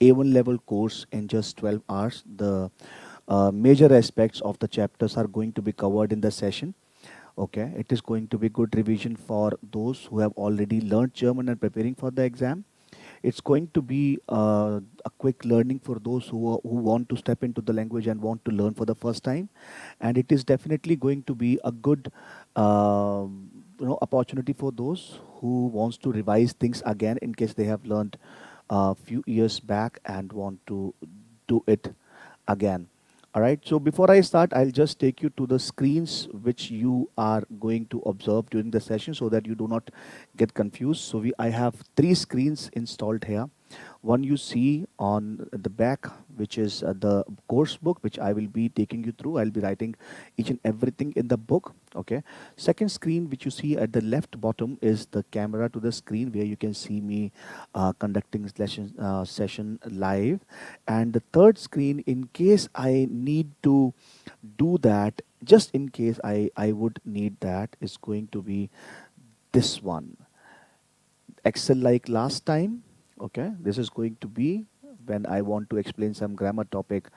A1 level course in just 12 hours. The major aspects of the chapters are going to be covered in the session. Okay, it is going to be good revision for those who have already learned German and preparing for the exam. It's going to be a quick learning for those who want to step into the language and want to learn for the first time. And it is definitely going to be a good opportunity for those who wants to revise things again in case they have learned a few years back and want to do it again. All right. So before I start, I'll just take you to the screens which you are going to observe during the session so that you do not get confused. So I have three screens installed here. One you see on the back, which is the course book, which I will be taking you through. I'll be writing each and everything in the book. Okay. Second screen, which you see at the left bottom, is the camera to the screen where you can see me conducting session live. And the third screen, in case I need to do that, just in case I would need that, is going to be this one. Excel like last time. Okay, this is going to be when I want to explain some grammar topic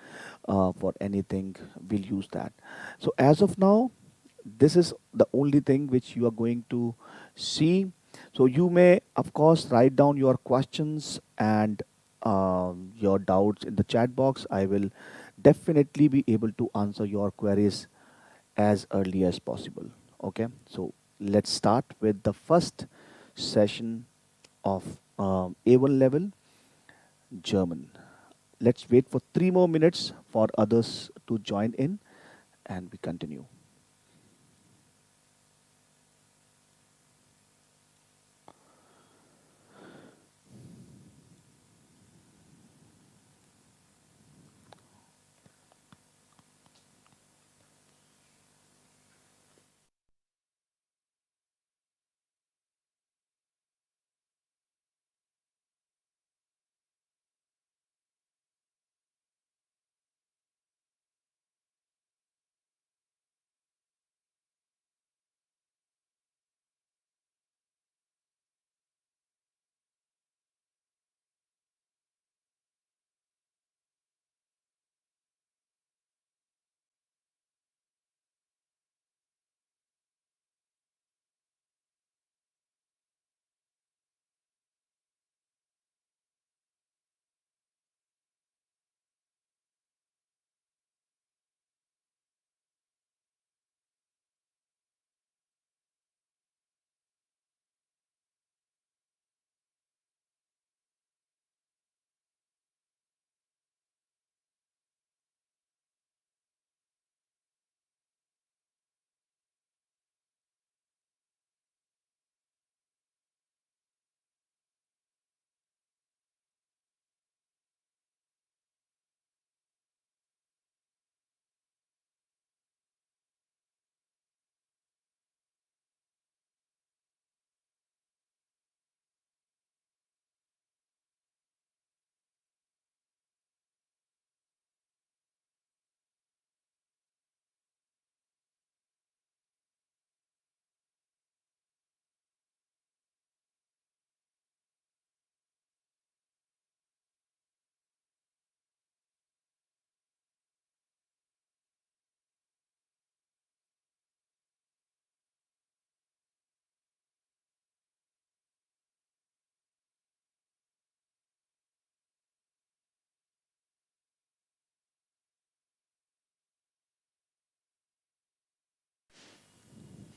for anything, we'll use that. So as of now, this is the only thing which you are going to see. So you may, of course, write down your questions and your doubts in the chat box. I will definitely be able to answer your queries as early as possible. Okay, so let's start with the first session of A1 level German. Let's wait for 3 more minutes for others to join in and we continue.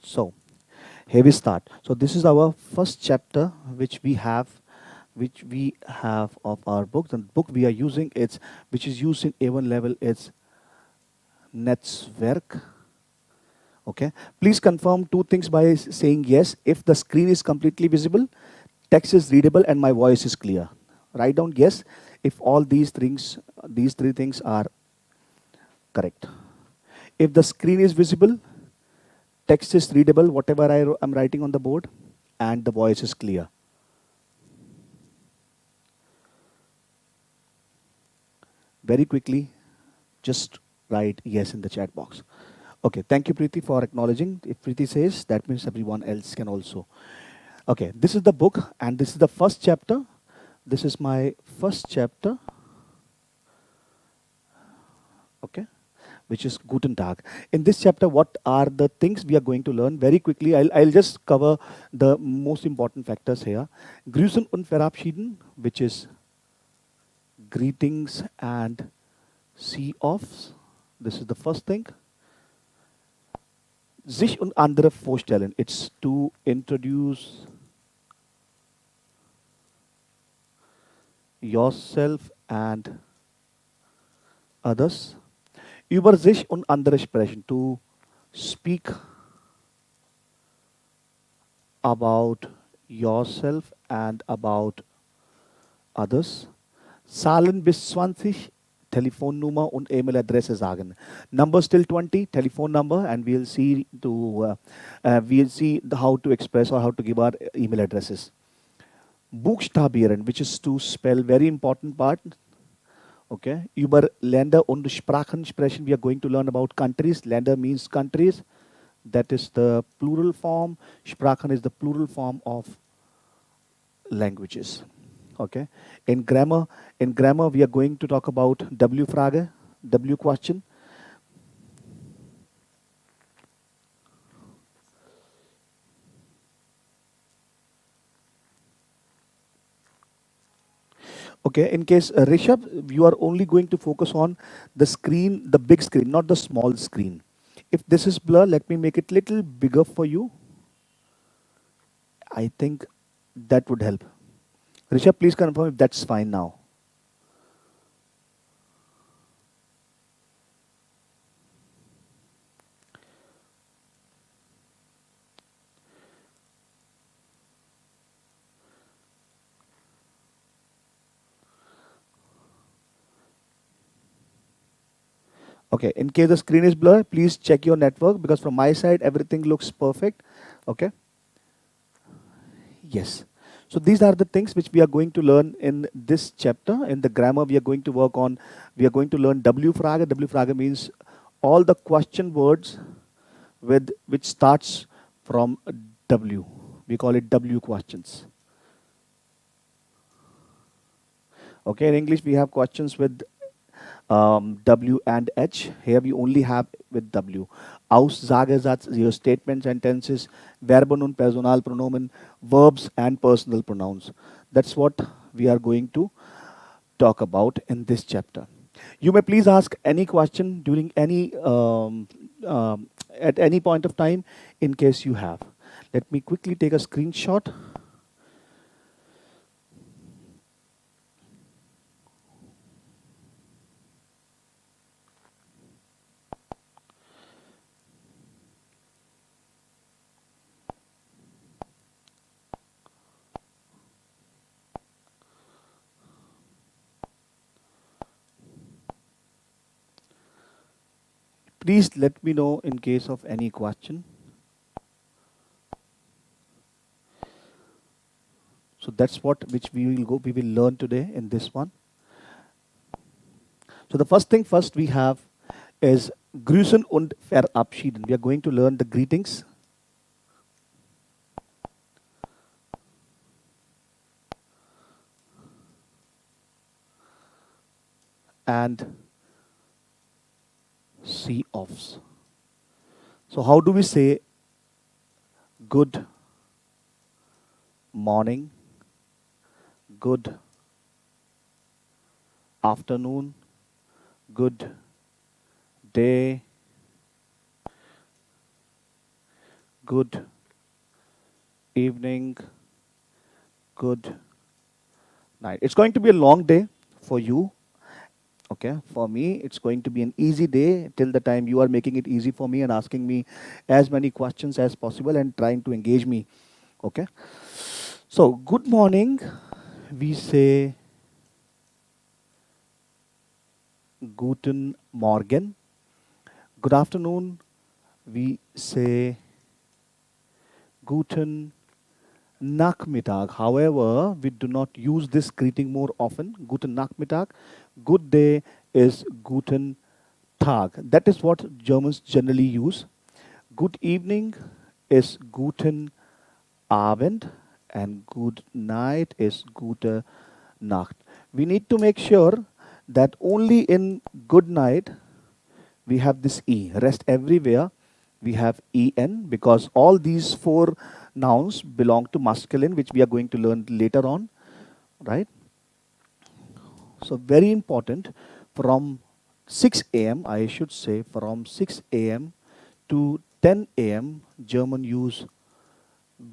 So here we start. So this is our first chapter which we have of our book. The book we are using it's which is used in A1 level is Netzwerk. Okay. Please confirm two things by saying yes. If the screen is completely visible, text is readable, and my voice is clear. Write down yes if all these three things are correct. If the screen is visible, text is readable, whatever am writing on the board, and the voice is clear. Very quickly, just write yes in the chat box. Okay, thank you, Preeti, for acknowledging. If Preeti says, that means everyone else can also. Okay, this is the book, and this is the first chapter. This is my first chapter. Okay, which is Guten Tag. In this chapter, what are the things we are going to learn? Very quickly, I'll just cover the most important factors here. Grüßen und Verabschieden, which is greetings and see-offs. This is the first thing. Sich und andere vorstellen. It's to introduce yourself and others. Über sich und andere sprechen. To speak about yourself and about others. Zahlen bis 20, Telefonnummer und E-Mail-Adresse sagen. Number still 20, telephone number, and we'll see how to express or how to give our email addresses. Buchstabieren, which is to spell, very important part. Okay. Über Länder und Sprachen sprechen. We are going to learn about countries. Länder means countries. That is the plural form. Sprachen is the plural form of languages. Okay. In grammar, we are going to talk about W-Frage, W question. Okay, in case Rishabh, you are only going to focus on the screen, the big screen, not the small screen. If this is blur, let me make it little bigger for you. I think that would help. Rishabh, please confirm if that's fine now. Okay, in case the screen is blurred, please check your network because from my side, everything looks perfect. Okay. Yes. So these are the things which we are going to learn in this chapter. In the grammar, we are going to work on, we are going to learn W-Frage. W-Frage means all the question words with which starts from W. We call it W questions. Okay, in English, we have questions with W and H. Here we only have with W. Aussagesatz, your statement sentences, Verben und Personalpronomen, verbs and personal pronouns. That's what we are going to talk about in this chapter. You may please ask any question during any at any point of time in case you have. Let me quickly take a screenshot. Please let me know in case of any question. So that's what which we will learn today in this one. So the first thing first we have is Grüßen und Verabschieden. We are going to learn the greetings. And see-offs. So how do we say good morning, good afternoon, good day, good evening, good night? It's going to be a long day for you. Okay, for me, it's going to be an easy day till the time you are making it easy for me and asking me as many questions as possible and trying to engage me. Okay, so good morning, we say Guten Morgen. Good afternoon, we say Guten Nachmittag. However, we do not use this greeting more often. Guten Nachmittag. Good day is Guten Tag. That is what Germans generally use. Good evening is Guten Abend, and good night is Gute Nacht. We need to make sure that only in good night we have this E. Rest everywhere, we have EN, because all these four nouns belong to masculine, which we are going to learn later on, right? So very important, from 6 a.m., I should say, from 6 a.m. to 10 a.m., German use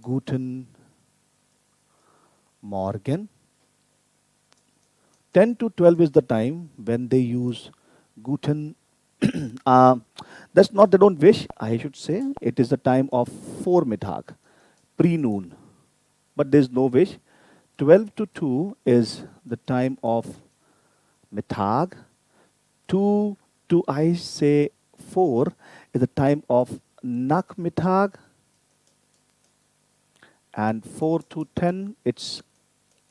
Guten Morgen. 10 to 12 is the time when they use Guten. uh, that's not, they don't wish, I should say. It is the time of Vormittag, pre-noon. But there's no wish. 12 to 2 is the time of Mittag. 2 to, I say, 4 is the time of Nachmittag. And 4 to 10, it's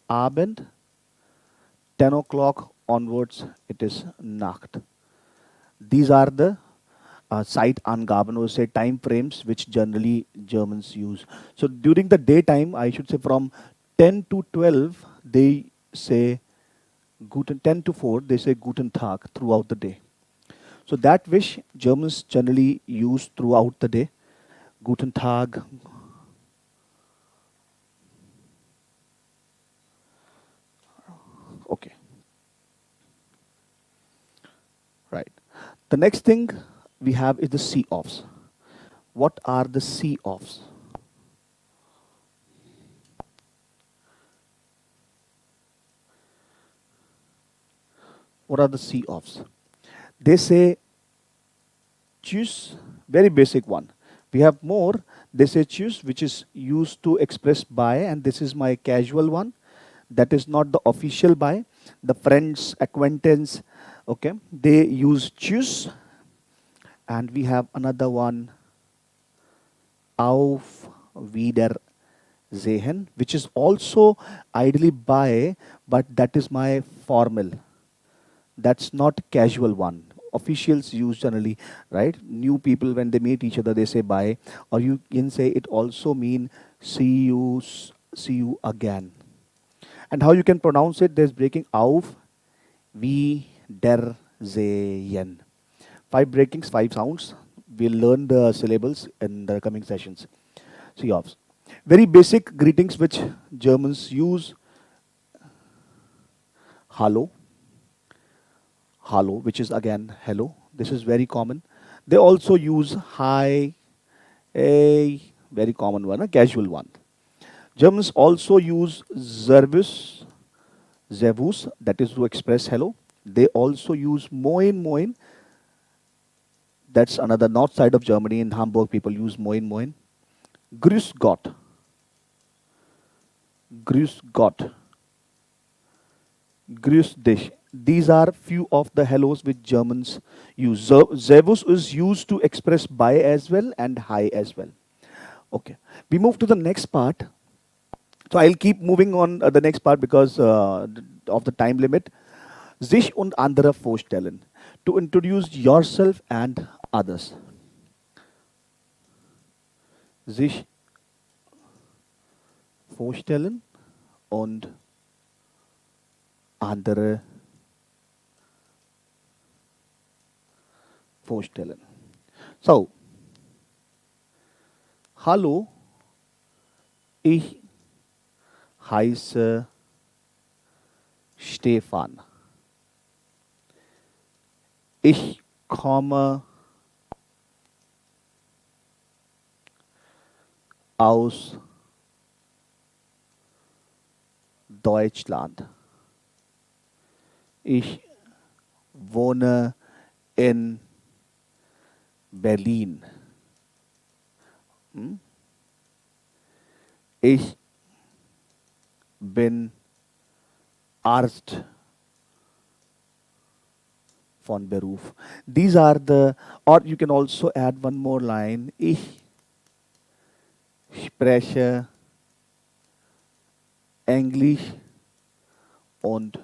Abend. 10 o'clock onwards, it is Nacht. These are the Zeitangaben, or say time frames, which generally Germans use. So during the daytime, I should say from 10 to 12, they say Guten, 10 to 4, they say Guten Tag throughout the day. So that wish Germans generally use throughout the day. Guten Tag. Okay. Right. The next thing we have is the see-offs. What are the see-offs? What are the see-offs? They say choose, very basic one. We have more. They say choose, which is used to express by, and this is my casual one. That is not the official by. The friends, acquaintance, okay, they use choose. And we have another one, auf Wiedersehen, which is also ideally by, but that is my formal. That's not casual one. Officials use generally, right? New people, when they meet each other, they say bye. Or you can say it also mean see you again. And how you can pronounce it, there's breaking auf Wiedersehen. 5 breakings, 5 sounds. We'll learn the syllables in the coming sessions. See offs. Very basic greetings which Germans use. Hallo. Hallo, which is again hello. This is very common. They also use hi, a very common one, a casual one. Germans also use Servus, that is to express hello. They also use Moin. That's another north side of Germany. In Hamburg, people use Moin. Grüß Gott. Grüß Gott. Grüß dich. These are few of the hellos which Germans use. Servus is used to express bye as well and hi as well. Okay. We move to the next part. So I'll keep moving on the next part because of the time limit. Sich und andere vorstellen. To introduce yourself and others. Sich vorstellen und andere vorstellen. So, hallo, ich heiße Stefan. Ich komme aus Deutschland. Ich wohne in Berlin. Ich bin Arzt von Beruf. These are the, or you can also add one more line. Ich spreche Englisch und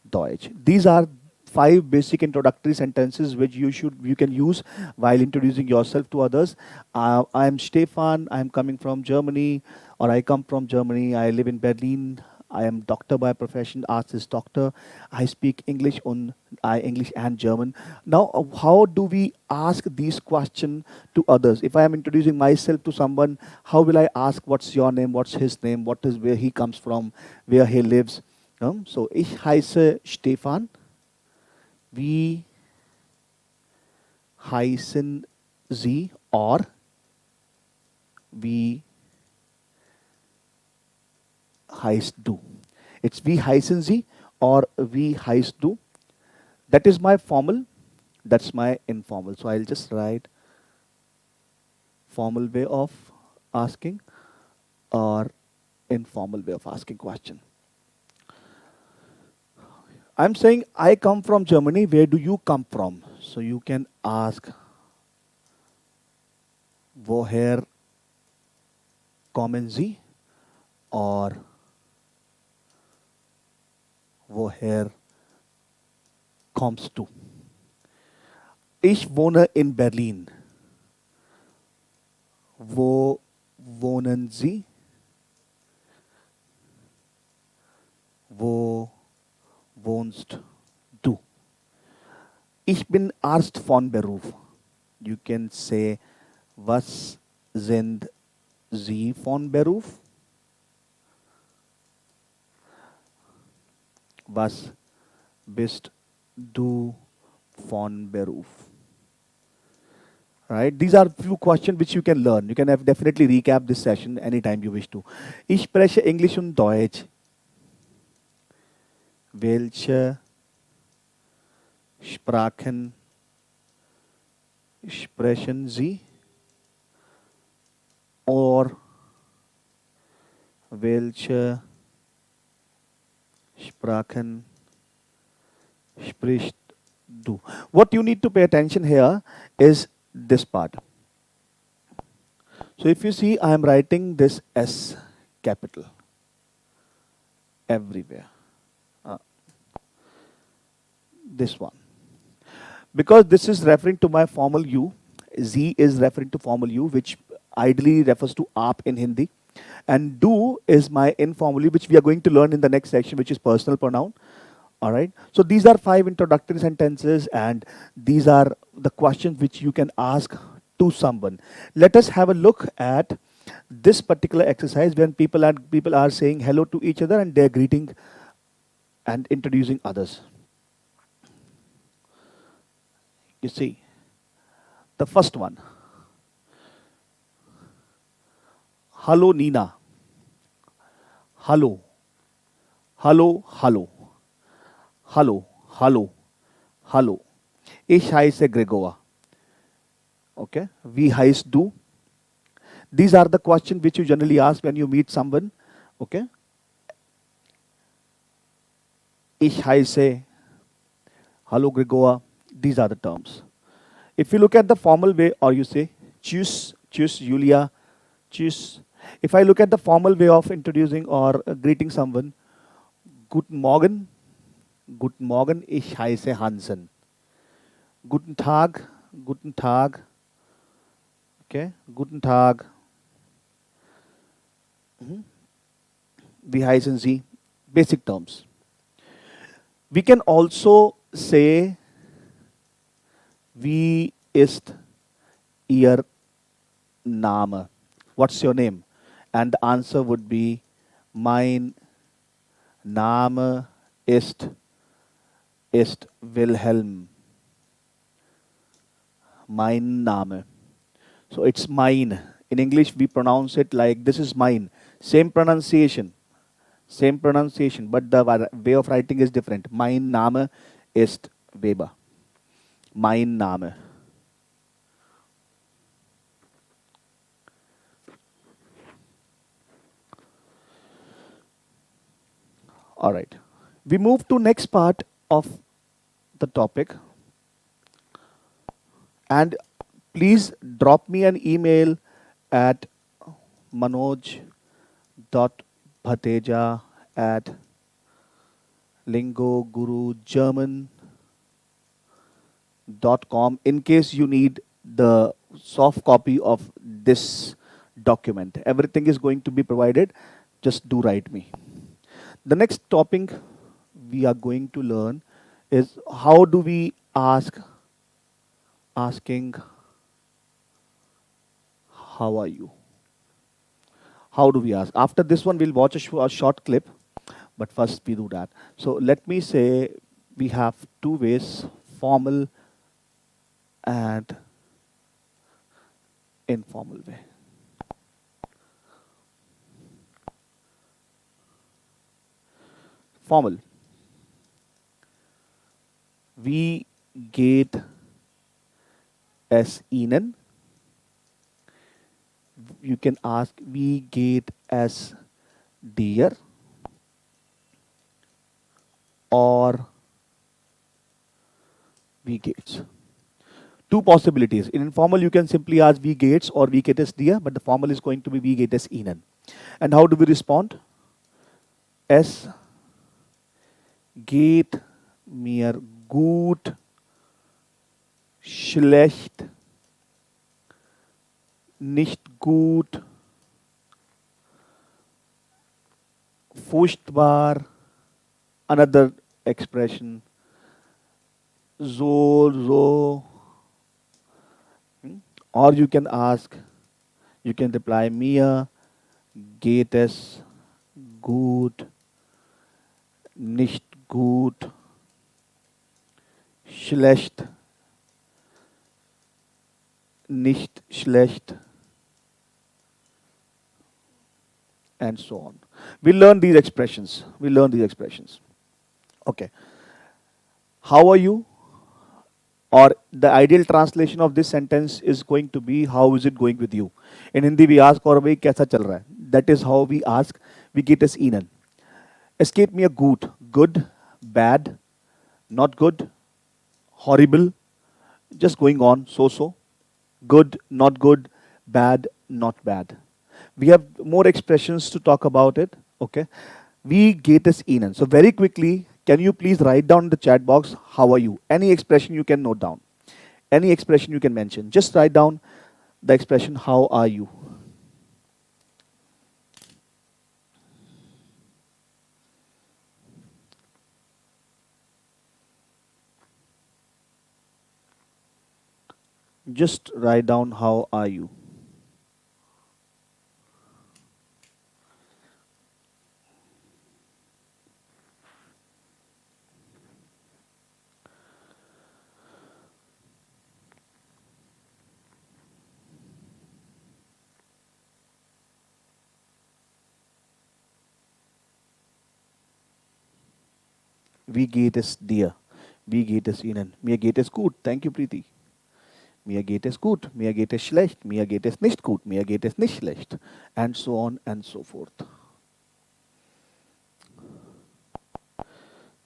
Deutsch. These are 5 basic introductory sentences which you can use while introducing yourself to others. I am Stefan. I am coming from Germany, or I come from Germany. I live in Berlin. I am doctor by profession, arts is doctor. I speak English on I English and German. Now, how do we ask these questions to others? If I am introducing myself to someone, how will I ask what's your name, what's his name, what is where he comes from, where he lives? So ich heiße Stefan. Wie heißen Sie or wie heißt du? It's wie heißen Sie or wie heißt du. That is my formal, that's my informal. So I'll just write formal way of asking or informal way of asking question. I'm saying I come from Germany. Where do you come from? So you can ask woher kommen Sie or woher kommst du? Ich wohne in Berlin. Wo wohnen Sie? Wo wohnst du? Ich bin Arzt von Beruf. You can say, was sind Sie von Beruf? Was bist du von Beruf? Right? These are few questions which you can learn. You can have definitely recap this session anytime you wish to. Ich spreche Englisch und Deutsch. Welche Sprachen sprechen Sie? Or welche Sprachen sprichst du? What you need to pay attention here is this part. So if you see, I am writing this S capital everywhere. This one. Because this is referring to my formal you, Z is referring to formal you, which ideally refers to aap in Hindi. And do is my informal you, which we are going to learn in the next section, which is personal pronoun. All right. So these are 5 introductory sentences, and these are the questions which you can ask to someone. Let us have a look at this particular exercise when people are saying hello to each other and they're greeting and introducing others. You see, the first one. Hello, Nina. Hello. Hello, hello. Hello, hello, hello. Ich heiße Gregor. Okay. Wie heißt du? These are the questions which you generally ask when you meet someone. Okay. Ich heiße. Hello, Gregor. These are the terms. If you look at the formal way, or you say, tschüss, tschüss, Julia, tschüss. If I look at the formal way of introducing or greeting someone, guten Morgen, guten Morgen, ich heiße Hansen. Guten Tag, guten Tag. Okay, guten Tag. Wie heißen Sie? Basic terms. We can also say, wie ist Ihr Name? What's your name? And the answer would be, mein Name ist Wilhelm. Mein Name. So it's mine. In English, we pronounce it like this is mine. Same pronunciation, but the way of writing is different. Mein Name ist Weber. Mein Name. All right. We move to next part of the topic. And please drop me an email at manoj.bhateja@lingogurugerman.com in case you need the soft copy of this document. Everything is going to be provided. Just do write me. The next topic we are going to learn is how do we asking how are you? How do we ask? After this one, we'll watch a short clip, but first we do that. So let me say we have two ways, formal and informal way. Formal. We get as Ihnen. You can ask we get as dear or we gates. Two possibilities. In informal, you can simply ask we gates or we get as dear, but the formal is going to be we get as Ihnen. And how do we respond? Es geht mir gut, schlecht, nicht gut, furchtbar, another expression, so. Or you can ask, you can reply, mir geht es gut, nicht gut, schlecht, nicht schlecht, and so on. We learn these expressions. Okay. How are you? Or the ideal translation of this sentence is going to be, how is it going with you? In Hindi we ask, और भाई कैसा चल रहा है? That is how we ask. We get as Ihnen. Es geht mir gut. Good, bad, not good, horrible, just going on, so. Good, not good, bad, not bad. We have more expressions to talk about it. Okay. We get as Ihnen. So very quickly, can you please write down in the chat box, how are you? Any expression you can note down. Any expression you can mention. Just write down the expression, how are you? Just write down, how are you? Wie geht es dir? Wie geht es Ihnen? Mir geht es gut. Thank you, Preeti. Mir geht es gut. Mir geht es schlecht. Mir geht es nicht gut. Mir geht es nicht schlecht. And so on and so forth.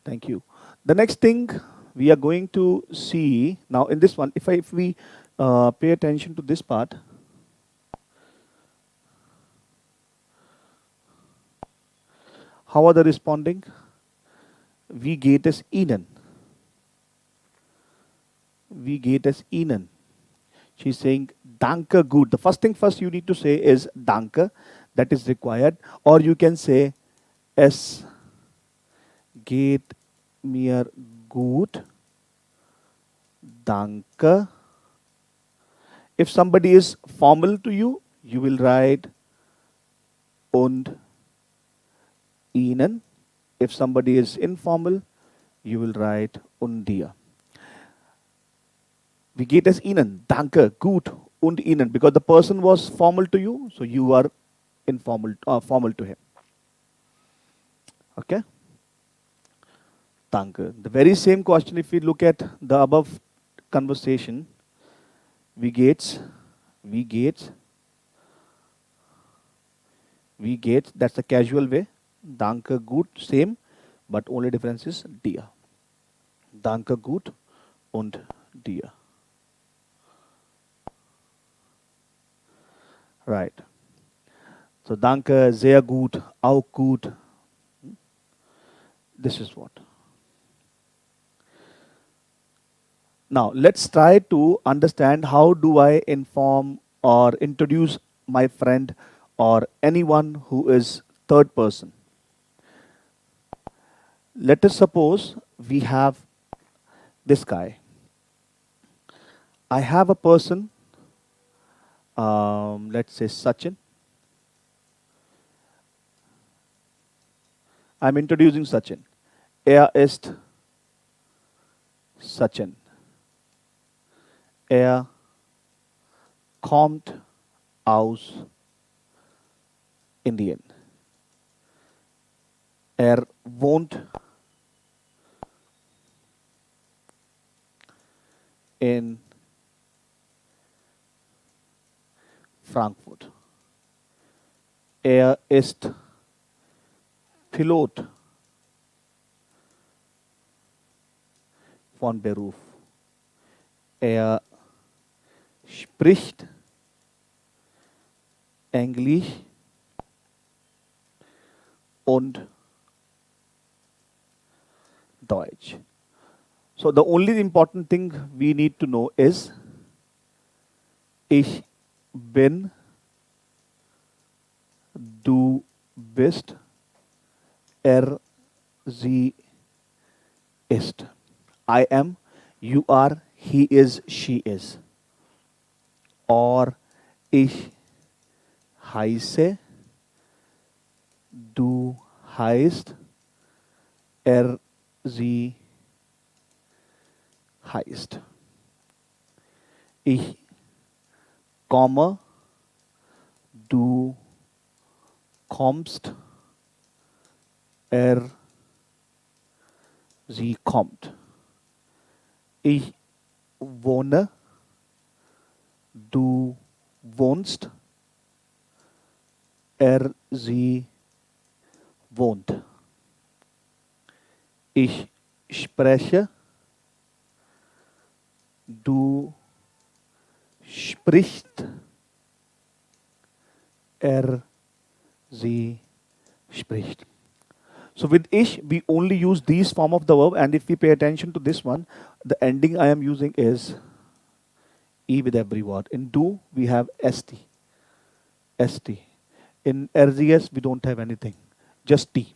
Thank you. The next thing we are going to see now in this one, if we pay attention to this part, how are they responding? Wie geht es Ihnen? Wie geht es Ihnen? She's saying, danke gut. The first thing first you need to say is danke. That is required. Or you can say, es geht mir gut. Danke. If somebody is formal to you, you will write und Ihnen. If somebody is informal, you will write und dir. Wie geht es Ihnen? Danke, gut, und Ihnen. Because the person was formal to you, so you are formal to him. Okay? Danke. The very same question, if we look at the above conversation, wie geht's, that's the casual way. Danke, gut, same, but only difference is dir. Danke, gut und dir. Right. So danke, sehr gut, auch gut. This is what. Now let's try to understand how do I inform or introduce my friend or anyone who is third person. Let us suppose we have this guy. I have a person, let's say Sachin. I'm introducing Sachin. Er ist Sachin. Er kommt aus Indien. Er wohnt in Frankfurt. Er ist Pilot von Beruf. Er spricht Englisch und Deutsch. So the only important thing we need to know is ich bin, du bist, er, sie ist. I am, you are, he is, she is. Or ich heiße, du heißt, er, sie heißt. Ich komme, du kommst, er, sie kommt. Ich wohne, du wohnst, er, sie wohnt. Ich spreche, du sprichst, er, sie spricht. So with ich, we only use these form of the verb, and if we pay attention to this one, the ending I am using is E with every word. In do, we have st. st. In RGS, we don't have anything, just T.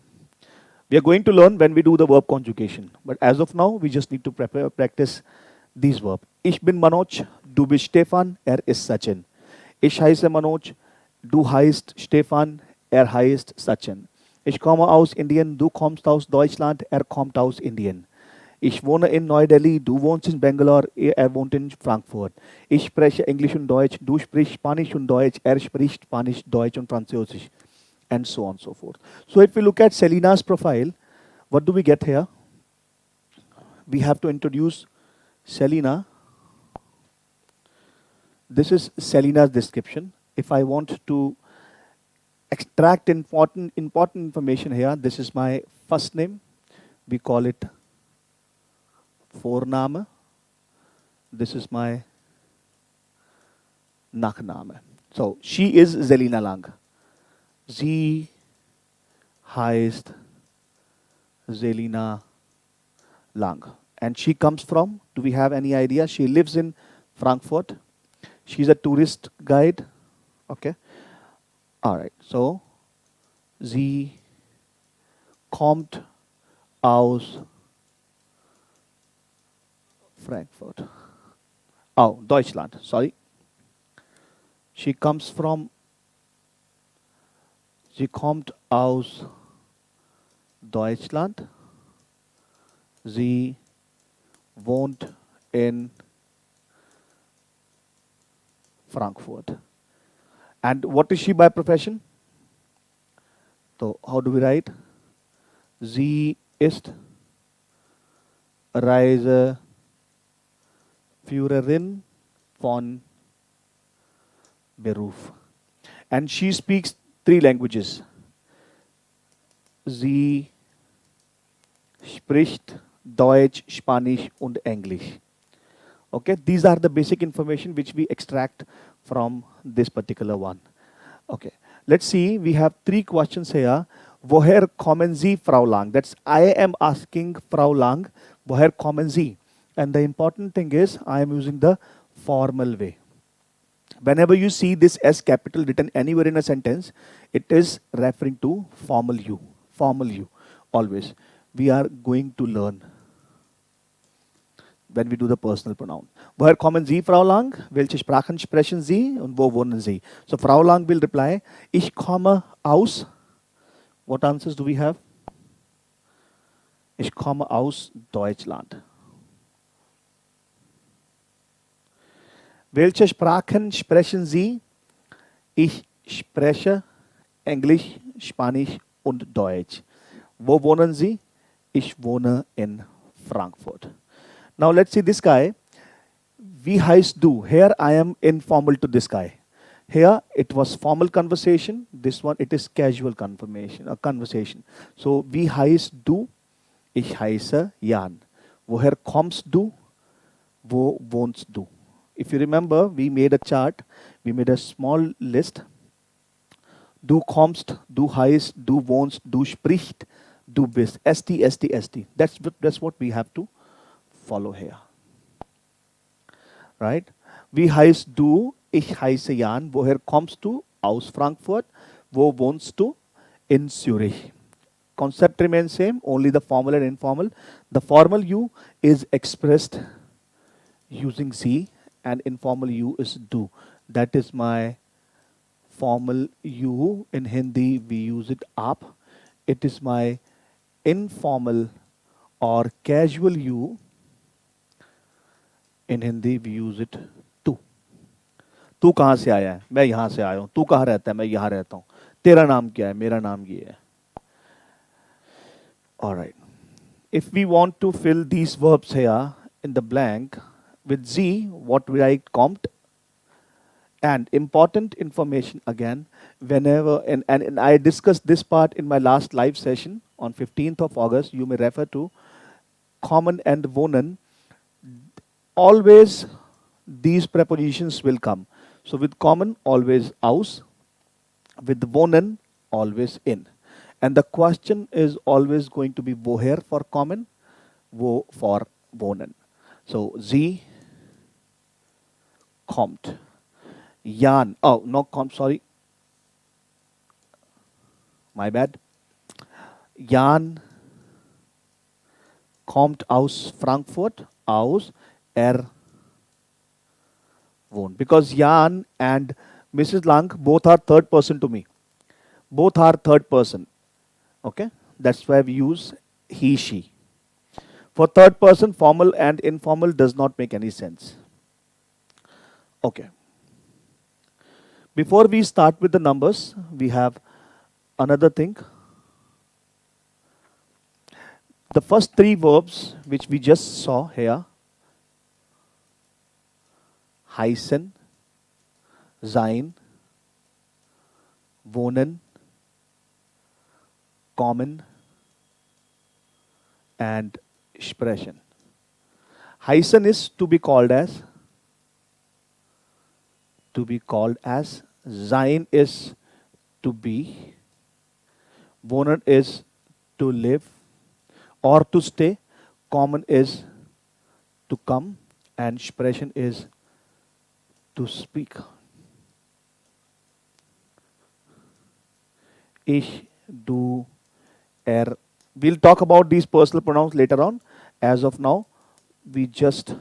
We are going to learn when we do the verb conjugation. But as of now, we just need to practice these verbs. Ich bin Manoj, du bist Stefan, er ist Sachin. Ich heiße Manoj, du heißt Stefan, er heißt Sachin. Ich komme aus Indien, du kommst aus Deutschland, er kommt aus Indien. Ich wohne in Neu-Delhi, du wohnst in Bangalore, er wohnt in Frankfurt. Ich spreche Englisch und Deutsch, du sprichst Spanisch und Deutsch, er spricht Spanisch, Deutsch und Französisch. And so on and so forth. So if we look at Selina's profile, what do we get here? We have to introduce Selina. This is Selina's description. If I want to extract important information here, this is my first name. We call it Vorname. This is my Nachname. So she is Selina Lang. Sie heißt Selina Lang. And she comes from, do we have any idea? She lives in Frankfurt. She's a tourist guide. Okay. All right. So, sie kommt aus Frankfurt. Oh, Deutschland. Sorry. She kommt aus Deutschland. Sie wohnt in Frankfurt. And what is she by profession? So how do we write? Sie ist Reiseführerin von Beruf. And she speaks 3 languages. Sie spricht Deutsch, Spanish und English. Okay, these are the basic information which we extract from this particular one. Okay, let's see, we have 3 questions here. Woher kommen Sie, Frau Lang? That's I am asking Frau Lang, woher kommen Sie? And the important thing is I am using the formal way. Whenever you see this S capital written anywhere in a sentence, it is referring to formal you, always. we are going to learn when we do the personal pronoun. Woher kommen Sie, Frau Lang? Welche Sprachen sprechen Sie und wo wohnen Sie? So Frau Lang will reply, ich komme aus. What answers do we have? Ich komme aus Deutschland. Welche Sprachen sprechen Sie? Ich spreche Englisch, Spanisch und Deutsch. Wo wohnen Sie? Ich wohne in Frankfurt. Now let's see this guy. Wie heißt du? Here I am informal to this guy. Here it was formal conversation. This one it is casual conversation. So wie heißt du? Ich heiße Jan. Woher kommst du? Wo wohnst du? If you remember, we made a chart. We made a small list. Du kommst, du heißt, du wohnst, du sprichst, du bist. ST, ST, ST. That's what we have to follow here. Right? Wie heißt du? Ich heiße Jan. Woher kommst du? Aus Frankfurt. Wo wohnst du? In Zurich. Concept remains same, only the formal and informal. The formal you is expressed using Sie and informal you is do. That is my formal you. In Hindi we use it आप. It is my informal or casual you. In Hindi we use it तू. तू कहाँ से आया है? मैं यहाँ से आया हूँ. तू कहाँ रहता है? मैं यहाँ रहता हूँ. तेरा नाम क्या है? मेरा नाम ये है. All right. If we want to fill these verbs here in the blank with Z, what we write? Kommt. And important information again, whenever, and I discussed this part in my last live session on 15th of August, you may refer to kommen and wohnen. Always these prepositions will come. So with kommen, always aus. With wohnen, always in. And the question is always going to be woher for kommen, wo for wohnen. So Sie kommt. Jan, oh, no, sorry. My bad. Jan kommt aus Frankfurt, aus wohnt. Because Jan and Mrs. Lang both are third person to me. Both are third person. Okay? That's why we use he, she. For third person, formal and informal does not make any sense. Okay. Before we start with the numbers, we have another thing. The first three verbs which we just saw here, heißen, sein, wohnen, kommen, and sprechen. Heißen is to be called as. Sein is to be. Wohnen is to live or to stay. Kommen is to come. And sprechen is to speak. Ich, du, We'll talk about these personal pronouns later on. As of now, we just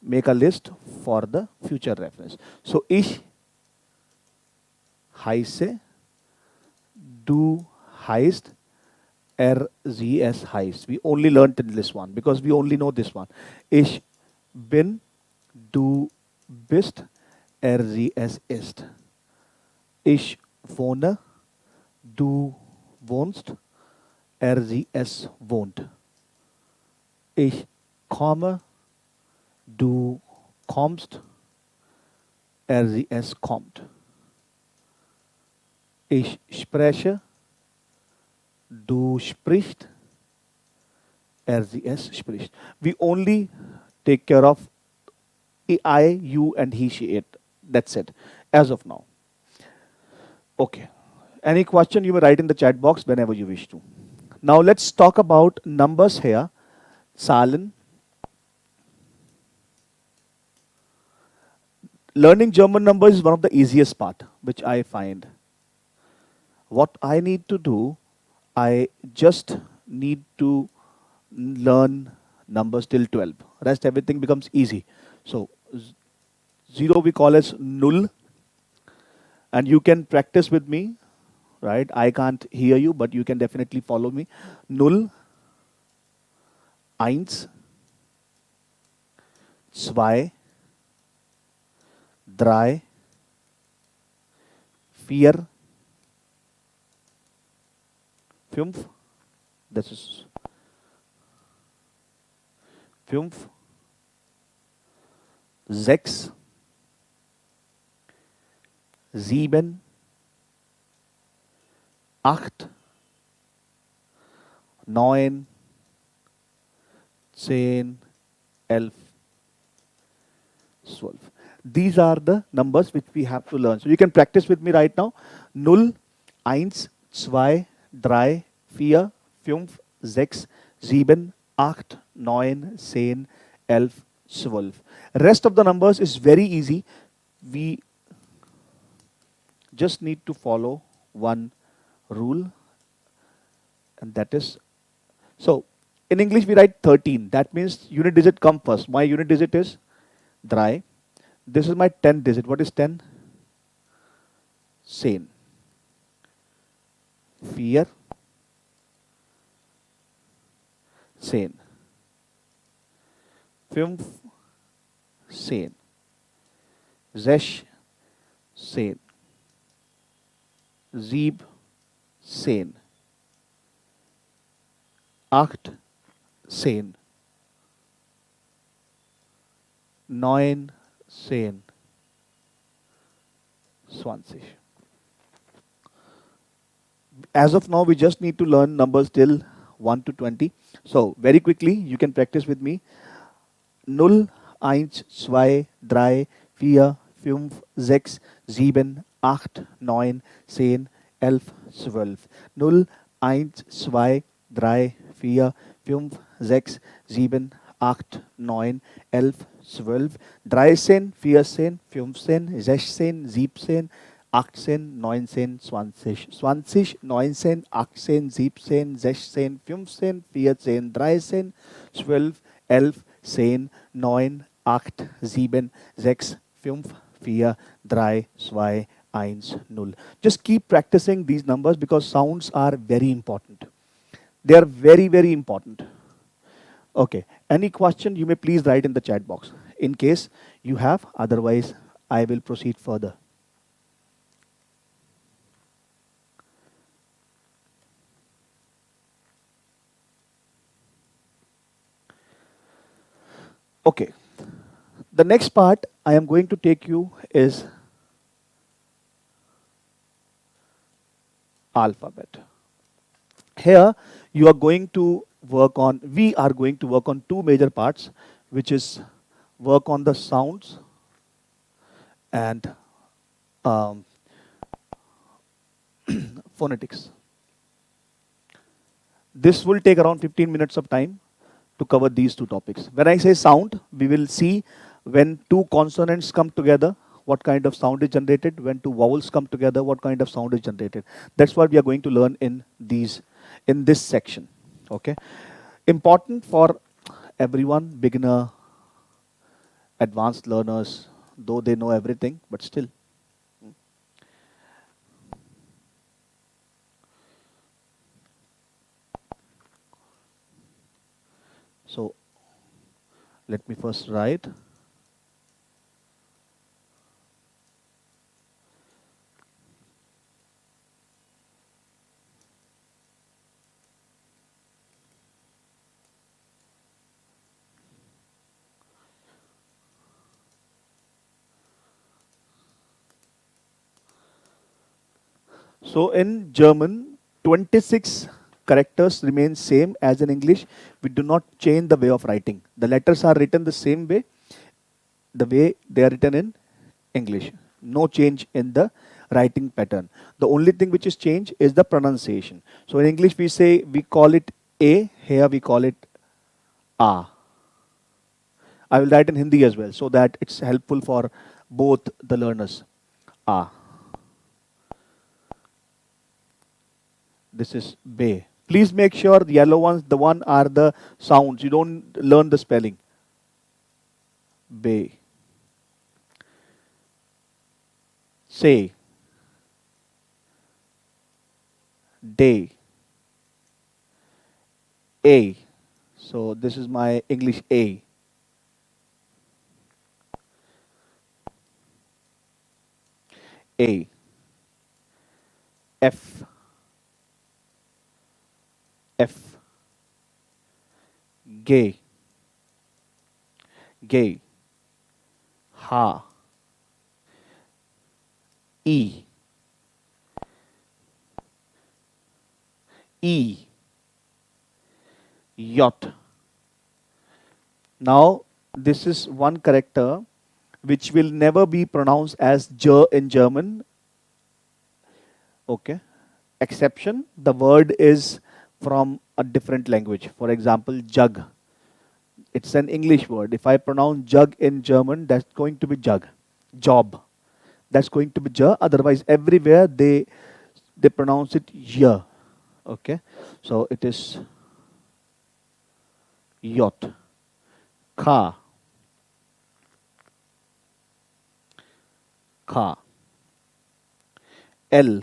make a list for the future reference. So, ich heiße, du heißt, sie, es heißt. We only learned in this one because we only know this one. Ich bin, du bist, sie, es ist. Ich wohne, du wohnst, sie, es wohnt. Ich komme, du kommst, sie, es kommt. Ich spreche, du sprichst, sie, es spricht. We only take care of I, you, and he, she, it. That's it, as of now. Okay. Any question you may write in the chat box whenever you wish to. Now let's talk about numbers here. Zahlen. Learning German numbers is one of the easiest part, which I find. What I need to do, I just need to learn numbers till 12. Rest everything becomes easy. So 0 we call as null, and you can practice with me, right? I can't hear you, but you can definitely follow me. Null, eins, zwei, drei, vier, fünf. This is fünf, sechs, sieben, acht, neun, 10, 11, 12. These are the numbers which we have to learn. So you can practice with me right now. 0, 1, 2, 3, 4, 5, 6, 7, 8, 9, 10, 11, 12. Rest of the numbers is very easy. We just need to follow one rule, and that is, so in English we write 13. That means unit digit come first. My unit digit is 3. This is my 10 digit. What is 10? 10. 4. 10. 5. 10. 6. 10. 7. 10. 8. 10. 9, 10, 20. As of now, we just need to learn numbers till 1 to 20. So, very quickly, you can practice with me. 0, 1, 2, 3, 4, 5, 6, 7, 8, 9, 10, 11, 12. 0, 1, 2, 3, 4, 5, 6, 7, 8, 9, 11, 12, 13, 14, 15, 16, 17, 18, 19, 20, 20, 19, 18, 17, 16, 15, 14, 13, 12, 11, 10, 9, 8, 7, 6, 5, 4, 3, 2, 1, 0. Just keep practicing these numbers because sounds are very important. They are very, very important. Okay. Any question, you may please write in the chat box. In case you have, otherwise I will proceed further. Okay. The next part I am going to take you is alphabet. Here you are going to work on, we are going to work on two major parts, which is work on the sounds and phonetics. This will take around 15 minutes of time to cover these two topics. When I say sound, we will see when two consonants come together, what kind of sound is generated. When two vowels come together, what kind of sound is generated. That's what we are going to learn in this section. Okay. Important for everyone, beginner, advanced learners, though they know everything, but still. So let me first write. So in German, 26 characters remain same as in English. We do not change the way of writing. The letters are written the same way, the way they are written in English. No change in the writing pattern. The only thing which is changed is the pronunciation. So in English we call it A, here we call it A. I will write in Hindi as well so that it's helpful for both the learners. A. This is B. Please make sure the yellow ones, the one are the sounds. You don't learn the spelling. Bay. Say. Day. A. So this is my English A. A. F. F. Gay. Gay. Ha. E. E. Yacht. Now, this is one character which will never be pronounced as J in German. Okay. Exception, the word is from a different language. For example, jug. It's an English word. If I pronounce jug in German, that's going to be jug. Job. That's going to be j. Otherwise, everywhere they pronounce it y. Okay. So it is yacht. Car. Car. L.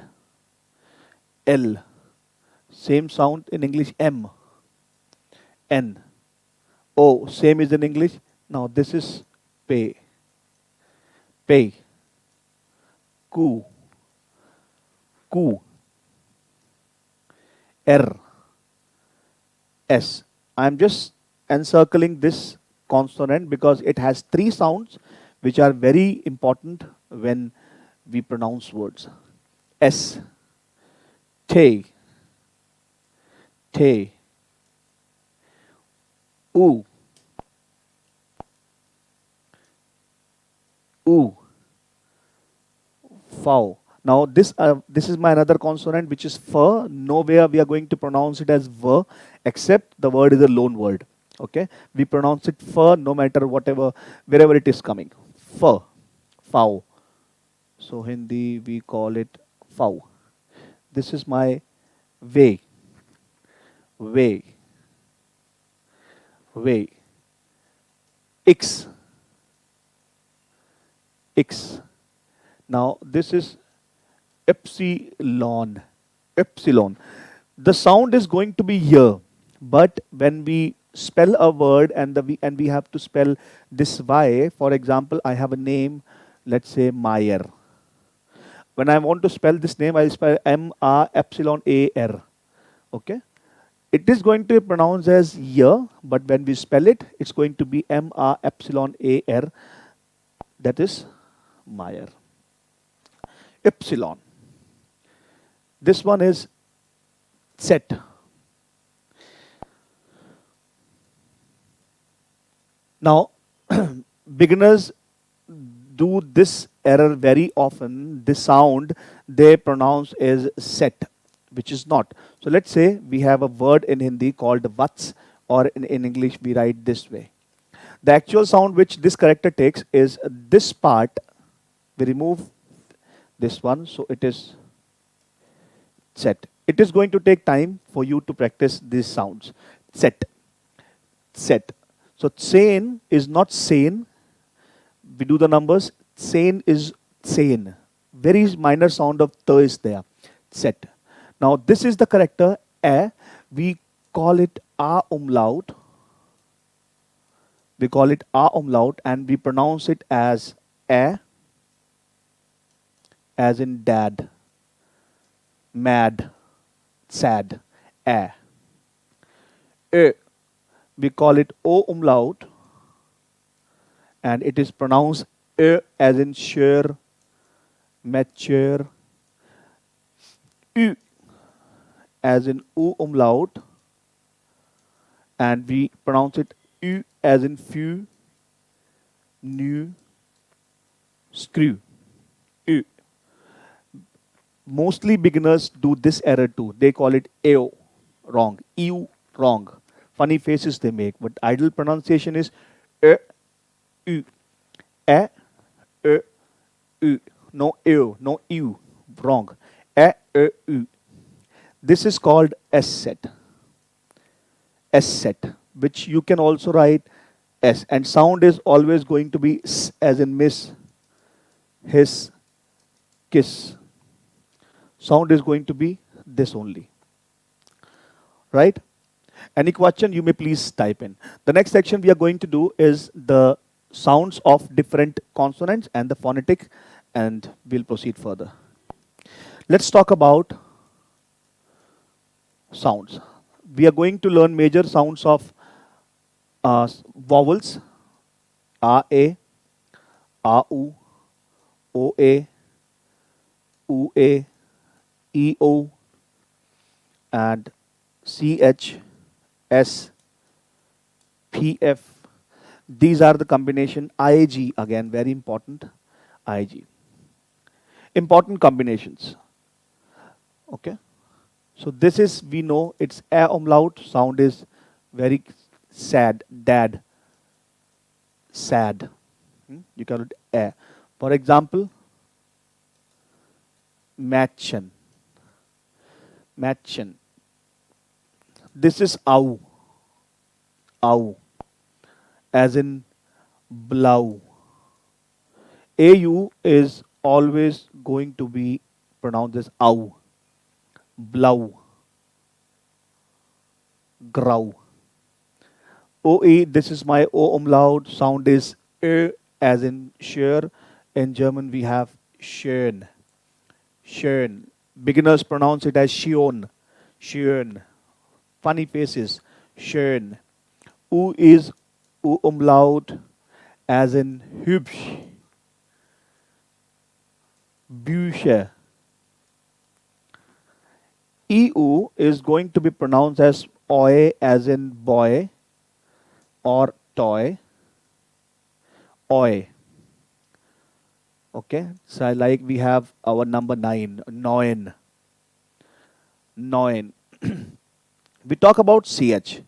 L. Same sound in English, M. N. O. Same is in English. Now this is pay. Pay. Ku. Ku. R. S. I'm just encircling this consonant because it has three sounds which are very important when we pronounce words. S. Te. Te. U. U. Fow. Now this is my another consonant which is f. Nowhere we are going to pronounce it as v except the word is a loan word. Okay, we pronounce it f no matter whatever wherever it is coming. F. Fow. So Hindi we call it fow. This is my way. Way. Way. X. X. Now this is epsilon. Epsilon. The sound is going to be here, but when we spell a word and we have to spell this y. For example, I have a name, let's say Mayer. When I want to spell this name, I spell M-A-epsilon-A-R. Okay. It is going to be pronounced as y, but when we spell it, it's going to be M-A-epsilon-A-R. That is Mayer. Epsilon. This one is set. Now, beginners do this error very often. This sound they pronounce as set, which is not. So let's say we have a word in Hindi called vats, or in English we write this way. The actual sound which this character takes is this part. We remove this one, so it is set. It is going to take time for you to practice these sounds. Set. Set. So sane is not sane. We do the numbers. Sane is sane. Very minor sound of th is there. Set. Now this is the character a. We call it a umlaut. We call it a umlaut and we pronounce it as a, as in dad, mad, sad, a. We call it o umlaut and it is pronounced as in sure, mature, u as in u umlaut and we pronounce it u as in few, new, screw. U. Mostly beginners do this error too. They call it AO, wrong. EU, wrong. Funny faces they make, but ideal pronunciation is U. A, U. No ew, no ew, wrong. U. This is called S set. S set, which you can also write S. And sound is always going to be S, as in miss, his, kiss. Sound is going to be this only, right? Any question, you may please type in. The next section we are going to do is the sounds of different consonants and the phonetic, and we'll proceed further. Let's talk about sounds. We are going to learn major sounds of vowels: a, u, o, a, u, a, e, o, and ch, s, p, f. These are the combination. IAG, again very important. IAG. Important combinations. Okay. So this is, we know it's a umlaut. Sound is very sad. Dad. Sad. You call it a. For example, Mädchen. Mädchen. This is au. Au. As in blau. AU is always going to be pronounced as au. Blau. Grau. OE, this is my O umlaut. Sound is as in sure. In German we have schön. Schön. Beginners pronounce it as schön. Schön. Funny faces. Schön. U is U umlaut as in hübsch. Bücher. EU is going to be pronounced as oi, as in boy, or toy. Oi. Okay, so like we have our number 9, neun. Neun. We talk about CH.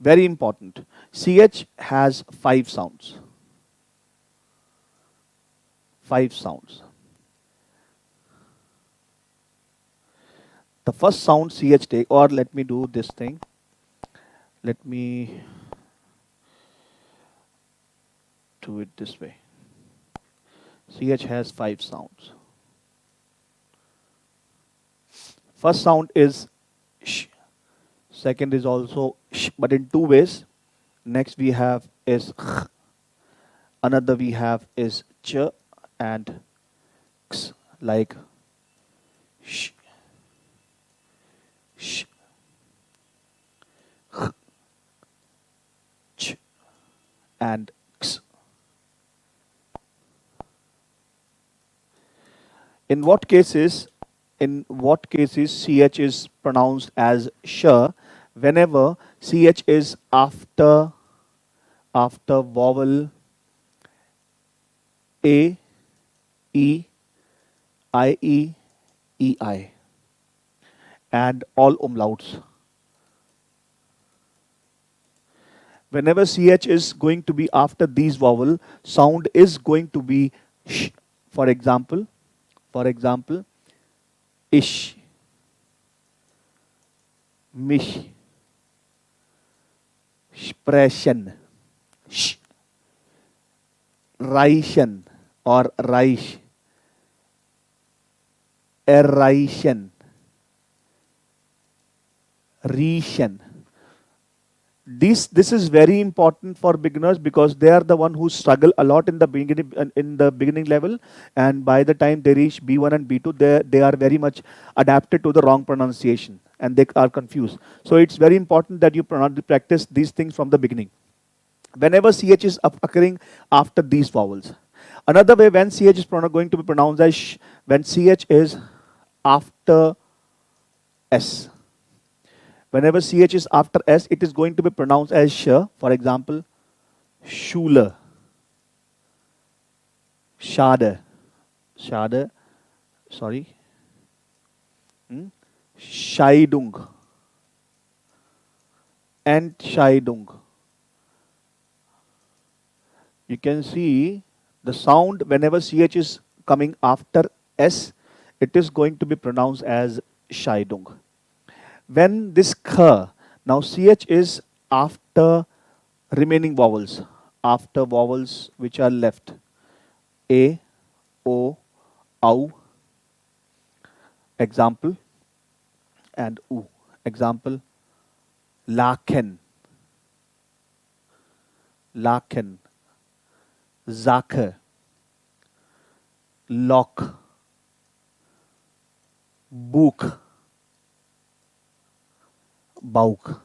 Very important. CH has 5 sounds. 5 sounds. The first sound CH take, or let me do this thing. Let me do it this way. CH has 5 sounds. First sound is sh. Second is also sh, but in 2 ways. Next we have is kh. Another we have is ch and x, like sh, sh, kh, ch, and x. In what cases CH is pronounced as sh? Whenever CH is after vowel A, E, IE, EI, and all umlauts. Whenever CH is going to be after these vowel, sound is going to be sh. For example, ish, mich, sprechen, sh, reichen or reich, erreichen, riechen. This is very important for beginners because they are the one who struggle a lot in the beginning level, and by the time they reach B1 and B2, they are very much adapted to the wrong pronunciation and they are confused. So it's very important that you practice these things from the beginning. Whenever CH is occurring after these vowels. Another way when CH is going to be pronounced as sh, when CH is after S. Whenever CH is after S, it is going to be pronounced as sh. For example, Schule, Schade, Scheidung, Entscheidung. You can see the sound whenever CH is coming after S, it is going to be pronounced as Scheidung. When this kh, Now CH is after remaining vowels, after vowels which are left. A, O, OW, example, and U. Example, Laken, Laken, Zache, Lock, Book, Bauk.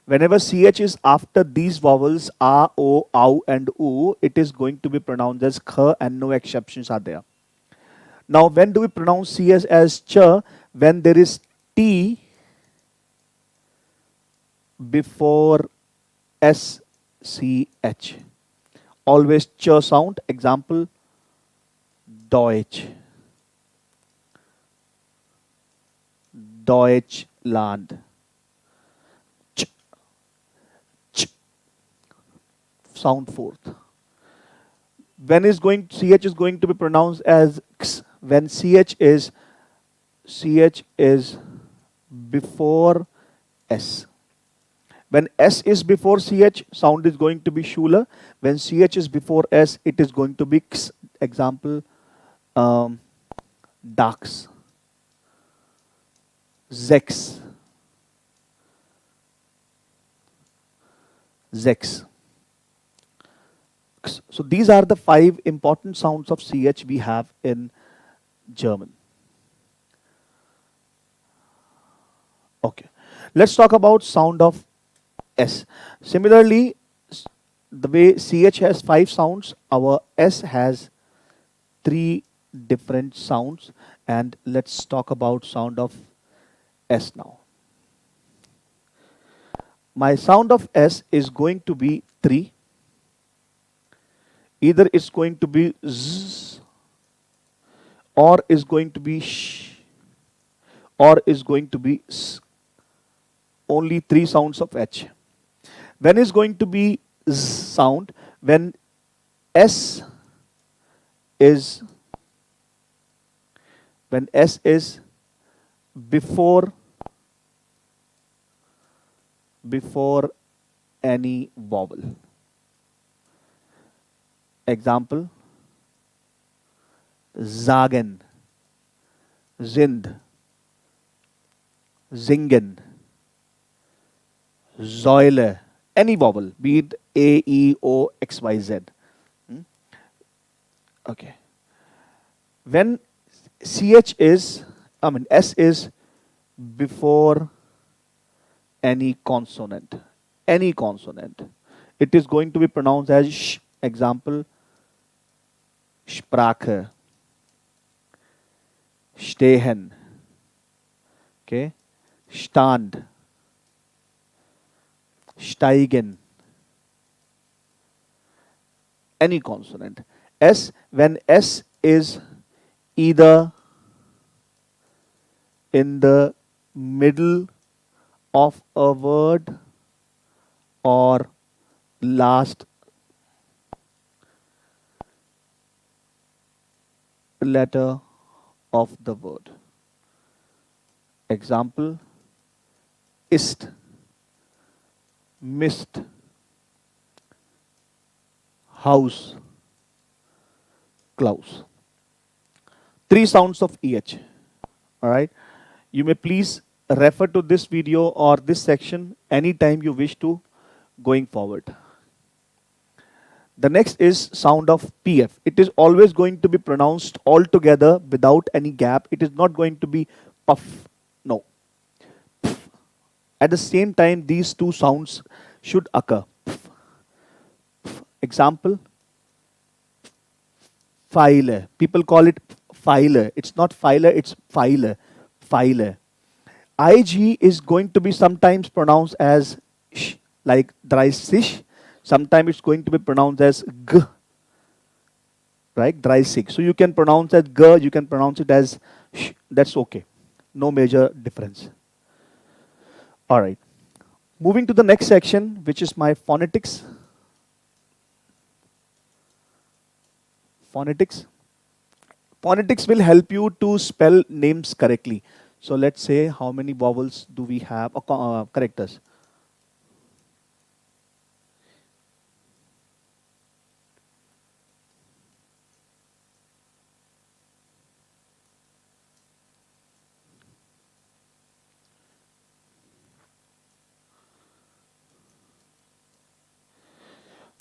Whenever CH is after these vowels, A, O, OW, and U, it is going to be pronounced as Kh, and no exceptions are there. Now, when do we pronounce CS as Ch? When there is T before SCH. Always Ch sound. Example, Deutsch, Deutschland. Ch, ch, sound fourth. When is going CH is going to be pronounced as X? When CH is before S. When S is before CH, sound is going to be Shula. When CH is before S, it is going to be X. Example, Dax, Zex, Zex. So these are the 5 important sounds of CH we have in German. Okay. Let's talk about sound of S. Similarly, the way CH has 5 sounds, our S has 3 different sounds. And let's talk about sound of S now. My sound of S is going to be 3. Either it's going to be Z, or is going to be Sh, or is going to be S. Only 3 sounds of H. When is going to be Z sound? When S is before any vowel. Example, Sagen, Sind, Zingen, Säule, any vowel, be it A, E, O, X, Y, Z. Okay. When S is before any consonant, it is going to be pronounced as Sh. Example, Sprache, Stehen, okay, Stand, Steigen, any consonant. S, when S is either in the middle of a word or last letter of the word. Example, ist, mist, house, Klaus. 3 sounds of EH. Alright. You may please refer to this video or this section anytime you wish to going forward. The next is sound of PF. It is always going to be pronounced all together without any gap. It is not going to be puff. No. Pff. At the same time, these 2 sounds should occur. Pff. Pff. Example, Pfeile. People call it Pfeile. It's not Pfeile, it's Pfeile. Pfeile. IG is going to be sometimes pronounced as sh, like 30. Sometimes it's going to be pronounced as G, right? 30. So you can pronounce as G, you can pronounce it as sh. That's okay. No major difference. All right. Moving to the next section, which is my phonetics. Phonetics. Phonetics will help you to spell names correctly. So let's say how many vowels do we have, characters?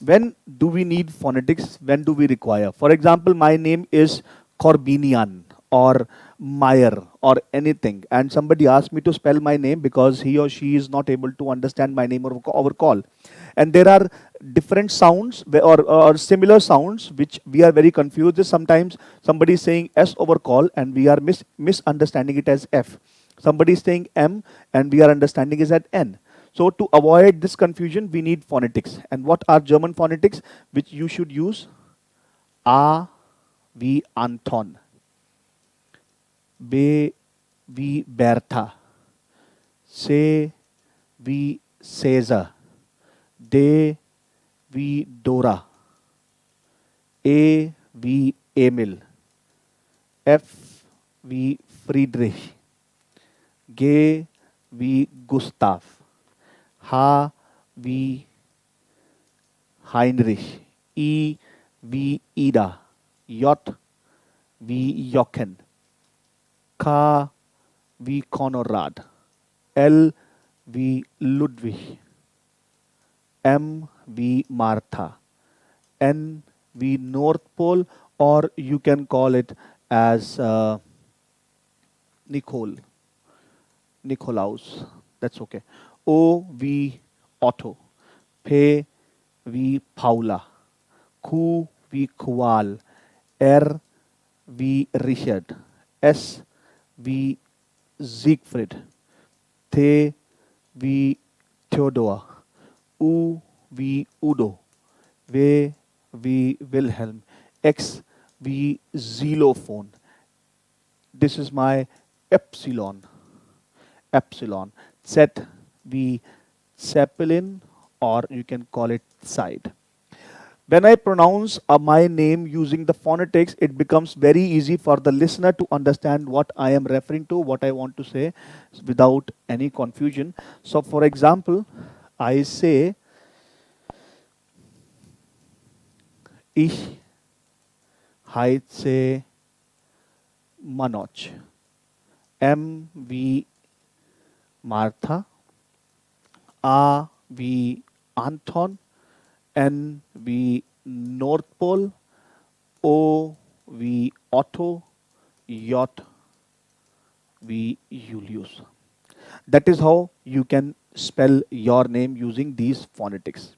When do we need phonetics? When do we require? For example, my name is Corbinian or Meyer or anything, and somebody asked me to spell my name because he or she is not able to understand my name or our call. And there are different sounds or similar sounds which we are very confused. Sometimes somebody is saying S over call and we are misunderstanding it as F. Somebody is saying M and we are understanding it as N. So to avoid this confusion, we need phonetics. And what are German phonetics which you should use? A wie Anton, B wie Bertha, C wie Caesar, D wie Dora, A wie Emil, F wie Friedrich, G wie Gustav, H wie Heinrich, I wie Ida, J wie Jochen, K wie Konrad, L wie Ludwig, M wie Martha, N wie North Pole, or you can call it as Nicole, Nicolaus. That's okay. O wie Otto, P wie Paula, Q wie Qual, R wie Richard, S wie Siegfried, T wie Theodor, U wie Udo, W wie Wilhelm, X wie Xylophone. This is my epsilon. Epsilon. Z wie Zeppelin, or you can call it side. When I pronounce my name using the phonetics, it becomes very easy for the listener to understand what I am referring to, what I want to say, without any confusion. So, for example, I say, Ich heiße Manoj. M wie Martha, A wie Anton, N wie North Pole, O wie Otto, J wie Julius. That is how you can spell your name using these phonetics.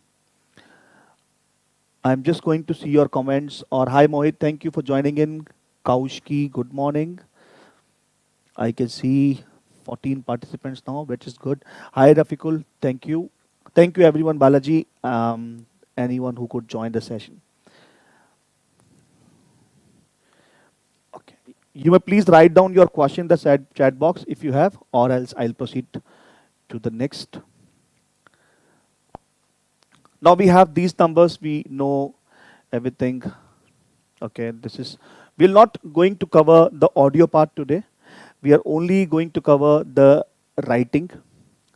I'm just going to see your comments. Or hi Mohit, thank you for joining in. Kaushki, good morning. I can see 14 participants now, which is good. Hi Rafikul, thank you. Thank you everyone, Balaji, anyone who could join the session. Okay. You may please write down your question in the chat box if you have, or else I'll proceed to the next. Now we have these numbers, we know everything. Okay, we're not going to cover the audio part today. We are only going to cover the writing,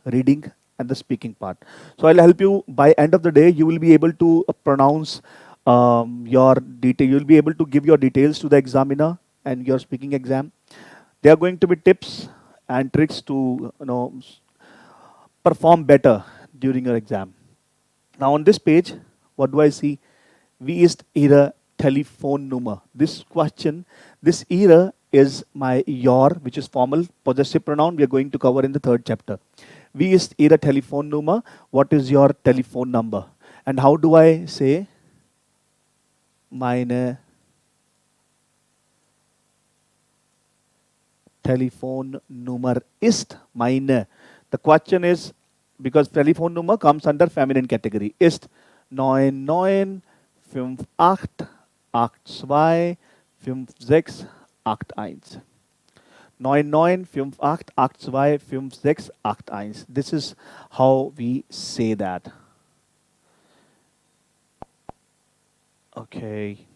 reading, and the speaking part. So I'll help you. By end of the day, you will be able to pronounce your detail. You'll be able to give your details to the examiner and your speaking exam. There are going to be tips and tricks to perform better during your exam. Now on this page, what do I see? Wie ist Ihre Telefonnummer? This question, this Ihre is my your, which is formal possessive pronoun we are going to cover in the third chapter. Wie ist Ihre Telefonnummer? What is your telephone number? And how do I say meine Telefonnummer ist meine? The question is, because Telefonnummer comes under feminine category, ist 9958825681. 9958825681. This is how we say that. Okay.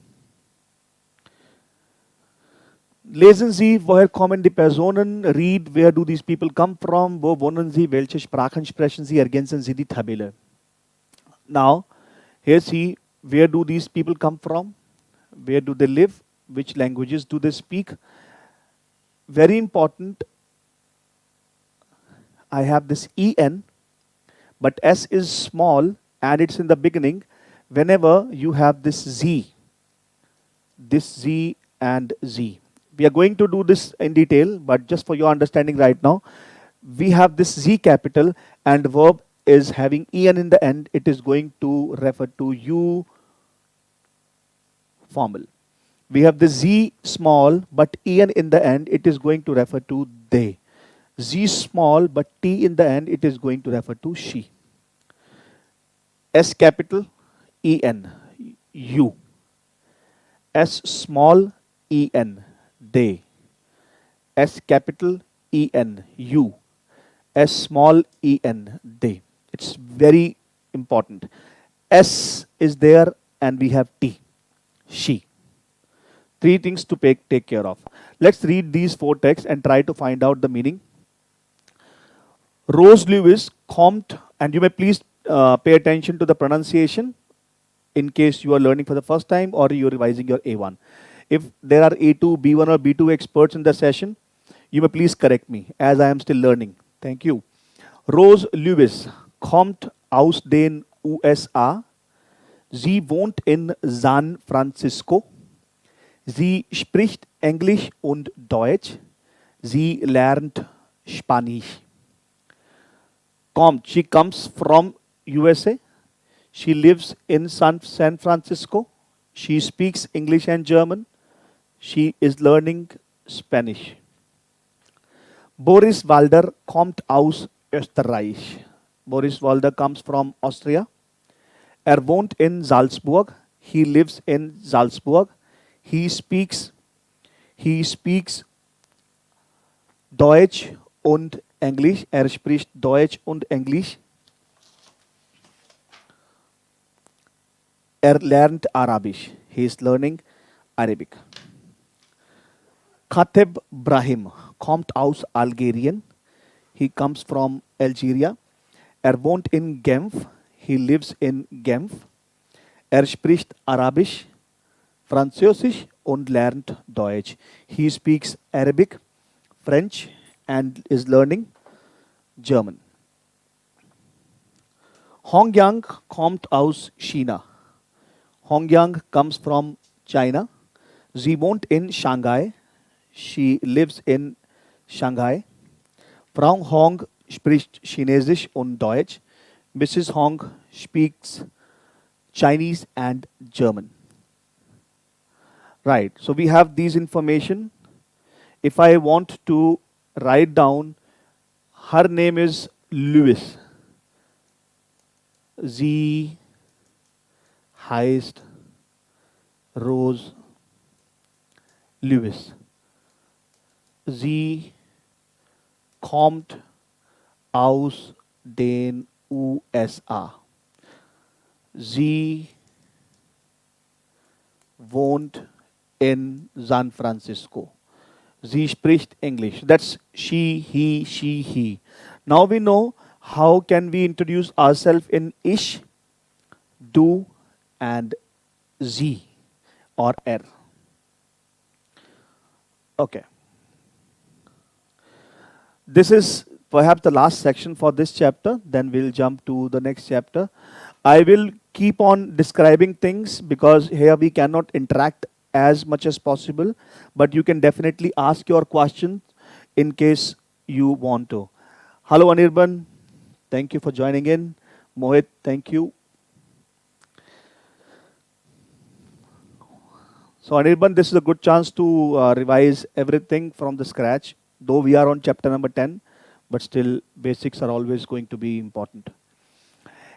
Lesen Sie, woher kommen die Personen? Read, where do these people come from? Wo wohnen sie? Welche Sprachen sprechen sie? Ergänzen Sie die Tabelle. Now, here see, where do these people come from? Where do they live? Which languages do they speak? Very important, I have this EN, but S is small and it's in the beginning. whenever you have this Z and Z. We are going to do this in detail, but just for your understanding right now, we have this Z capital and verb is having en in the end. It is going to refer to you formal. We have the Z small but en in the end. It is going to refer to they. Z small but T in the end. It is going to refer to she. S capital en you. S small en they. S capital en you. S small en they. It's very important. S is there and we have T. She. Three things to take care of. Let's read these four texts and try to find out the meaning. Rose Lewis Comte, and you may please pay attention to the pronunciation in case you are learning for the first time or you're revising your A1. If there are A2, B1 or B2 experts in the session, you may please correct me as I am still learning. Thank you. Rose Lewis kommt aus den USA. Sie wohnt in San Francisco. Sie spricht Englisch und Deutsch. Sie lernt Spanisch. Kommt, she comes from USA. She lives in San Francisco. She speaks English and German. She is learning Spanish. Boris Walder kommt aus Österreich. Boris Walder comes from Austria. Wohnt in Salzburg. He lives in Salzburg. He speaks Deutsch und Englisch. Spricht Deutsch und Englisch. Lernt Arabisch. He is learning Arabic. Khatib Brahim kommt aus Algerien. He comes from Algeria. Wohnt in Genf. He lives in Genf. Spricht Arabisch, Französisch und lernt Deutsch. He speaks Arabic, French and is learning German. Hongyang kommt aus China. Hongyang comes from China. Sie wohnt in Shanghai. She lives in Shanghai. Frau Hong spricht Chinesisch und Deutsch. Mrs. Hong speaks Chinese and German. Right, so we have these information. If I want to write down, her name is Lewis. Sie heißt Rose Lewis. Sie kommt aus den USA. Sie wohnt in San Francisco. Sie spricht English. That's she, he. Now we know how can we introduce ourselves in ich, du and sie or er. Okay. This is perhaps the last section for this chapter. Then we'll jump to the next chapter. I will keep on describing things because here we cannot interact as much as possible, but you can definitely ask your questions in case you want to. Hello Anirban, thank you for joining in. Mohit, thank you. So Anirban, this is a good chance to revise everything from the scratch, though we are on chapter number 10, but still basics are always going to be important.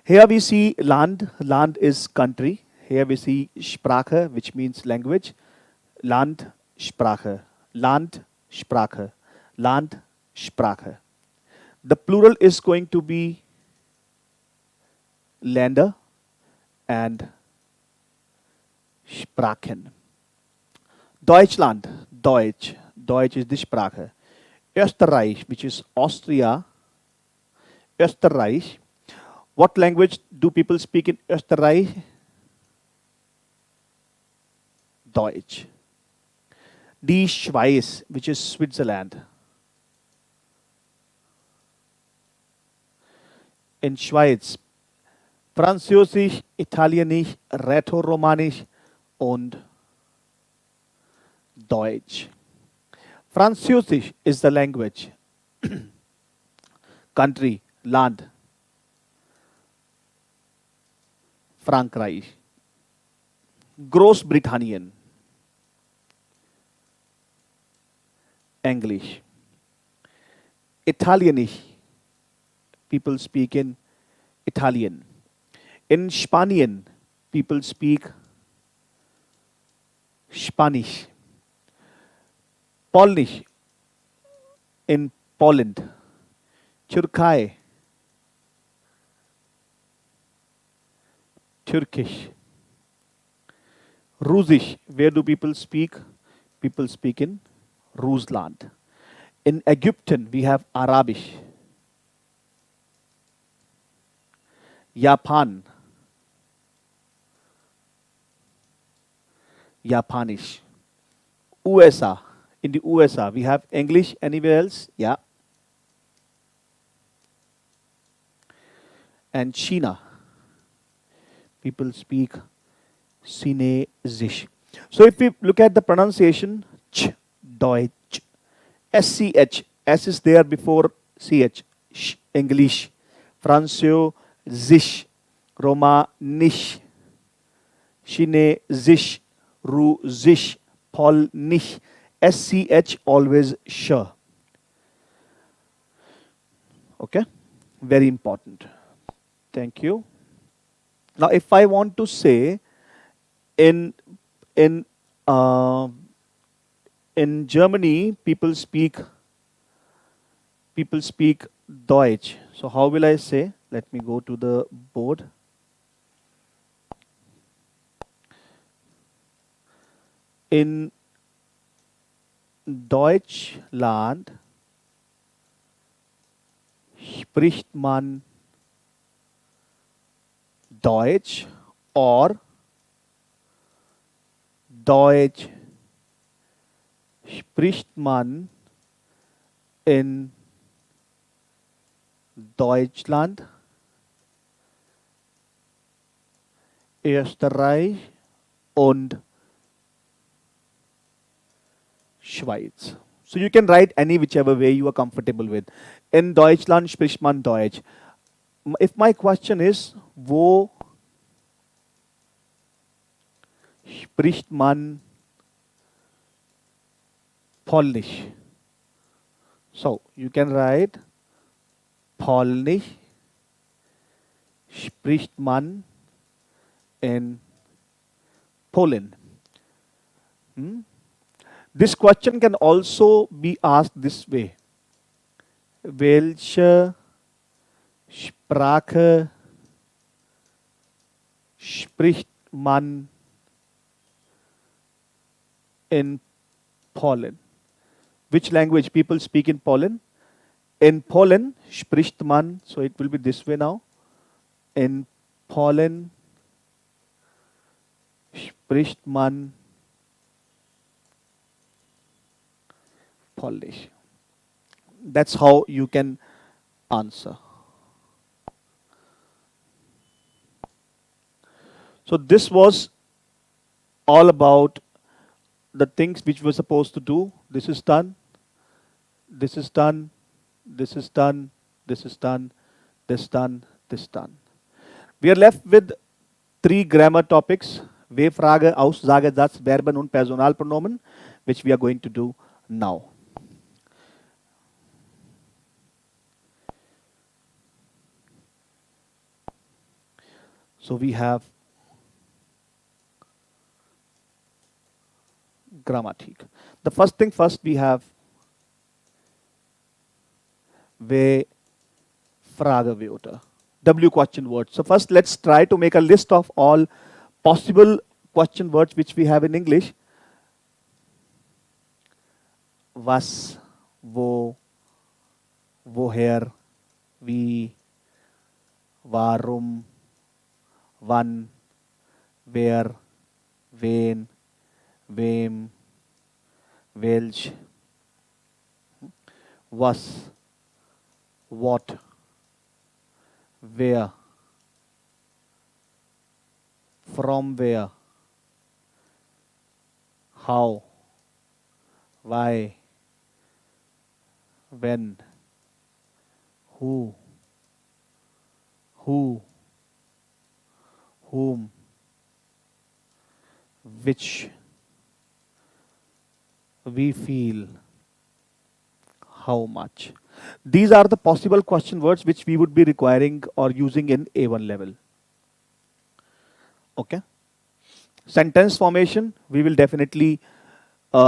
Here we see Land. Land is country. Here we see Sprache, which means language. Land, Sprache. Land, Sprache. Land, Sprache. The plural is going to be Länder and Sprachen. Deutschland, Deutsch. Deutsch is the Sprache. Österreich, which is Austria. Österreich. What language do people speak in Österreich? Deutsch. Die Schweiz, which is Switzerland. In Schweiz, Französisch, Italienisch, Rätoromanisch und Deutsch. Französisch is the language, country, Land, Frankreich. Großbritannien, English. Italienisch, people speak in Italian. In Spanien, people speak Spanish. Polnish, in Poland. Türkei, Turkish. Russisch, where do people speak? People speak in Rusland. In Egyptian, we have Arabic. Japan, Japanisch. USA, in the USA, we have English. Anywhere else? Yeah. And China, people speak Chinesisch. So if we look at the pronunciation, ch, Deutsch, SCH, S is there before CH, sh, English, Französisch, Romanisch, Chinesisch, Russisch, Polnisch, SCH always sh. Okay, very important. Thank you. Now, if I want to say in in uh, in Germany, people speak Deutsch. So how will I say? Let me go to the board. In Deutschland spricht man Deutsch or Deutsch spricht man in Deutschland, Österreich und Schweiz. So you can write any whichever way you are comfortable with. In Deutschland spricht man Deutsch. If my question is, wo spricht man Polnisch? So you can write Polnisch spricht man in Poland. This question can also be asked this way. Welche Sprache spricht man in Poland? Which language people speak in Poland? In Poland spricht man, so it will be this way now. In Poland spricht man Polish. That's how you can answer. So this was all about the things which we're supposed to do. This is done. This is done. This is done. This is done. This done. This done. We are left with 3 grammar topics: W-Frage, Aussagesatz, Verben und Personalpronomen, which we are going to do now. So we have Grammatik. The first thing first, we have W-Fragewörter, W question words. So first let's try to make a list of all possible question words which we have in English. Was, wo, woher, wie, warum, wann, wer, wen, wem, welch, was, what, where, from where, how, why, when, who, who, whom, which, we feel, how much. These are the possible question words which we would be requiring or using in A1 level. Okay. Sentence formation, we will definitely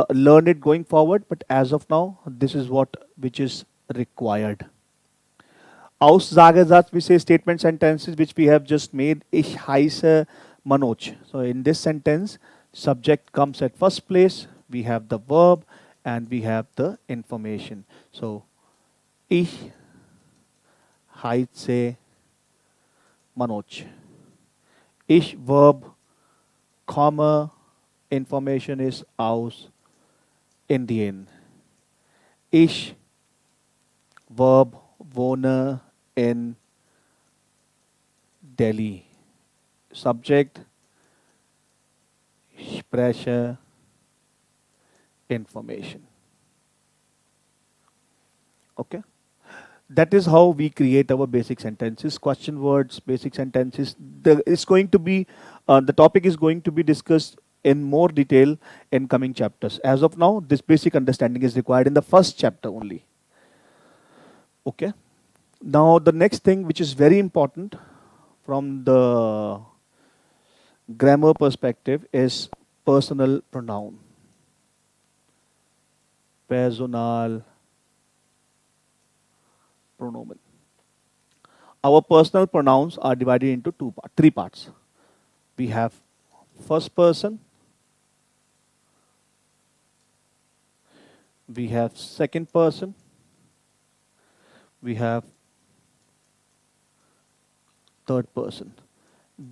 learn it going forward, but as of now, this is what which is required. Aussagensatz, we say statement sentences which we have just made. Ich heiße Manoj. So in this sentence, subject comes at first place. We have the verb and we have the information. So ich heiße Manoj. Ich verb, comma, information is aus Indien. Ich verb wohne in Delhi. Subject spreche information. Okay. That is how we create our basic sentences, question words, basic sentences. It's going to be, the topic is going to be discussed in more detail in coming chapters. As of now, this basic understanding is required in the first chapter only. Okay. Now, the next thing which is very important from the grammar perspective is personal pronoun. Personal pronomen. Our personal pronouns are divided into three parts. We have first person, we have second person, we have third person.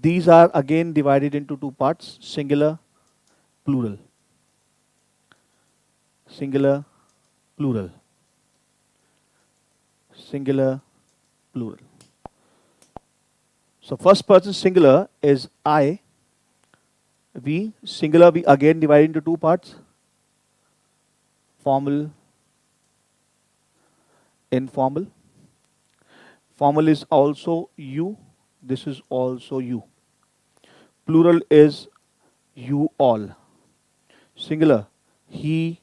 These are again divided into two parts, singular, plural. Singular, plural. Singular, plural. So first person singular is I. We, singular, we again divide into two parts, formal, informal. Formal is also you. This is also you. Plural is you all. Singular, he,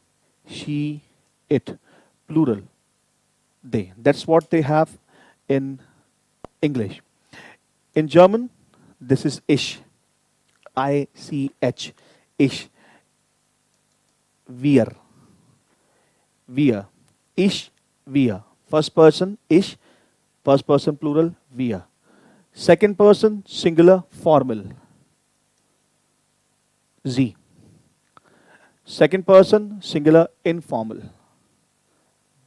she, it. Plural, they. That's what they have in English. In German, this is ich. I-C-H. Ich. Wir. Wir. Ich, wir. First person, ich. First person, plural, wir. Second person, singular, formal. Sie. Second person, singular, informal.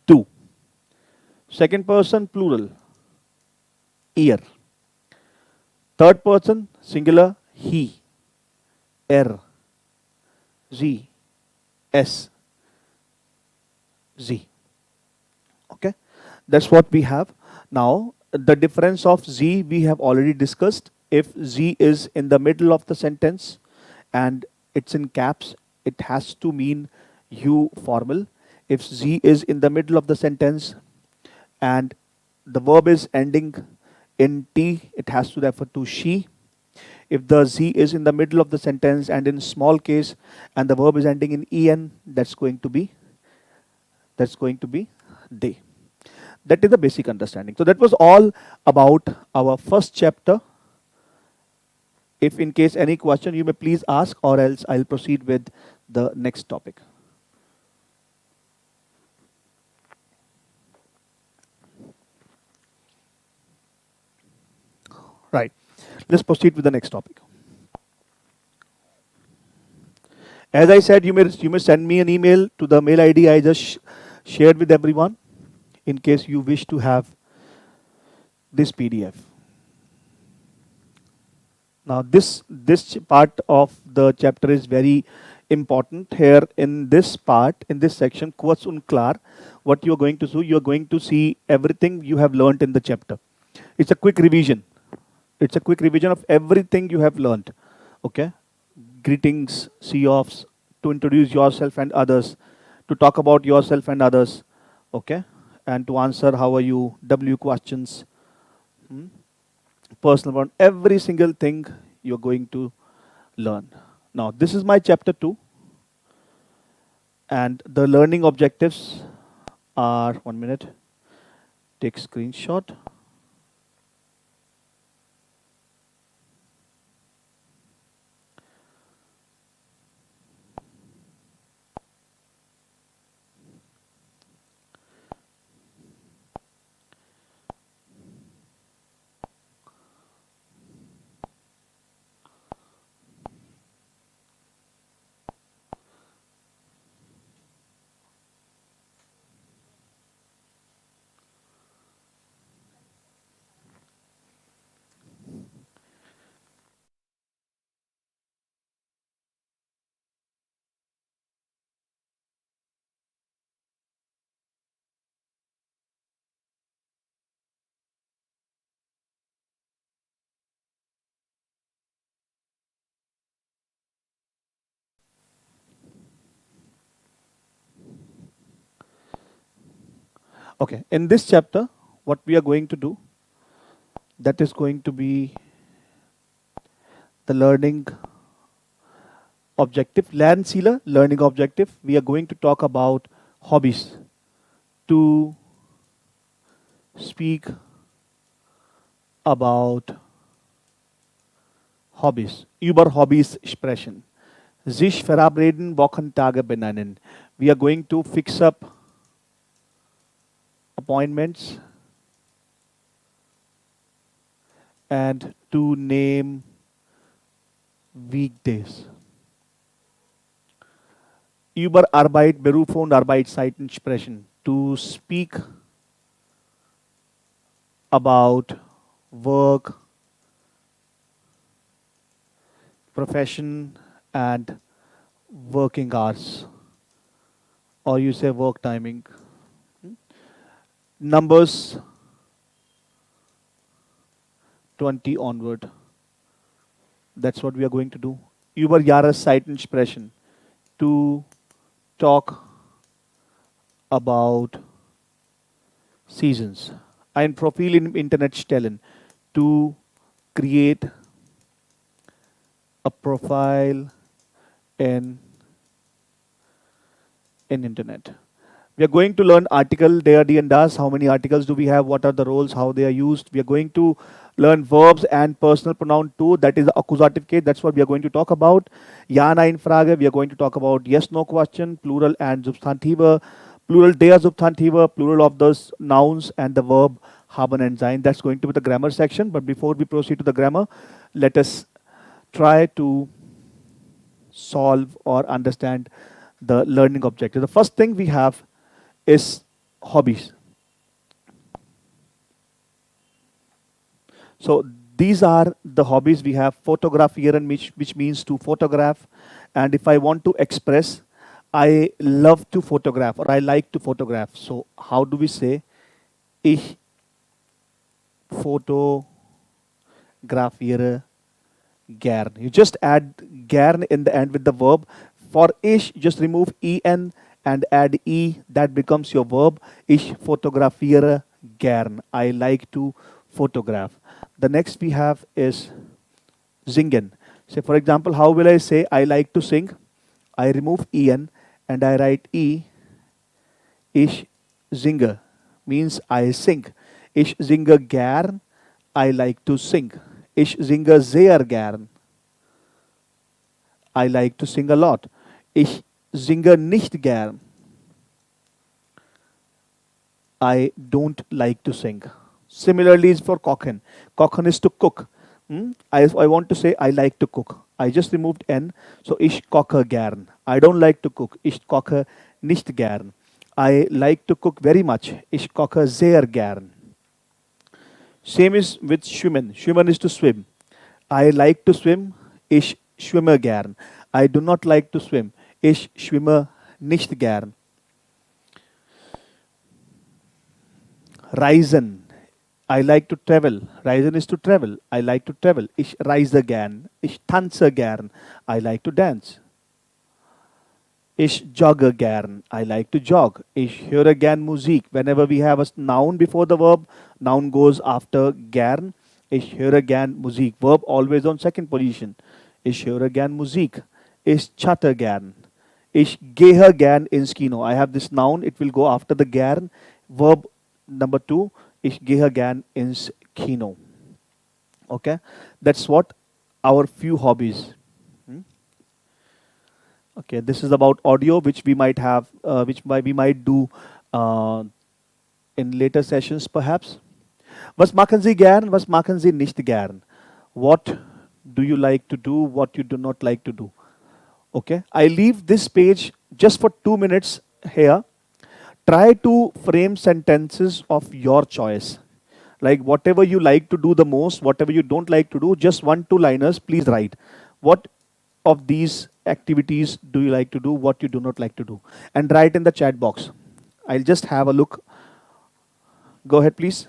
Du. Second person, plural, ihr. Third person, singular, he. Er. Sie. Es. Sie. Okay. That's what we have. Now, the difference of Z we have already discussed. If Z is in the middle of the sentence and it's in caps, it has to mean you formal. If Z is in the middle of the sentence and the verb is ending in T, it has to refer to she. If the Z is in the middle of the sentence and in small case and the verb is ending in EN, that's going to be they. That is the basic understanding. So that was all about our first chapter. If in case any question, you may please ask, or else I'll proceed with the next topic. Right. Let's proceed with the next topic. As I said, you may send me an email to the mail ID I just shared with everyone in case you wish to have this PDF. Now this part of the chapter is very important. Here in this part, in this section, kurz und klar, what you are going to do, you are going to see everything you have learned in the chapter. It's a quick revision. It's a quick revision of everything you have learned. Okay, greetings, see offs, to introduce yourself and others, to talk about yourself and others. Okay, and to answer how are you, W questions, hmm, personal one, every single thing you're going to learn. Now, this is my chapter 2, and the learning objectives are 1 minute, take screenshot. Okay, in this chapter, what we are going to do, that is going to be the learning objective, Landsealer learning objective. We are going to talk about hobbies, to speak about Hobbys, über Hobbys sprechen. Sich verabreden, Wochentage benennen. We are going to fix up appointments and to name weekdays. Über Arbeit, Berufe und Arbeitszeiten sprechen. To speak about work, profession, and working hours. Or you say work timing. Numbers 20 onward. That's what we are going to do. Über Jahreszeiten sprechen. To talk about seasons. Ein Profil im Internet stellen. To create a profile in internet. We are going to learn article, der, die, and das. How many articles do we have? What are the roles? How they are used? We are going to learn verbs and personal pronoun too. That is the accusative case. That's what we are going to talk about. Ja, nein, Frage. We are going to talk about yes, no question, plural and Substantive, plural der Substantive, plural of the nouns and the verb haben and sein. That's going to be the grammar section. But before we proceed to the grammar, let us try to solve or understand the learning objective. The first thing we have is hobbies. So these are the hobbies we have. Fotografieren, which means to photograph. And if I want to express, I love to photograph or I like to photograph. So how do we say ich fotografiere gern? You just add gern in the end with the verb. For ich, just remove en and add e. That becomes your verb. Ich fotografiere gern. I like to photograph. The next we have is singen. So for example, how will I say I like to sing? I remove en and I write e. Ich singe means I sing. Ich singe gern. I like to sing. Ich singe sehr gern. I like to sing a lot. Ich singe nicht gern. I don't like to sing. Similarly is for kochen. Kochen is to cook. I want to say I like to cook. I just removed n, so ich koche gern. I don't like to cook. Ich koche nicht gern. I like to cook very much. Ich koche sehr gern. Same is with schwimmen. Schwimmen is to swim. I like to swim. Ich schwimme gern. I do not like to swim. Ich schwimme nicht gern. Reisen I like to travel. Reisen is to travel. I like to travel. Ich reise gern. Ich tanze gern. I like to dance. Ich jogge gern. I like to jog. Ich höre gern Musik. Whenever we have a noun before the verb, noun goes after gern. Ich höre gern Musik. Verb always on second position. Ich höre gern Musik. Ich chatte gern. Ich gehe gern ins Kino. I have this noun. It will go after the gern. Verb number two. Ich gehe gern ins Kino. Okay, that's what our few hobbies. Hmm? Okay, this is about audio, which we might have, we might do uh, in later sessions, perhaps. Was machen Sie gern? Was machen Sie nicht gern? What do you like to do? What you do not like to do? Okay, I leave this page just for 2 minutes here. Try to frame sentences of your choice. Like whatever you like to do the most, whatever you don't like to do, just one, two liners, please write. What of these activities do you like to do? What you do not like to do? And write in the chat box. I'll just have a look. Go ahead, please.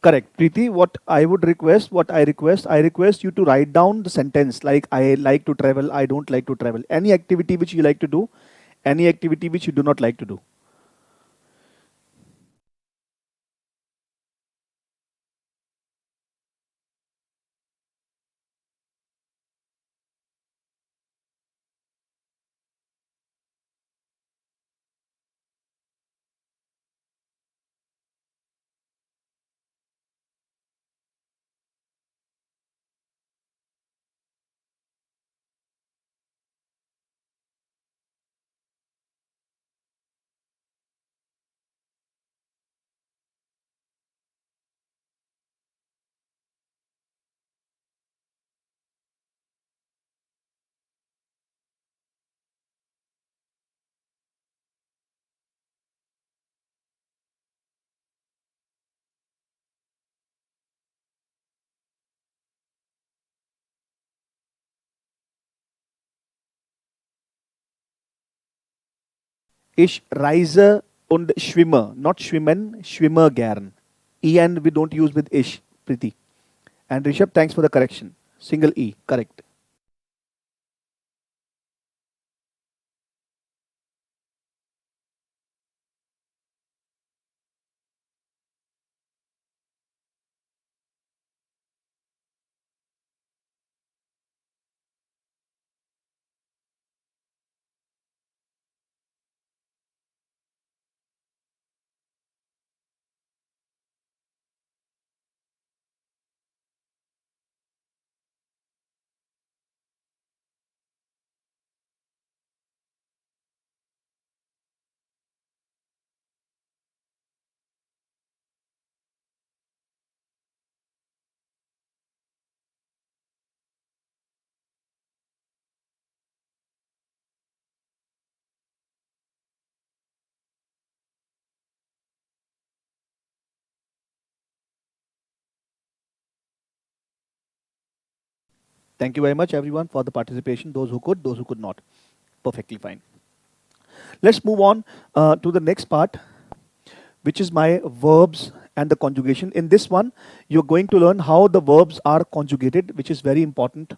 Correct. Preeti, I request you to write down the sentence like I like to travel, I don't like to travel. Any activity which you like to do, any activity which you do not like to do. Ich reise und schwimme, not schwimmen, schwimme gern. E and we don't use with ish, Preeti. And Rishabh, thanks for the correction. Single E, correct. Thank you very much, everyone, for the participation. Those who could not. Perfectly fine. Let's move on to the next part, which is my verbs and the conjugation. In this one, you're going to learn how the verbs are conjugated, which is very important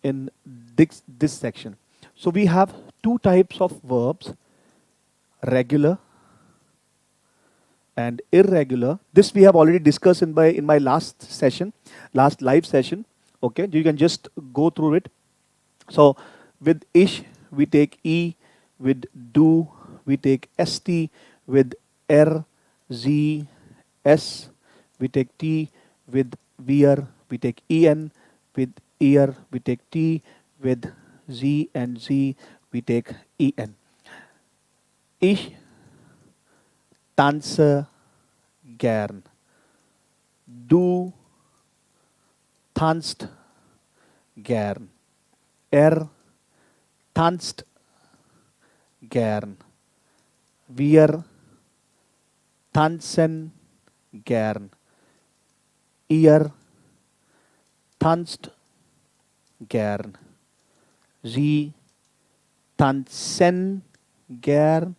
in this section. So we have two types of verbs, regular and irregular. This we have already discussed in my last session, last live session. Okay, you can just go through it. So with ish we take e, with do we take st, with r, z, s we take t, with wear we take en, with ear we take t, with z and z we take en. Ich tanze gern. Du tanzt gern. Er tanzt gern. Wir tanzen gern. Ihr tanzt gern. Sie tanzen gern.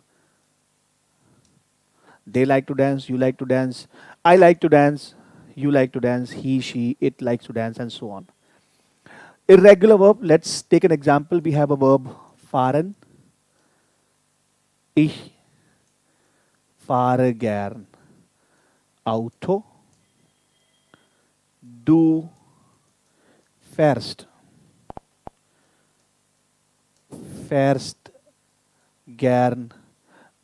They like to dance, you like to dance, I like to dance, you like to dance, he, she, it likes to dance, and so on. Irregular verb, let's take an example. We have a verb fahren. Ich fahre gern Auto. Du fährst gern,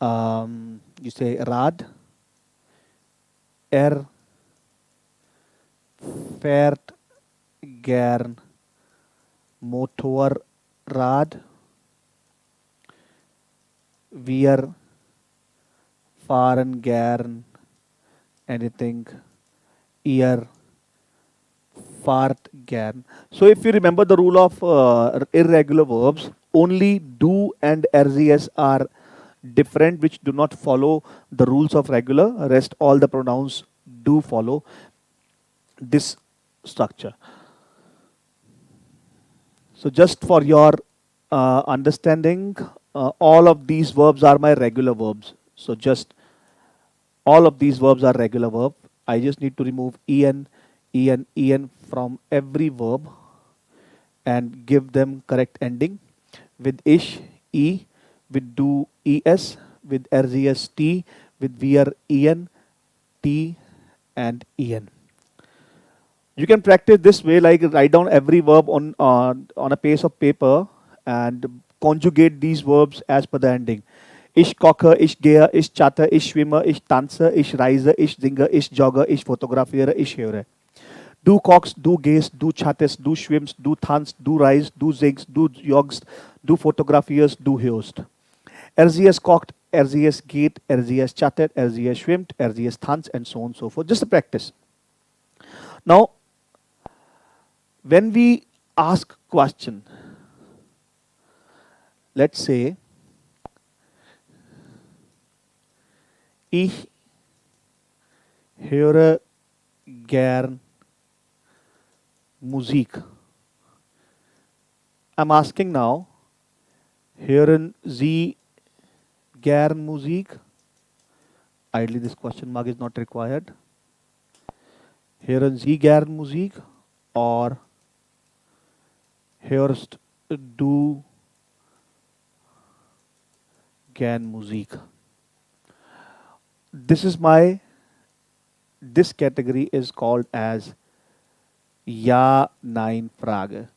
you say Rad. Er fährt gern Motorrad. Wir fahren gern anything. Ihr fahrt gern. So if you remember the rule of irregular verbs, only do and RZS are different, which do not follow the rules of regular. Rest all the pronouns do follow this structure. So just for your understanding, all of these verbs are my regular verbs. So just all of these verbs are regular verb. I just need to remove en from every verb and give them correct ending. With ish, e, with do, es, with rzs, t, with wear, en, t, and en. You can practice this way, like write down every verb on a piece of paper and conjugate these verbs as per the ending. Ich koche, ich gehe, ich chatte, ich schwimme, ich tanze, ich reise, ich singe, ich jogge, ich fotografiere, ich höre. Du kochst, du gehst, du chattest, du schwimmst, du tanzt, du reist, du singst, du joggst, du fotografierst, du hörst. RZS kocht, RZS geht, RZS chattet, RZS schwimmt, RZS tanzt, and so on and so forth. Just a practice. Now, when we ask question, let's say, ich höre gern Musik. I'm asking now, hören Sie gern Musik? Ideally, this question mark is not required. Hören Sie gern Musik? Or hörst du gern Musik? This category is called as Ja, Nein Frage.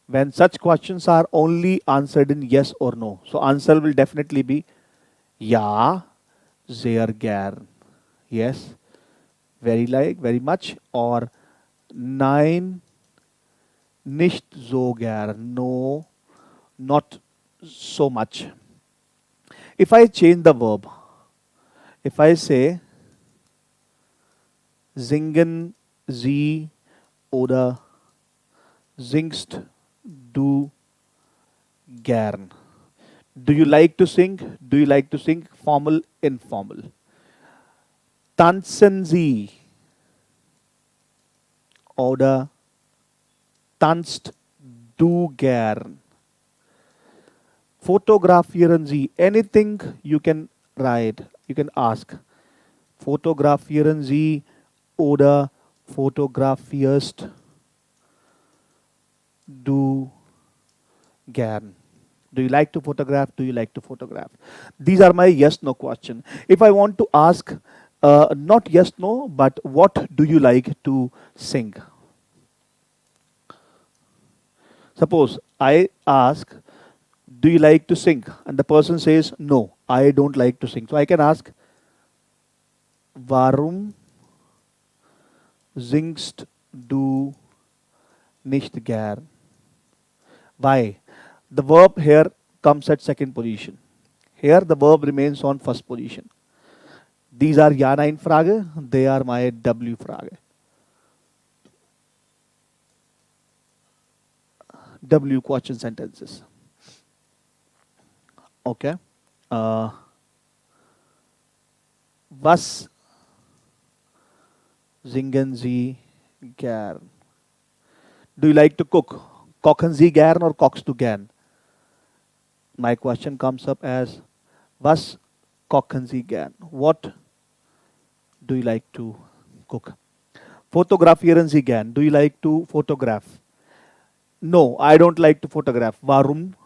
When such questions are only answered in yes or no. So answer will definitely be Ja, sehr gern. Yes, very much. Or Nein, nicht so gern. No, not so much. If I change the verb, if I say singen Sie oder singst du gern? Do you like to sing? Do you like to sing? Formal, informal. Tanzen Sie oder tanzt Du gern. Fotografieren Sie. Anything you can write, you can ask. Fotografieren Sie oder fotografierst du gern? Do you like to photograph? Do you like to photograph? These are my yes no question. If I want to ask, not yes no, but what do you like to sing? Suppose I ask, do you like to sing? And the person says, no, I don't like to sing. So I can ask, warum singst du nicht gern? Why? The verb here comes at second position. Here the verb remains on first position. These are Ja Nein Frage, they are my W Frage. W question sentences. Okay. Uh, was singen Sie gern? Do you like to cook? Kochen Sie gern or kochst du gern? My question comes up as was kochen Sie gern? What do you like to cook? Fotografieren Sie gern? Do you like to photograph? No, I don't like to photograph. Warum?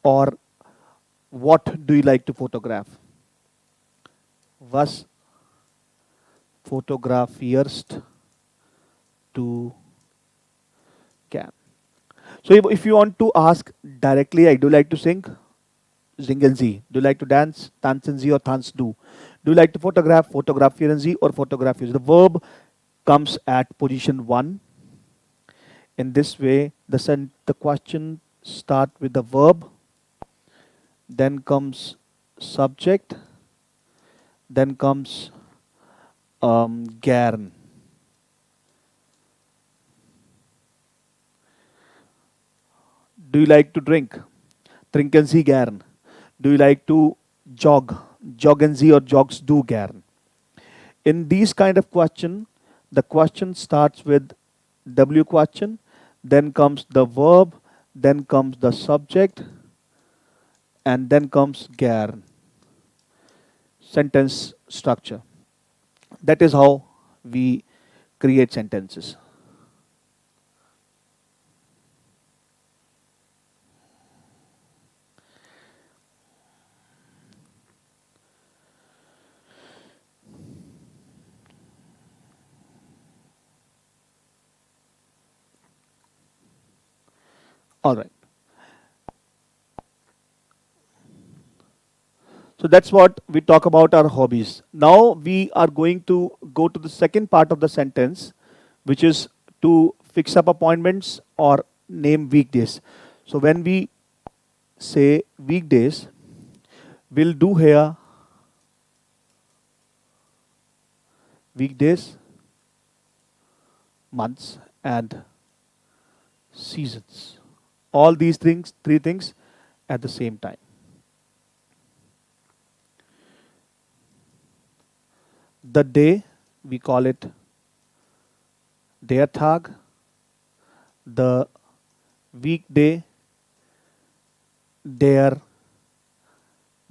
Or what do you like to photograph? Was fotografierst du gern? So if you want to ask directly, I do like to sing, singen Sie. Do you like to dance, tanzen Sie or tanzt du? Do you like to photograph, fotografieren Sie or fotografieren? The verb comes at position 1. In this way, the question start with the verb, then comes subject, then comes gern. Do you like to drink? Trinken Sie gern. Do you like to jog? Joggen Sie or jogs du gern? In these kind of question, the question starts with W question, then comes the verb, then comes the subject, and then comes gern. Sentence structure. That is how we create sentences. All right. So that's what we talk about our hobbies. Now we are going to go to the second part of the sentence, which is to fix up appointments or name weekdays. So when we say weekdays, we'll do here weekdays, months, and seasons. All these things, three things at the same time. The day, we call it der Tag. The weekday, der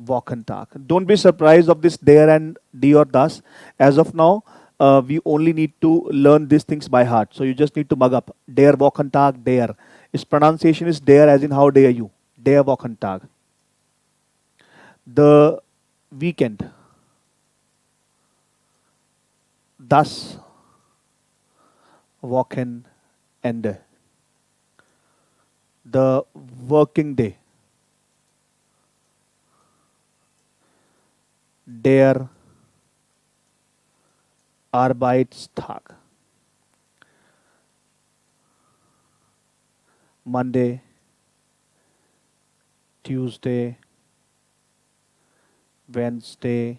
Wochentag. Don't be surprised of this der and die or das. As of now, we only need to learn these things by heart. So you just need to mug up. Der Wochentag, der. Its pronunciation is der as in how dare you. Der Wochentag. The weekend. Das Wochenende. The working day. Der Arbeitstag. Monday, Tuesday, Wednesday,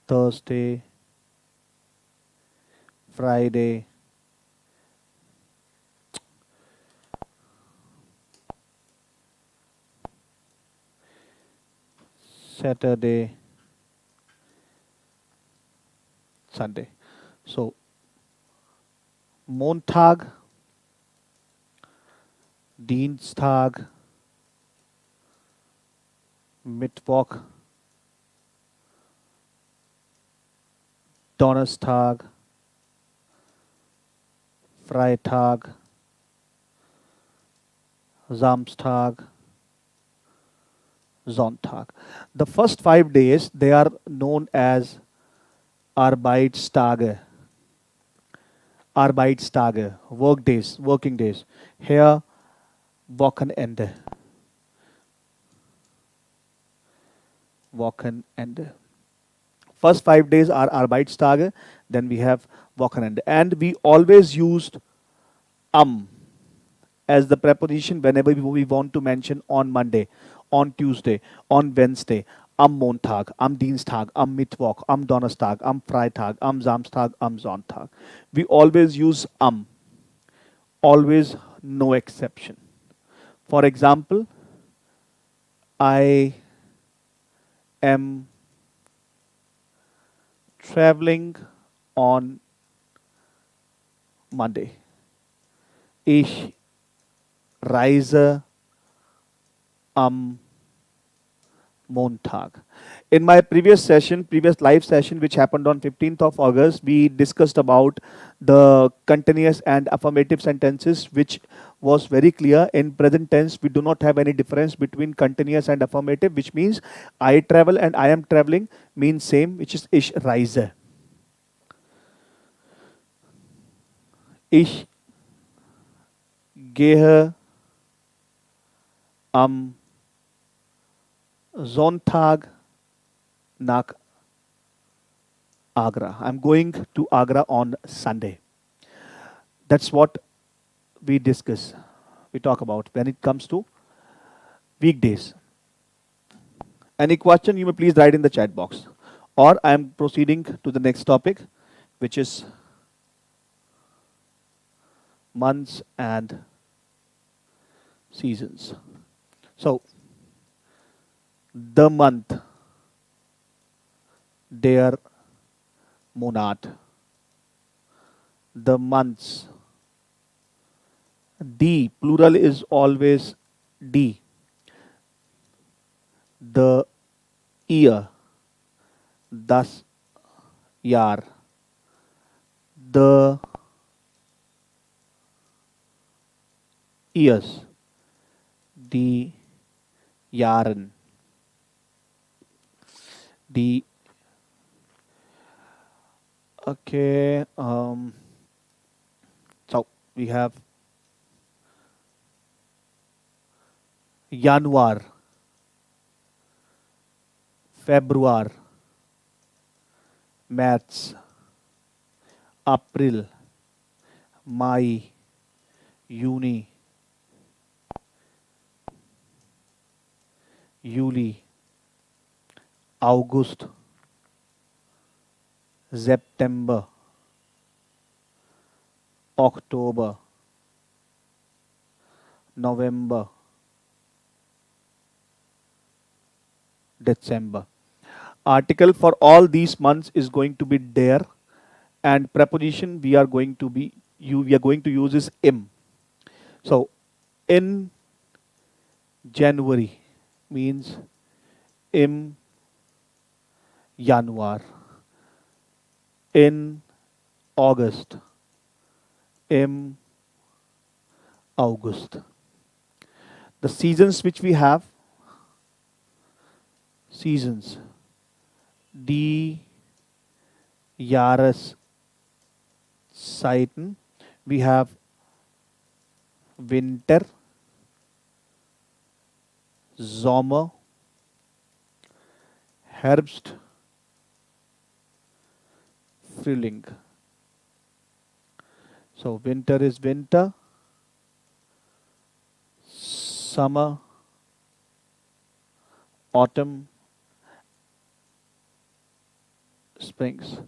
Thursday, Friday, Saturday, Sunday. So Montag, Dienstag, Mittwoch, Donnerstag, Freitag, Samstag, Sonntag. The first 5 days they are known as Arbeitstage, Arbeitstage, work days, working days. Here, Wochenende, Wochenende. First 5 days are Arbeitstage, then we have Wochenende. And we always used am as the preposition whenever we want to mention on Monday, on Tuesday, on Wednesday. Am Montag, am Dienstag, am Mittwoch, am Donnerstag, am Freitag, am Samstag, am Sonntag. We always use always, no exception. For example, I am traveling on Monday. Ich reise am Montag. In my previous live session, which happened on 15th of August, we discussed about the continuous and affirmative sentences, which was very clear. In present tense, we do not have any difference between continuous and affirmative, which means I travel and I am traveling means same, which is ich reise. Ich gehe am Sonntag nach Agra. I'm going to Agra on Sunday. That's what we discuss, we talk about when it comes to weekdays. Any question, you may please write in the chat box. Or I am proceeding to the next topic, which is months and seasons. So, the month, der Monat, the months. D, plural is always D. The year, das Jahr. The years, die Jahren. The okay. So we have Januar, Februar, März, April, Mai, Juni, Juli, August, September, October, November, December. Article for all these months is going to be der, and preposition we are going to be we are going to use is im. So in January means im Januar. In August, im August. The seasons which we have, seasons, die Jahreszeiten. We have Winter, Sommer, Herbst, Frühling. So winter is winter, summer, autumn, springs.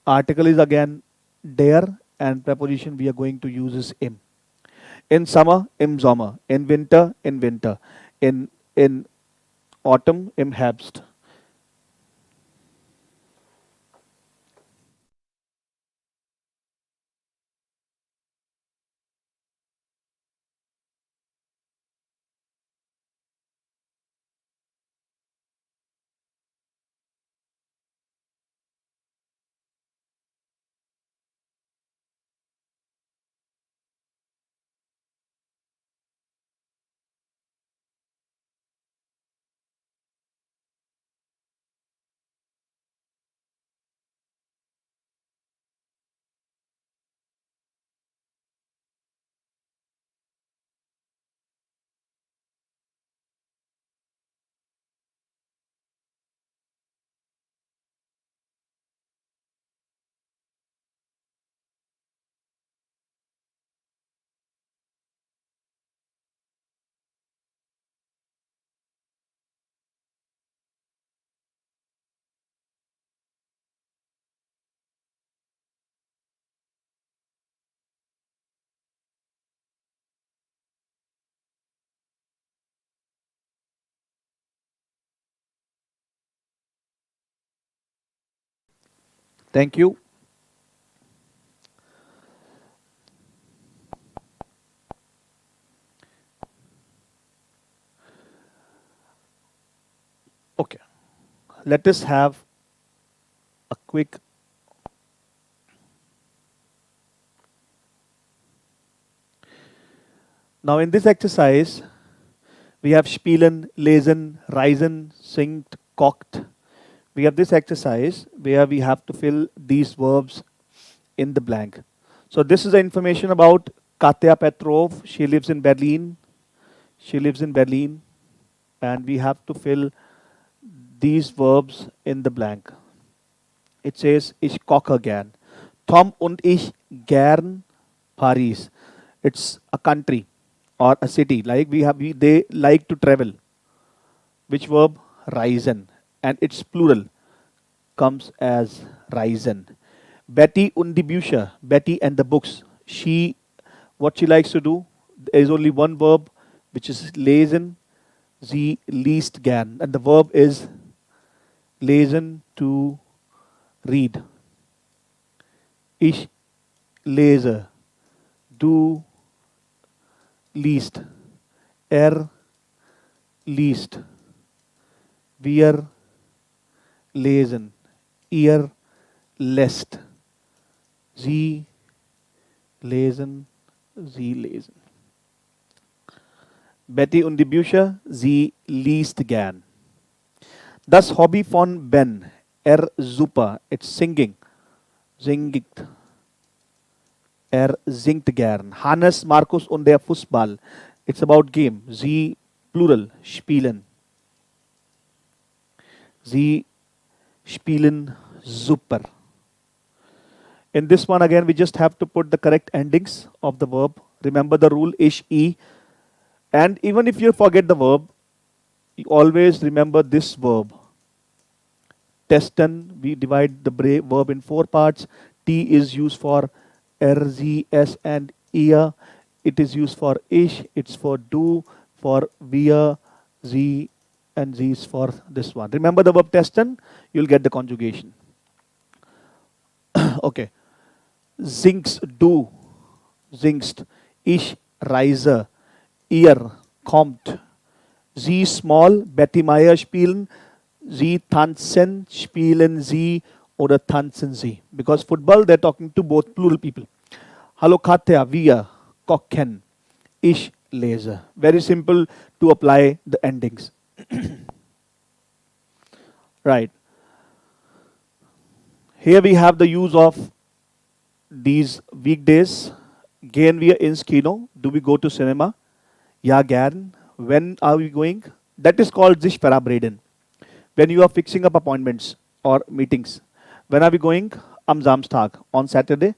Article is again der, and preposition we are going to use is im. In summer, im Sommer. In winter, in winter. In autumn, im Herbst. Thank you. Okay, let us have a quick. Now, in this exercise, we have spielen, lesen, reisen, singt, kocht. We have this exercise where we have to fill these verbs in the blank. So, this is the information about Katya Petrov. She lives in Berlin. She lives in Berlin. And we have to fill these verbs in the blank. It says, ich koche gern. Tom und ich gern Paris. It's a country or a city. Like they like to travel. Which verb? Reisen. And its plural comes as reisen. Betty und die Bücher. Betty and the books. What she likes to do, there is only one verb, which is lesen. Sie liest gern. And the verb is lesen, to read. Ich lese. Du liest. Er liest. Wir lesen. Ihr lässt. Sie lesen. Sie lesen. Betty und die Bücher, sie liest gern. Das Hobby von Ben, super. It's singing. Singt. Singt gern. Hannes, Markus und der Fußball. It's about game. Sie, plural, spielen. Sie spielen super. In this one again, we just have to put the correct endings of the verb. Remember the rule, ich, I. And even if you forget the verb, you always remember this verb. Testen, we divide the verb in 4 parts. T is used for Z, S, and ihr. It is used for ich, it's for du, for wir, sie, and z is for this one. Remember the verb testen, you'll get the conjugation. Okay. Singst du, singst. Ich reise. Ihr kommt. Sie small, Betty Meyer spielen. Sie tanzen, spielen sie oder tanzen sie. Because football, they're talking to both plural people. Hallo Katja, wir kochen. Ich lese. Very simple to apply the endings. Right. Here we have the use of these weekdays. Gehen wir ins Kino? Do we go to cinema? Ja, gern. When are we going? That is called sich verabreden. When you are fixing up appointments or meetings. When are we going? Am Samstag. On Saturday?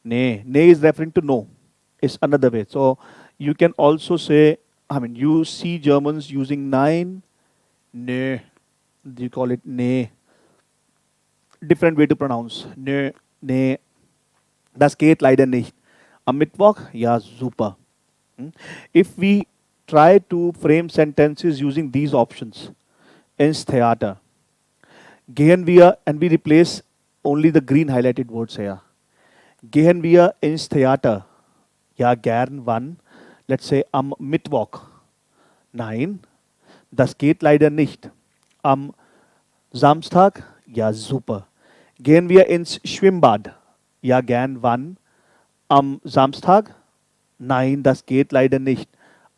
Nee. Nee is referring to no. It's another way. So you can also say, you see Germans using nein. Nee. You call it nee. Different way to pronounce. Nee. Nee. Das geht leider nicht. Am Mittwoch? Ja, super. If we try to frame sentences using these options, ins Theater, gehen wir, and we replace only the green highlighted words here. Gehen wir ins Theater? Ja, gern, wann? Let's say am Mittwoch. Nein, das geht leider nicht. Am Samstag? Ja, super. Gehen wir ins Schwimmbad? Ja, gern, wann? Am Samstag? Nein, das geht leider nicht.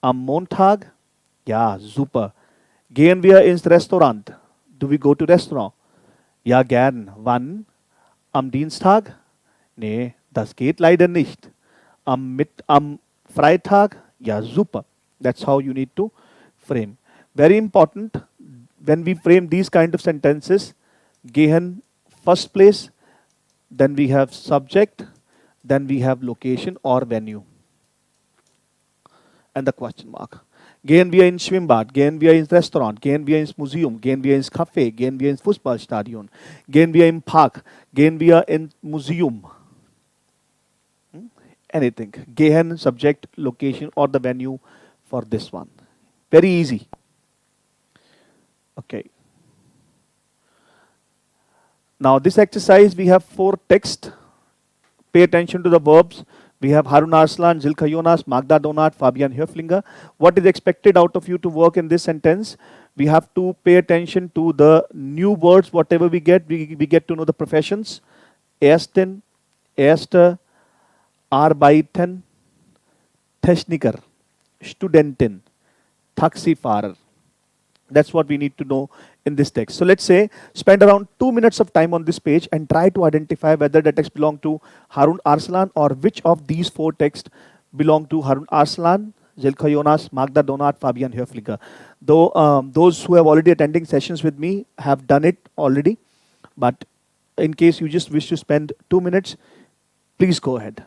Am Montag? Ja, super. Gehen wir ins Restaurant? Do we go to restaurant? Ja, gern. Wann? Am Dienstag? Nee, das geht leider nicht. Am Freitag? Ja, super. That's how you need to frame. Very important, when we frame these kind of sentences, gehen first place, then we have subject, then we have location or venue. And the question mark. Gehen wir ins Schwimmbad, gehen wir ins Restaurant, gehen wir ins Museum, gehen wir ins Café, gehen wir ins Fußballstadion, gehen wir im Park, gehen wir ins Museum. Anything. Gehen, subject, location or the venue for this one. Very easy. Okay. Now, this exercise, we have four text. Pay attention to the verbs. We have Harun Arslan, Zilkha Jonas, Magda Donat, Fabian Höflinger. What is expected out of you to work in this sentence? We have to pay attention to the new words, whatever we get. We get to know the professions. Ersten, Erster, Arbeiten, Techniker, Studentin, Taxifahrer. That's what we need to know in this text. So let's say spend around 2 minutes of time on this page and try to identify whether the text belong to Harun Arslan or which of these four texts belong to Harun Arslan, Zilkha Jonas, Magda Donat, Fabian Höflinger. Though those who have already attending sessions with me have done it already, but in case you just wish to spend 2 minutes, please go ahead.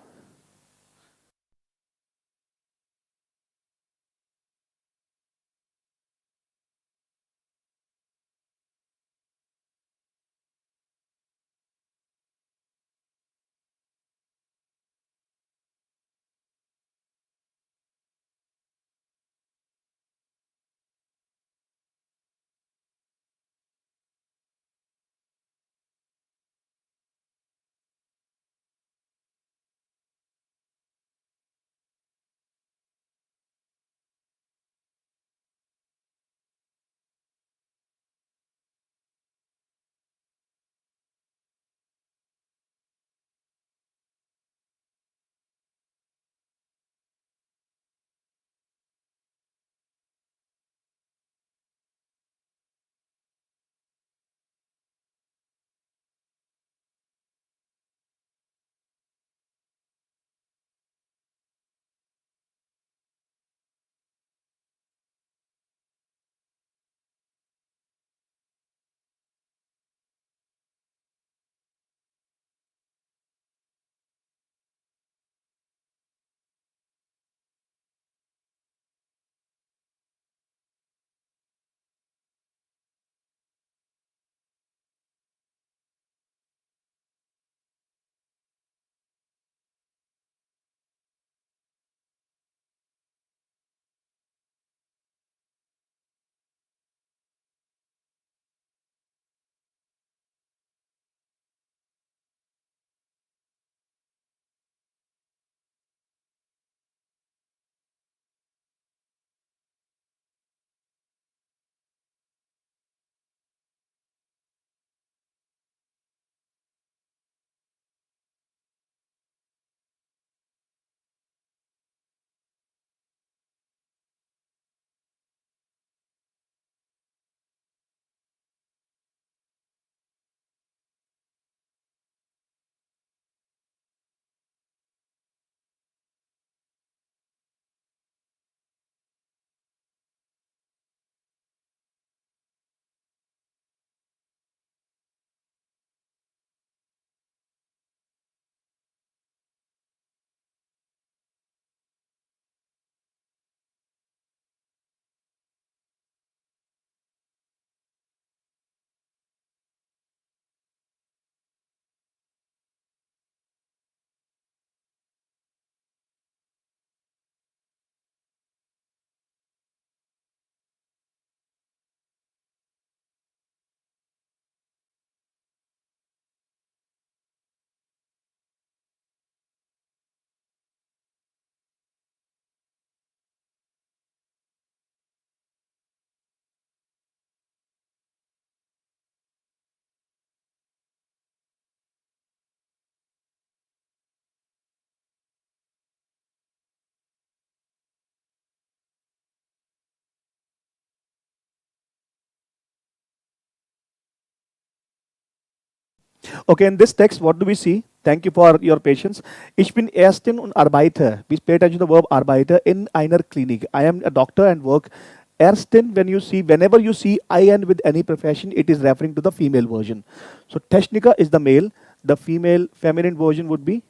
Okay, in this text, what do we see? Thank you for your patience. Ich bin Ärztin und arbeite. Please pay attention to the verb arbeite in einer Klinik. I am a doctor and work. Ärztin, whenever you see IN with any profession, it is referring to the female version. So Techniker is the male. The female, feminine version would be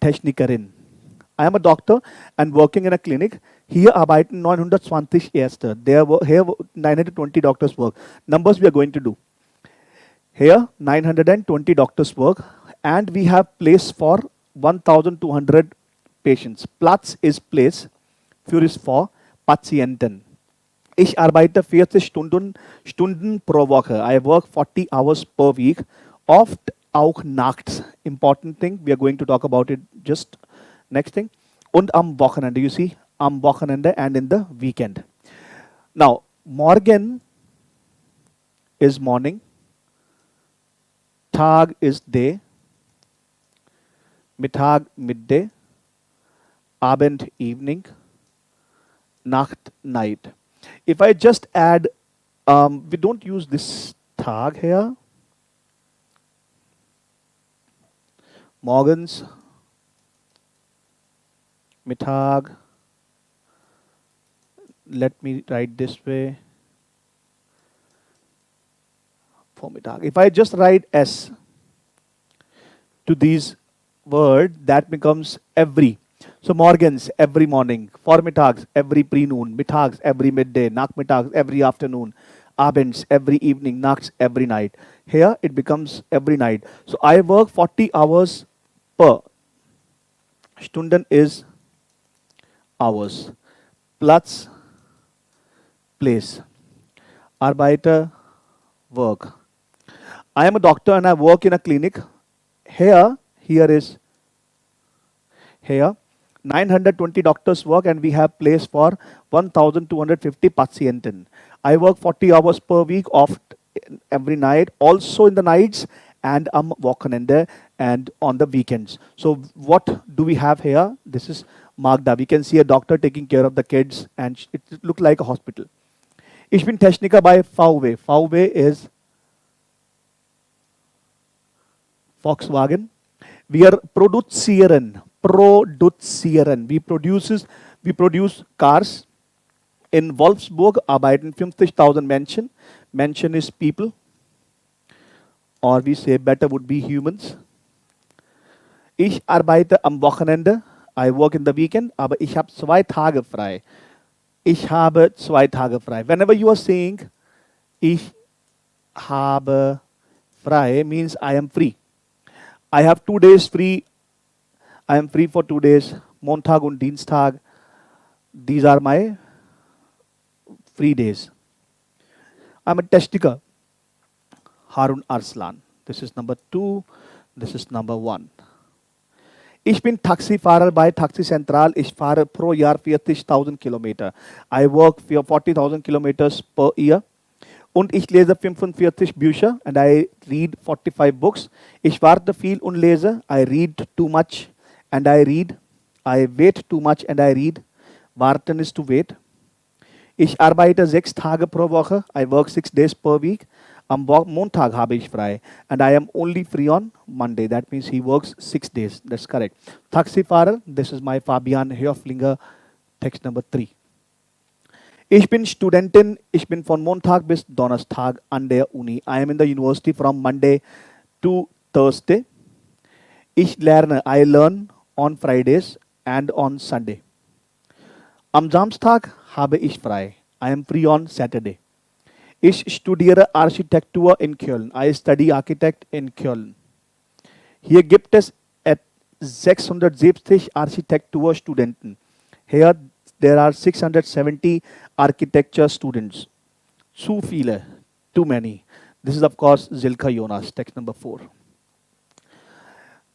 Technikerin. I am a doctor and working in a clinic. Hier arbeiten 920 Ärzte. Here 920 doctors work. Numbers we are going to do. Here 920 doctors work and we have place for 1200 patients. Platz is place, für is for Patienten. Ich arbeite 40 Stunden pro Woche. I work 40 hours per week. Oft auch nachts. Important thing. We are going to talk about it just next thing. Und am Wochenende. You see, am Wochenende and in the weekend. Now, morgen is morning. Tag is day. Mittag, midday. Abend, evening. Nacht, night. If I just add, we don't use this Tag here. Morgens, Mittag. Let me write this way. For Mittag. If I just write S to these words, that becomes every. So morgens, every morning. Vormittags, every pre-noon. Mittags, every midday. Nachmittags, every afternoon. Abends, every evening. Nachts, every night. Here, it becomes every night. So I work 40 hours per. Stunden is hours. Platz, place. Arbeiter, work. I am a doctor and I work in a clinic. Here is here. 920 doctors work and we have place for 1250 patienten. I work 40 hours per week, oft every night, also in the nights and am Wochenende and on the weekends. So what do we have here? This is Magda. We can see a doctor taking care of the kids and it looks like a hospital. Ich bin Techniker bei VW. VW is Volkswagen. Wir produzieren. We produce cars. In Wolfsburg arbeiten 50,000 Menschen. Menschen is people. Or we say better would be humans. Ich arbeite am Wochenende. I work in the weekend. Aber ich habe 2 Tage frei. Ich habe 2 Tage frei. Whenever you are saying, ich habe frei, means I am free. I have 2 days free. I am free for 2 days. Montag und Dienstag. These are my free days. I'm a Techniker. Harun Arslan. This is number 2. This is number 1. Ich bin Taxifahrer bei Taxi Central. Ich fahre pro Jahr 40.000 Kilometer. I work for 40,000 kilometers per year. Und ich lese 45 Bücher and I read 45 books. Ich warte viel und lese. I read too much and I read. I wait too much and I read. Warten is to wait. Ich arbeite 6 Tage pro Woche. I work 6 days per week. Am Montag habe ich frei. And I am only free on Monday. That means he works 6 days. That's correct. Taxifahrer. This is my Fabian Höflinger. Text number 3. Ich bin Studentin. Ich bin von Montag bis Donnerstag an der Uni. I am in the university from Monday to Thursday. Ich lerne. I learn on Fridays and on Sunday. Am Samstag habe ich frei. I am free on Saturday. Ich studiere Architektur in Köln. I study architect in Köln. Hier gibt es 670 Architekturstudenten. Here there are 670 architecture students. Zu viele, too many. This is of course Zilka Jonas, text number 4.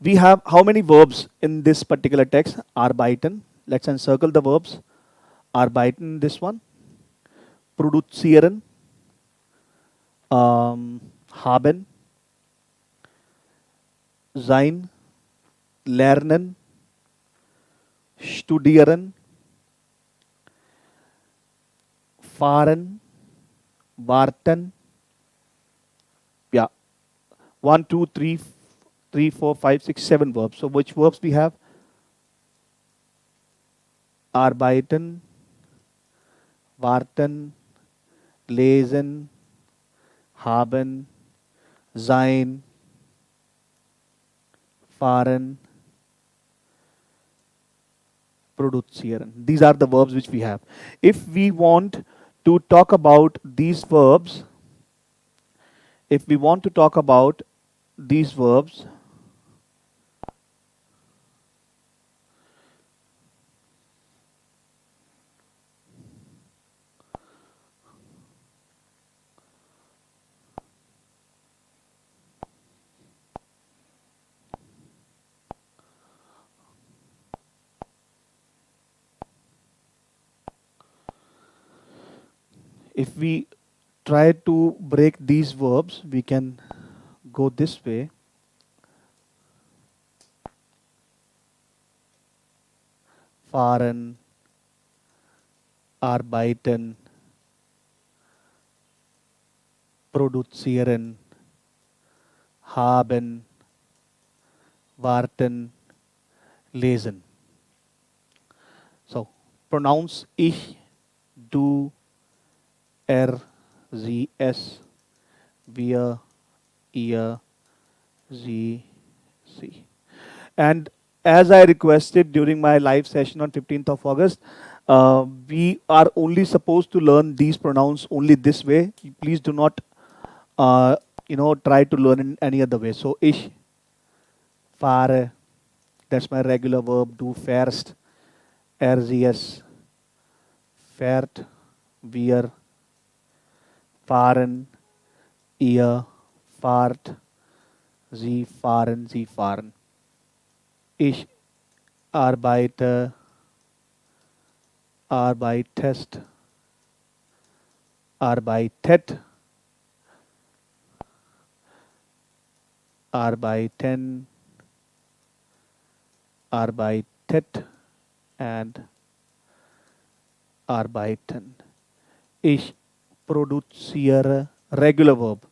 We have how many verbs in this particular text? Arbeiten. Let's encircle the verbs. Arbeiten, this one. Produzieren. Haben. Sein. Lernen. Studieren. Fahren. Warten. Yeah. 1, 2, 3, 4, 5, 6, 7 verbs. So which verbs we have? Arbeiten. Warten. Lesen. Haben. Sein. Fahren. Produzieren. These are the verbs which we have. If we want to talk about these verbs, If we try to break these verbs, we can go this way. Fahren, arbeiten, produzieren, haben, warten, lesen. So, pronounce ich, du, er, sie, es, wir, ihr, sie, sie. And as I requested during my live session on 15th of August, we are only supposed to learn these pronouns only this way. Please do not, try to learn in any other way. So, ich, fahre, that's my regular verb. Du fährst, er, sie, es, fährt, wir, fahren, ihr, fahrt, sie fahren, sie fahren. Ich arbeite, arbeitest, arbeitet, arbeiten, arbeitet, and arbeiten. Ich produziere, regular verb.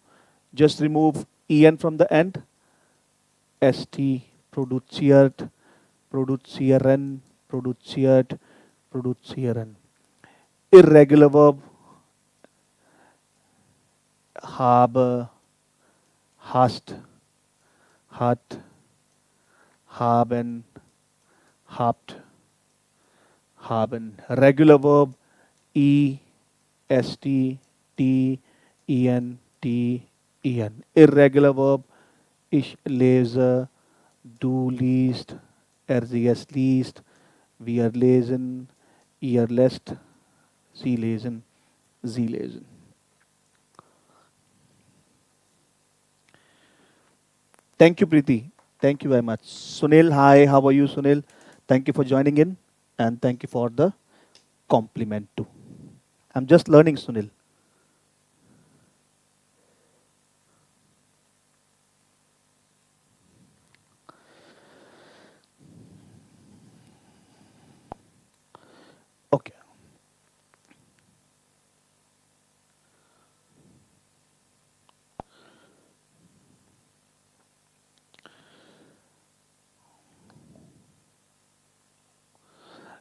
Just remove en from the end. St, produziert, produzieren, produziert, produzieren. Irregular verb. Habe, hast, hat, haben, habt, haben. Regular verb. Est, t, en, t, en. Irregular verb. Ich lese, du liest, er, sie, es liest, wir lesen, ihr lest, sie lesen, sie lesen. Thank you, Preeti. Thank you very much. Sunil, hi, how are you, Sunil? Thank you for joining in, and thank you for the compliment too. I'm just learning, Sunil. Okay.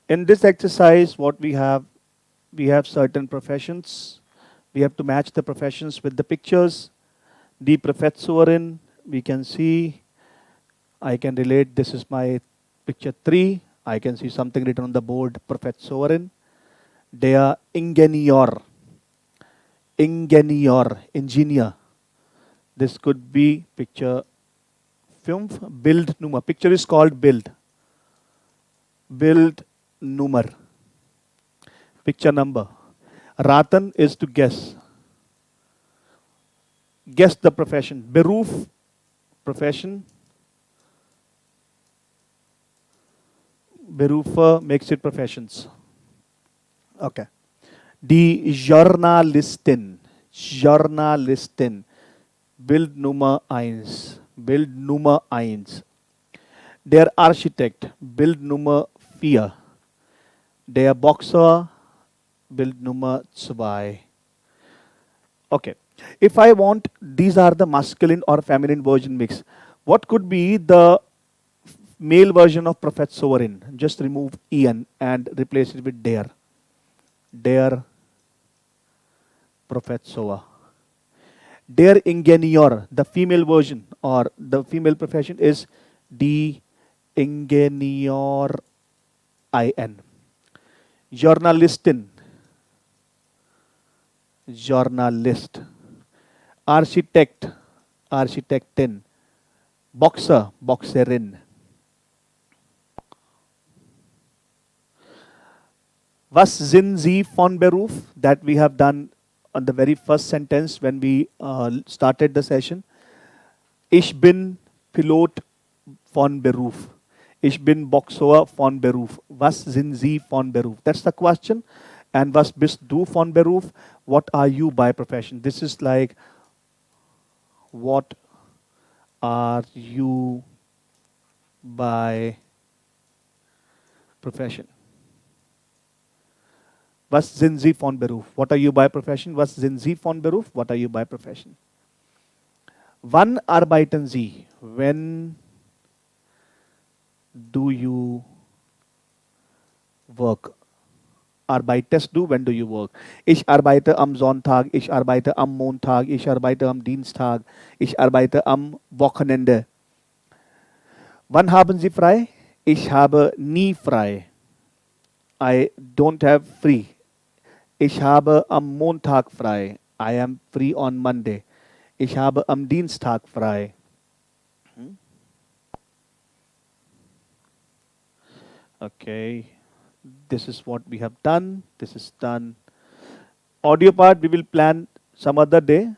In this exercise, what we have certain professions. We have to match the professions with the pictures. Die Professorin, we can see, I can relate, this is my picture 3. I can see something written on the board, Professorin. Der Ingenieur, engineer. This could be picture 5, Bildnummer. Picture is called Bild. Bildnummer. Picture number. Raten is to guess. Guess the profession. Beruf, profession. Berufe makes it professions. Okay. Die Journalistin. Bild Nummer 1. Bild Nummer 1. Der Architekt. Bild Nummer 4. Der Boxer. Bild Nummer 2. Okay. If I want, these are the masculine or feminine version mix. What could be the male version of Professorin? Just remove en and replace it with der. Der Professor. Der Ingenieur, the female version or the female profession is die Ingenieurin. Journalistin. Journalist. Architect, Architektin. Boxer, Boxerin. Was sind Sie von Beruf? That we have done on the very first sentence when we started the session. Ich bin Pilot von Beruf. Ich bin Boxer von Beruf. Was sind Sie von Beruf? That's the question. And was bist du von Beruf? What are you by profession? This is like, what are you by profession? Was sind Sie von Beruf? What are you by profession? Was sind Sie von Beruf? What are you by profession? Wann arbeiten Sie? When do you work? Arbeitest du, when do you work? Ich arbeite am Sonntag, ich arbeite am Montag, ich arbeite am Dienstag, ich arbeite am Wochenende. Wann haben Sie frei? Ich habe nie frei. I don't have free. Ich habe am Montag frei. I am free on Monday. Ich habe am Dienstag frei. Okay. This is what we have done. This is done. Audio part we will plan some other day.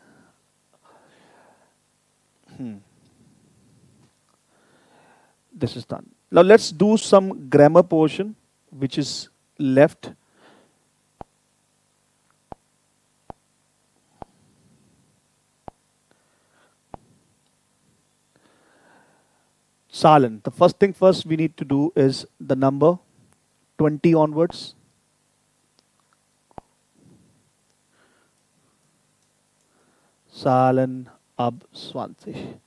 This is done. Now let's do some grammar portion which is left. Zahlen. The first thing first we need to do is the number 20 onwards. Zahlen ab 20.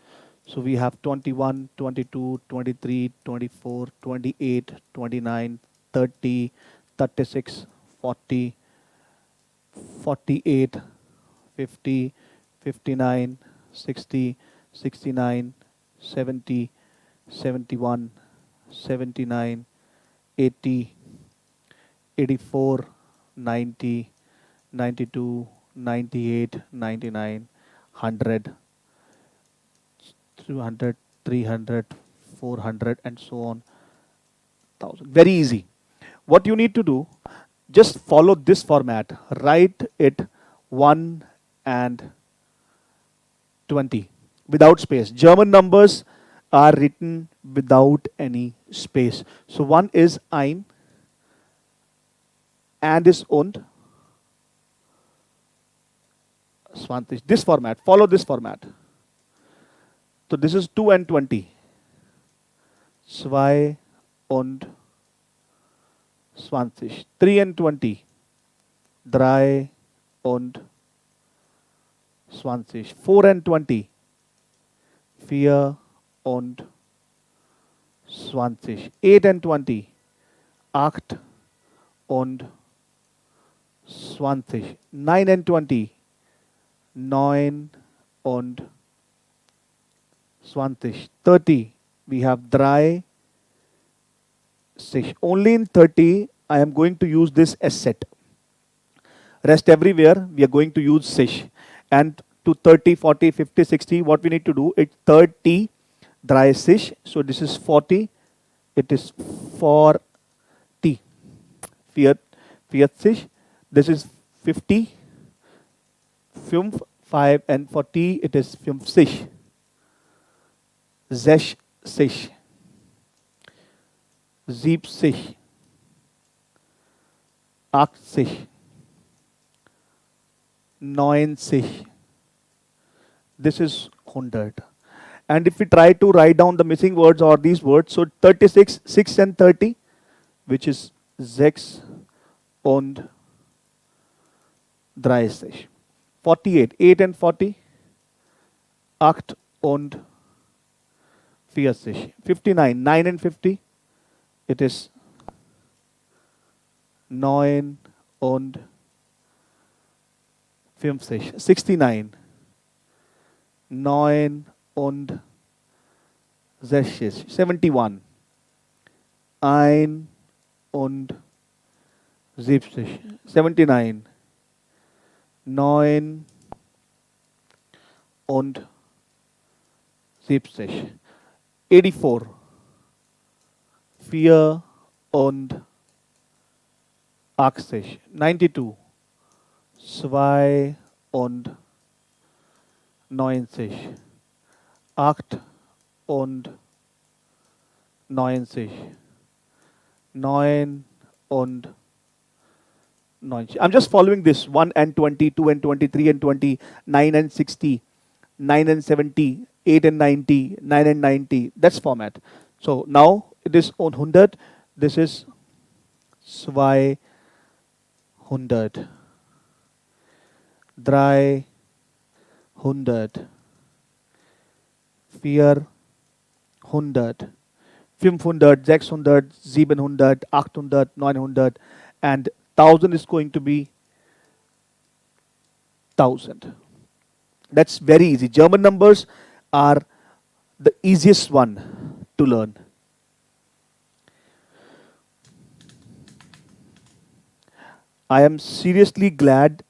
So we have 21, 22, 23, 24, 28, 29, 30, 36, 40, 48, 50, 59, 60, 69, 70, 71, 79, 80, 84, 90, 92, 98, 99, 100, 200, 300, 400, and so on. 1000. Very easy. What you need to do, just follow this format. Write it 1 and 20 without space. German numbers are written without any space. So 1 is ein and is und 20. This format. Follow this format. So this is 2 and 20. 2 und 20. 3 and 20. 3 und 20. 4 and 20. 4 und 20. 8 and 20. 8 und 20. 9 and 20. 9 und 20. 30. We have 3, 6. Only in 30 I am going to use this as set. Rest everywhere we are going to use 6. And to 30, 40, 50, 60, what we need to do, it's 30, 3, 6. So this is 40. It is 40. 40. This is 50. 5 and 40. It is 50. 60. 70. 80. 90. This is 100. And if we try to write down the missing words or these words, so 36, 6 and 30, which is 6 und 30. 48, 8 and 40, 8 und 40. 59, 9 and 50, it is 9 und 50. 69, 9 und 60. 71, 1 und 70. 79, 9 und 70. 84, 4 und 80. 92, 2 und 90. 8 und 90. 9 und 90. I'm just following this 1 and 20, 2 and 23 and 20, 9 and 60, 9 and 70, 8 and 90, 9 and 90. That's format. So now it is on 100. This is 200, 300, 400, 500, 600, 700, 800, 900, and 1000 is going to be 1000. That's very easy. German numbers are the easiest one to learn. I am seriously glad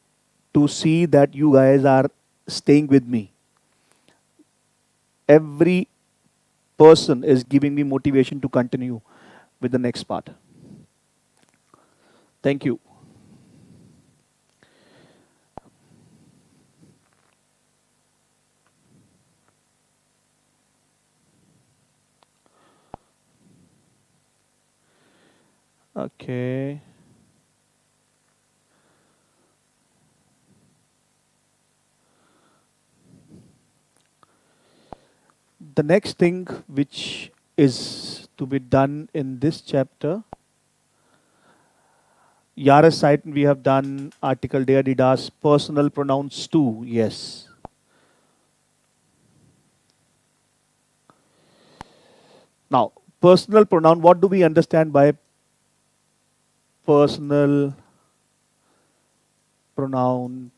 to see that you guys are staying with me. Every person is giving me motivation to continue with the next part. Thank you. Okay. The next thing which is to be done in this chapter, Yaris site we have done, article der Adidas, personal pronouns too, yes. Now, personal pronoun, what do we understand by personal pronouns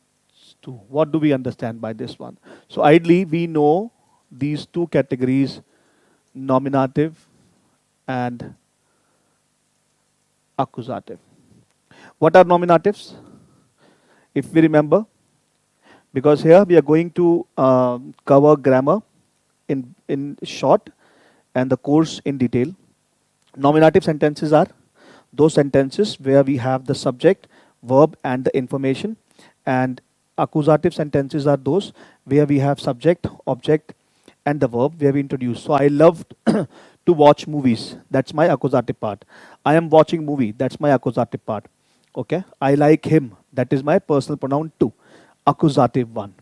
too? What do we understand by this one? So ideally we know these two categories, nominative and accusative. What are nominatives? If we remember, because here we are going to cover grammar in short and the course in detail. Nominative sentences are those sentences where we have the subject, verb, and the information. And accusative sentences are those where we have subject, object, and the verb where we introduce. So I love to watch movies. That's my accusative part. I am watching movie. That's my accusative part. Okay. I like him. That is my personal pronoun too. Accusative one.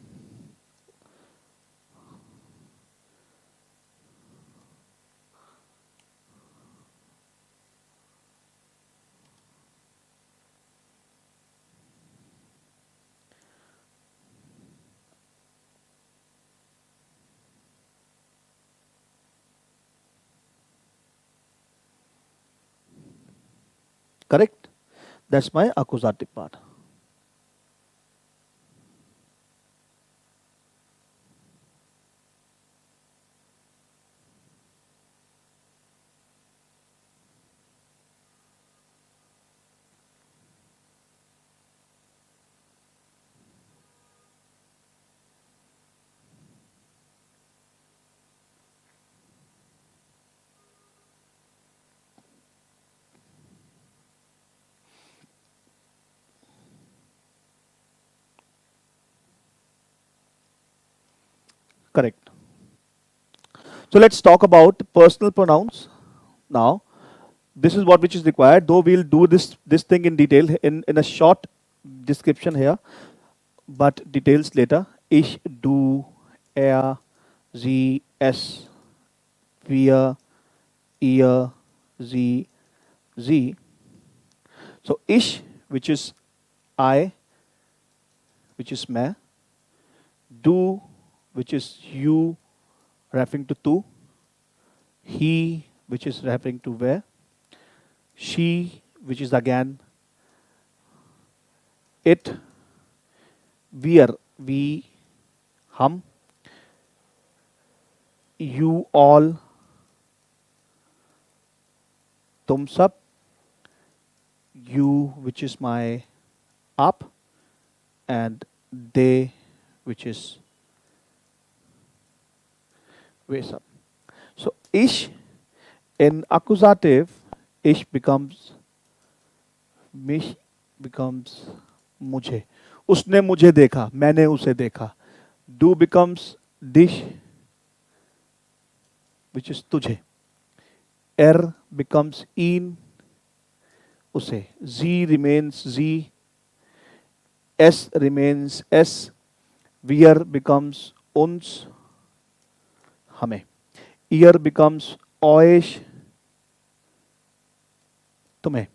Correct? That's my accusative part. Correct. So let's talk about personal pronouns now. This is what which is required, though we'll do this thing in detail in a short description here, but details later. Ich, du, er, sie, es, wir, ihr, sie, sie. So ich, which is I, which is मैं, du, which is you, referring to tu, he, which is referring to where, she, which is again it, we, hum, you all, tum sab, you, which is my आप, and they, which is वे सब. So ich in accusative, ich becomes mich becomes मुझे. उसने मुझे देखा, मैंने उसे देखा. Do becomes dich, which is तुझे. Er becomes ihn, उसे. Sie remains sie, S remains S. Wir becomes uns, हमें. Ihr becomes euch, तुम्हें.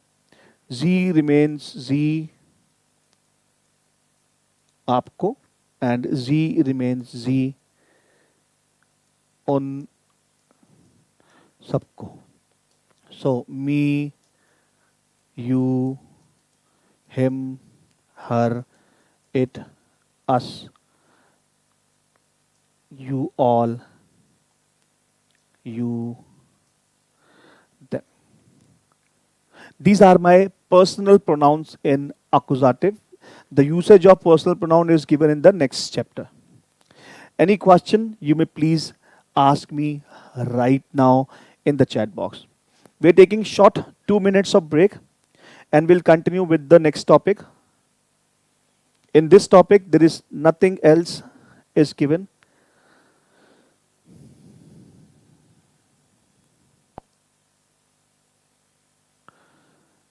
Sie remains Sie, आपको. And Sie remains Sie, उन सबको. So me, you, him, her, it, us, you all, you, them. These are my personal pronouns in accusative. The usage of personal pronoun is given in the next chapter. Any question you may please ask me right now in the chat box. We're taking short 2 minutes of break and we'll continue with the next topic. In this topic, there is nothing else is given.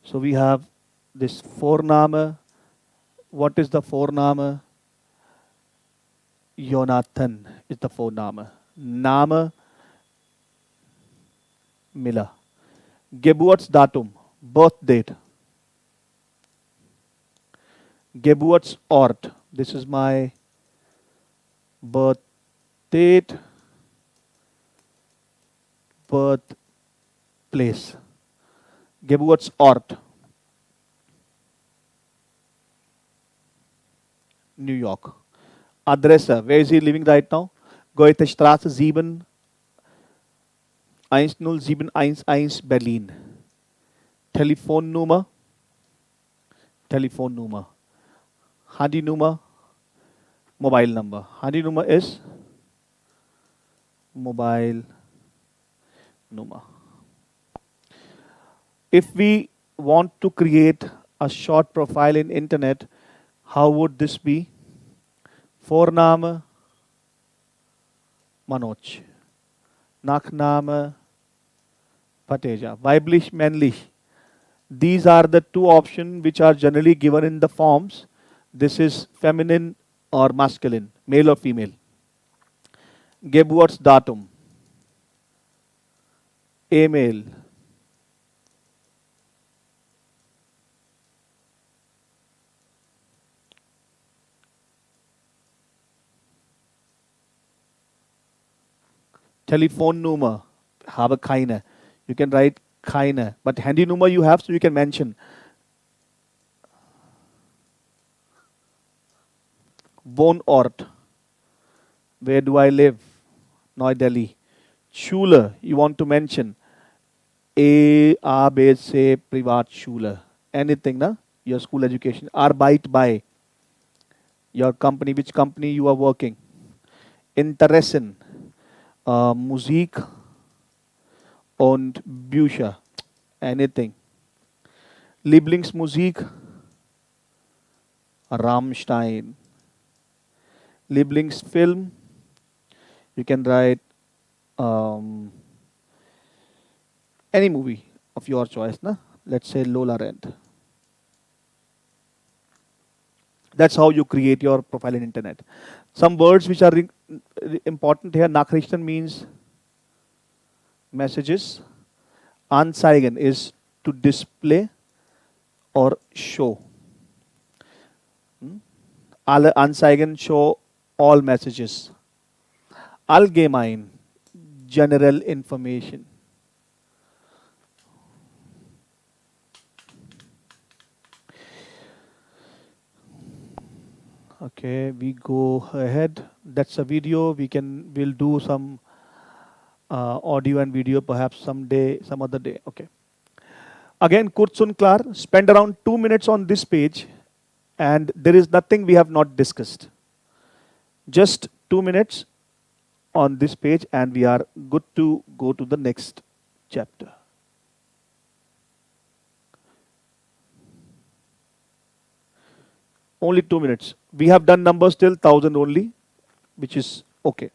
So we have this Vorname. What is the Vorname? Jonathan is the Vorname. Name Miller. Geburtsdatum, birth date. Geburtsort, this is my birth date, birthplace. Geburtsort, New York. Adresse, where is he living right now? Goethestraße 7, 10711 Berlin. Telefonnummer, Telefonnummer. Handynummer, mobile number. Handynummer is mobile number. If we want to create a short profile in internet, how would this be? Voorname Manoj. Nachname Bhateja. Weiblich, männlich. These are the two options which are generally given in the forms. This is feminine or masculine, male or female. Geburtsdatum, email. Telefonnummer, habe keine. You can write keine, but Handynummer you have, so you can mention. Wohnort, where do I live? Neu Delhi. Schule, you want to mention. A, B, C, Privatschule. Anything, na? Your school education. Arbeit bei. Your company, which company you are working. Interessen, Musik und Bücher. Anything. Lieblingsmusik, Rammstein. Lieblingsfilm, you can write any movie of your choice, na? Let's say Lola Rent. That's how you create your profile in internet. Some words which are important here. Nachrichten means messages. Anzeigen is to display or show. Alle Anzeigen show all messages. Allgemein, general information. Okay, we go ahead. That's a video. We'll do some audio and video perhaps someday, some other day. Okay. Again, kurz und klar, spend around 2 minutes on this page and there is nothing we have not discussed. Just 2 minutes on this page and we are good to go to the next chapter. Only 2 minutes. We have done numbers till 1000 only, which is okay.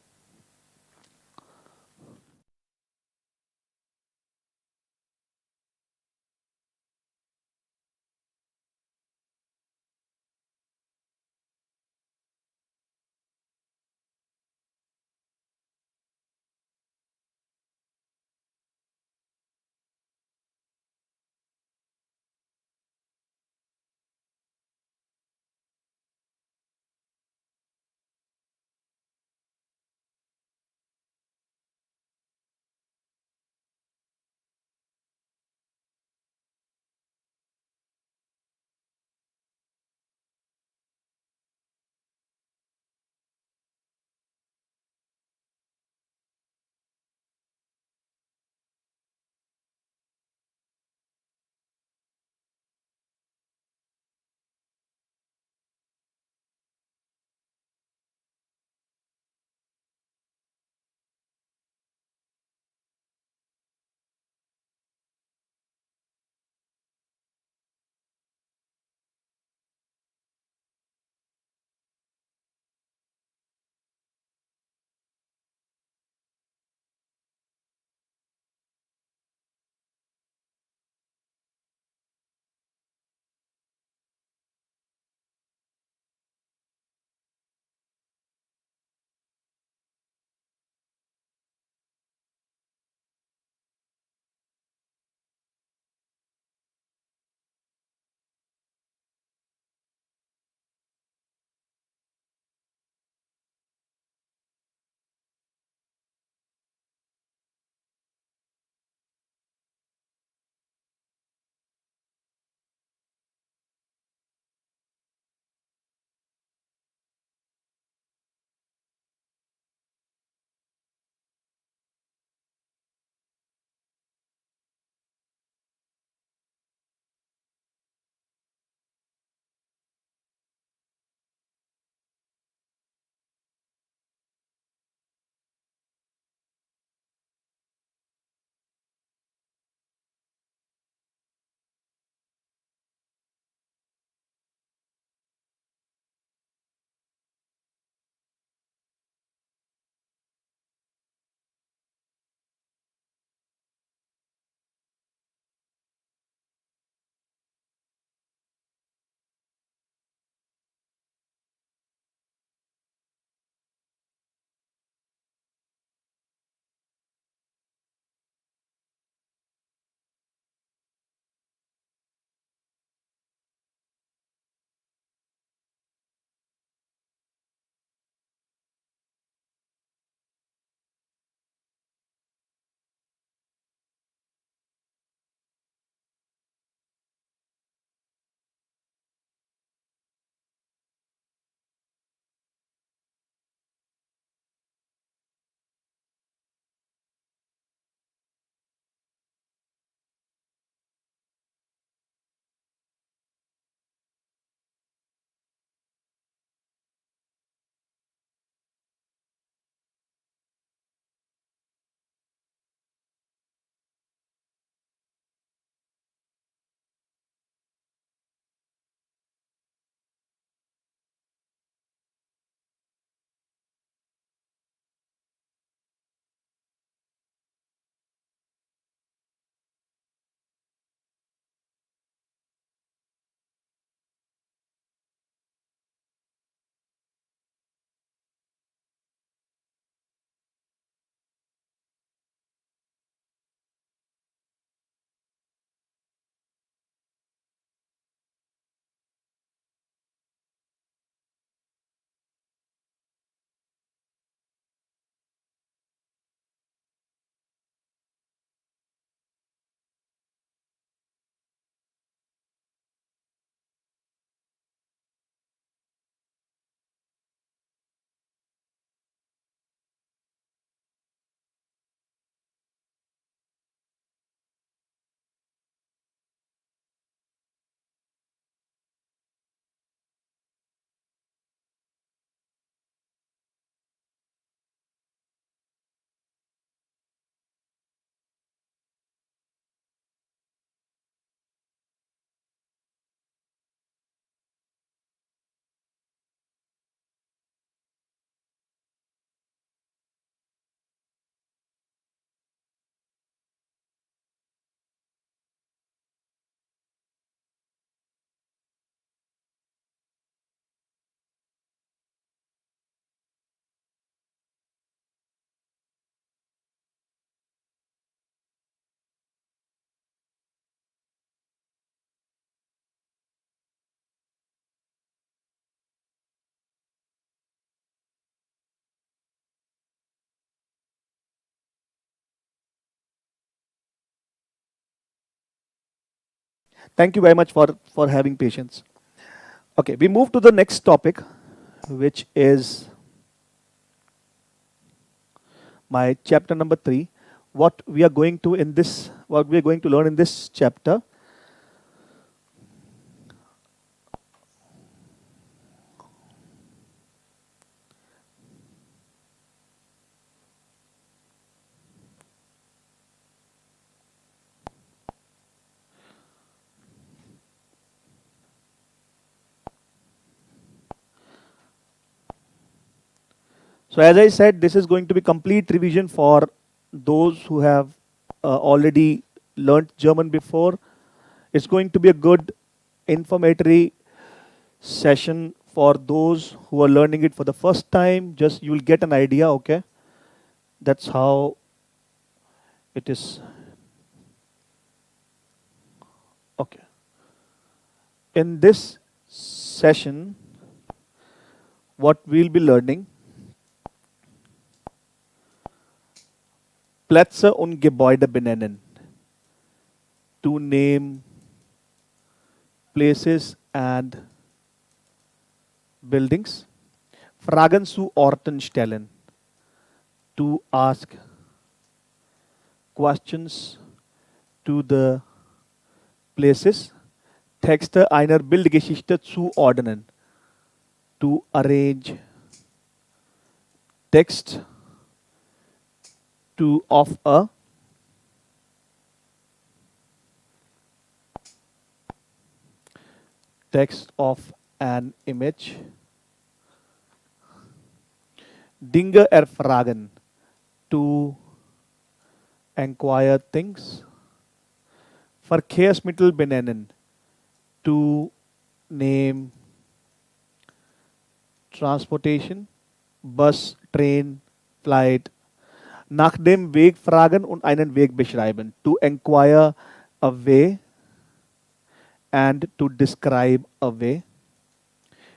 Thank you very much for having patience. Okay, we move to the next topic, which is my chapter number 3. What we are going to learn in this chapter. So as I said, this is going to be complete revision for those who have already learnt German before. It's going to be a good informatory session for those who are learning it for the first time. Just you will get an idea, okay? That's how it is. Okay. In this session, what we'll be learning, Plätze und Gebäude benennen. To name places and buildings. Fragen zu Orten stellen. To ask questions to the places. Texte einer Bildgeschichte zuordnen. To arrange text of a text of an image. Dinge erfragen, to inquire things. Verkehrsmittel benennen, to name transportation, Bus, train, flight. Nach dem Weg fragen und einen Weg beschreiben, to inquire a way and to describe a way.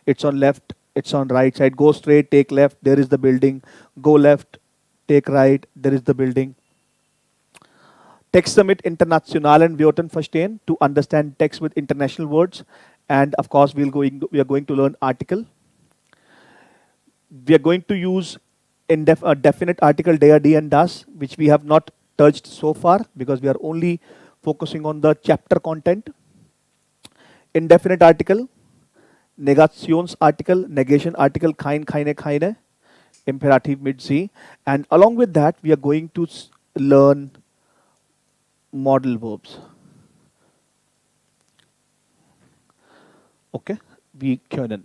It's on left, it's on right side. Go straight, take left, there is the building. Go left, take right, there is the building. Texte mit internationalen Wörtern verstehen, to understand text with international words. And of course, we are going to learn article. We are going to use a definite article der, die and das, which we have not touched so far because we are only focusing on the chapter content. Indefinite article, Negationsartikel, negation article, keine, imperative mit sie. And along with that, we are going to learn modal verbs. Okay, we können.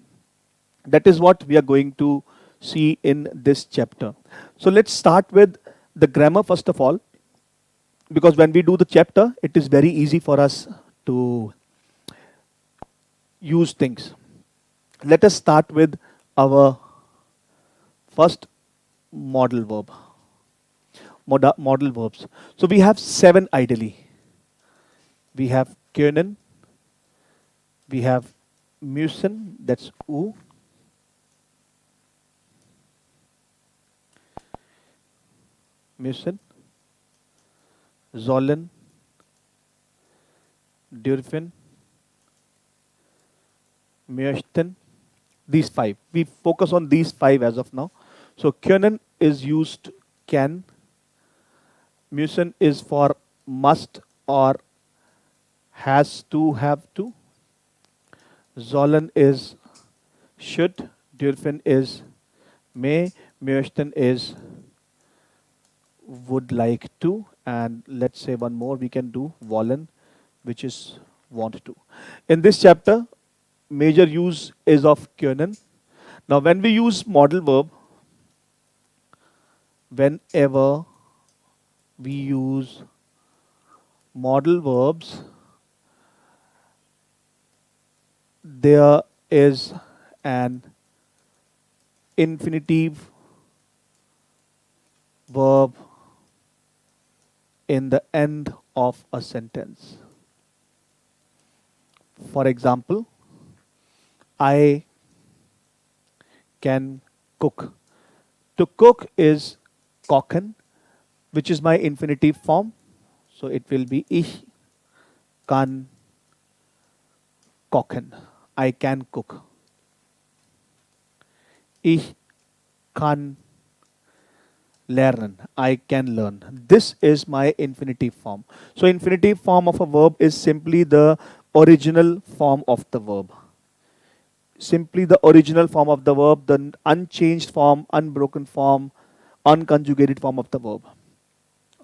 That is what we are going to see in this chapter. So let's start with the grammar first of all, because when we do the chapter, it is very easy for us to use things. Let us start with our first modal verb. Modal verbs. So we have 7 ideally. We have können, we have müssen, that's u. Müssen, sollen, dürfen, möchten. These 5. We focus on these 5 as of now. So können is used can. Müssen is for must or has to, have to. Sollen is should. Dürfen is may. Möchten is would like to. And let's say one more we can do, wollen, which is want to. In this chapter, major use is of können. Now when we use modal verb, whenever we use modal verbs, there is an infinitive verb in the end of a sentence. For example, I can cook. To cook is kochen, which is my infinitive form. So it will be ich kann kochen. I can cook. Ich kann lernen. I can learn. This is my infinitive form. So infinitive form of a verb is simply the original form of the verb. Simply the original form of the verb, the unchanged form, unbroken form, unconjugated form of the verb.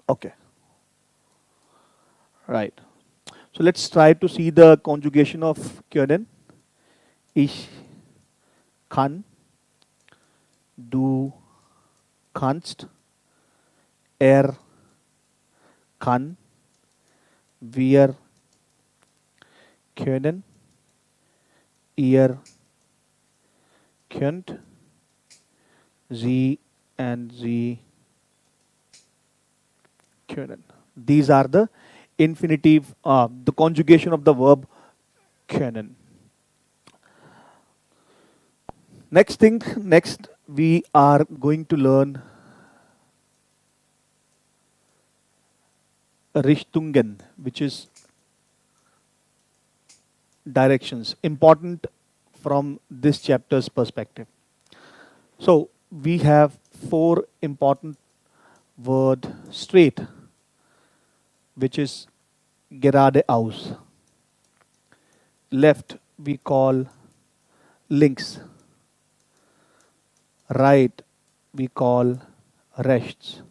Okay, right. So let's try to see the conjugation of können. Ich kann, du kannst, er kann, wir können, ihr könnt, sie and sie können. These are the infinitive, the conjugation of the verb können. Next we are going to learn Richtungen, which is directions, important from this chapter's perspective. So we have four important word straight, which is geradeaus. Left we call links. Right we call rechts.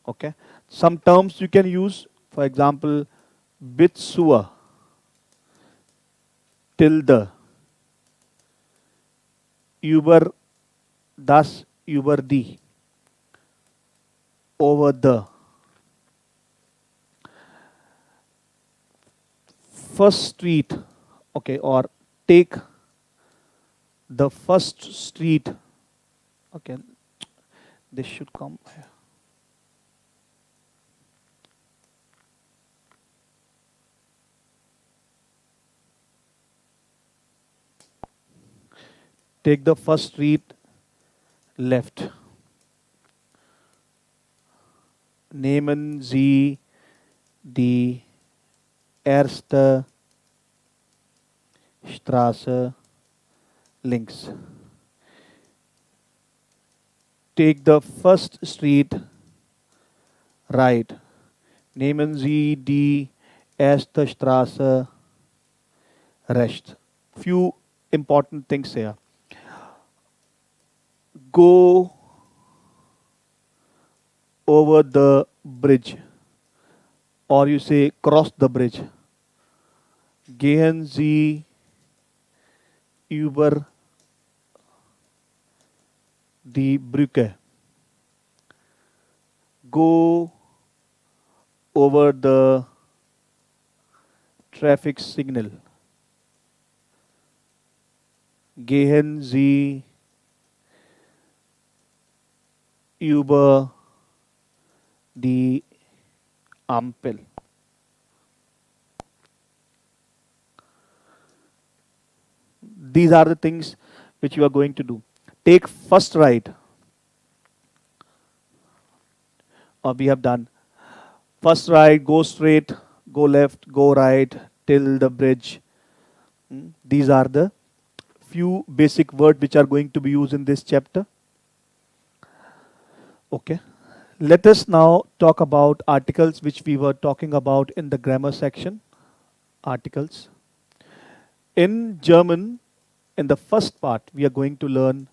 Okay. Some terms you can use, for example, bitsua, tilde, über das, über die, over the. First street, okay, or take the first street. Okay, this should come here. Take the first street left. Nehmen Sie die erste Straße links. Take the first street right. Nehmen Sie die erste Straße rechts. Few important things here. Go over the bridge, or you say cross the bridge. Gehen Sie über die Brücke. Go over the traffic signal. Gehen Sie über die Ampel. These are the things which you are going to do. Take first right. Or we have done. First right, go straight, go left, go right, till the bridge. These are the few basic words which are going to be used in this chapter. Okay. Let us now talk about articles which we were talking about in the grammar section. Articles. In German, in the first part, we are going to learn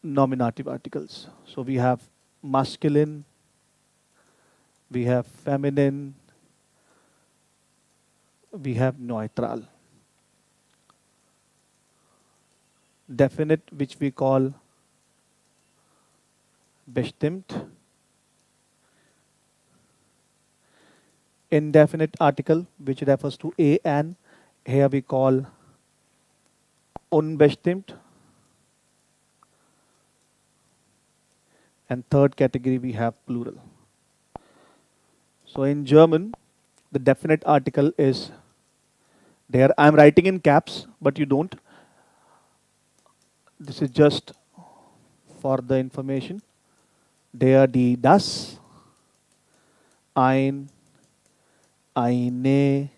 nominative articles. So we have masculine, we have feminine, we have neutral. Definite, which we call bestimmt. Indefinite article, which refers to a an. Here we call unbestimmt. And third category we have plural. So in German, the definite article is there. I'm writing in caps, but you don't. This is just for the information. Der, die, das, ein, eine,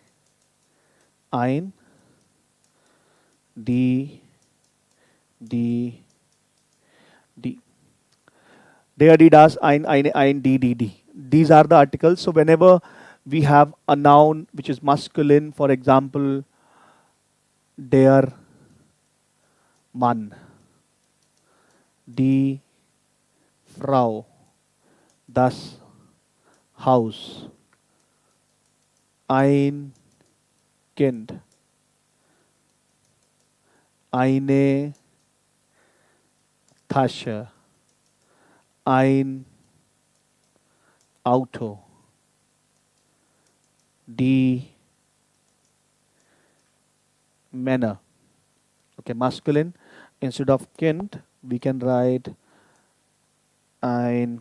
ein, die, die, die. Der, die, das, ein, die. These are the articles. So whenever we have a noun which is masculine, for example, der Mann, die Frau, das Haus, ein Kind, eine Tasche, ein Auto, die Männer. Okay, masculine. Instead of Kind, we can write ein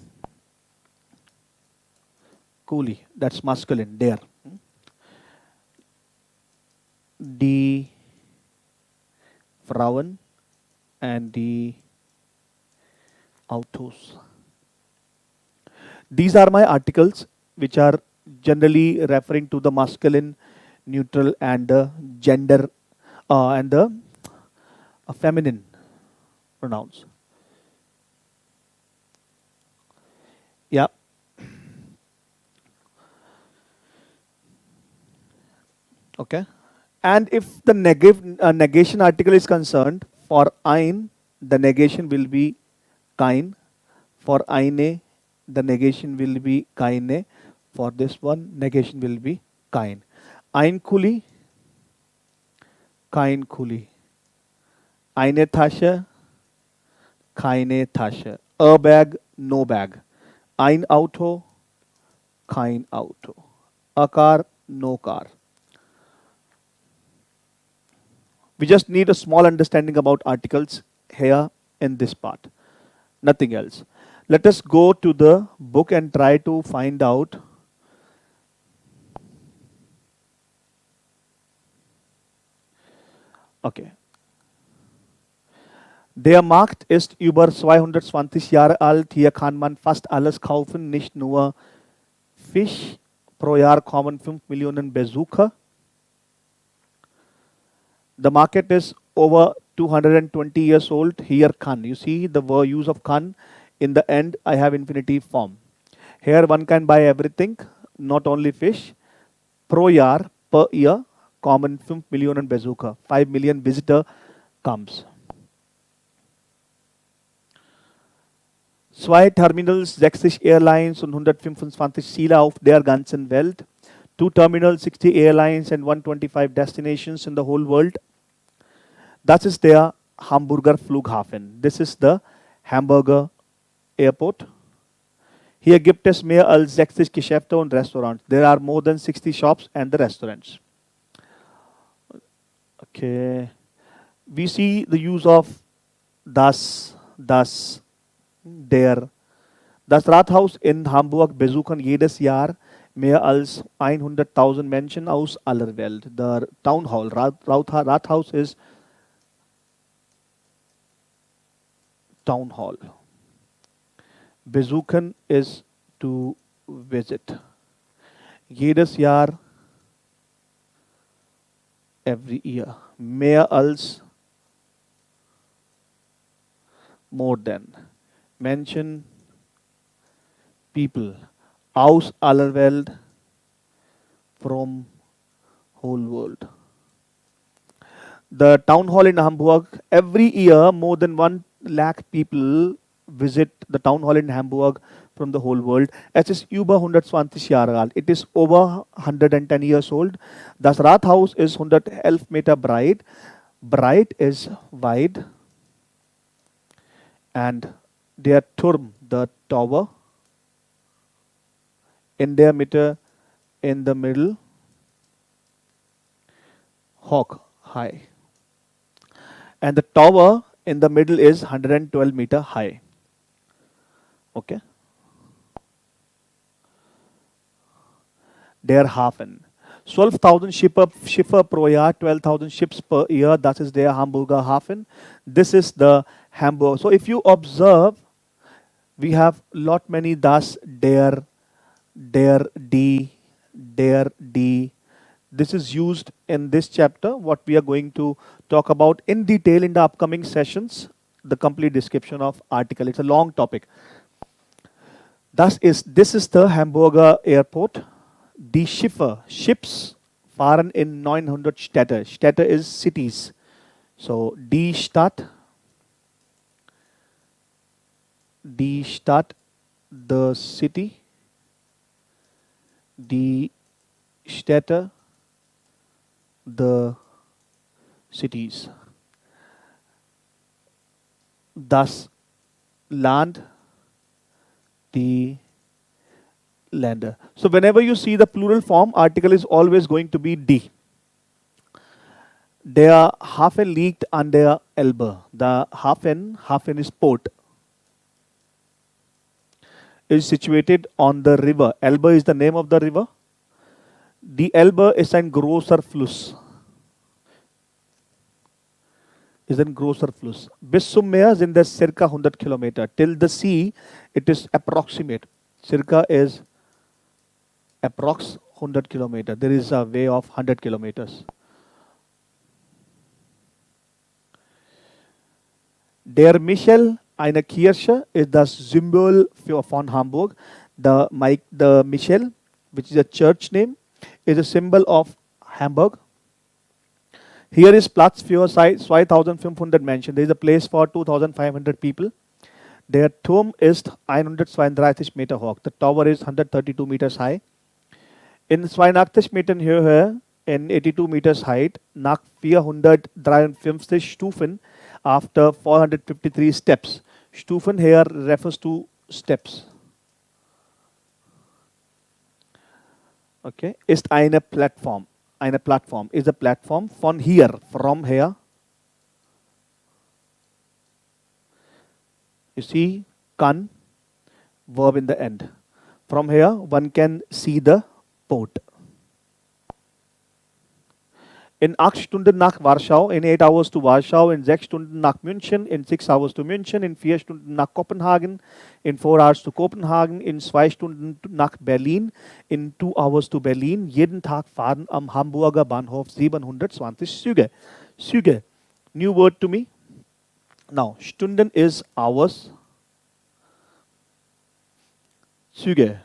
Kuli. That's masculine. Der. Die Frauen and die Autos. These are my articles which are generally referring to the masculine, neutral and the gender and the feminine pronouns. Yeah. Okay. And if the negation article is concerned, for ein, the negation will be kein. For eine, the negation will be keine. For this one, negation will be kein. Ein Kuli, kein Kuli. Eine Tasche, keine Tasche. A bag, no bag. Ein Auto, kein Auto. A car, no car. We just need a small understanding about articles here in this part. Nothing else. Let us go to the book and try to find out okay. Der Markt ist über 220 Jahre alt. Hier kann man fast alles kaufen, nicht nur Fisch. Pro Jahr kommen 5 Millionen Besucher. The market is over 220 years old. Here kann. You see the use of kann. In the end, I have infinitive form. Here one can buy everything, not only fish. Pro Jahr, per year, common 5 Millionen Besucher. 5 million visitor comes. Zwei Terminals, 60 Airlines und 125 Ziele auf der ganzen Welt. 2 terminals, 60 airlines and 125 destinations in the whole world. Das ist der Hamburger Flughafen. This is the Hamburger Airport. Hier gibt es mehr als 60 Geschäfte und Restaurants. There are more than 60 shops and the restaurants. Okay. We see the use of das, der. Das Rathaus in Hamburg besuchen jedes Jahr mehr als 100.000 Menschen aus aller Welt. The town hall, Rathaus is town hall. Besuchen is to visit. Jedes Jahr, every year. Mehr als, more than. Menschen, people. Aus aller Welt, from whole world. The town hall in Hamburg, every year more than 1 lakh people visit the town hall in Hamburg from the whole world. Es ist über 120 Jahre alt. It is over 110 years old. Das Rathaus ist 111 Meter breit. Breit is wide. And der Turm, the tower, in der Mitte, in the middle, hoch, high. And the tower in the middle is 112 meter high. Okay. Der Hafen. 12,000 Schiffe pro Jahr, 12,000 ships per year. That is der Hamburger Hafen. This is the Hamburg. So if you observe, we have lot many das, der, die, This is used in this chapter, what we are going to talk about in detail in the upcoming sessions, the complete description of article. It's a long topic. This is the Hamburger Airport. Die Schiffe, ships fahren in 900 Städte. Städte is cities. So die Stadt, the city, die Städte, the cities. Das Land, the Länder. So whenever you see the plural form, article is always going to be die. Der Hafen liegt an der Elbe. The Hafen is port, is situated on the river. Elbe is the name of the river. Die Elbe ist ein großer Fluss. Is ein großer Fluss. Bis zum Meer sind es circa 100 Kilometer. Till the sea, it is approximate. Circa is approx 100 Kilometer. There is a way of 100 kilometers. Der Michel, eine Kirche, ist das Symbol von Hamburg. The Michel, which is a church name, is a symbol of Hamburg. Here is Platz für 2500 Menschen. There is a place for 2500 people. Der Turm ist 132 Meter hoch. The tower is 132 meters high. In 82 Metern Höhe, in 82 meters height, nach 453 Stufen, after 453 steps. Stufen here refers to steps. Okay, ist eine Plattform. Eine Plattform is a platform von hier, from here. You see, kann, verb in the end. From here, one can see the port. In 8 Stunden nach Warschau, in 8 hours to Warschau, in 6 Stunden nach München, in 6 hours to München, in 4 Stunden nach Kopenhagen, in 4 hours to Copenhagen, in 2 Stunden nach Berlin, in 2 hours to Berlin. Jeden Tag fahren am Hamburger Bahnhof 720 Züge. Züge, new word to me. Now, Stunden is hours. Züge,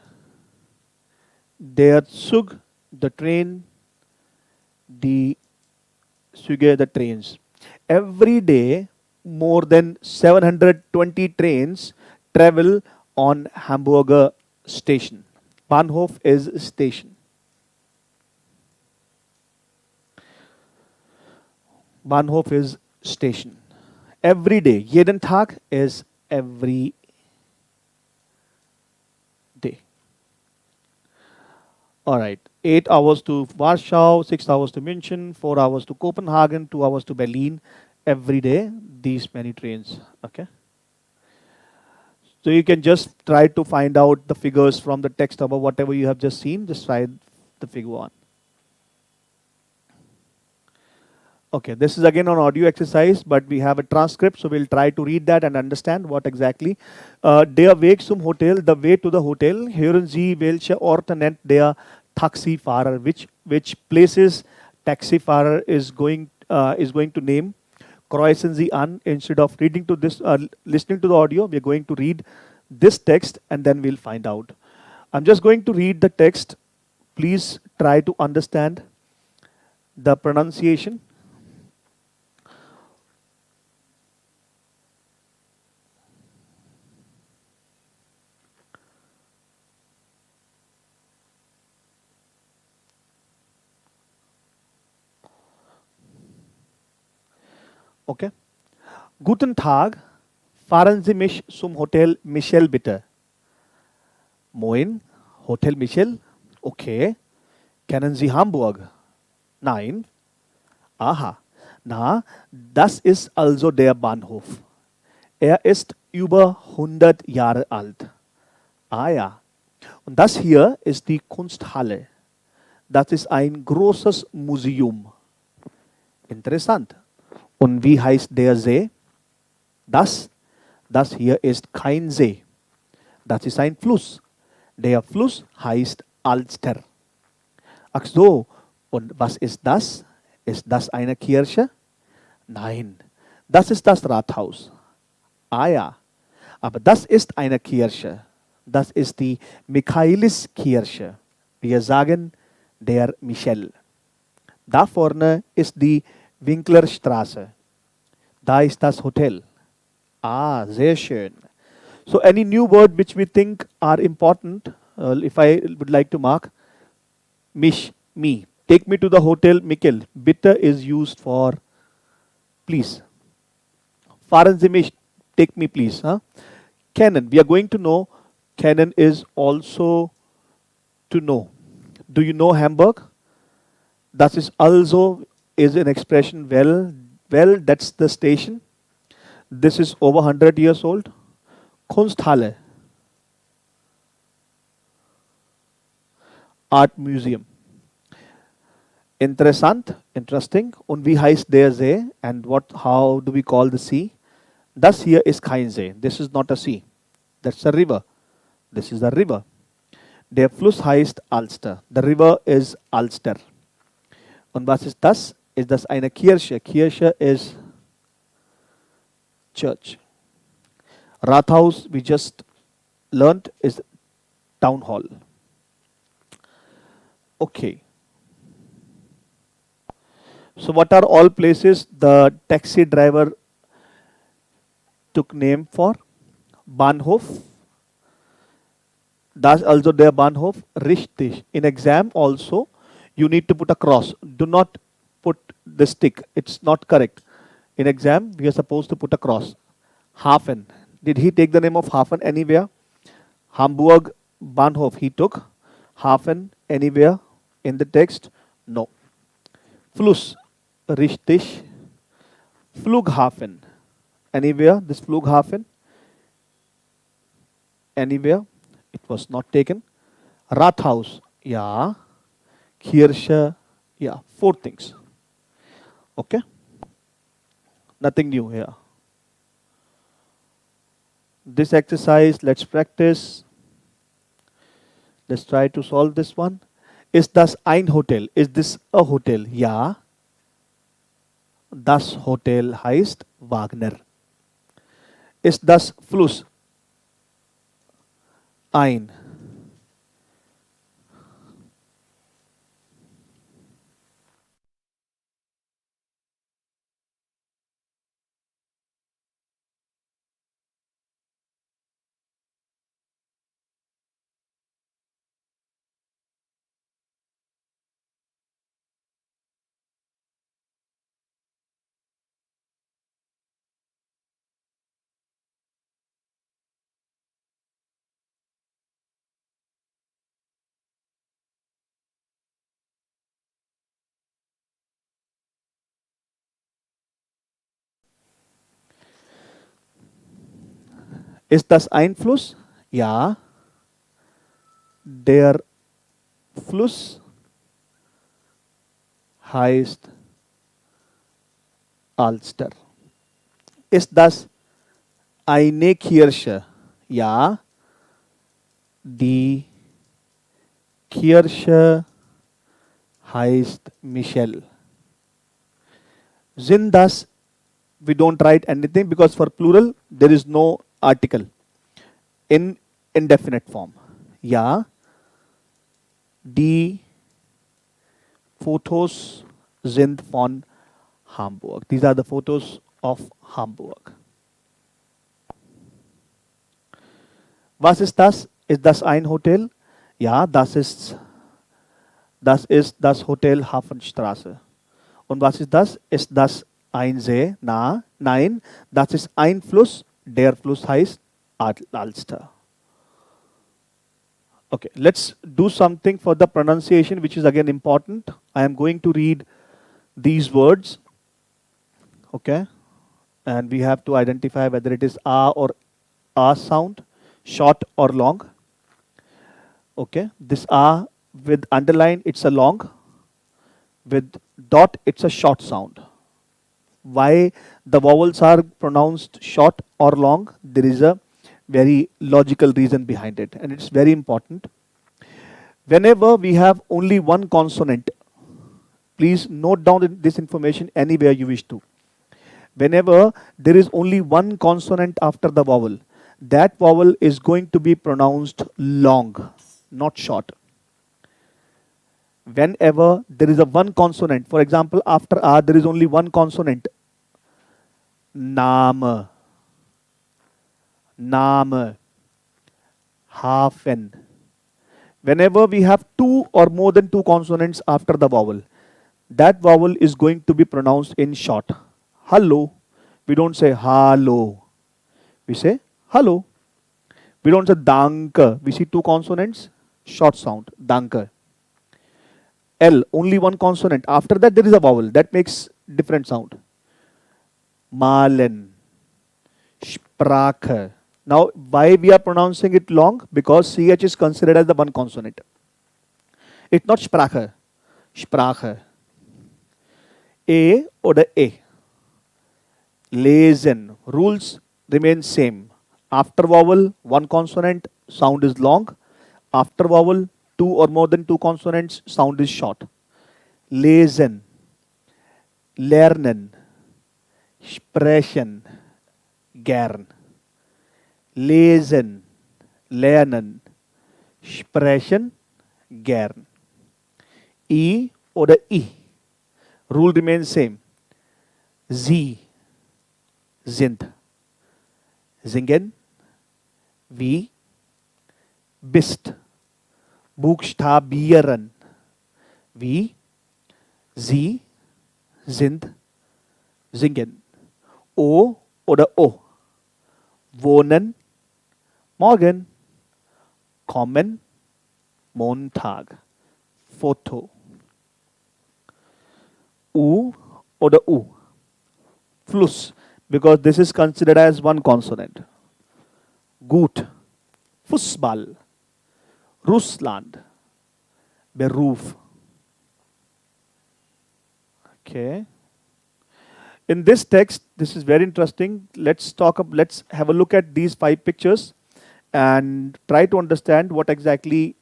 der Zug, the train, the Züge, the trains. Every day, more than 720 trains travel on Hamburger station. Bahnhof is station. Bahnhof is station. Every day. Jeden Tag is every day. All right. 8 hours to Warsaw, 6 hours to München, 4 hours to Copenhagen, 2 hours to Berlin. Every day, these many trains. Okay. So you can just try to find out the figures from the text above, whatever you have just seen. Just try the figure one. Okay, this is again an audio exercise, but we have a transcript, so we'll try to read that and understand what exactly. Der Weg zum Hotel, the way to the hotel. Hören Sie, welche Orte nennt der Taxifahrer? Which places Taxifahrer is going to name? Kreuzen Sie an. Instead of reading to this, listening to the audio, we are going to read this text and then we'll find out. I'm just going to read the text. Please try to understand the pronunciation. Okay. Guten Tag, fahren Sie mich zum Hotel Michel bitte. Moin, Hotel Michel? Okay. Kennen Sie Hamburg? Nein. Aha. Na, das ist also der Bahnhof. Er ist über 100 Jahre alt. Ah ja. Und das hier ist die Kunsthalle. Das ist ein großes Museum. Interessant. Und wie heißt der See? Das hier ist kein See. Das ist ein Fluss. Der Fluss heißt Alster. Ach so, Und was ist das? Ist das eine Kirche? Nein. Das ist das Rathaus. Ah ja. Aber das ist eine Kirche. Das ist die Michaeliskirche. Wir sagen der Michel. Da vorne ist die Winklerstraße. Da ist das Hotel. Ah, sehr schön. So any new word which we think are important, if I would like to mark, mich, me. Take me to the hotel, Mikkel. Bitte is used for please. Fahren Sie mich, take me please. Huh? Kennen, we are going to know. Kennen is also to know. Do you know Hamburg? Das ist also is an expression, well, that's the station. This is over 100 years old. Kunsthalle. Art Museum. Interessant, interesting. Und wie heißt der See? And how do we call the sea? Das hier ist kein See. This is not a sea. That's a river. This is a river. Der Fluss heißt Alster. The river is Alster. Und was ist das? Ist das eine Kirche? Kirche is church. Rathaus, we just learned, is town hall. Okay. So what are all places the taxi driver took name for? Bahnhof. Das also der Bahnhof. Richtig. In exam also, you need to put a cross. Do not put the stick. It's not correct. In exam, we are supposed to put a cross. Hafen. Did he take the name of Hafen anywhere? Hamburg Bahnhof he took. Hafen anywhere in the text? No. Fluss. Richtig. Flughafen. Anywhere? This Flughafen? Anywhere? It was not taken. Rathaus. Yeah. Kirche. Yeah. 4 things. Okay. Nothing new here. This exercise, let's practice. Let's try to solve this one. Ist das ein Hotel? Is this a hotel? Ja. Das Hotel heißt Wagner. Ist das Fluss? Ein. Ist das ein Fluss? Ja. Der Fluss heißt Alster. Ist das eine Kirche? Ja. Die Kirche heißt Michel. Sind das, we don't write anything because for plural there is no article in indefinite form. Ja. Die Fotos sind von Hamburg. These are the photos of Hamburg. Was ist das? Ist das ein Hotel? Ja, das ist das Hotel Hafenstraße. Und was ist das? Ist das ein See? Nein, das ist ein Fluss. Der Fluss heißt Alster. Okay, let's do something for the pronunciation, which is again important. I am going to read these words. Okay, and we have to identify whether it is A or A sound, short or long. Okay, this A with underline, it's a long. With dot, it's a short sound. Why the vowels are pronounced short or long? There is a very logical reason behind it, and it's very important. Whenever we have only one consonant Please note down this information anywhere you wish to. Whenever there is only one consonant after the vowel, that vowel is going to be pronounced long, not short. Whenever there is a one consonant, for example, after R there is only one consonant, naam, naam, hafen. Whenever we have two or more than two consonants after the vowel, that vowel is going to be pronounced in short. Hello. We don't say hello. We say hello. We don't say danke. We see two consonants, short sound, danke. L, only one consonant. After that, there is a vowel. That makes different sound. Malen. Sprache. Now, why we are pronouncing it long? Because CH is considered as the one consonant. It's not Sprache. Sprache. A or the A. Lesen. Rules remain same. After vowel, one consonant, sound is long. After vowel, two or more than two consonants, sound is short. Lesen. Lernen. Sprechen. Gern. Lesen, lernen, sprechen, gern. I oder I. Rule remains same. Sie sind. Singen, wie, bist. Buchstabieren. Wie, sie, sind, singen. O oder O. Wohnen, morgen, kommen, Montag, Foto. U oder U. Fluss, because this is considered as one consonant. Gut, Fußball, Russland, Beruf. Okay. In this text, this is very interesting. Let's have a look at these 5 pictures and try to understand what exactly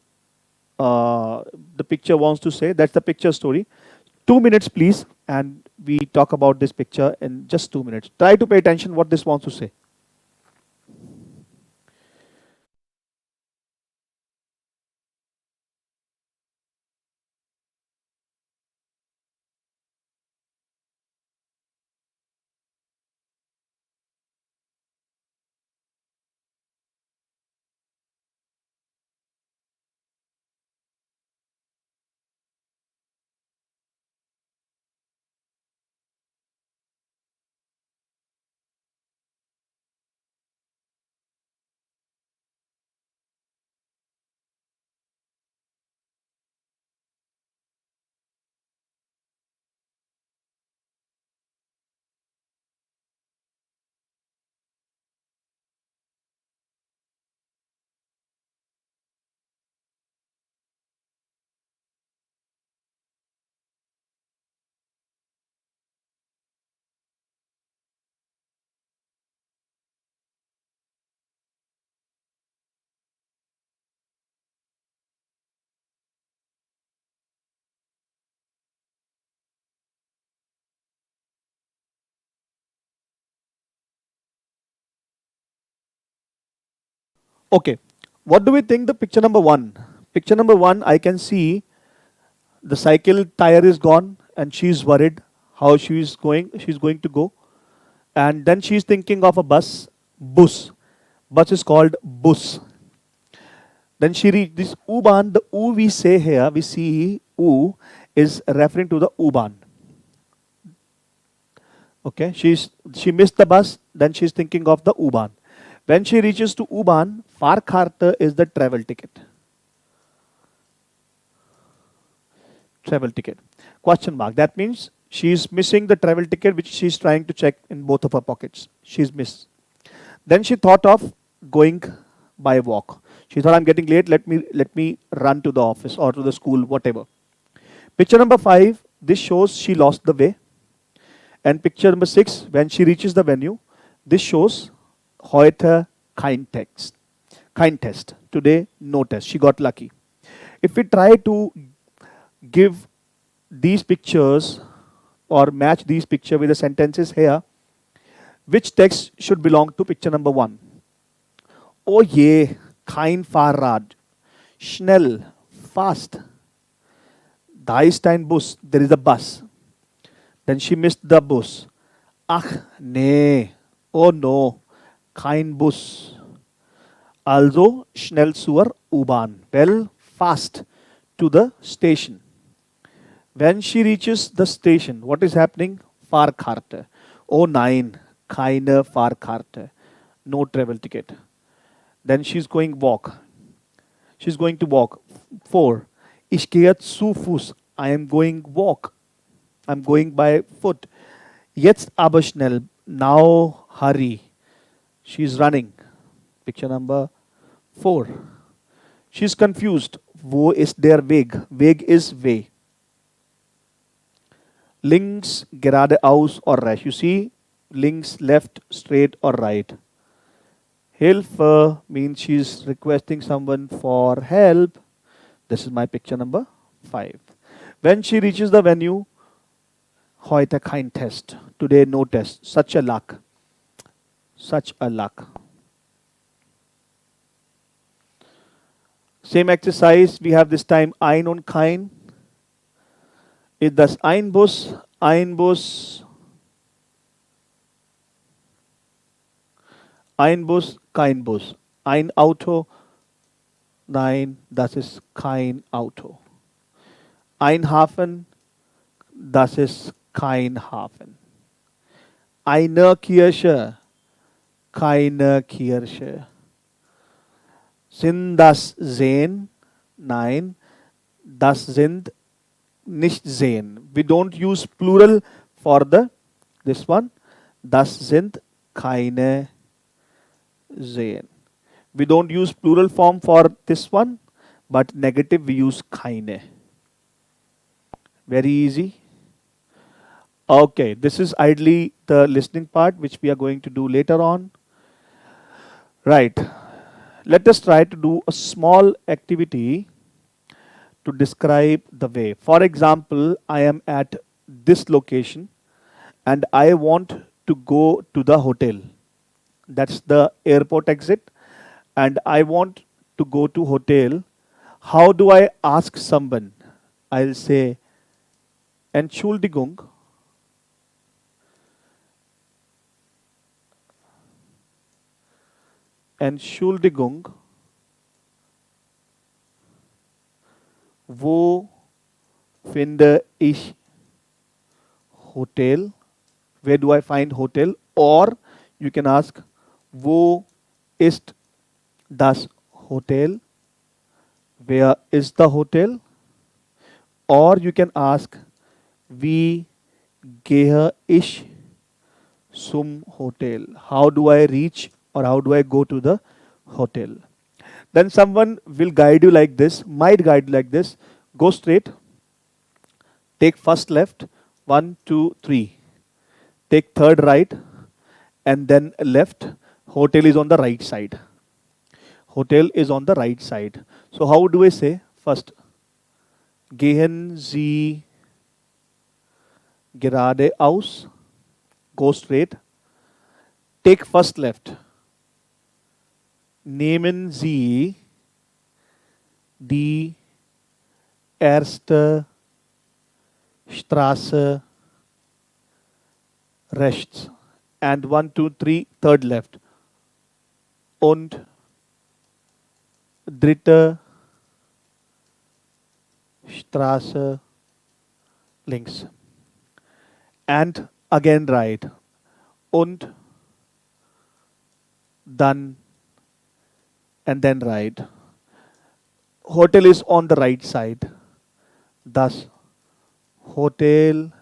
the picture wants to say. That's the picture story. 2 minutes, please, and we talk about this picture in just 2 minutes. Try to pay attention what this wants to say. Okay, what do we think the picture number 1? Picture number 1, I can see the cycle tire is gone and she's worried how she's going to go. And then she's thinking of a bus. Bus is called bus. Then she reached this U-Bahn. The U we say here, we see U is referring to the U-Bahn. Okay, she missed the bus, then she's thinking of the U-Bahn. When she reaches to U-Bahn, Fahrkarte is the travel ticket. Travel ticket. Question mark. That means she's missing the travel ticket which she's trying to check in both of her pockets. She's missed. Then she thought of going by walk. She thought, I'm getting late, let me run to the office or to the school, whatever. Picture number 5, this shows she lost the way. And picture number 6, when she reaches the venue, this shows heute kein test. Today, no test. She got lucky. If we try to give these pictures or match these picture with the sentences here, which text should belong to picture number 1? Oh je, kein Fahrrad. Schnell, fast. Da ist ein Bus. There is a bus. Then she missed the bus. Ach, nee. Oh no, kein Bus. Also schnell zur U-Bahn. Well, fast to the station. When she reaches the station, what is happening? Fahrkarte. Oh nein, keine Fahrkarte. No travel ticket. Then she's going walk. She's going to walk. 4. Ich gehe zu Fuß. I am going walk. I'm going by foot. Jetzt aber schnell. Now hurry. She's running. Picture number 4. She's confused. Wo ist der Weg? Weg is way. Links, geradeaus or rechts. You see, links, left, straight or right. Hilfe means she's requesting someone for help. This is my picture number 5. When she reaches the venue, heute kein Test. Today no test. Such a luck. Such a luck. Same exercise. We have this time ein und kein. Ist das ein Bus, ein Bus, ein Bus, kein Bus. Ein Auto, nein, das ist kein Auto. Ein Hafen, das ist kein Hafen. Eine Kirche, keine Kirche. Sind das Seen? Nein, das sind nicht Seen. We don't use plural for this one. Das sind keine Seen. We don't use plural form for this one, but negative we use keine. Very easy. Okay, this is idly the listening part which we are going to do later on. Right. Let us try to do a small activity to describe the way. For example, I am at this location and I want to go to the hotel. That's the airport exit. And I want to go to hotel. How do I ask someone? I'll say, Entschuldigung. Entschuldigung. Wo finde ich Hotel? Where do I find hotel? Or you can ask, wo ist das Hotel? Where is the hotel? Or you can ask, wie gehe ich zum Hotel? How do I reach or how do I go to the hotel? Then someone will guide you like this, might guide you like this. Go straight. Take first left. 1, 2, 3. Take third right. And then left. Hotel is on the right side. Hotel is on the right side. So how do I say? First, gehen Sie geradeaus. Go straight. Take first left. Nehmen Sie die erste Straße rechts. And 1, 2, 3, third left. Und dritte Straße links. And again right. Und dann and then right. Hotel is on the right side. Das Hotel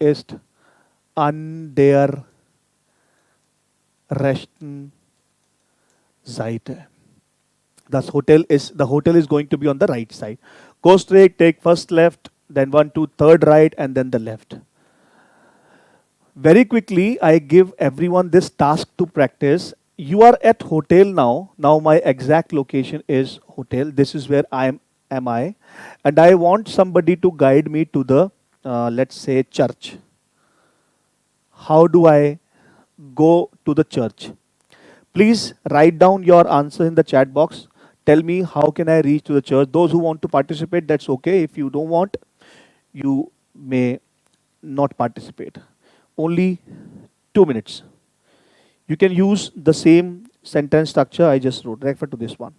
ist an der rechten Seite. The hotel is going to be on the right side. Go straight, take first left, then 1, 2, third right, and then the left. Very quickly, I give everyone this task to practice. You are at hotel now. Now my exact location is hotel. This is where am I. And I want somebody to guide me to the let's say church. How do I go to the church? Please write down your answer in the chat box. Tell me how can I reach to the church. Those who want to participate, that's okay. If you don't want, you may not participate. Only 2 minutes. You can use the same sentence structure I just wrote. Refer to this one.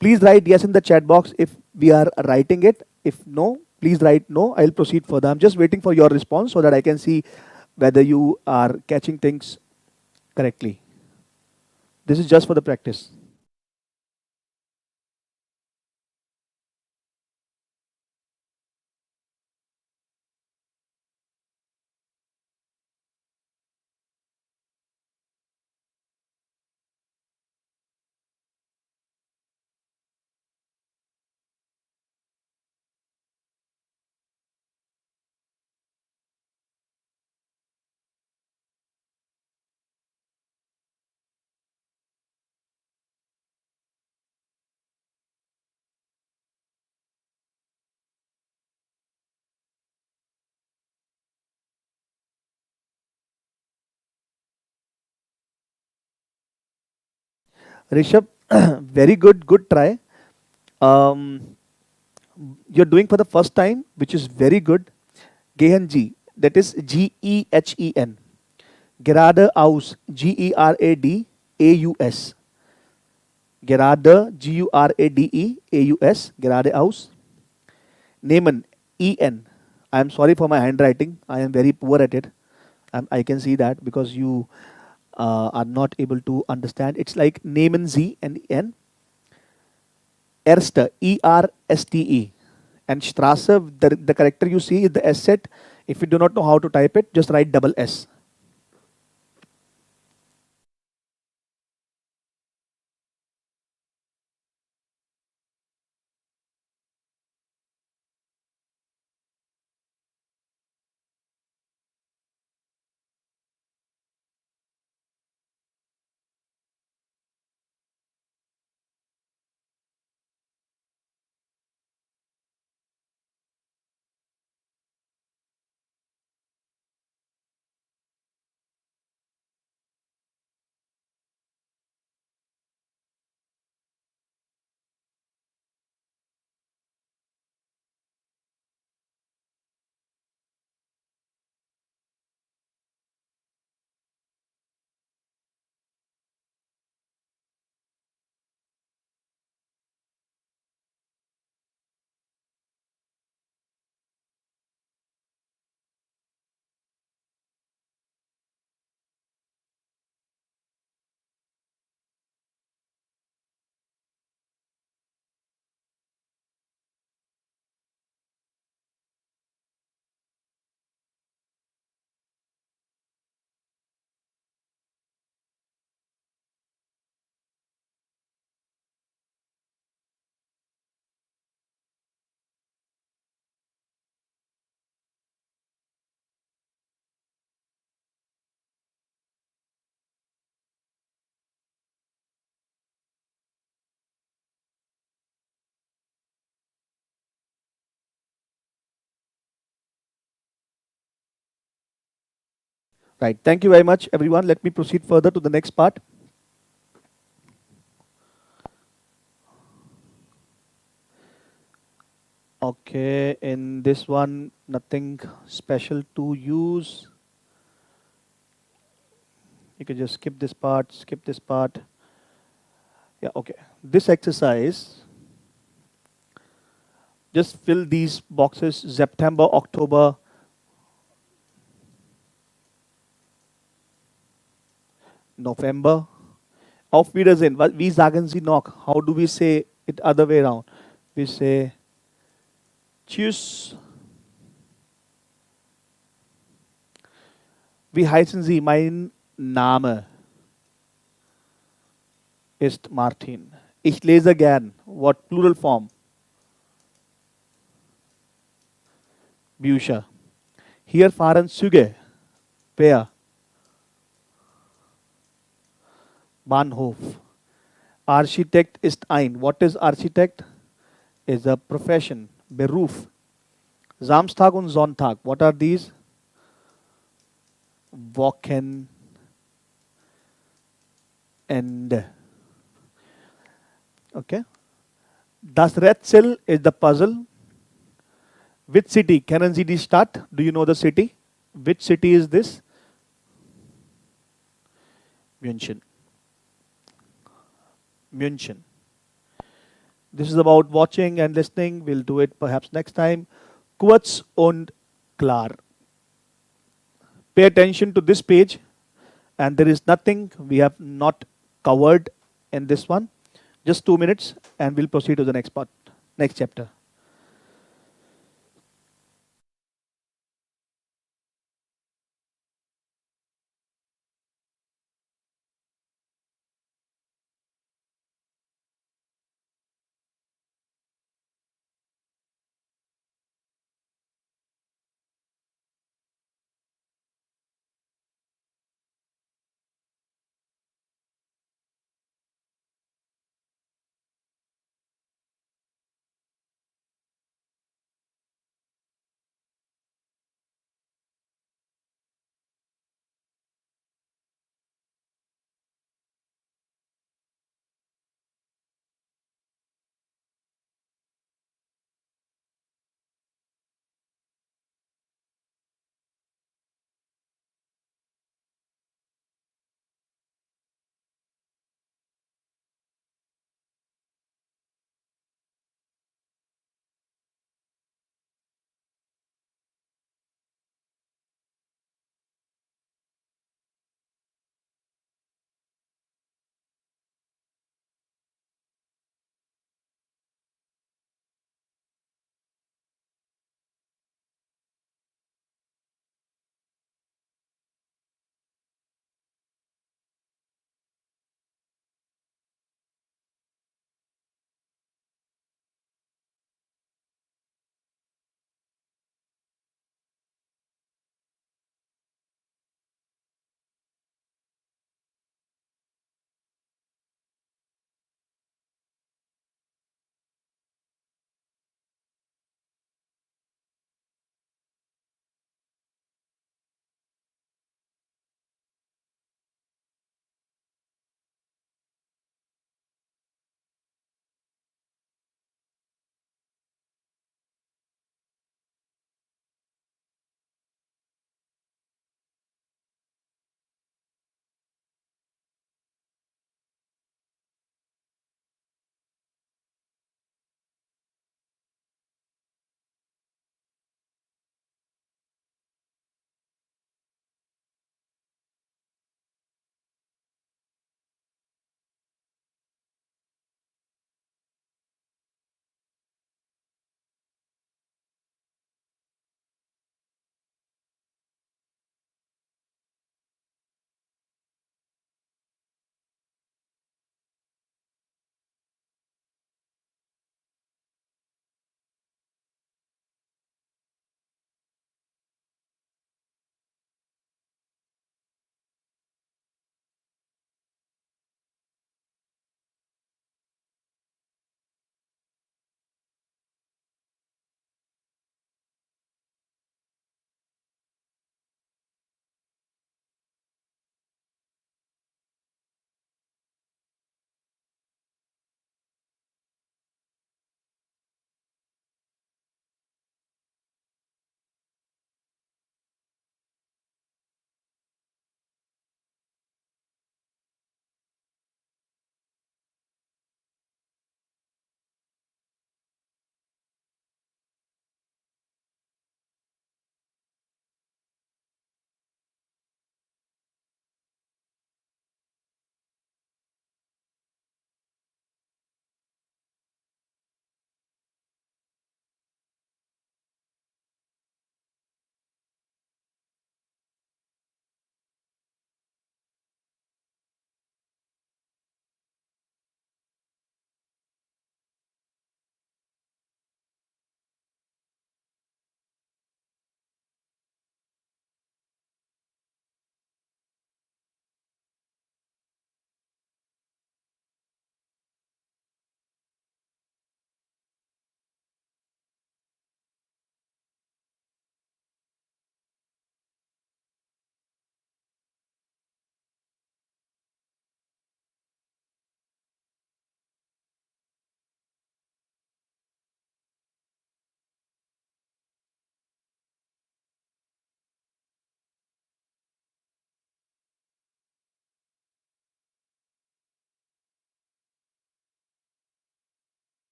Please write yes in the chat box if we are writing it. If no, please write no. I'll proceed further. I'm just waiting for your response so that I can see whether you are catching things correctly. This is just for the practice. Rishabh, very good, good try. Um, you're doing for the first time, which is very good. Gehenji, that is Gehen. Geradeaus, Geradeaus. Geradeaus. Geradeaus. Naaman, En. I am sorry for my handwriting. I am very poor at it. I can see that because you are not able to understand. It's like Naaman Z and N. Erste, Erste. And Strasse, the character you see is the S set. If you do not know how to type it, just write double S. Right. Thank you very much, everyone. Let me proceed further to the next part. Okay, in this one, nothing special to use. You can just skip this part, skip this part. Yeah, okay. This exercise, just fill these boxes September, October, November. Auf Wiedersehen. Wie sagen Sie noch? How do we say it other way around? We say Tschüss. Wie heißen Sie? Mein Name ist Martin. Ich lese gern. What plural form? Bücher. Hier fahren Züge. Wer? Bahnhof. Architekt ist ein. What is Architect? Is a profession. Beruf. Samstag und Sonntag. What are these? Wochenende. Okay. Das Rätsel is the puzzle. Which city? Kennen Sie die Stadt? Do you know the city? Which city is this? München. München. This is about watching and listening. We'll do it perhaps next time. Kurz und klar. Pay attention to this page, and there is nothing we have not covered in this one. Just 2 minutes, and we'll proceed to the next part, next chapter.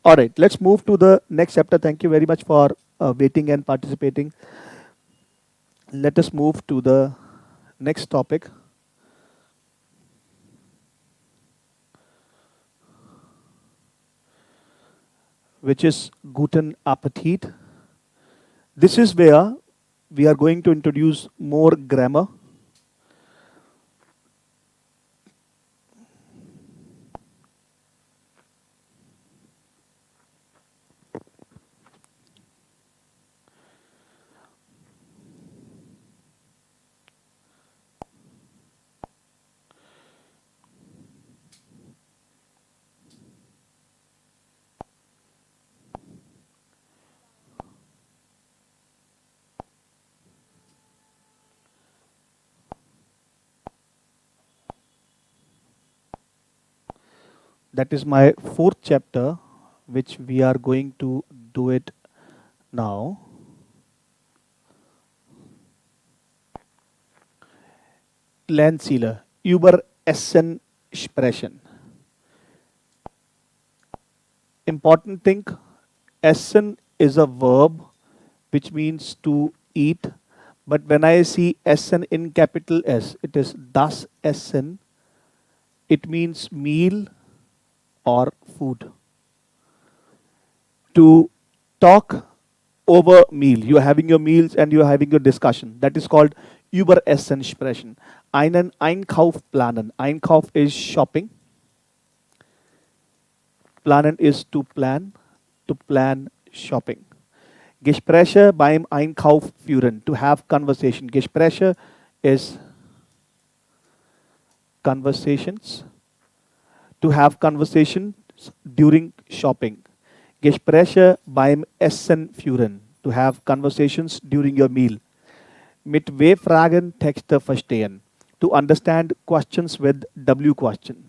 All right, let's move to the next chapter. Thank you very much for waiting and participating. Let us move to the next topic, which is Guten Appetit. This is where we are going to introduce more grammar. That is my fourth chapter, which we are going to do it now. Lernziele über Essen sprechen. Important thing, essen is a verb which means to eat. But when I see essen in capital S, it is das Essen. It means meal or food. To talk over meal, you are having your meals and you are having your discussion. That is called über Essen sprechen. Einen Einkauf planen. Einkauf is shopping. Planen is to plan shopping. Gespräche beim Einkauf führen, to have conversation. Gespräche is conversations, to have conversations during shopping. Gespräche beim Essen führen, to have conversations during your meal. Mit W-Fragen Texte verstehen, to understand questions with W question.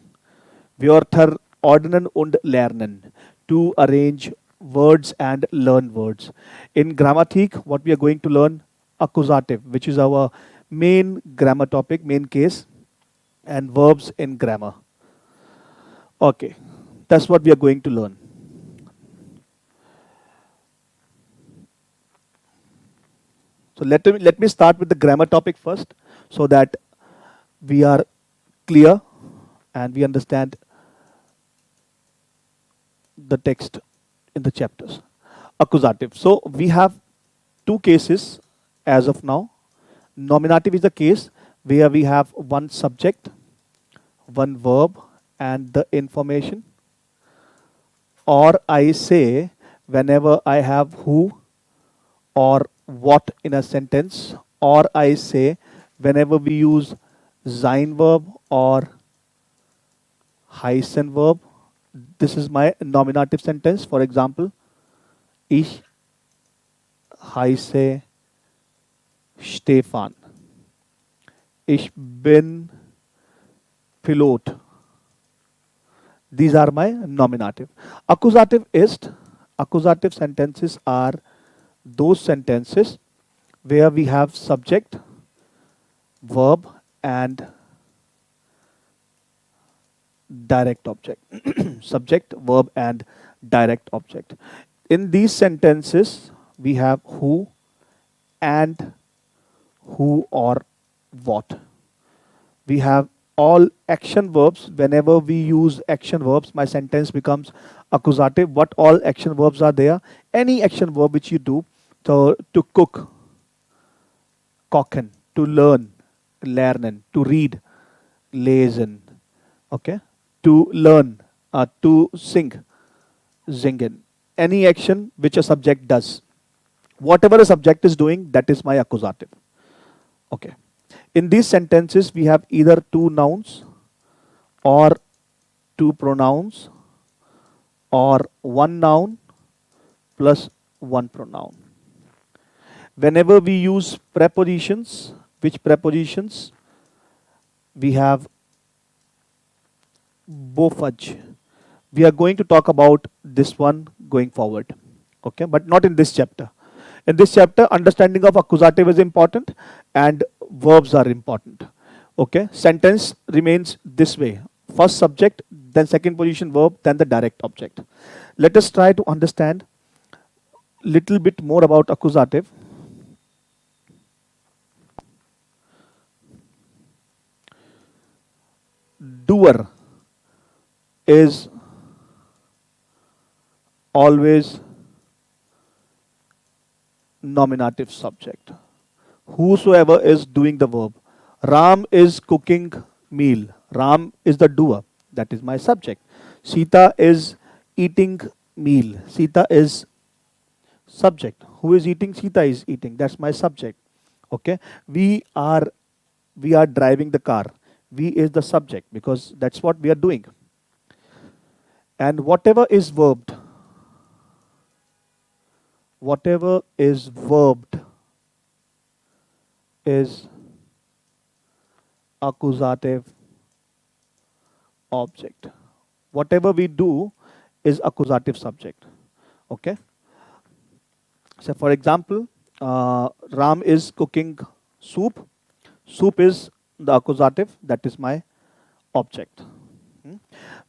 Wörter ordnen und lernen, to arrange words and learn words. In Grammatik, what we are going to learn, accusative, which is our main grammar topic, main case, and verbs in grammar. Okay, that's what we are going to learn. So let me start with the grammar topic first, so that we are clear and we understand the text in the chapters. Accusative. So we have two cases as of now. Nominative is the case where we have one subject, one verb, and the information. Or I say whenever I have who or what in a sentence, or I say whenever we use sein verb or heißen verb. This is my nominative sentence. For example, ich heiße Stefan. Ich bin Pilot. These are my nominative. Accusative sentences are those sentences where we have subject, verb, and direct object. Subject, verb, and direct object. In these sentences, we have who and who or what. We have all action verbs. Whenever we use action verbs, my sentence becomes accusative. What all action verbs are there? Any action verb which you do. So to cook, kochen, to learn, lernen, to read, lesen. Okay? To learn, to sing, singen. Any action which a subject does. Whatever a subject is doing, that is my accusative. Okay. In these sentences, we have either two nouns or two pronouns or one noun plus one pronoun. Whenever we use prepositions, which prepositions? We have bofaj. We are going to talk about this one going forward. Okay, but not in this chapter. In this chapter, understanding of accusative is important and verbs are important. Okay, sentence remains this way. First subject, then second position verb, then the direct object. Let us try to understand little bit more about accusative. Doer is always nominative subject. Whosoever is doing the verb. Ram is cooking meal. Ram is the doer. That is my subject. Sita is eating meal. Sita is subject. Who is eating? Sita is eating. That's my subject. Okay. We are we are driving the car. We is the subject because that's what we are doing. And whatever is verbed is accusative object. Whatever we do is accusative subject. Okay. So, for example, Ram is cooking soup. Soup is the accusative. That is my object. Hmm?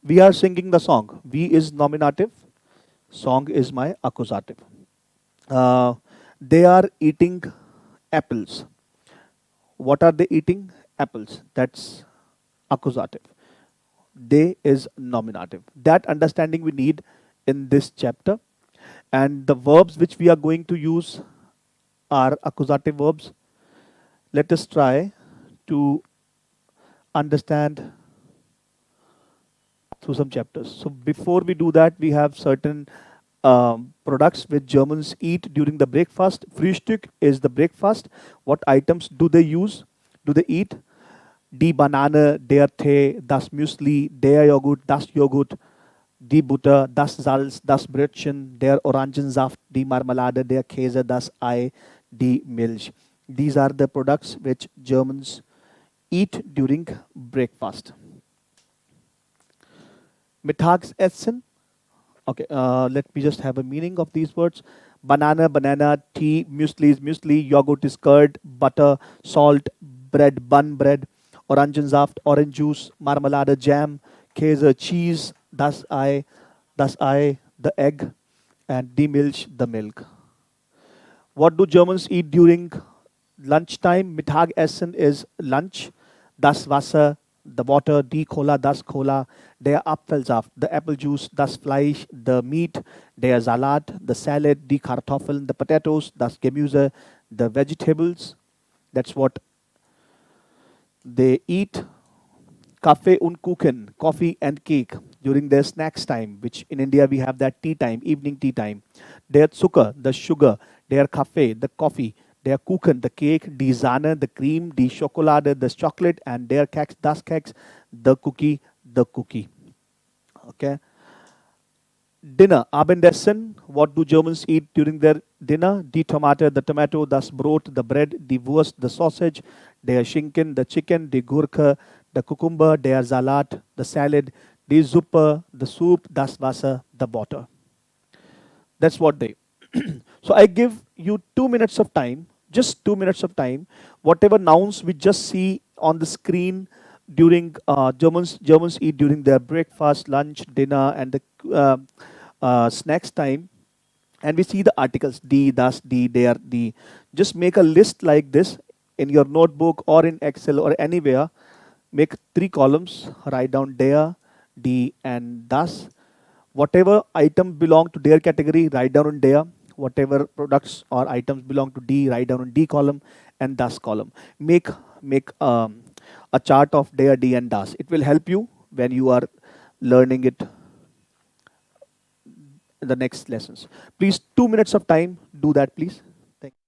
We are singing the song. We is nominative. Song is my accusative. Uh, they are eating apples. What are they eating? Apples. That's accusative. They is nominative. That understanding we need in this chapter. And the verbs which we are going to use are accusative verbs. Let us try to understand through some chapters. So before we do that, we have certain products which Germans eat during the breakfast. Frühstück is the breakfast. What items do they use? Do they eat? Die Banane, der Tee, das Müsli, der Joghurt, das Joghurt, die Butter, das Salz, das Brötchen, der Orangensaft, die Marmelade, der Käse, das Ei, die Milch. These are the products which Germans eat during breakfast. Mittagsessen. Okay, let me just have a meaning of these words. Banana, banana, tea, muesli is muesli, yogurt is curd, butter, salt, bread, bun bread, Orangensaft, orange juice, marmalade, jam, Käse, cheese, das Ei, the egg, and die Milch, the milk. What do Germans eat during lunchtime? Mittagessen is lunch. Das Wasser, the water. Die Cola, das Cola. Der Apfelsaft, the apple juice. Das Fleisch, the meat. Der Salat, the salad. Die Kartoffeln, the potatoes. Das Gemüse, the vegetables. That's what they eat. Kaffee und Kuchen, coffee and cake during their snacks time, which in India we have that tea time, evening tea time. Their Zucker, the sugar, their Kaffee, the coffee, their Kuchen, the cake, die Sahne, the cream, die Schokolade, the chocolate, and their Keks, das Keks, the cookie, the cookie. Okay. Dinner, Abendessen. What do Germans eat during their dinner? Die Tomate, the tomato, das Brot, the bread, die Wurst, the sausage, der Schinken, the chicken, die Gurke, the cucumber, der Salat, the salad, die Suppe, the soup, das Wasser, the water. That's what they. So I give you 2 minutes of time, just 2 minutes of time. Whatever nouns we just see on the screen during Germans eat during their breakfast, lunch, dinner, and the snacks time, and we see the articles die, das, die, der, die. Just make a list like this in your notebook or in Excel or anywhere. Make 3 columns. Write down der, die, and das. Whatever item belong to their category, write down in there. Whatever products or items belong to D, write down in D column and das column. Make a chart of their D and das. It will help you when you are learning it in the next lessons. Please, 2 minutes of time. Do that, please. Thank you.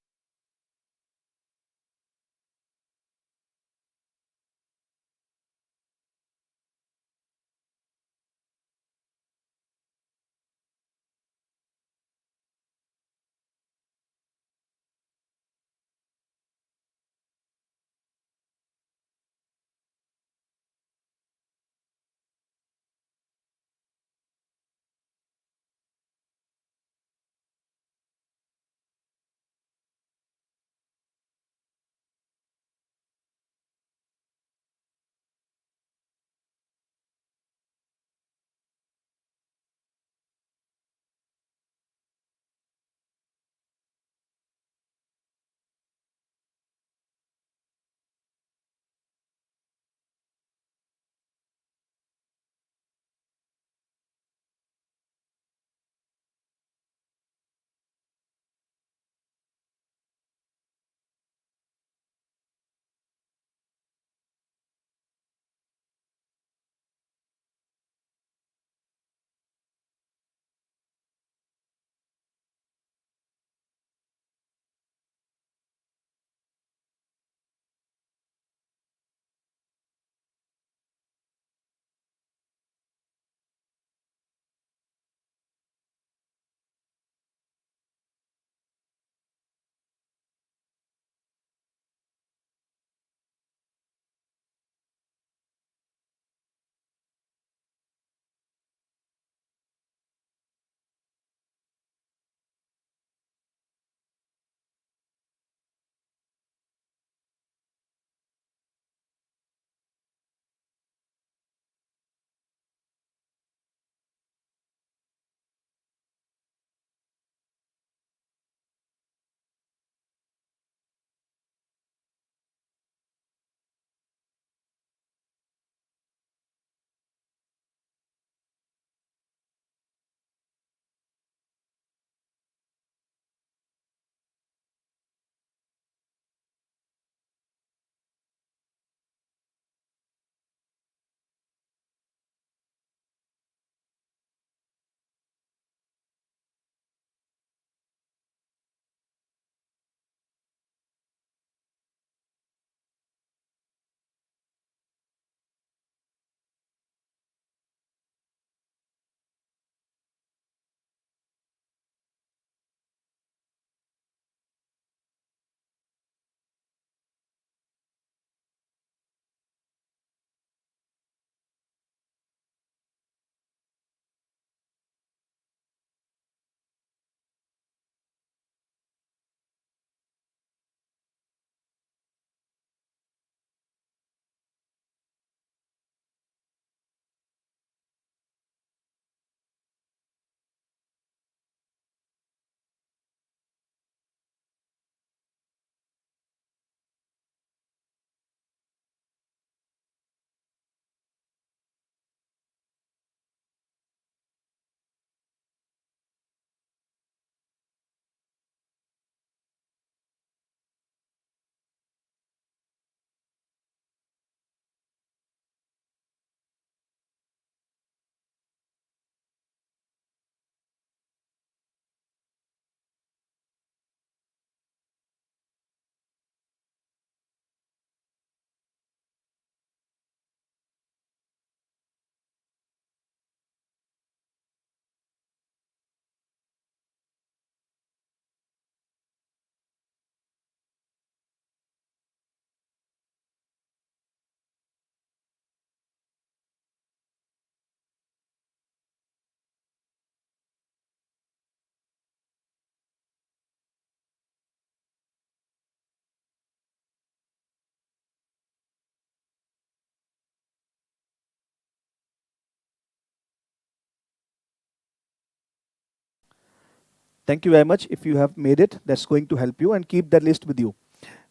Thank you very much. If you have made it, that's going to help you, and keep that list with you.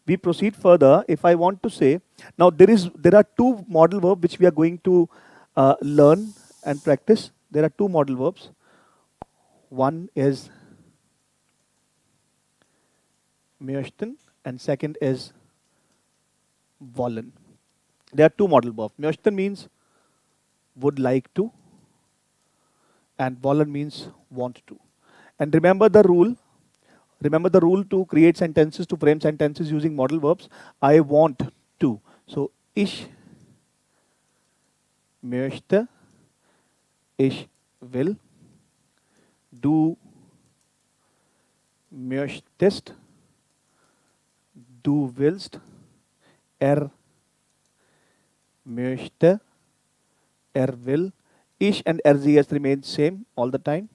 We proceed further. If I want to say, now there are two modal verbs which we are going to learn and practice. There are two modal verbs. One is möchten and second is wollen. There are two modal verbs. Möchten means would like to, and wollen means want to. And remember the rule. Remember the rule to create sentences, to frame sentences using modal verbs. I want to. So ich möchte, ich will. Du möchtest, du willst. Er möchte, er will. Ich and RGS remain same all the time.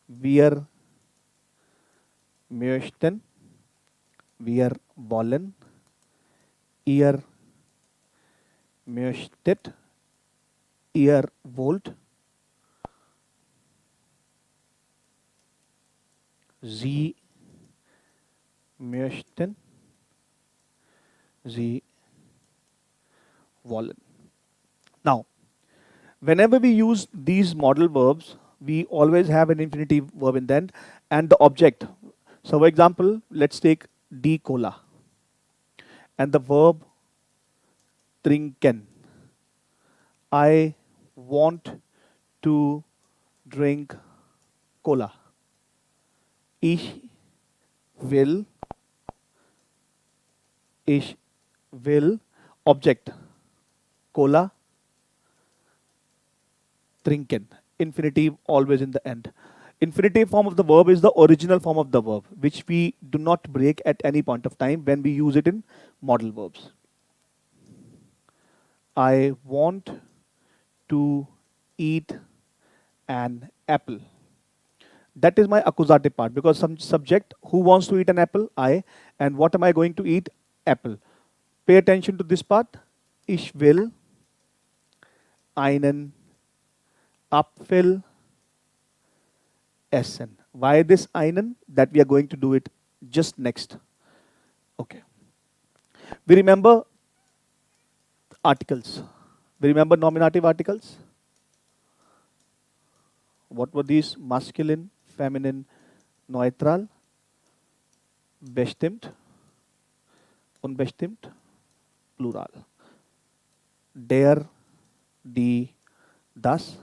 Wir möchten, wir wollen, ihr möchtet, ihr wollt, sie möchten, sie wollen. Now, whenever we use these modal verbs, we always have an infinitive verb in the end and the object. So, for example, let's take die Cola and the verb trinken. I want to drink cola. Ich will, object, cola, trinken. Infinitive always in the end. Infinitive form of the verb is the original form of the verb, which we do not break at any point of time when we use it in modal verbs. I want to eat an apple. That is my accusative part, because some subject who wants to eat an apple, I, and what am I going to eat? Apple. Pay attention to this part. Ich will einen Apfel essen. Why this einen? That we are going to do it just next. Okay. We remember articles. We remember nominative articles. What were these? Masculine, feminine, neutral, bestimmt, unbestimmt, plural. Der, die, das,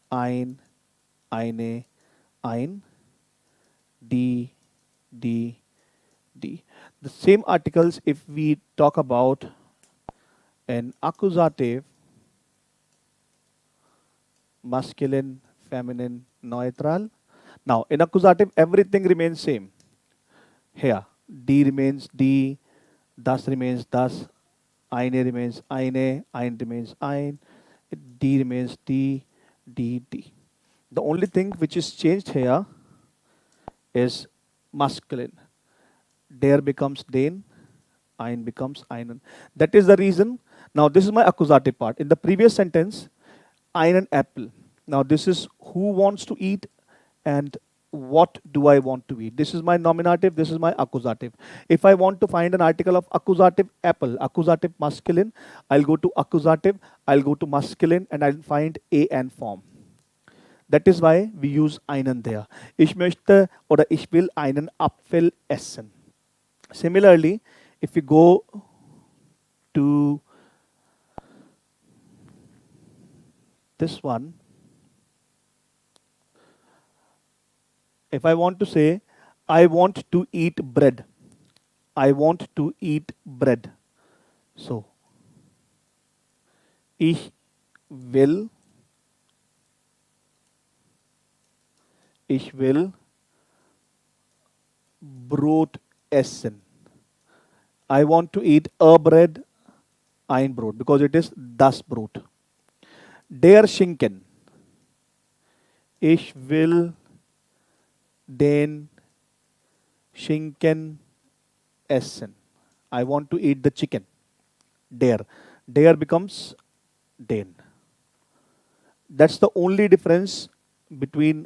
ein, eine, ein, die. The same articles if we talk about an accusative, masculine, feminine, neutral. Now, in accusative, everything remains same. Here, die remains die, das remains das, eine remains eine, ein remains ein, die remains die. The only thing which is changed here is masculine. Der becomes den, ein becomes einen. That is the reason. Now, this is my accusative part. In the previous sentence, einen apple. Now, this is who wants to eat and what do I want to eat. This is my nominative, this is my accusative. If I want to find an article of accusative apple, accusative masculine, I'll go to accusative, I'll go to masculine, and I'll find a and form. That is why we use einen there. Ich möchte oder ich will einen Apfel essen. Similarly, if we go to this one, if I want to say, I want to eat bread. I want to eat bread. So, ich will Brot essen. I want to eat a bread, ein Brot, because it is das Brot. Der Schinken. Ich will den Schinken essen. I want to eat the chicken. Der. Der becomes den. That's the only difference between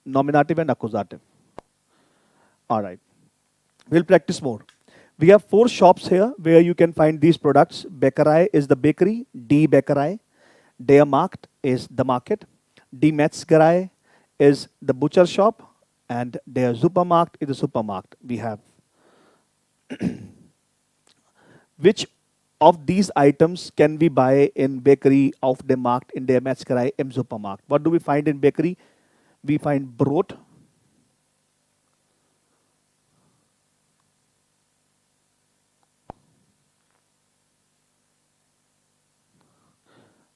nominative and accusative. All right. We'll practice more. We have four shops here where you can find these products. Bäckerei is the bakery. Die Bäckerei. Der Markt is the market. Die Metzgerei is the butcher shop. And der Supermarkt is the supermarket. We have which of these items can we buy in bakery, auf dem Markt, in der Metzgerei, im Supermarkt? What do we find in bakery? We find Brot,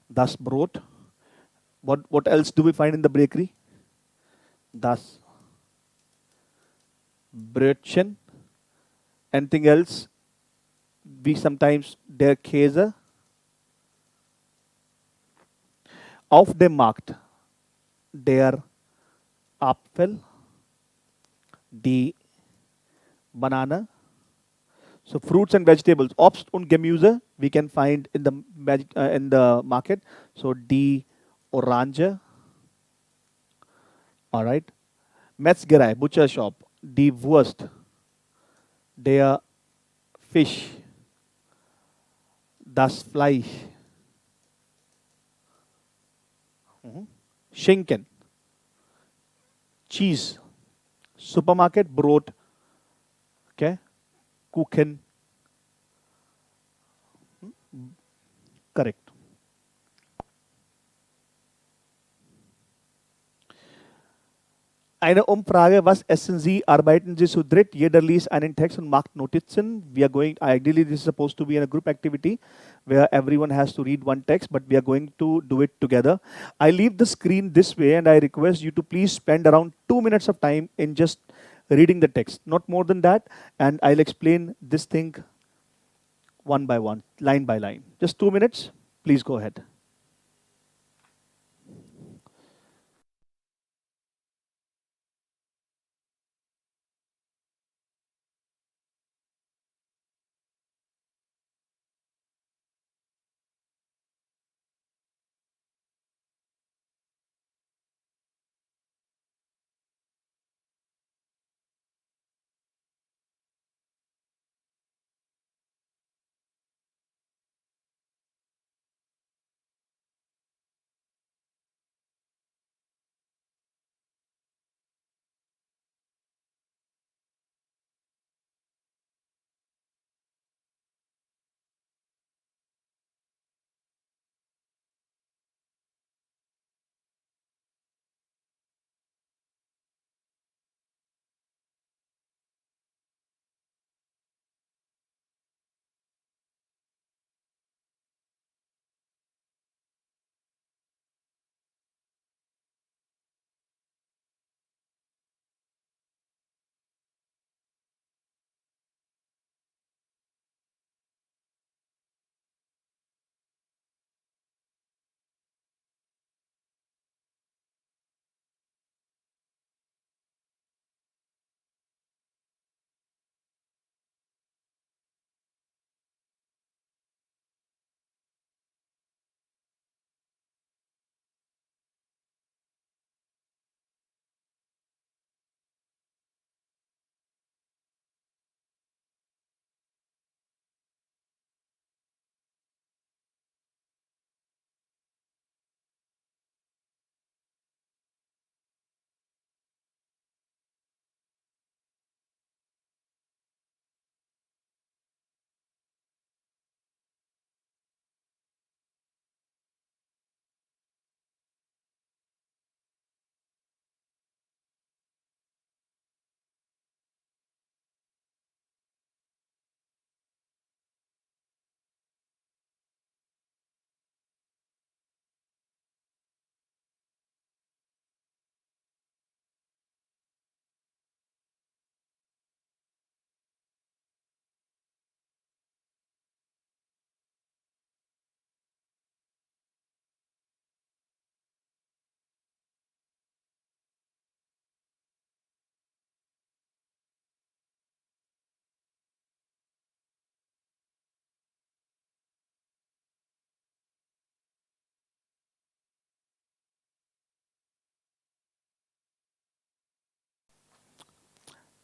das Brot. What else do we find in the bakery? Das Brötchen. Anything else? We sometimes der Käse. Auf dem Markt, der Apfel, die Banane. So fruits and vegetables, Obst und Gemüse, we can find in the in the market. So die Orange, all right. Metzgerei, butcher shop, die Wurst, der Fisch, das Fleisch, Schinken, cheese, supermarket, Brot, okay, Kuchen, correct. Eine Umfrage, was essen Sie, arbeiten Sie zu dritt, jeder liest einen Text und macht Notizen. We are going, ideally this is supposed to be a group activity where everyone has to read one text, but we are going to do it together. I leave the screen this way and I request you to please spend around 2 minutes of time in just reading the text, not more than that, and I'll explain this thing one by one, line by line. Just 2 minutes, please go ahead.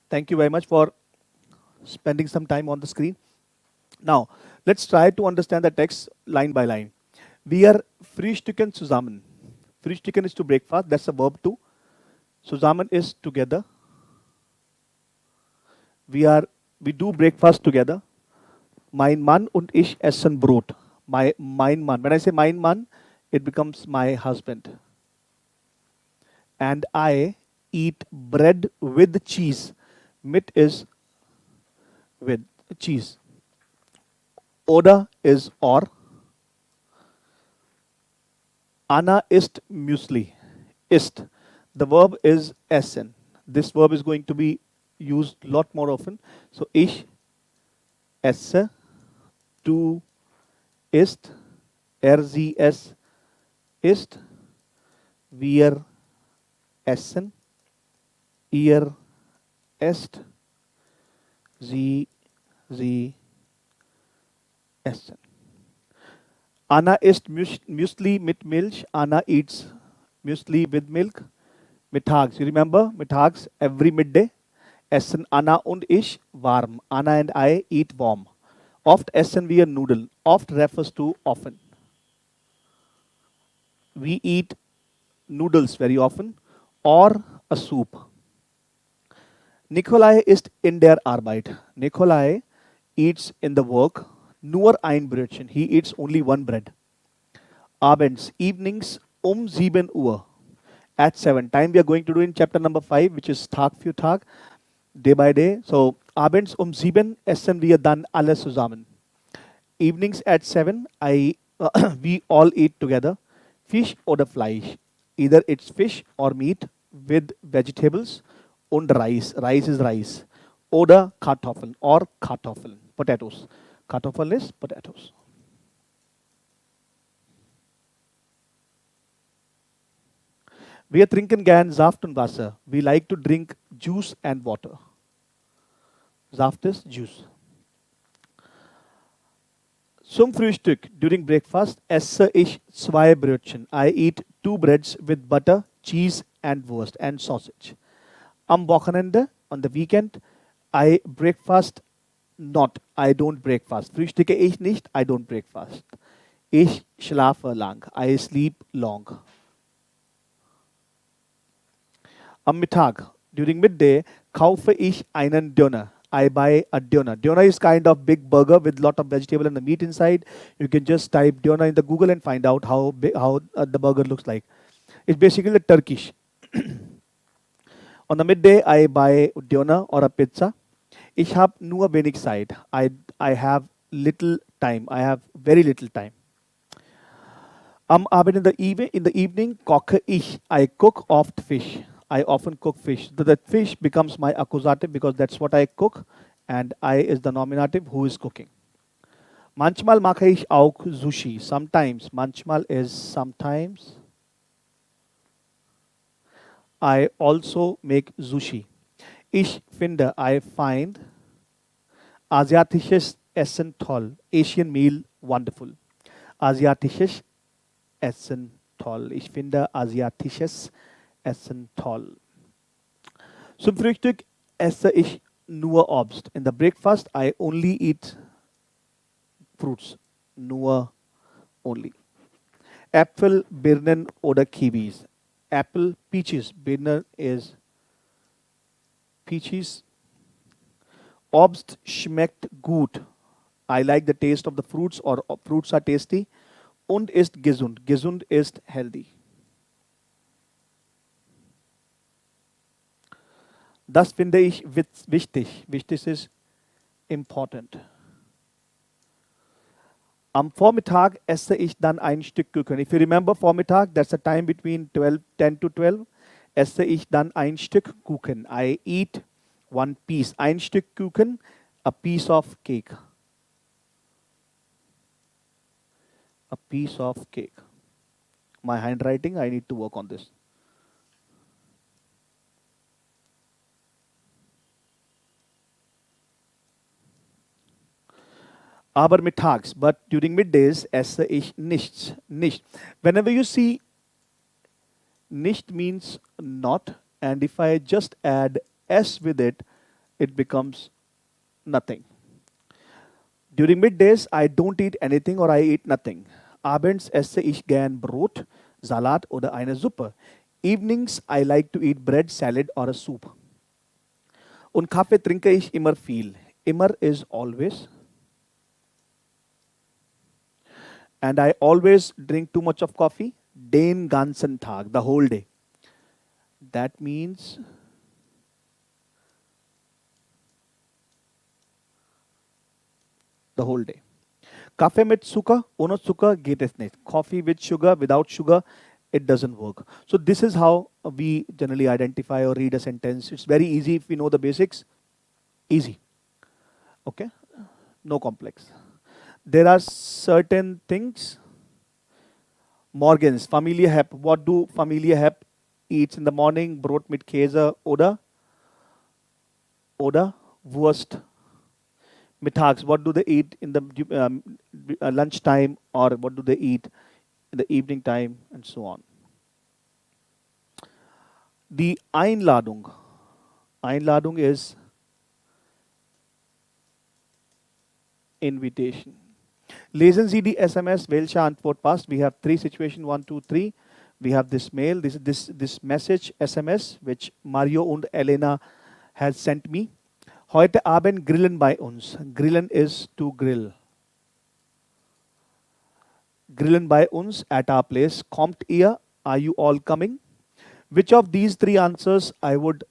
Thank you very much for spending some time on the screen. Now, let's try to understand the text line by line. We are frühstücken zusammen. Frühstücken is to breakfast. That's a verb too. Zusammen is together. We do breakfast together. Mein Mann und ich essen Brot. Mein Mann. When I say mein Mann, it becomes my husband. And I eat bread with cheese. Mit is with cheese. Oder is or. Anna isst Müsli. Ist. The verb is essen. This verb is going to be used a lot more often. So ich esse, du isst, sie es isst, wir essen, ihr esst, sie essen. Anna isst Müsli mit Milch. Anna eats Müsli with milk. Mittags. You remember? Mittags, every midday. Essen Anna und ich warm. Anna and I eat warm. Oft essen wir Nudeln. Oft refers to often. We eat noodles very often or a soup. Nikolai isst in der Arbeit. Nikolai eats in the work. Nur ein Brötchen. He eats only one bread. Abends, evenings, 7 Uhr. At 7. Time we are going to do in chapter number 5, which is Tag für Tag, day by day. So, abends 7 essen wir dann alle zusammen. Evenings at 7, we all eat together. Fish oder Fleisch. Either it's fish or meat with vegetables und Reis. Rice is rice. Oder Kartoffeln or Kartoffeln. Potatoes. Kartoffel is potatoes. Wir trinken gern Saft und Wasser. We like to drink juice and water. Saft is juice. Zum Frühstück, during breakfast, esse ich 2 Brötchen. I eat 2 breads with butter, cheese and Wurst and sausage. Am Wochenende, on the weekend, I breakfast not. I don't breakfast. Frühstücke ich nicht. I don't breakfast. Ich schlafe lang. I sleep long. Am Mittag, during midday, kaufe ich einen Döner. I buy a Döner. Döner is kind of big burger with lot of vegetable and the meat inside. You can just type Döner in the Google and find out how the burger looks like. It's basically Turkish. On the midday, I buy Döner or a pizza. Ich habe nur wenig Zeit. I have little time. I have very little time. Am Abend in the evening, koche ich. I cook oft fish. I often cook fish. That fish becomes my accusative because that's what I cook, and I is the nominative who is cooking. Manchmal mache ich auch Sushi. Sometimes. Manchmal is sometimes. I also make Sushi. Ich finde, I find asiatisches Essen toll. Asian meal wonderful. Asiatisches Essen toll. Ich finde asiatisches Essen toll. Zum Frühstück esse ich nur Obst. In the breakfast, I only eat fruits. Nur only. Äpfel, Birnen oder Kiwis. Apple, peaches. Birnen is peaches. Obst schmeckt gut. I like the taste of the fruits or fruits are tasty. Und ist gesund. Gesund ist healthy. Das finde ich wichtig. Wichtig ist important. Am Vormittag esse ich dann ein Stück Kuchen. If you remember Vormittag, that's the time between 10 to 12. Esse ich dann ein Stück Kuchen. I eat one piece. Ein Stück Kuchen, a piece of cake. A piece of cake. My handwriting, I need to work on this. Aber mittags, but during middays esse ich nichts. Nicht. Whenever you see nicht means not, and if I just add s with it, it becomes nothing. During middays, I don't eat anything or I eat nothing. Abends esse ich gern Brot, Salat oder eine Suppe. Evenings, I like to eat bread, salad or a soup. Und Kaffee trinke ich immer viel. Immer is always. And I always drink too much of coffee. Den ganzen Tag, the whole day. That means the whole day. Kaffee mit Zucker, ohne Zucker geht es nicht. Coffee with sugar, without sugar, it doesn't work. So this is how we generally identify or read a sentence. It's very easy if we know the basics. Easy. Okay? No complex. There are certain things. Morgens, Familie Hep. What do Familie Hep eats in the morning? Brot mit Käse oder Wurst. Mittags, what do they eat in the lunchtime, or what do they eat in the evening time, and so on. Die Einladung. Einladung is invitation. Lesen Sie die SMS, welche Antwort passt? We have three situations, 1, 2, 3. We have this mail, this message, SMS, which Mario und Elena has sent me. Heute Abend grillen bei uns. Grillen is to grill. Grillen bei uns at our place. Kommt ihr? Are you all coming? Which of these three answers I would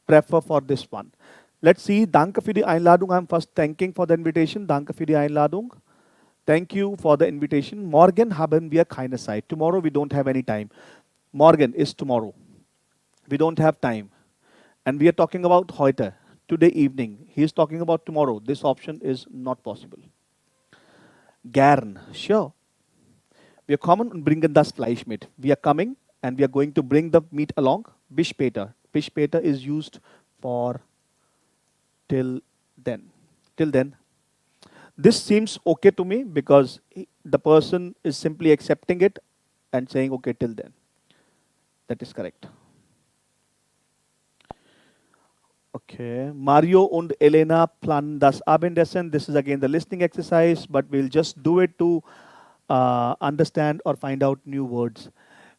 prefer for this one? Let's see. Danke für die Einladung. I'm first thanking for the invitation. Danke für die Einladung. Thank you for the invitation. Morgen haben wir keine Zeit. Tomorrow we don't have any time. Morgen is tomorrow. We don't have time. And we are talking about heute. Today evening. He is talking about tomorrow. This option is not possible. Gern. Sure. Wir kommen und bringen das Fleisch mit. We are coming and we are going to bring the meat along. Bis später. Bis später is used for till then. Till then. This seems okay to me because the person is simply accepting it and saying okay till then. That is correct. Okay, Mario und Elena planen das Abendessen. This is again the listening exercise, but we'll just do it to understand or find out new words.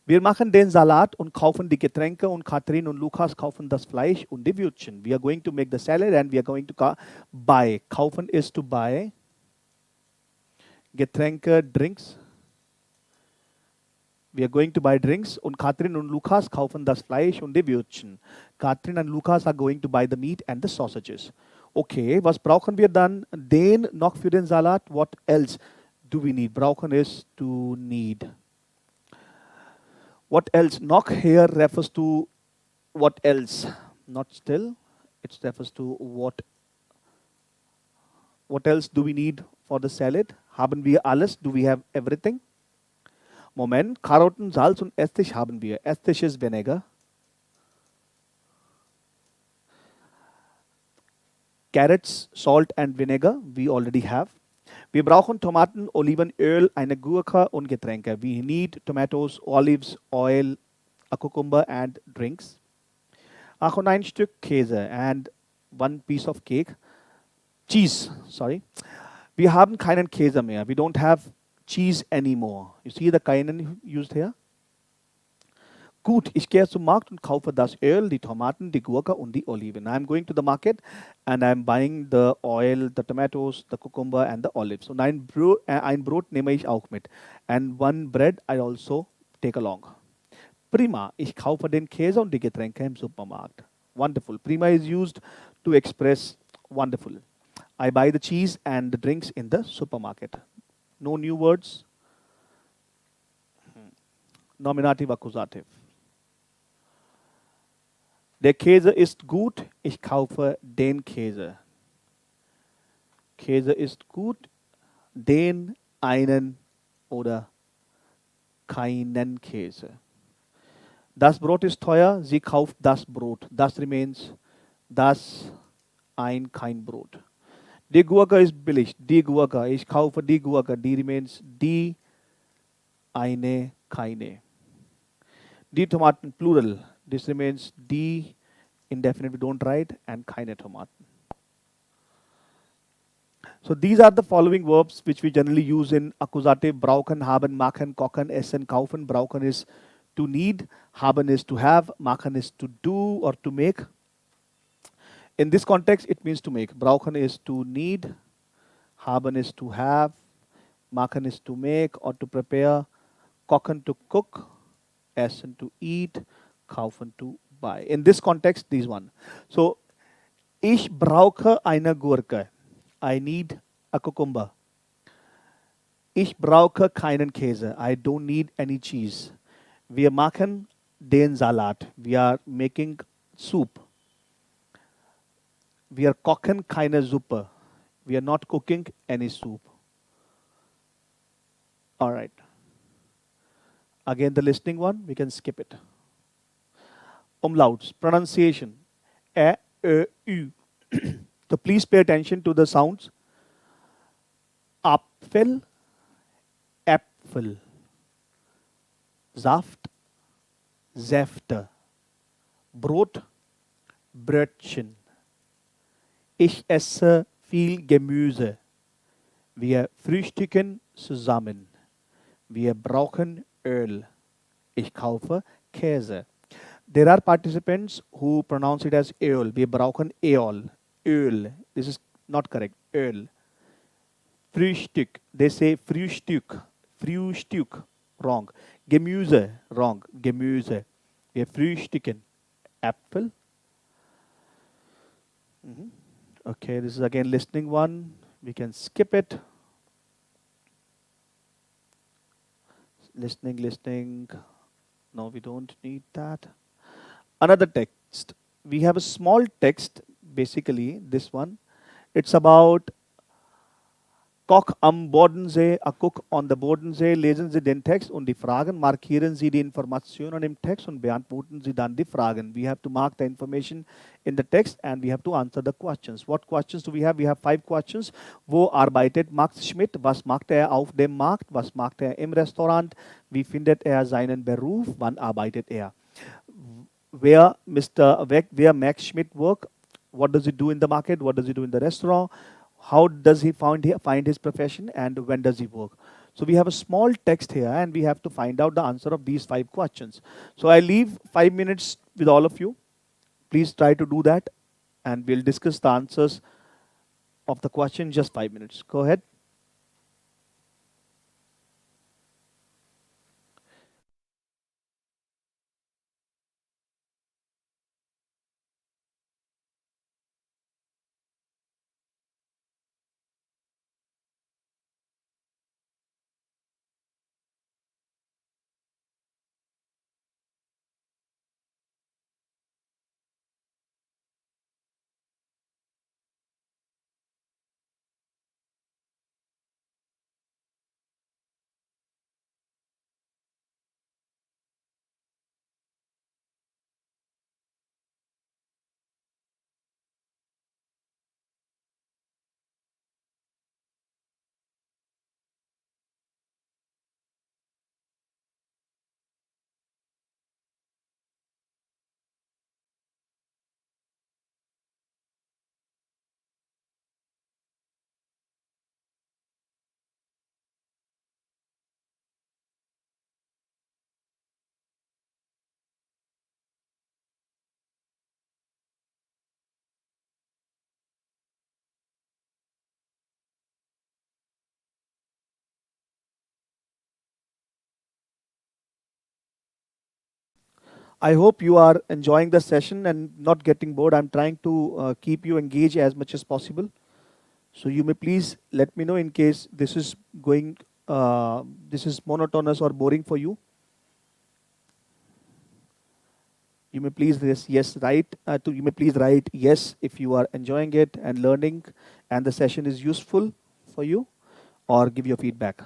Wir machen den Salat und kaufen die Getränke und Katrin und Lukas kaufen das Fleisch und die Würstchen. We are going to make the salad and we are going to buy. Kaufen is to buy. Getränke, drinks. We are going to buy drinks und Katrin und Lukas kaufen das Fleisch und die Würstchen. Katrin and Lukas are going to buy the meat and the sausages. Okay, was brauchen wir dann? Den noch für den Salat. What else do we need? Brauchen is to need. What else? Noch here refers to what else? Not still. It refers to what. What else do we need for the salad? Haben wir alles? Do we have everything? Moment, Karotten, Salz und Essig haben wir. Essig ist Vinegar. Carrots, salt and vinegar, we already have. Wir brauchen Tomaten, Olivenöl, eine Gurke und Getränke. We need tomatoes, olives, oil, a cucumber and drinks. Ach, und ein Stück Käse and one piece of cake. Cheese, sorry. Wir haben keinen Käse mehr. We don't have cheese anymore. You see the keinen used here? Gut, ich gehe zum Markt und kaufe das Öl, die Tomaten, die Gurke und die Oliven. I'm going to the market and I'm buying the oil, the tomatoes, the cucumber and the olives. Und ein Brot nehme ich auch mit. And one bread I also take along. Prima, ich kaufe den Käse und die Getränke im Supermarkt. Wonderful. Prima is used to express wonderful. I buy the cheese and the drinks in the supermarket. No new words. Nominative, Accusative. Der Käse ist gut, ich kaufe den Käse. Käse ist gut, den, einen oder keinen Käse. Das Brot ist teuer, sie kauft das Brot. Das remains das, kein Brot. Die Gurke ist billig, die Gurke, ich kaufe die Gurke. Die remains die, keine. Die Tomaten, plural. This remains die indefinite we don't write, and keine Tomaten. So these are the following verbs which we generally use in accusative: brauchen, haben, machen, kochen, essen, kaufen. Brauchen is to need, haben is to have, machen is to do or to make. In this context, it means to make. Brauchen is to need, haben is to have, machen is to make or to prepare, kochen to cook, essen to eat, kaufen to buy. In this context, these one. So, ich brauche eine Gurke. I need a cucumber. Ich brauche keinen Käse. I don't need any cheese. Wir machen den Salat. We are making soup. Wir kochen keine Suppe. We are not cooking any soup. All right. Again, the listening one, we can skip it. Umlauts, pronunciation. A, U. So please pay attention to the sounds. Apfel, Äpfel. Saft, Säfte. Brot, Brötchen. Ich esse viel Gemüse. Wir frühstücken zusammen. Wir brauchen Öl. Ich kaufe Käse. There are participants who pronounce it as Öl. Wir brauchen Öl. Öl. This is not correct. Öl. Frühstück. They say Frühstück. Frühstück. Wrong. Gemüse. Wrong. Gemüse. Wir frühstücken. Apfel. Okay, this is again listening one. We can skip it. Listening. No, we don't need that. Another text. We have a small text, basically, this one. It's about Koch am Bodensee, a Cook on the Bodensee. Lesen Sie den Text und die Fragen. Markieren Sie die Informationen im Text und beantworten Sie dann die Fragen. We have to mark the information in the text and we have to answer the questions. What questions do we have? We have 5 questions. Wo arbeitet Max Schmidt? Was macht er auf dem Markt? Was macht er im Restaurant? Wie findet er seinen Beruf? Wann arbeitet er? Where Max Schmidt work? What does he do in the market? What does he do in the restaurant? How does he find his profession, and when does he work? So we have a small text here and we have to find out the answer of these 5 questions. So I leave 5 minutes with all of you. Please try to do that and we'll discuss the answers of the question in just 5 minutes. Go ahead. I hope you are enjoying the session and not getting bored. I'm trying to keep you engaged as much as possible. So you may please let me know in case this is monotonous or boring for you. You may please you may please write yes if you are enjoying it and learning and the session is useful for you, or give your feedback.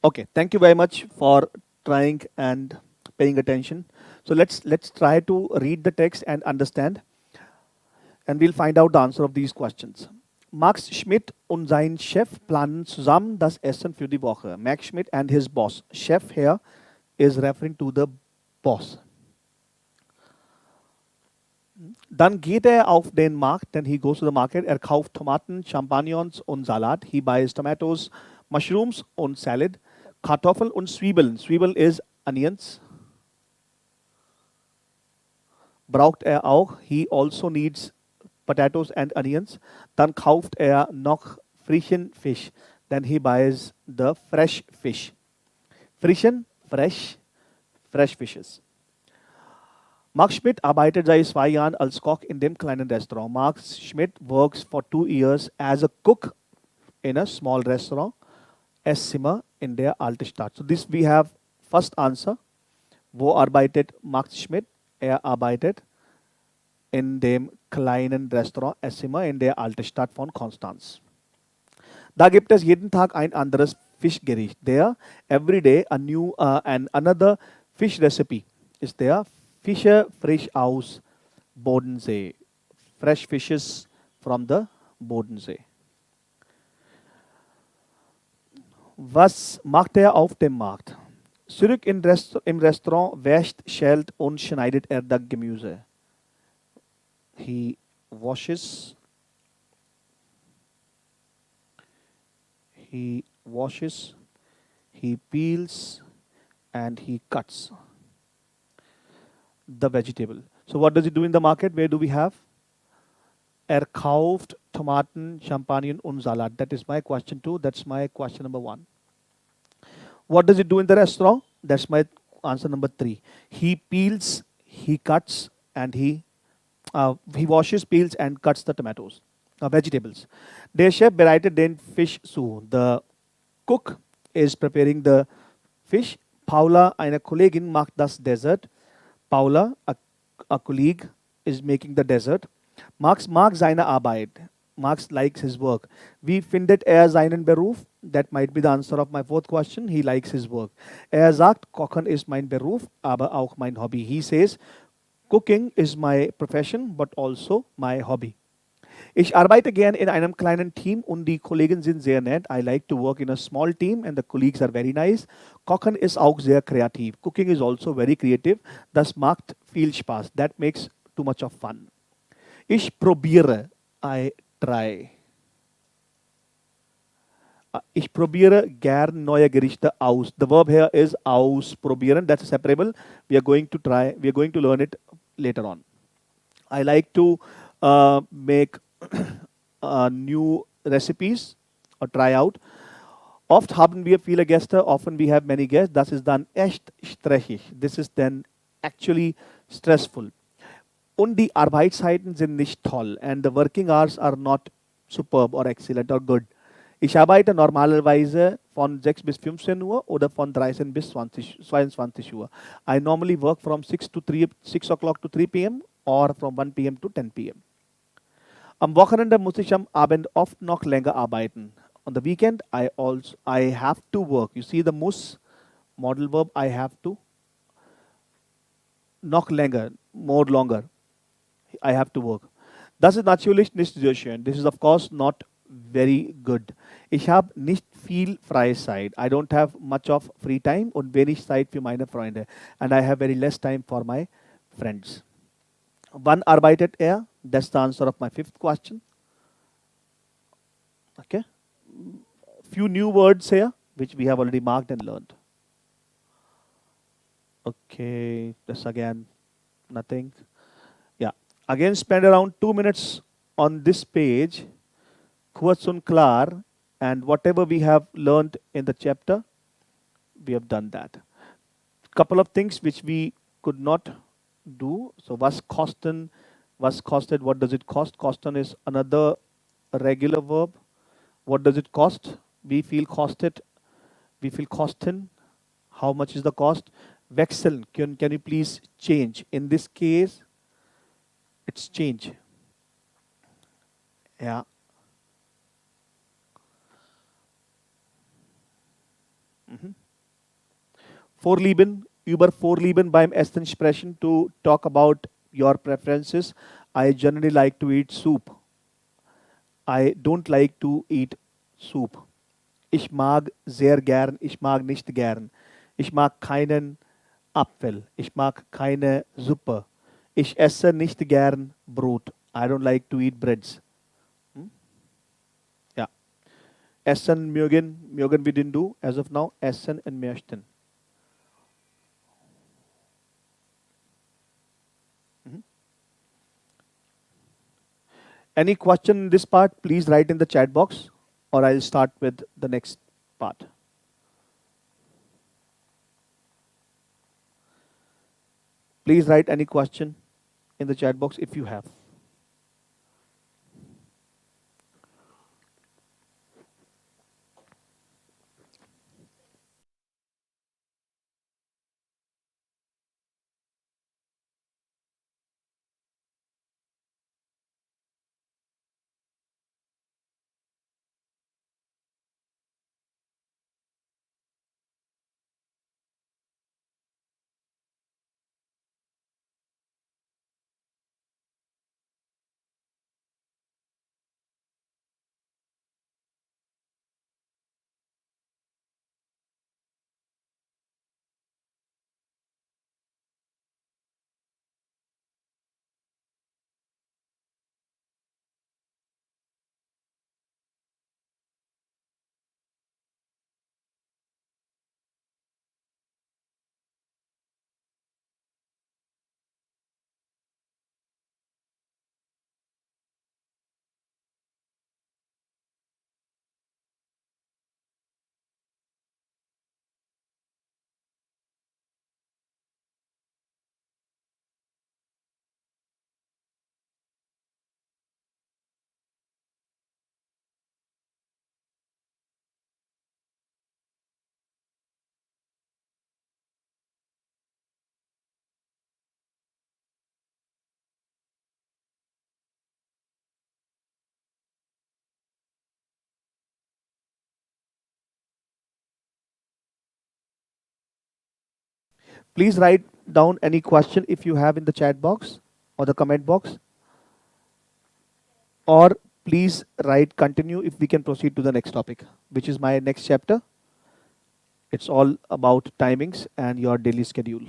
Okay, thank you very much for trying and paying attention. So let's try to read the text and understand, and we'll find out the answer of these questions. Max Schmidt und sein Chef planen zusammen das Essen für die Woche. Max Schmidt and his boss. Chef here is referring to the boss. Dann geht er auf den Markt, then he goes to the market. Er kauft Tomaten, Champignons und Salat. He buys tomatoes, mushrooms und Salad. Kartoffeln und Zwiebeln. Zwiebel is onions. Braucht er auch. He also needs potatoes and onions. Dann kauft er noch frischen Fisch. Then he buys the fresh fish. Frischen, fresh fishes. Mark Schmidt arbeitet seit 2 Jahren als Koch in dem kleinen Restaurant. Mark Schmidt works for 2 years as a cook in a small restaurant, Esszimmer in der Alte Stadt. So this we have first answer. Wo arbeitet Max Schmidt? Er arbeitet in dem kleinen Restaurant Esszimmer in der Alte Stadt von Konstanz. Da gibt es jeden Tag ein anderes Fischgericht. There, every day, a new and another fish recipe is there. Fische frisch aus Bodensee. Fresh fishes from the Bodensee. Was macht er auf dem Markt? Zurück im Restaurant wäscht, schält und schneidet er das Gemüse. He washes, he peels, and he cuts the vegetable. So what does he do in the market? Where do we have? Er kauft Tomaten, Champagnen und Salat. That is my question 2. That's my question number 1. What does he do in the restaurant? That's my answer number 3. He peels, he cuts, and he washes, peels, and cuts the tomatoes, vegetables. Der Chef bereitet den Fisch zu. The cook is preparing the fish. Paula, eine Kollegin, macht das Dessert. Paula, a colleague, is making the dessert. Max mag seine Arbeit. Max likes his work. Wie findet er seinen Beruf? That might be the answer of my 4th question. He likes his work. Er sagt, Kochen ist mein Beruf, aber auch mein Hobby. He says, cooking is my profession, but also my hobby. Ich arbeite gern in einem kleinen Team und die Kollegen sind sehr nett. I like to work in a small team and the colleagues are very nice. Kochen ist auch sehr kreativ. Cooking is also very creative. Das macht viel Spaß. That makes too much of fun. Ich probiere. I try. Ich probiere gern neue Gerichte aus. The verb here is ausprobieren. That's separable. We are going to learn it later on. I like to make new recipes or try out. Oft haben wir viele Gäste, often we have many guests. Das ist dann echt stressig. This is then actually stressful. Und die Arbeitszeiten sind nicht toll. And the working hours are not superb or excellent or good. Ich arbeite normalerweise von 6 bis 15 Uhr oder von 13 bis 22 Uhr. I normally work from 6 o'clock to 3 p.m. or from 1 p.m. to 10 p.m. Am Wochenende muss ich am Abend oft noch länger arbeiten. On the weekend, I have to work. You see the muss, modal verb, I have to. Noch länger, more longer. I have to work. Das ist natürlich nicht sehr schön. This is of course not very good. Ich habe nicht viel freie Zeit. I don't have much of free time und wenig Zeit für meine Freunde. And I have very less time for my friends. Wann arbeitet er? That's the answer of my 5th question. Okay. Few new words here, which we have already marked and learned. Okay, this again, nothing. Yeah, again spend around 2 minutes on this page, kurz und klar, and whatever we have learned in the chapter, we have done that. Couple of things which we could not do. So was kosten, was costed, what does it cost? Kosten is another regular verb. What does it cost? We feel costed, we feel kosten. How much is the cost? Wechseln, can you please change? In this case, it's change. Yeah. Mhm. Vorlieben, über Vorlieben beim Essen sprechen to talk about your preferences. I generally like to eat soup. I don't like to eat soup. Ich mag sehr gern, ich mag nicht gern. Ich mag keinen Apfel. Ich mag keine Suppe. Ich esse nicht gern Brot. I don't like to eat breads. Hm? Ja. Essen mögen wir den du as of now. Essen und möchten. Mhm. Any question in this part, please write in the chat box or I'll start with the next part. Please write any question in the chat box if you have. Please write down any question if you have in the chat box or the comment box, or please write continue if we can proceed to the next topic, which is my next chapter. It's all about timings and your daily schedule.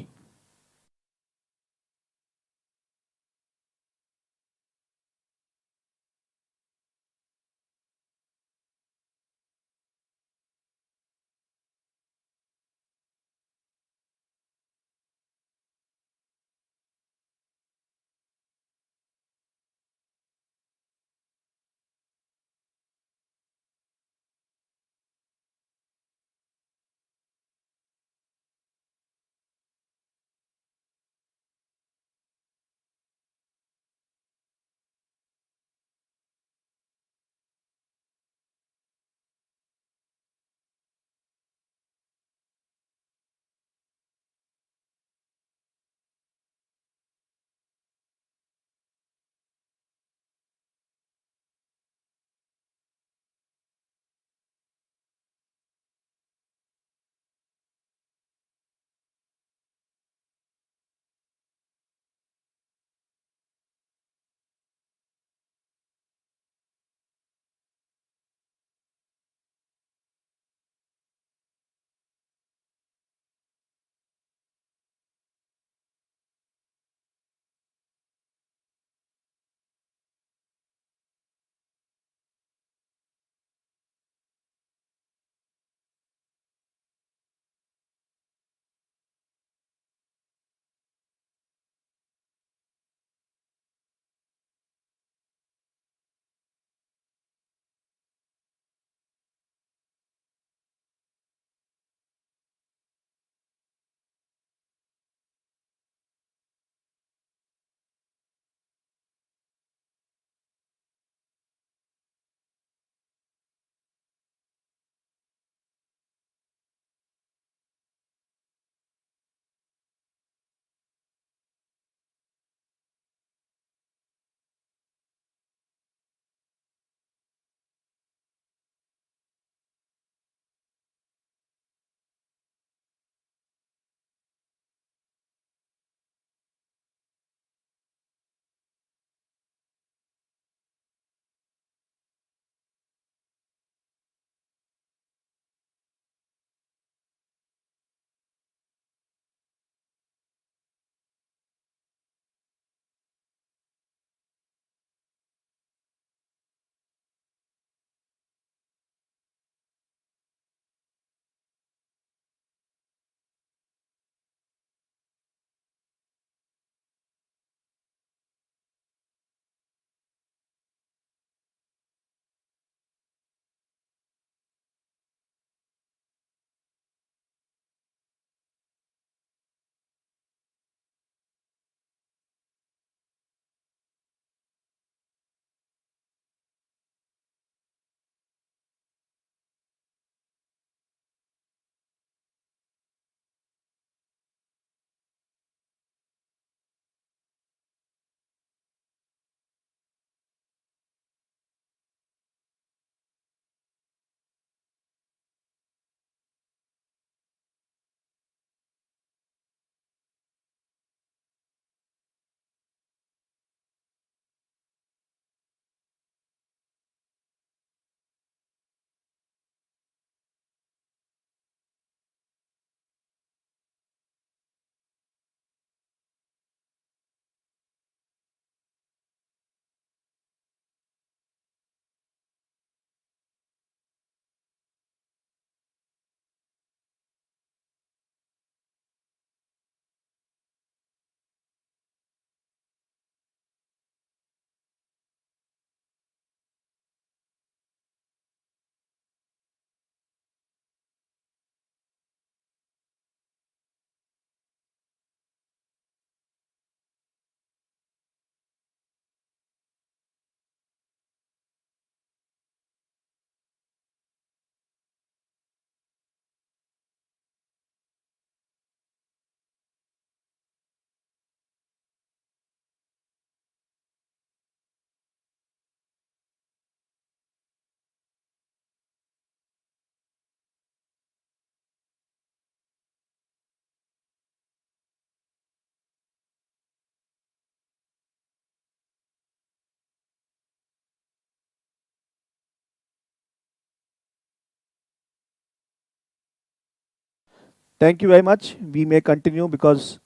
Thank you very much. We may continue because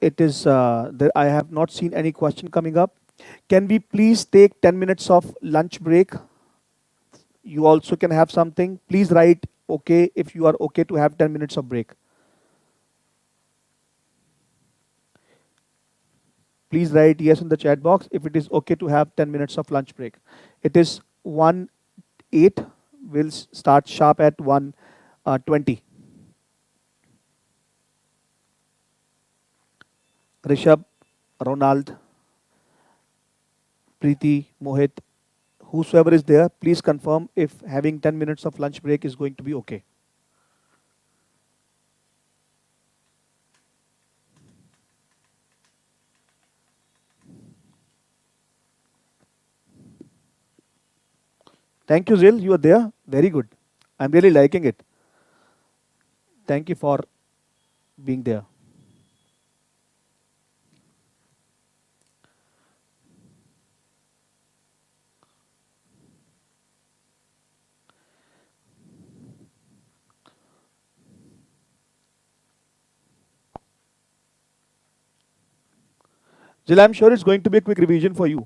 I have not seen any question coming up. Can we please take 10 minutes of lunch break? You also can have something. Please write okay if you are okay to have 10 minutes of break. Please write yes in the chat box if it is okay to have 10 minutes of lunch break. It is 1 8. We'll start sharp at 1 20. Rishabh, Ronald, Preeti, Mohit, whosoever is there, please confirm if having 10 minutes of lunch break is going to be okay. Thank you, Zil. You are there. Very good. I'm really liking it. Thank you for being there. Zil, I'm sure it's going to be a quick revision for you.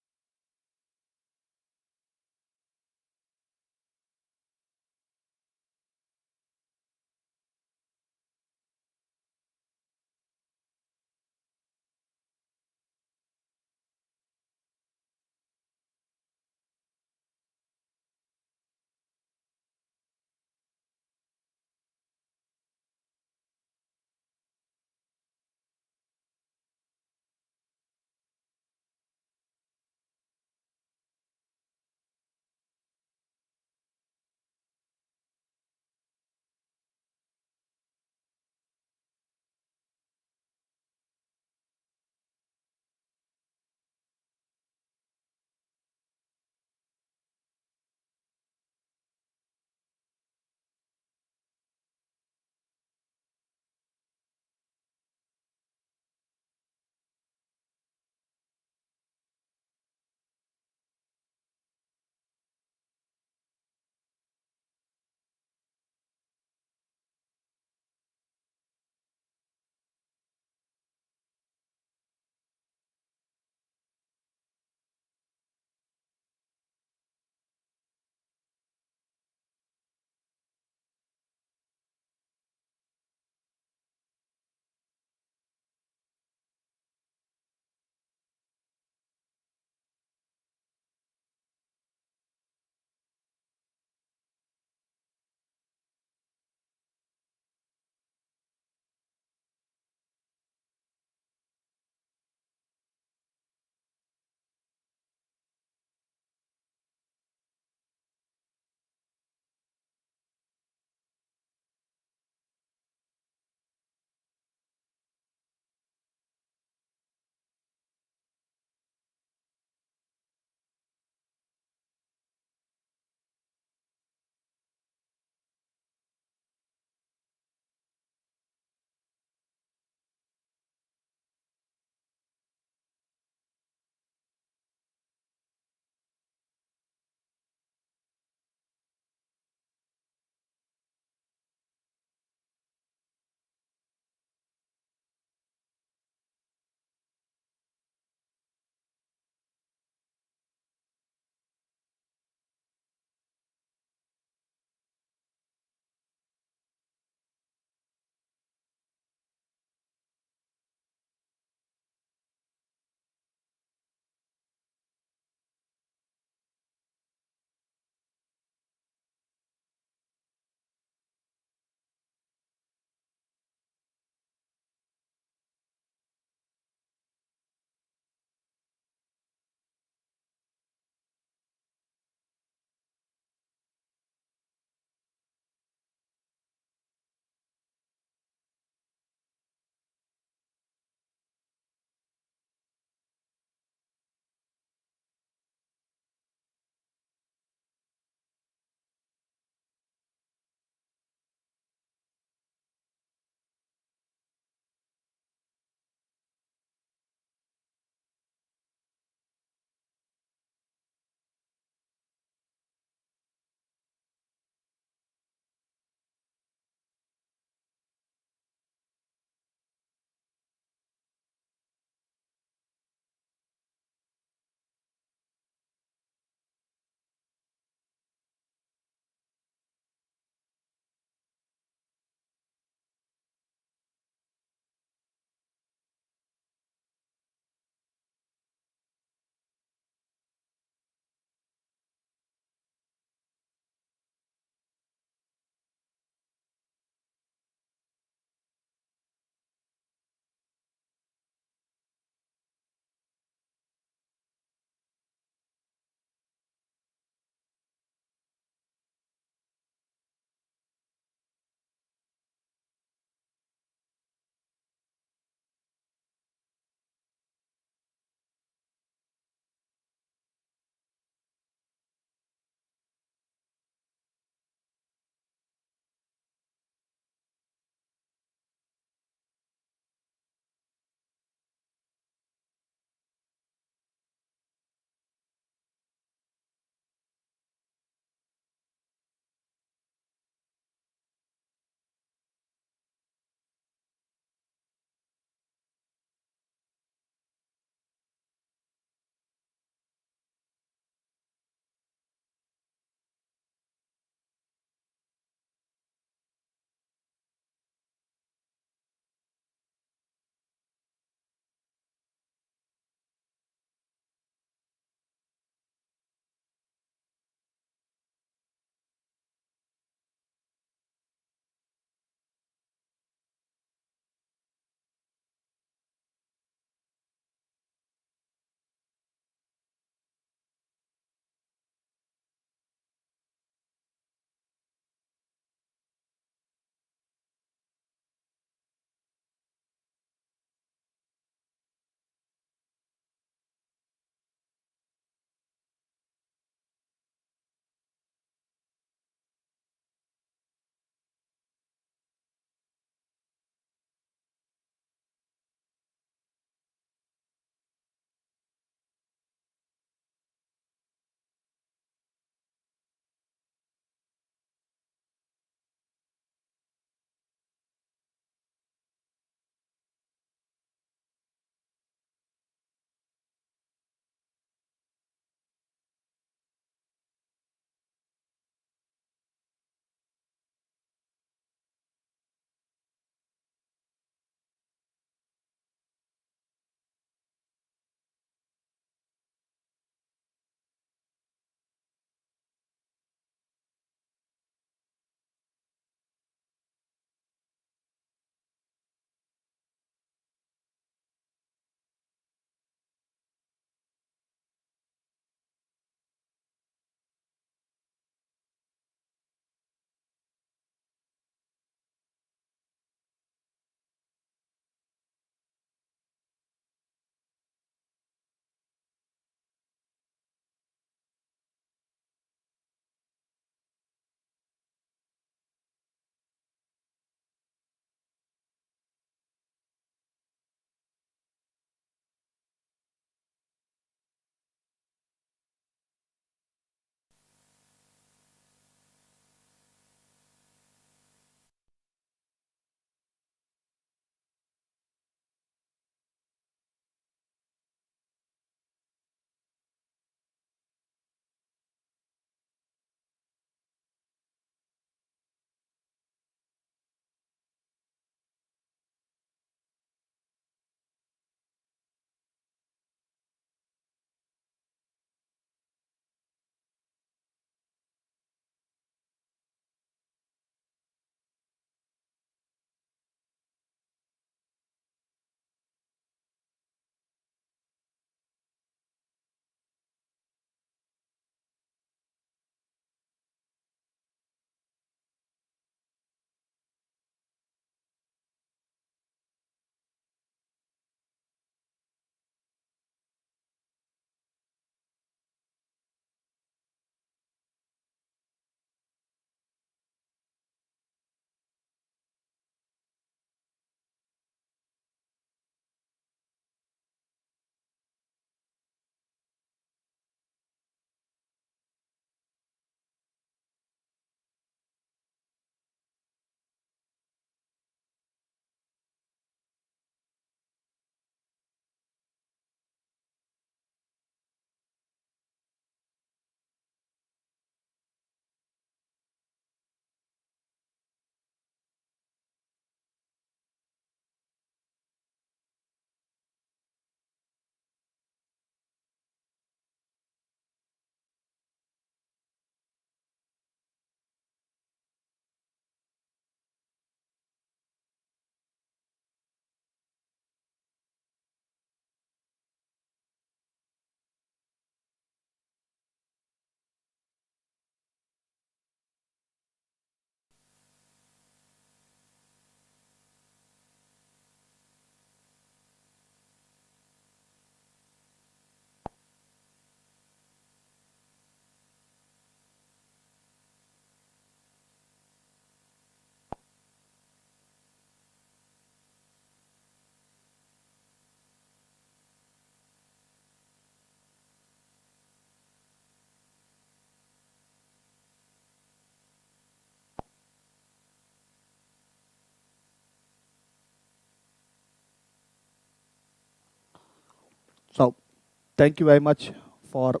Thank you very much for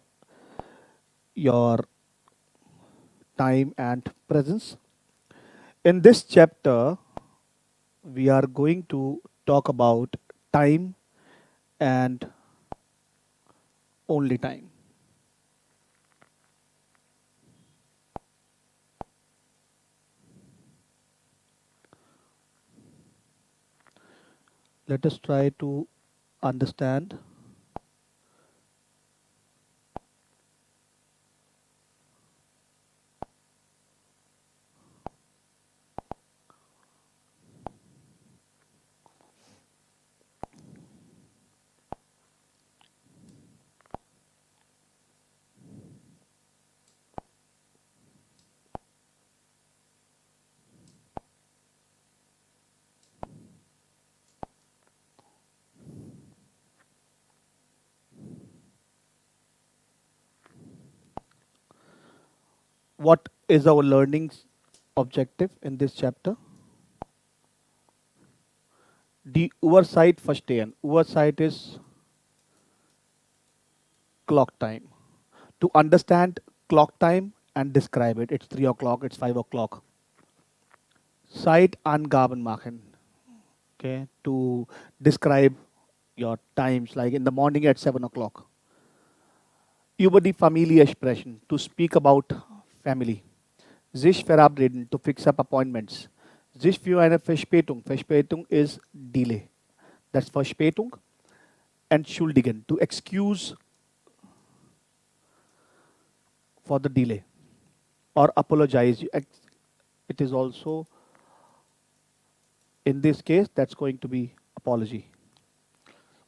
your time and presence. In this chapter, we are going to talk about time and only time. Let us try to understand what is our learning objective in this chapter. The oversight first day, and oversight is clock time. To understand clock time and describe it, it's 3 o'clock, it's 5 o'clock. Zeit angaben machen, okay, to describe your times, like in the morning at 7 o'clock. Über die Familie sprechen, to speak about family. Sich verabreden, to fix up appointments. Sich für eine Verspätung. Verspätung is delay. That's Verspätung. Entschuldigen, to excuse for the delay or apologize. It is also, in this case, that's going to be apology.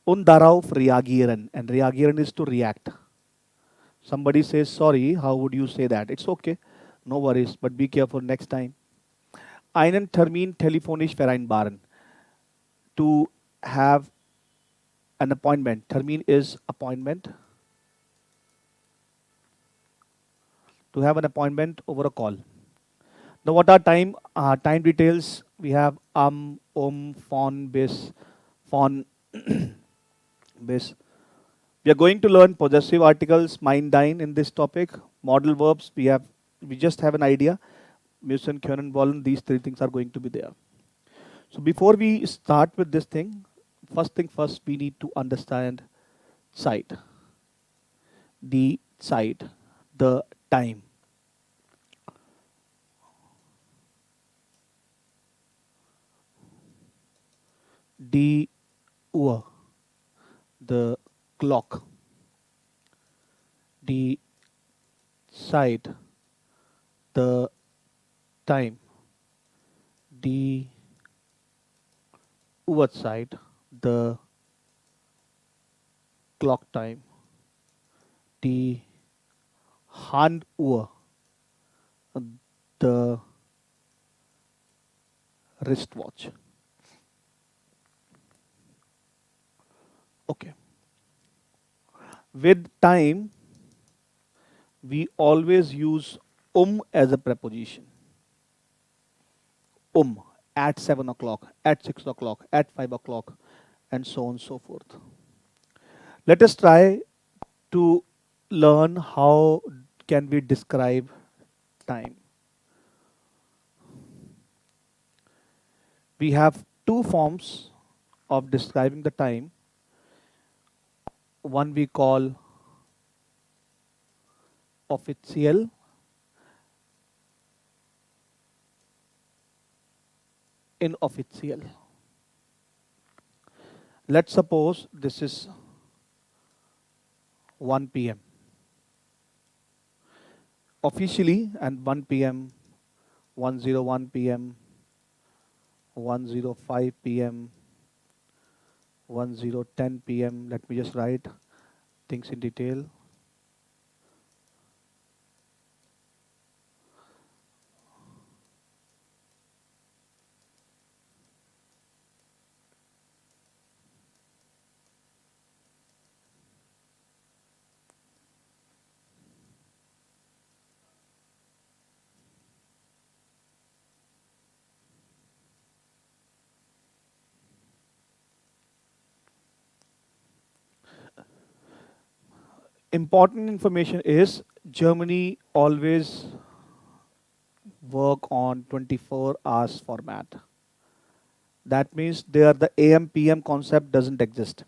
Und darauf reagieren. And reagieren is to react. Somebody says sorry, how would you say that? It's okay, no worries, but be careful next time. Einen Termin telefonisch vereinbaren. To have an appointment. Termin is appointment. To have an appointment over a call. Now, what are time details? We have phone, bis, phone, bis. We are going to learn possessive articles, mein, dein in this topic. Modal verbs, we just have an idea. Müssen, können, wollen, these three things are going to be there. So before we start with this thing first, we need to understand Zeit. The Zeit, the time. Die Uhr, the clock. Die Zeit, the time. Die Uhrzeit, the clock time. Die Handuhr, the wristwatch. Okay. With time, we always use as a preposition. At 7 o'clock, at 6 o'clock, at 5 o'clock, and so on and so forth. Let us try to learn how can we describe time. We have two forms of describing the time. One we call official, inofficial. Let's suppose this is 1 p.m. Officially, and 1 p.m., 1:01 p.m., 1:05 p.m., 1:10 p.m. Let me just write things in detail. Important information is Germany always work on 24 hours format. That means there the AM PM concept doesn't exist.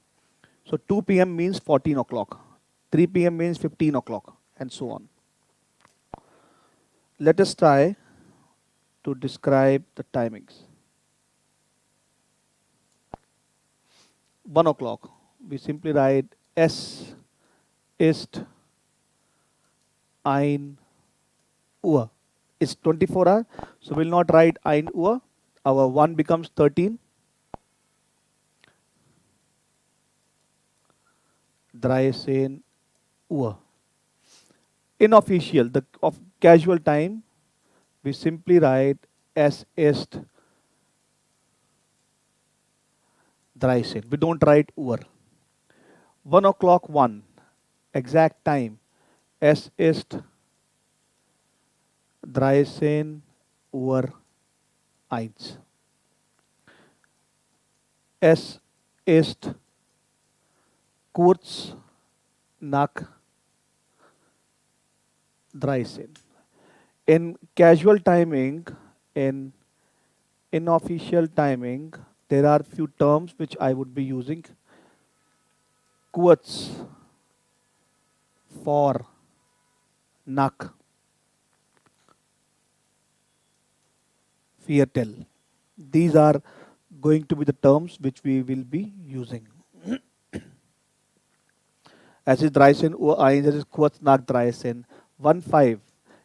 So 2 p.m. means 14 o'clock, 3 p.m. means 15 o'clock, and so on. Let us try to describe the timings. 1 o'clock, we simply write S ist ein Uhr. It's 24 hours, so we'll not write ein Uhr. Our 1 becomes 13. 13 Uhr. Inofficial, the of casual time, we simply write S ist 13. We don't write Uhr. 1 o'clock 1, exact time. Es ist 13 Uhr 1. Es ist kurz nach 13. In casual timing, in unofficial timing, there are few terms which I would be using. Kurz for nach Viertel. These are going to be the terms which we will be using. Es ist 13 Uhr 1, es ist kurz nach 13. 1-5.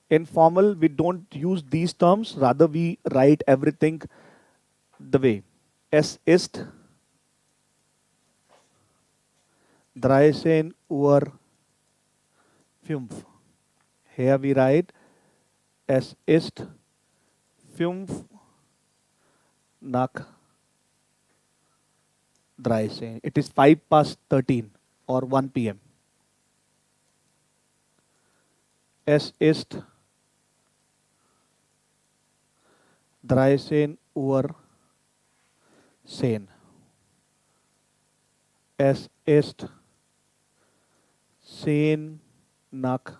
In formal, we don't use these terms, rather we write everything the way. Es ist 13 Uhr 5. Here we write es ist 5 nach 13. It is 5 past 13 or 1 p.m. Es ist 13 Uhr 10. Es ist 10 nach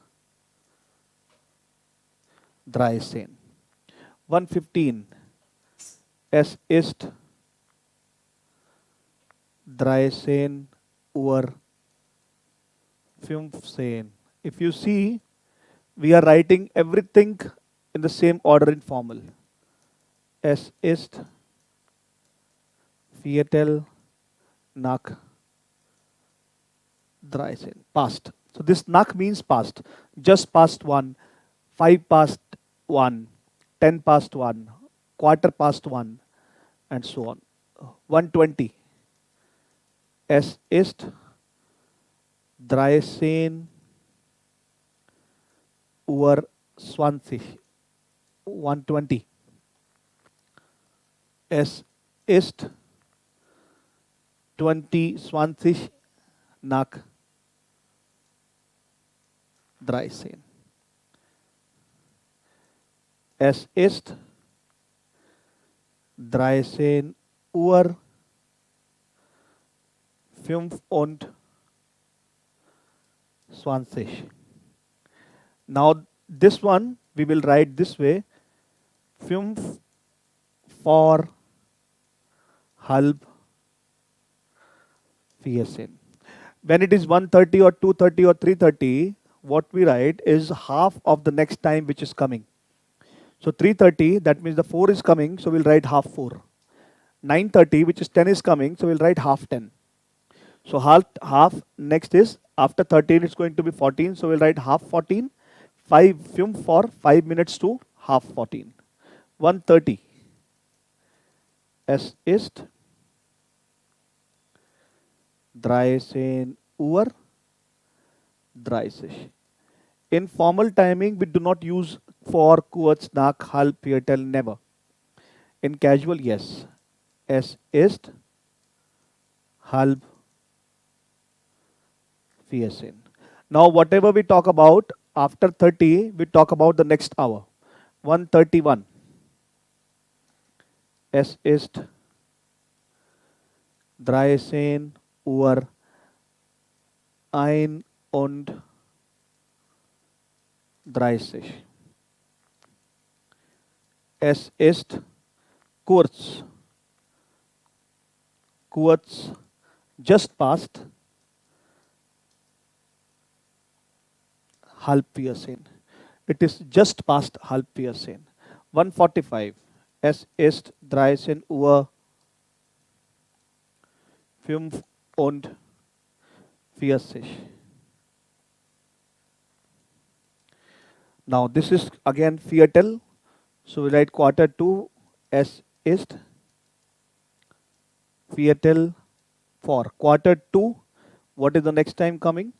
13. 1:15. Es ist 13 Uhr 15. If you see, we are writing everything in the same order in formal. Es ist Viertel nach 13. Past. So this nach means past. Just past 1, 5 past 1, 10 past 1, quarter past 1, and so on. 1:20. Es ist 13 Uhr 20. 1:20. Es ist 20 nach 13. Es ist 13 Uhr 25. Now this one we will write this way: 5 for halb 14. When it is 1:30 or 2:30 or 3:30, what we write is half of the next time which is coming. So 3:30, that means the 4 is coming, so we'll write half 4. 9:30, which is 10 is coming, so we'll write half 10. So half next is after 13 it's going to be 14, so we'll write half 14. 5 for 5 minutes to half 14. 1:30. Es ist 13 Uhr 30. In formal timing, we do not use for, kurz nach, halb, viertel, never. In casual, yes. Es ist halb 14. Now, whatever we talk about after 30, we talk about the next hour. 1:31. Es ist 13 Uhr 1 und 30. Es ist kurz, kurz, just past halb 14. It is just past halb 14. 1:45. Es ist 13 Uhr 45. Now this is again Viertel. So we write quarter to. Es ist Viertel for quarter to. What is the next time coming?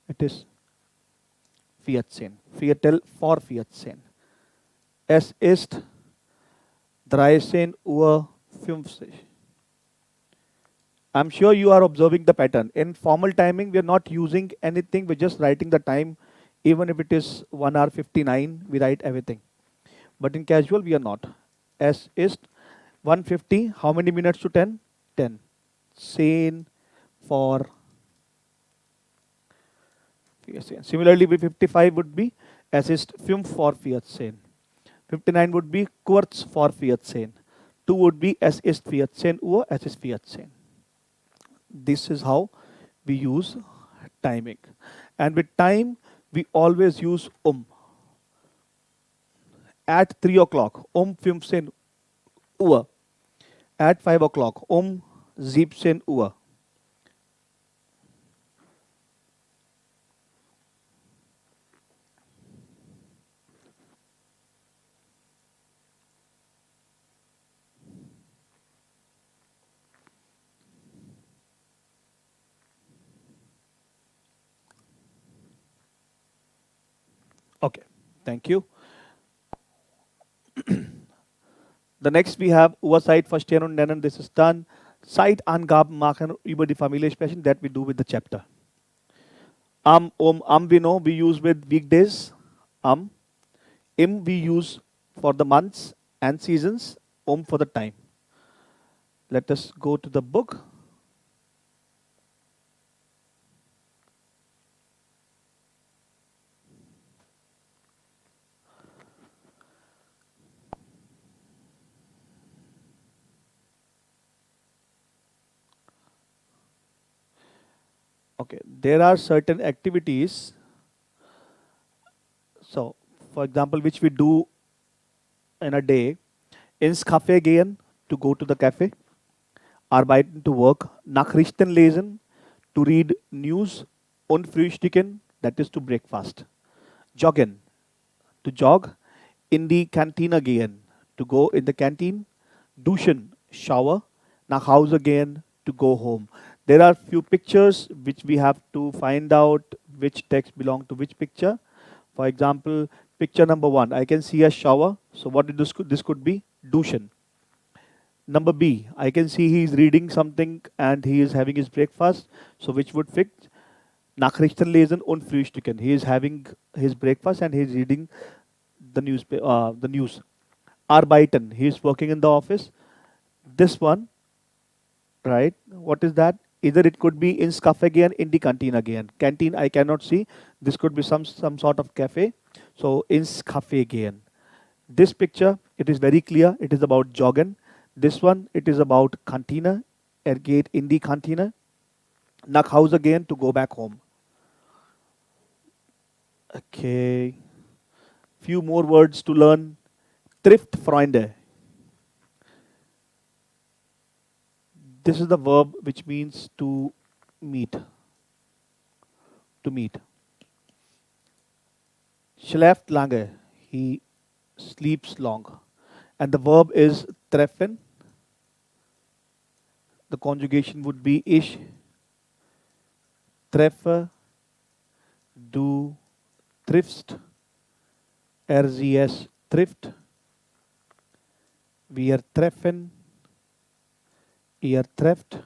It is 14. Viertel vor 14. Es ist 13 Uhr 50. I'm sure you are observing the pattern. In formal timing, we are not using anything. We're just writing the time. Even if it is 1 hour 59, we write everything. But in casual, we are not. Es ist 1:50. How many minutes to 10? 10. Same for. Similarly, with 55 would be es ist 5 vor 14. 59 would be kurz vor 14. 2 would be es ist 14 Uhr, es ist 14. This is how we use timing. And with time, we always use At 3 o'clock, 15 Uhr. At 5 o'clock, 17 Uhr. Okay, thank you. The next we have Uhrzeit verstehen und nennen. This is done. Zeitangaben machen über die Familie sprechen. That we do with the chapter. We know we use with weekdays. Im we use for the months and seasons. For the time. Let us go to the book. Okay, there are certain activities. So, for example, which we do in a day. Ins Café gehen, to go to the cafe. Arbeiten, to work. Nachrichten lesen, to read news. Und frühstücken, that is to breakfast. Joggen, to jog. In die Kantine gehen, to go in the canteen. Duschen, shower. Nach Hause gehen, to go home. There are few pictures which we have to find out which text belong to which picture. For example, picture number 1, I can see a shower. So what this could be? Duschen. Number B, I can see he is reading something and he is having his breakfast. So which would fit? Nachrichten lesen und frühstücken. He is having his breakfast and he is reading the news. Arbeiten, he is working in the office. This one, right? What is that? Either it could be ins Café again, in die Kantine again. Canteen I cannot see. This could be some sort of cafe. So ins Café again. This picture, it is very clear. It is about joggen. This one, it is about Kantine. Er geht in die Kantine. Nach Hause again, to go back home. Okay. Few more words to learn. Trifft Freunde. This is the verb which means to meet. To meet. Schläft lange. He sleeps long. And the verb is treffen. The conjugation would be ich treffe, du triffst, sie es trifft, wir treffen, ihr trefft,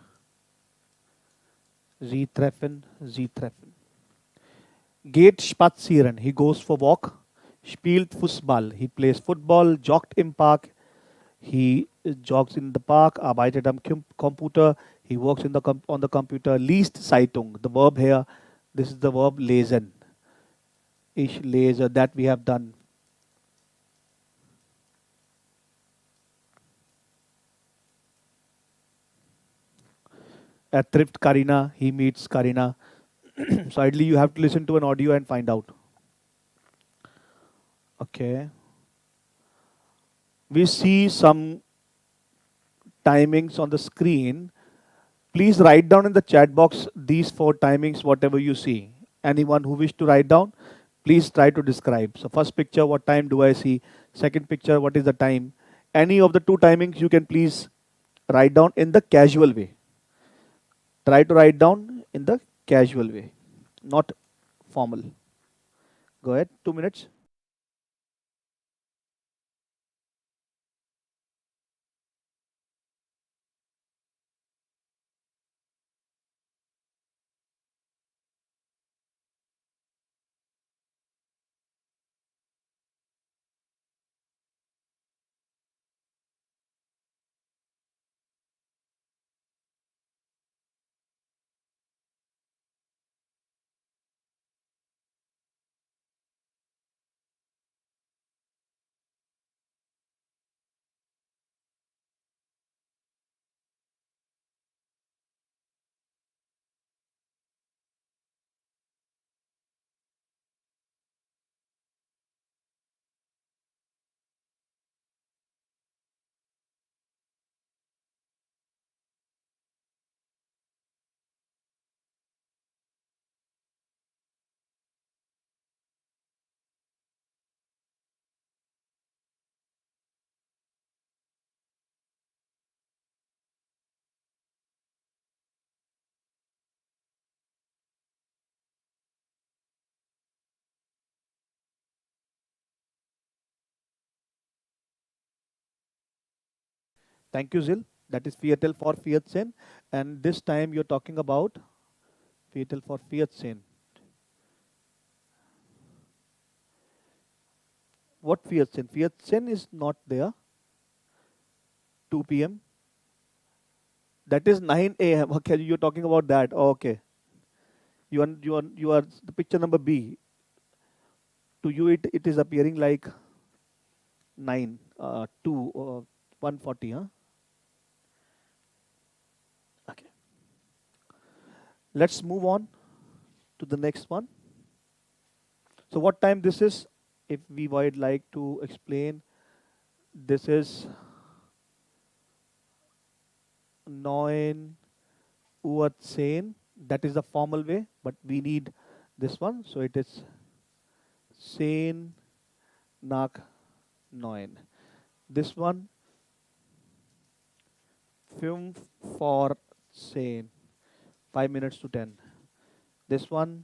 sie treffen, sie treffen. Geht spazieren, he goes for walk. Spielt Fußball, he plays football. Joggt im Park, he jogs in the park. Arbeitet am Computer, he works on the computer. Liest Zeitung, the verb here This is the verb lesen. Ich lese, that we have done. Er trifft Karina, he meets Karina. So ideally you have to listen to an audio and find out. Okay. We see some timings on the screen. Please write down in the chat box these four timings, whatever you see. Anyone who wish to write down, please try to describe. So first picture, what time do I see? Second picture, what is the time? Any of the two timings you can please write down in the casual way. Try to write down in the casual way, not formal. Go ahead, 2 minutes. Thank you, Zil. That is Viertel for Vierzehn. And this time you're talking about Viertel for Vierzehn. What Vierzehn? Vierzehn is not there. 2 p.m. That is 9 a.m. Okay, you're talking about that. Oh, okay. You are the picture number B. To you it is appearing like 9, 2, 140, huh? Okay. Let's move on to the next one. So what time this is? If we would like to explain, this is 9 Uhr 10. That is the formal way, but we need this one. So it is 10 nach 9. This one 5 for 10. 5 minutes to 10. This one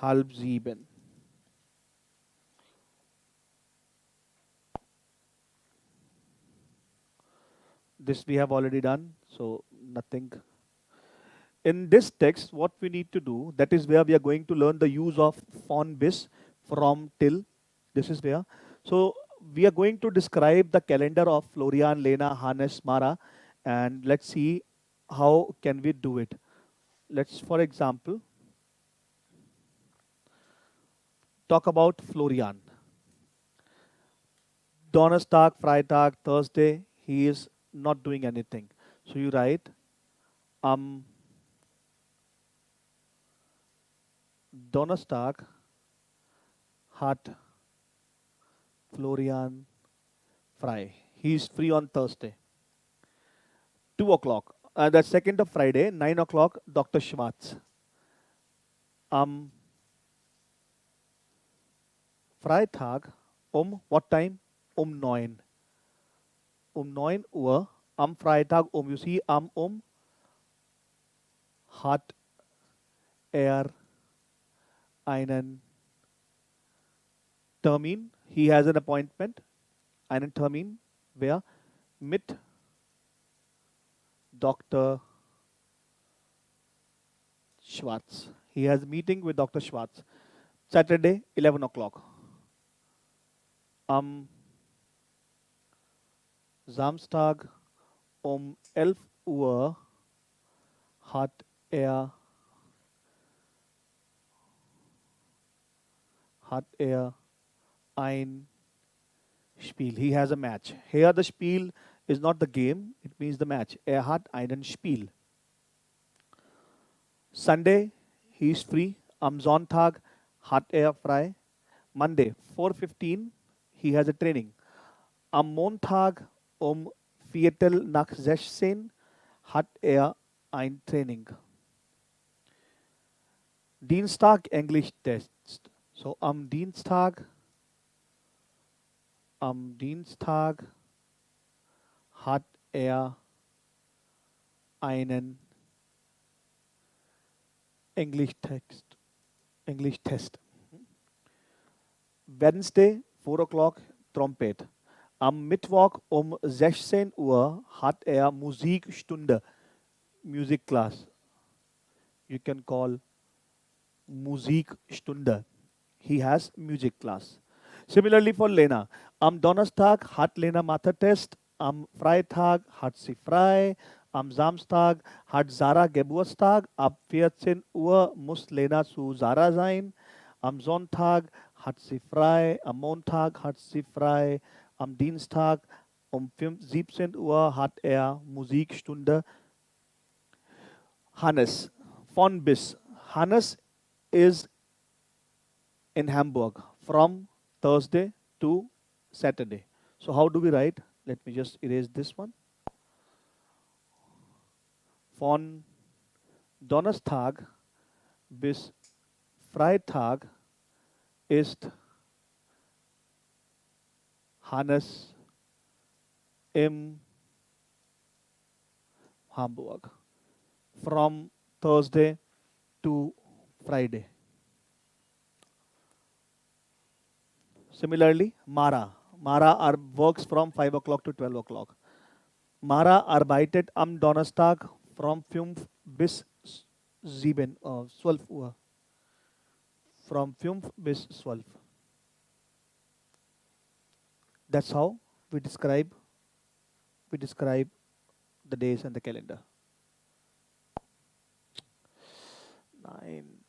halb sieben. This we have already done, so nothing. In this text, what we need to do, that is where we are going to learn the use of von bis, from till. This is where. So we are going to describe the calendar of Florian, Lena, Hannes, Mara, and let's see how can we do it. Let's, for example, talk about Florian. Donnerstag, Freitag, Thursday, he is not doing anything. So you write, Donnerstag hat Florian frei. He is free on Thursday. 2 o'clock. The second of Friday, 9 o'clock, Dr. Schwarz. Freitag, what time? 9. 9 Uhr. Am Freitag, you see, hat er einen Termin. He has an appointment. Einen Termin. Where? Mit Dr. Schwarz. He has a meeting with Dr. Schwarz. Saturday, 11 o'clock. Am Samstag 11 Uhr hat er hat er ein Spiel. He has a match. Here the Spiel is not the game, it means the match. Er hat einen Spiel. Sunday, he is free. Am Sonntag hat er frei. Monday, 4:15, he has a training. Am Montag Viertel nach 16 hat er ein Training. Dienstag English Test. So am Dienstag hat er einen English Test. Wednesday, 4 o'clock, Trompet. Am Mittwoch 16 Uhr hat er Musikstunde, Music Class. You can call Musikstunde. He has music class. Similarly for Lena, am Donnerstag hat Lena Mathe-Test, am Freitag hat sie frei, am Samstag hat Sarah Geburtstag, ab 14 Uhr muss Lena zu Sarah sein, am Sonntag hat sie frei, am Montag hat sie frei, am Dienstag 17 Uhr hat er Musikstunde. Hannes, von bis. Hannes is in Hamburg from Thursday to Saturday. So how do we write? Let me just erase this one. Von Donnerstag bis Freitag ist Hannes in Hamburg. From Thursday to Friday. Similarly, Mara. Mara works from 5 o'clock to 12 o'clock. Mara arbeitet am Donnerstag from 5 bis 12 Uhr. From 5 bis 12. That's how we describe the days and the calendar. 9.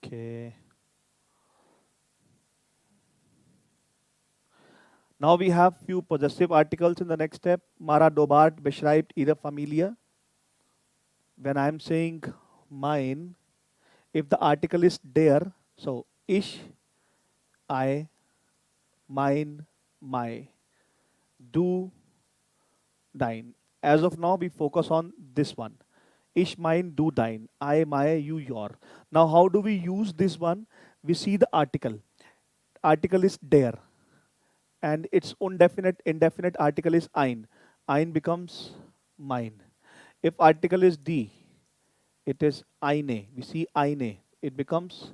Okay. Now we have few possessive articles in the next step. Mara Dobart beschreibt ihre Familie. When I am saying mine, if the article is der, so ich, I, mine, my, du, dein. As of now, we focus on this one. Ich, mein, du, dein. I, my, you, your. Now, how do we use this one? We see the article. Article is der. And its indefinite article is ein. Ein becomes mine. If article is die, it is eine. We see eine. It becomes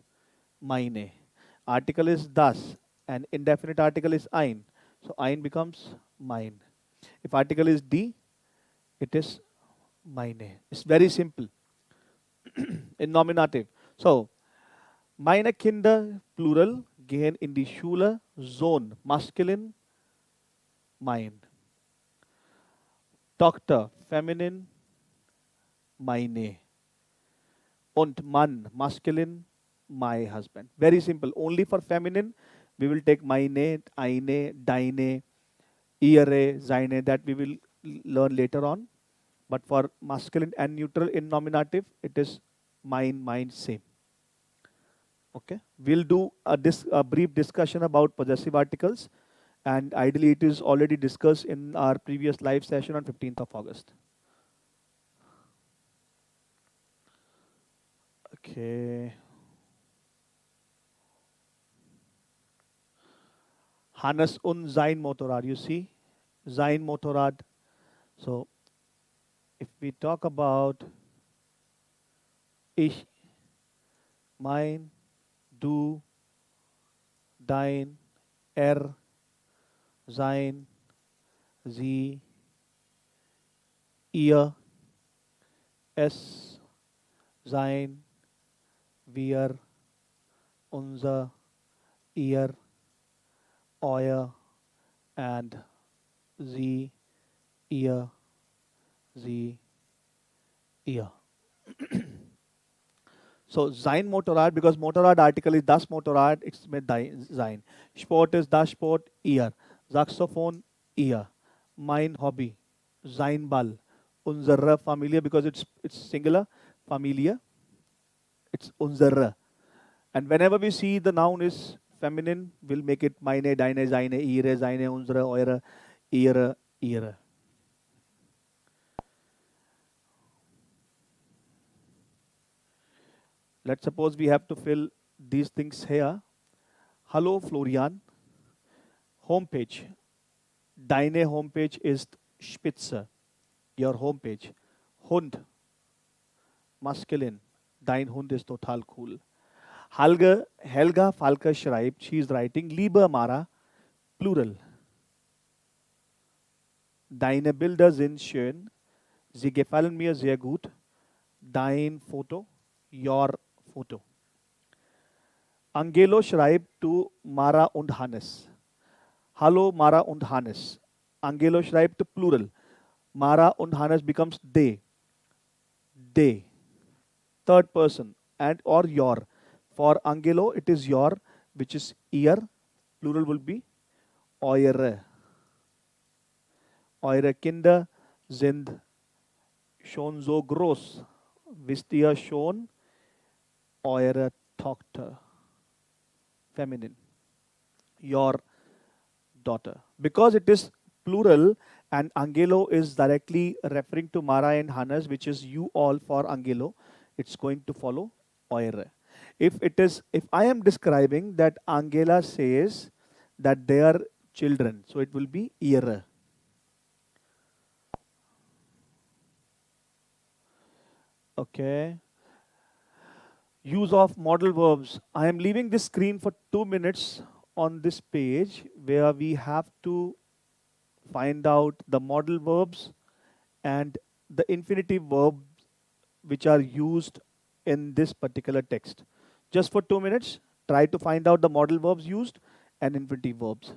meine. Article is das. And indefinite article is ein. So ein becomes mine. If article is die, it is meine. It's very simple. In nominative. So, meine Kinder, plural, gehen in die Schule, Sohn, masculine, mein. Tochter, feminine, meine. Und Mann, masculine, my husband. Very simple. Only for feminine, we will take meine, eine, deine, ihre, seine, that we will learn later on. But for masculine and neutral in nominative, it is mine, mine, same. Okay. We'll do a brief discussion about possessive articles. And ideally, it is already discussed in our previous live session on 15th of August. Okay. Hannes und sein Motorrad. You see? Sein Motorrad. So, if we talk about ich, mein, du, dein, sein, sie, ihr, es, sein, wir, unser, ihr, euer, and sie, ear, sie, ear. So sein Motorrad, because Motorrad article is das Motorrad, it's mit sein. Sport is das Sport, ear. Saxophone, ear. Mein Hobby, sein Ball. Unsere Familie, because it's singular, Familie, it's unsere. And whenever we see the noun is feminine, we'll make it meine, deine, seine, ihre, seine, unsere, eure, ihre, ihre. Let's suppose we have to fill these things here. Hello, Florian. Homepage. Deine Homepage ist spitze. Your homepage. Hund. Masculine. Dein Hund ist total cool. Helga Falke schreibt, she is writing, Liebe Mara, plural. Deine Bilder sind schön. Sie gefallen mir sehr gut. Dein Foto, your Foto. Angelo schreibt to Mara und Hannes. Hallo Mara und Hannes. Angelo schreibt to plural. Mara und Hannes becomes they. They. Third person and or your. For Angelo it is your, which is ear. Plural will be eure. Eure Kinder sind schon so groß. Wisst ihr schon? Eure Tochter. Feminine. Your daughter. Because it is plural and Angelo is directly referring to Mara and Hannes, which is you all for Angelo, it's going to follow eure. If I am describing that Angela says that they are children, so it will be ihre. Okay. Use of modal verbs. I am leaving this screen for 2 minutes on this page where we have to find out the modal verbs and the infinitive verbs which are used in this particular text. Just for 2 minutes, try to find out the modal verbs used and infinitive verbs.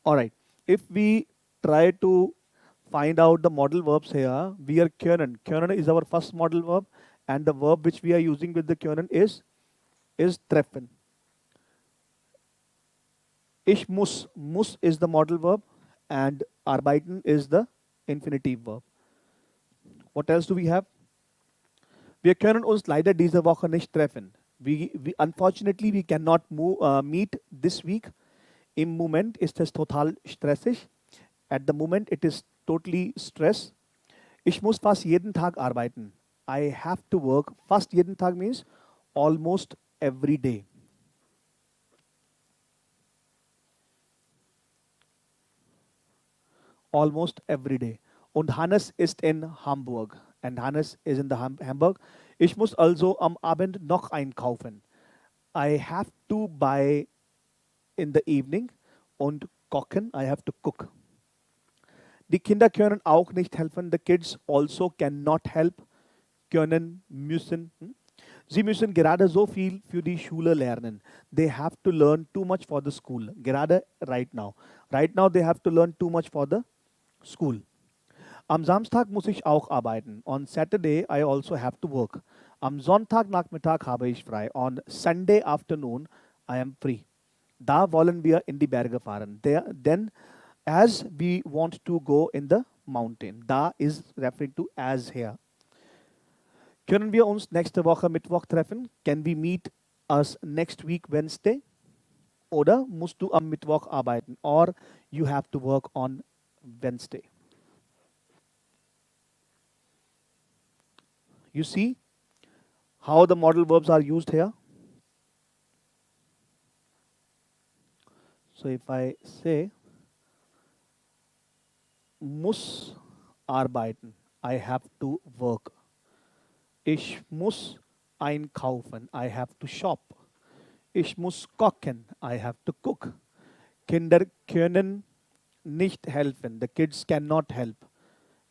All right. If we try to find out the modal verbs here, we are können. Können is our first modal verb, and the verb which we are using with the können is treffen. Ich muss. Muss is the modal verb, and arbeiten is the infinitive verb. What else do we have? Wir können uns leider diese Woche nicht treffen. Unfortunately, we cannot meet this week. Im Moment ist es total stressig. At the moment, it is totally stress. Ich muss fast jeden Tag arbeiten. I have to work. Fast jeden Tag means almost every day. Almost every day. Und Hannes ist in Hamburg. And Hannes is in the Hamburg. Ich muss also am Abend noch einkaufen. I have to buy in the evening. Und kochen, I have to cook. Die Kinder können auch nicht helfen. The kids also cannot help. Können, müssen. Sie müssen gerade so viel für die Schule lernen. They have to learn too much for the school. Gerade right now. Right now they have to learn too much for the school. Am Samstag muss ich auch arbeiten. On Saturday I also have to work. Am Sonntagnachmittag habe ich frei. On Sunday afternoon I am free. Da wollen wir in die Berge fahren. Then as we want to go in the mountain. Da is referring to as here. Können wir uns nächste Woche Mittwoch treffen? Can we meet us next week Wednesday? Oder musst du am Mittwoch arbeiten? Or you have to work on Wednesday. You see how the modal verbs are used here? So if I say muss arbeiten, I have to work. Ich muss einkaufen, I have to shop. Ich muss kochen, I have to cook. Kinder können nicht helfen, the kids cannot help.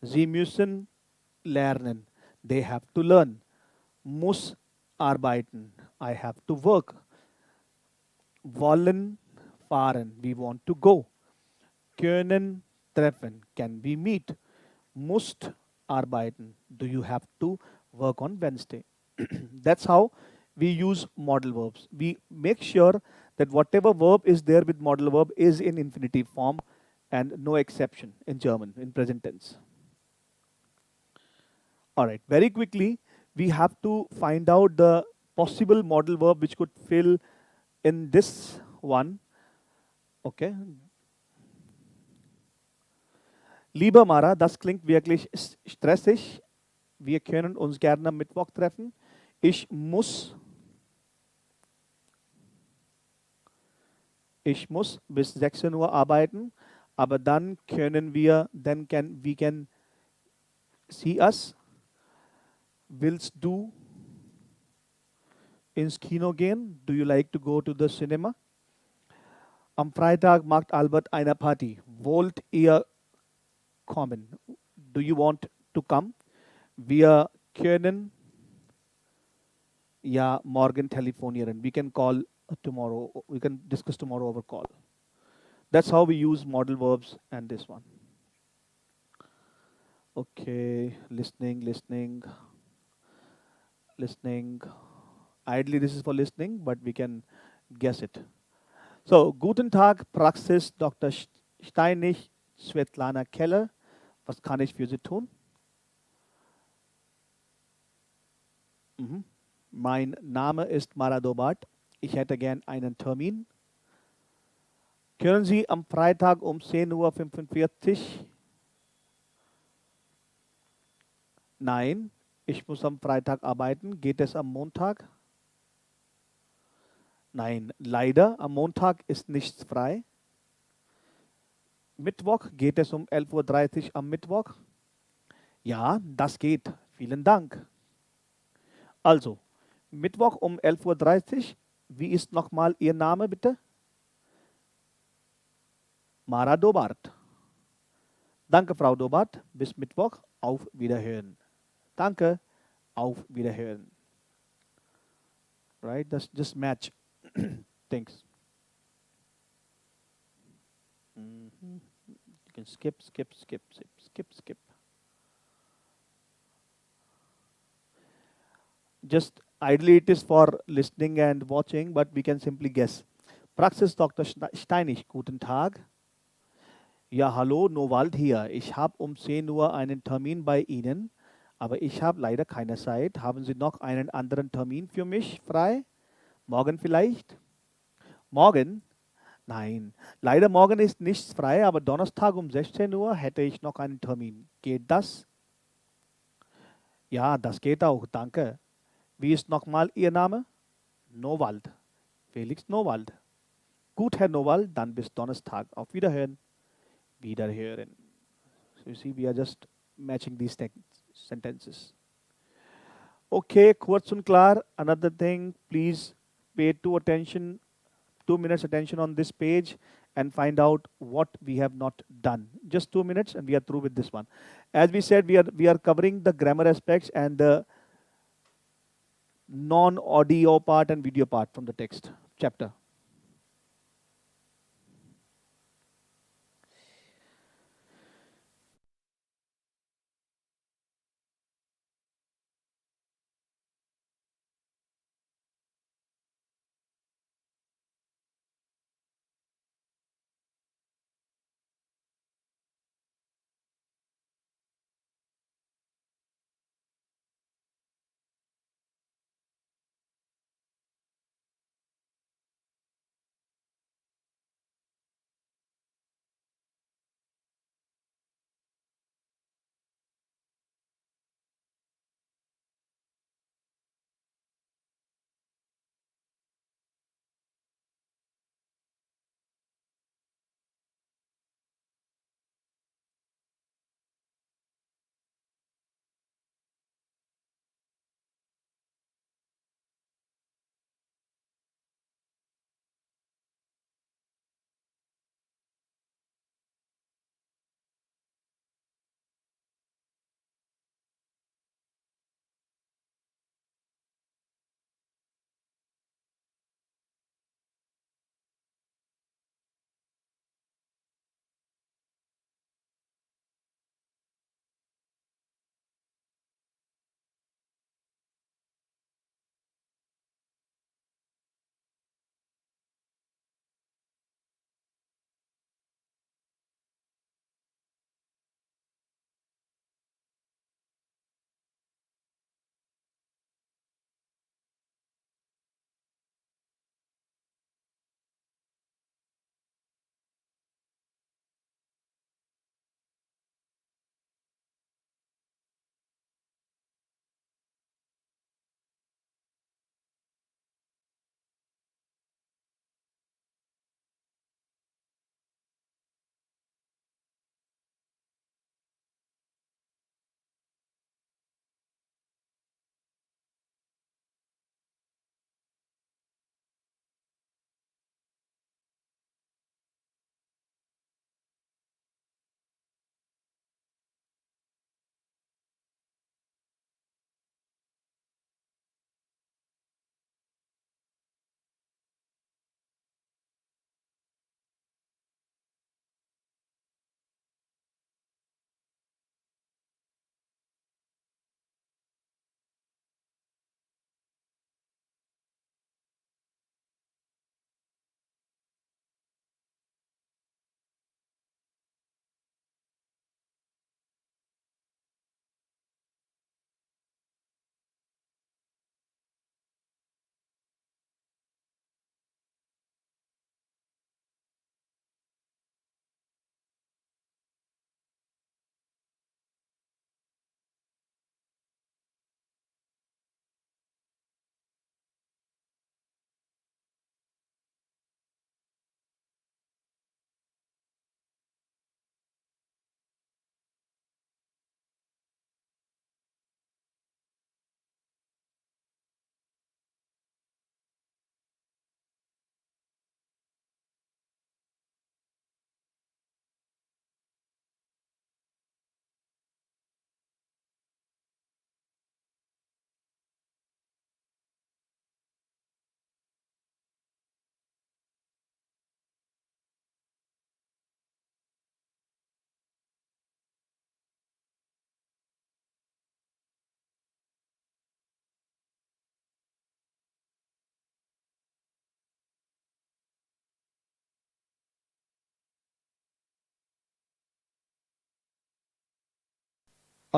Sie müssen lernen, they have to learn. Muss arbeiten, I have to work. Wollen fahren, we want to go. Können treffen, can we meet. Musst arbeiten, do you have to work on Wednesday. That's how we use modal verbs. We make sure that whatever verb is there with modal verb is in infinitive form and no exception in German, in present tense. All right, very quickly, we have to find out the possible modal verb which could fill in this one. Okay. Lieber Mara, das klingt wirklich stressig. Wir können uns gerne am Mittwoch treffen. Ich muss bis 16 Uhr arbeiten, aber dann können wir, we can see us. Willst du ins Kino gehen? Do you like to go to the cinema? Am Freitag macht Albert eine Party. Wollt ihr kommen? Do you want to come? Wir können ja morgen telefonieren. We can call tomorrow. We can discuss tomorrow over call. That's how we use modal verbs and this one. Okay, listening. Ideally, this is for listening, but we can guess it. So, guten Tag, Praxis, Dr. Steinig, Svetlana Keller. Was kann ich für Sie tun? Mein Name ist Maradobat. Ich hätte gern einen Termin. Können Sie am Freitag um 10:45 Uhr? Nein, ich muss am Freitag arbeiten. Geht es am Montag? Nein, leider, am Montag ist nichts frei. Mittwoch, geht es um 11:30 Uhr am Mittwoch? Ja, das geht. Vielen Dank. Also, Mittwoch um 11:30 Uhr. Wie ist nochmal Ihr Name, bitte? Mara Dobart. Danke, Frau Dobart. Bis Mittwoch. Auf Wiederhören. Danke. Auf Wiederhören. Right? That's just match things. You can skip, skip, skip, skip, skip, skip. Just ideally, it is for listening and watching, but we can simply guess. Praxis Dr. Steinig, guten Tag. Ja, hallo, Nowald hier. Ich habe um 10 Uhr einen Termin bei Ihnen, aber ich habe leider keine Zeit. Haben Sie noch einen anderen Termin für mich frei? Morgen vielleicht? Morgen? Nein. Leider morgen ist nichts frei, aber Donnerstag um 16 Uhr hätte ich noch einen Termin. Geht das? Ja, das geht auch, danke. Wie ist nochmal Ihr Name? Nowald. Felix Nowald. Gut, Herr Nowald, dann bis Donnerstag. Auf Wiederhören. Wiederhören. So you see, we are just matching these sentences. Okay, kurz und klar. Another thing, please pay 2 minutes attention on this page and find out what we have not done. Just 2 minutes and we are through with this one. As we said, we are covering the grammar aspects and the non-audio part and video part from the text chapter.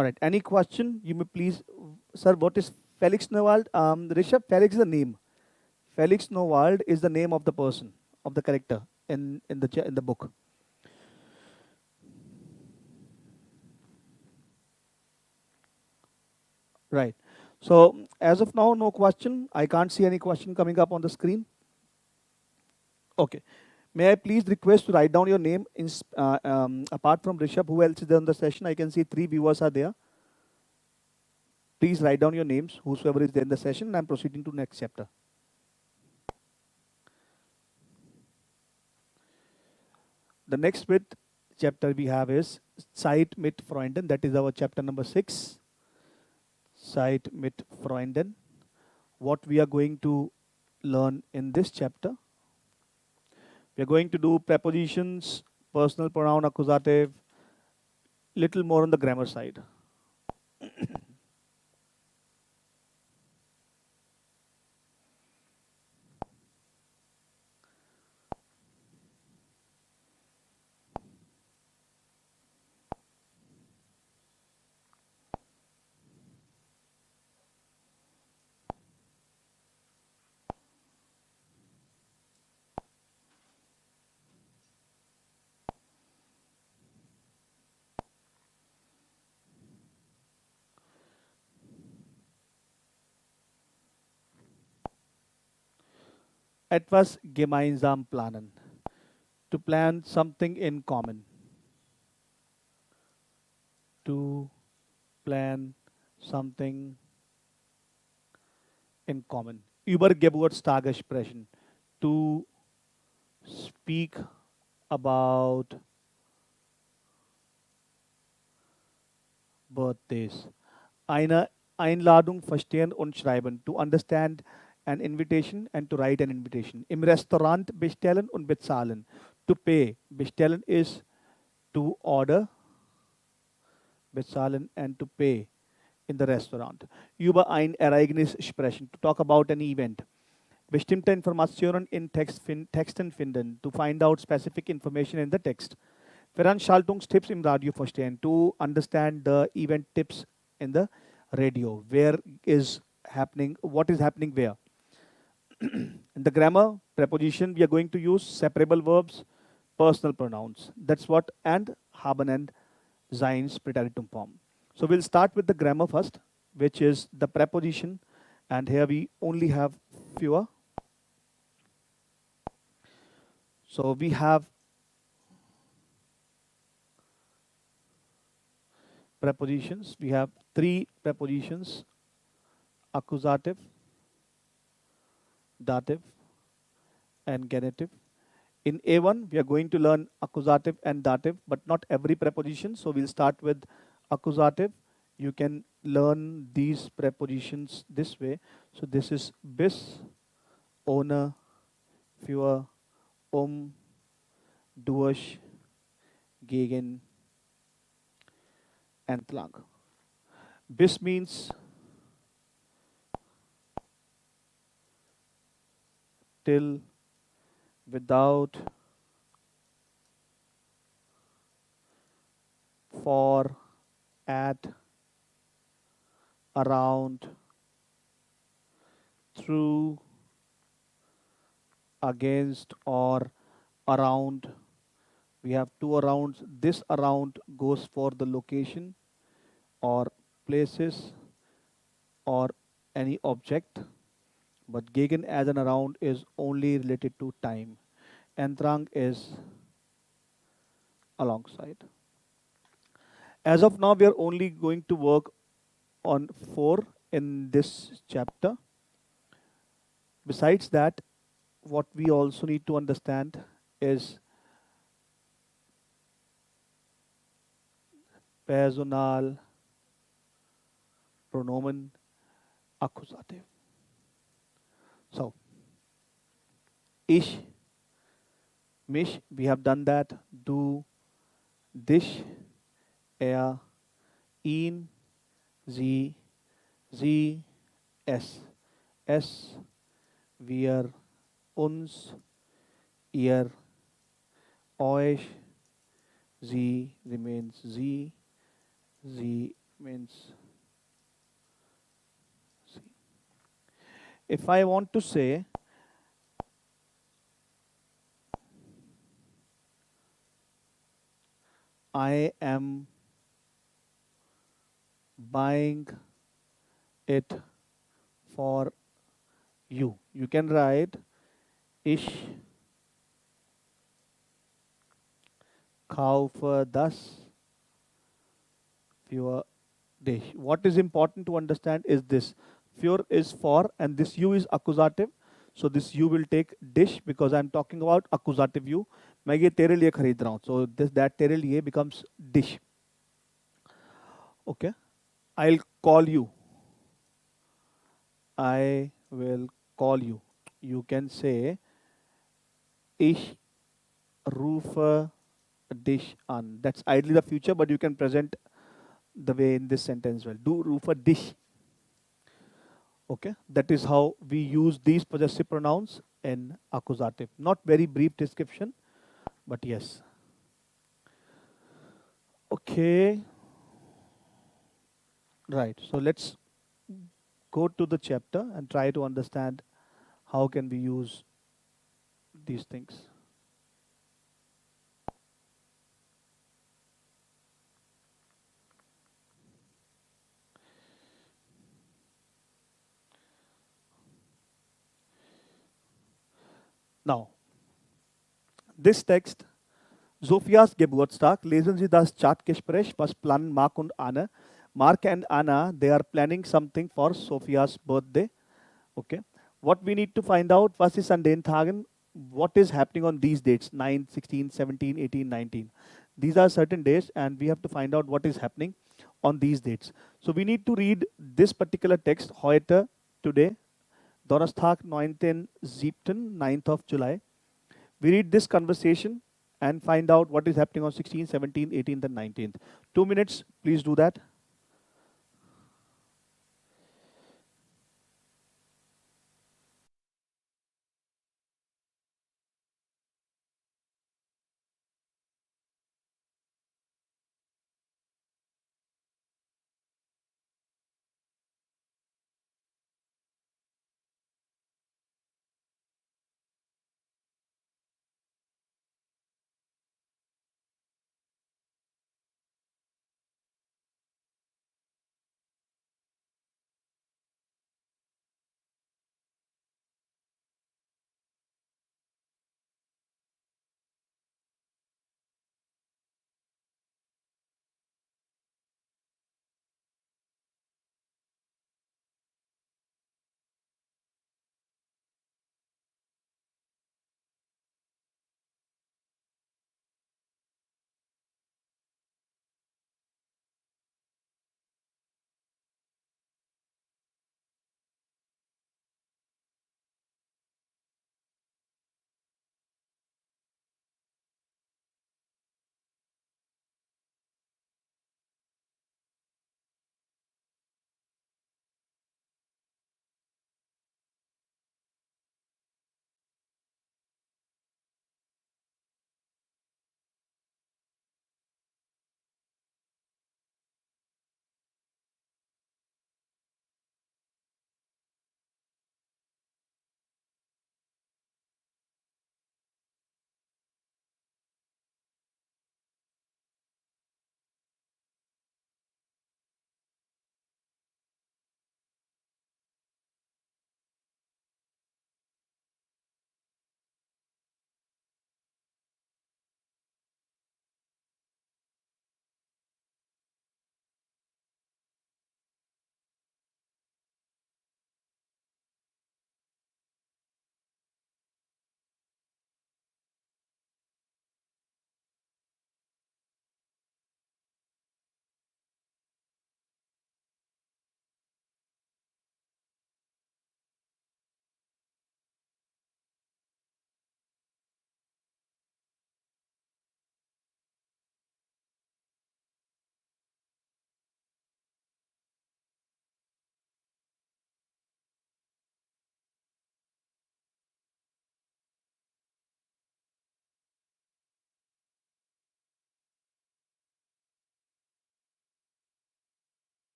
All right. Any question? You may please, sir. What is Felix Nowald? Rishabh, Felix is the name. Felix Nowald is the name of the person, of the character in the book. Right. So as of now, no question. I can't see any question coming up on the screen. Okay. May I please request to write down your name apart from Rishabh, who else is there on the session? I can see 3 viewers are there. Please write down your names, whosoever is there in the session. I'm proceeding to next chapter. The next chapter we have is Zeit mit Freunden. That is our chapter number 6. Zeit mit Freunden. What we are going to learn in this chapter, we are going to do prepositions, personal pronoun, accusative, little more on the grammar side. Etwas gemeinsam planen. To plan something in common. To plan something in common. Übergeburtstagesprechen. Sprechen. To speak about birthdays. Eine Einladung verstehen und schreiben. To understand an invitation and to write an invitation. Im Restaurant bestellen und bezahlen. To pay. Bestellen is to order. Bezahlen and to pay in the restaurant. Über ein Ereignis sprechen. To talk about an event. Bestimmte Informationen in Texten finden. To find out specific information in the text. Veranstaltungstipps im Radio verstehen. To understand the event tips in the radio. Where is happening, what is happening where. In the grammar, preposition, we are going to use separable verbs, personal pronouns. That's what, and haben and seins Präteritum form. So we'll start with the grammar first, which is the preposition. And here we only have fewer. So we have prepositions. We have 3 prepositions: accusative, dative, and genitive. In A1, we are going to learn accusative and dative, but not every preposition. So we'll start with accusative. You can learn these prepositions this way. So this is bis, ohne, für, durch, gegen, entlang. Bis means till, without, for, at, around, through, against, or around. We have 2 arounds. This around goes for the location or places or any object, but gegen as an around is only related to time. Entrang is alongside. As of now, we are only going to work on 4 in this chapter. Besides that, what we also need to understand is personal pronomen accusative. So, ich, mich, we have done that. Du, dich, er, ihn, sie, es, wir, uns, ihr, euch, sie remains sie means, see, if I want to say I am buying it for you, you can write ich kaufe das für dich. What is important to understand is this: für is for, and this you is accusative. So this you will take dish because I'm talking about accusative you. मैं ये तेरे लिए खरीद रहा हूँ. So this that तेरे लिए becomes dish. Okay. I'll call you. I will call you. You can say ich rufe dich an. That's ideally the future, but you can present the way in this sentence as well. Du rufe dich. Okay, that is how we use these possessive pronouns in accusative. Not very brief description, but yes. Okay, right. So let's go to the chapter and try to understand how can we use these things. Now, this text, Sophias Geburtstag, lesen Sie das Chatgespräch, was planen Mark und Anna. Mark and Anna, they are planning something for Sophia's birthday. Okay. What we need to find out, was ist an den Tagen, what is happening on these dates, 9, 16, 17, 18, 19. These are certain days and we have to find out what is happening on these dates. So we need to read this particular text, heute, today, Donnerstag, 19.7., 9th of July. We read this conversation and find out what is happening on 16th, 17th, 18th, and 19th. 2 minutes, please do that.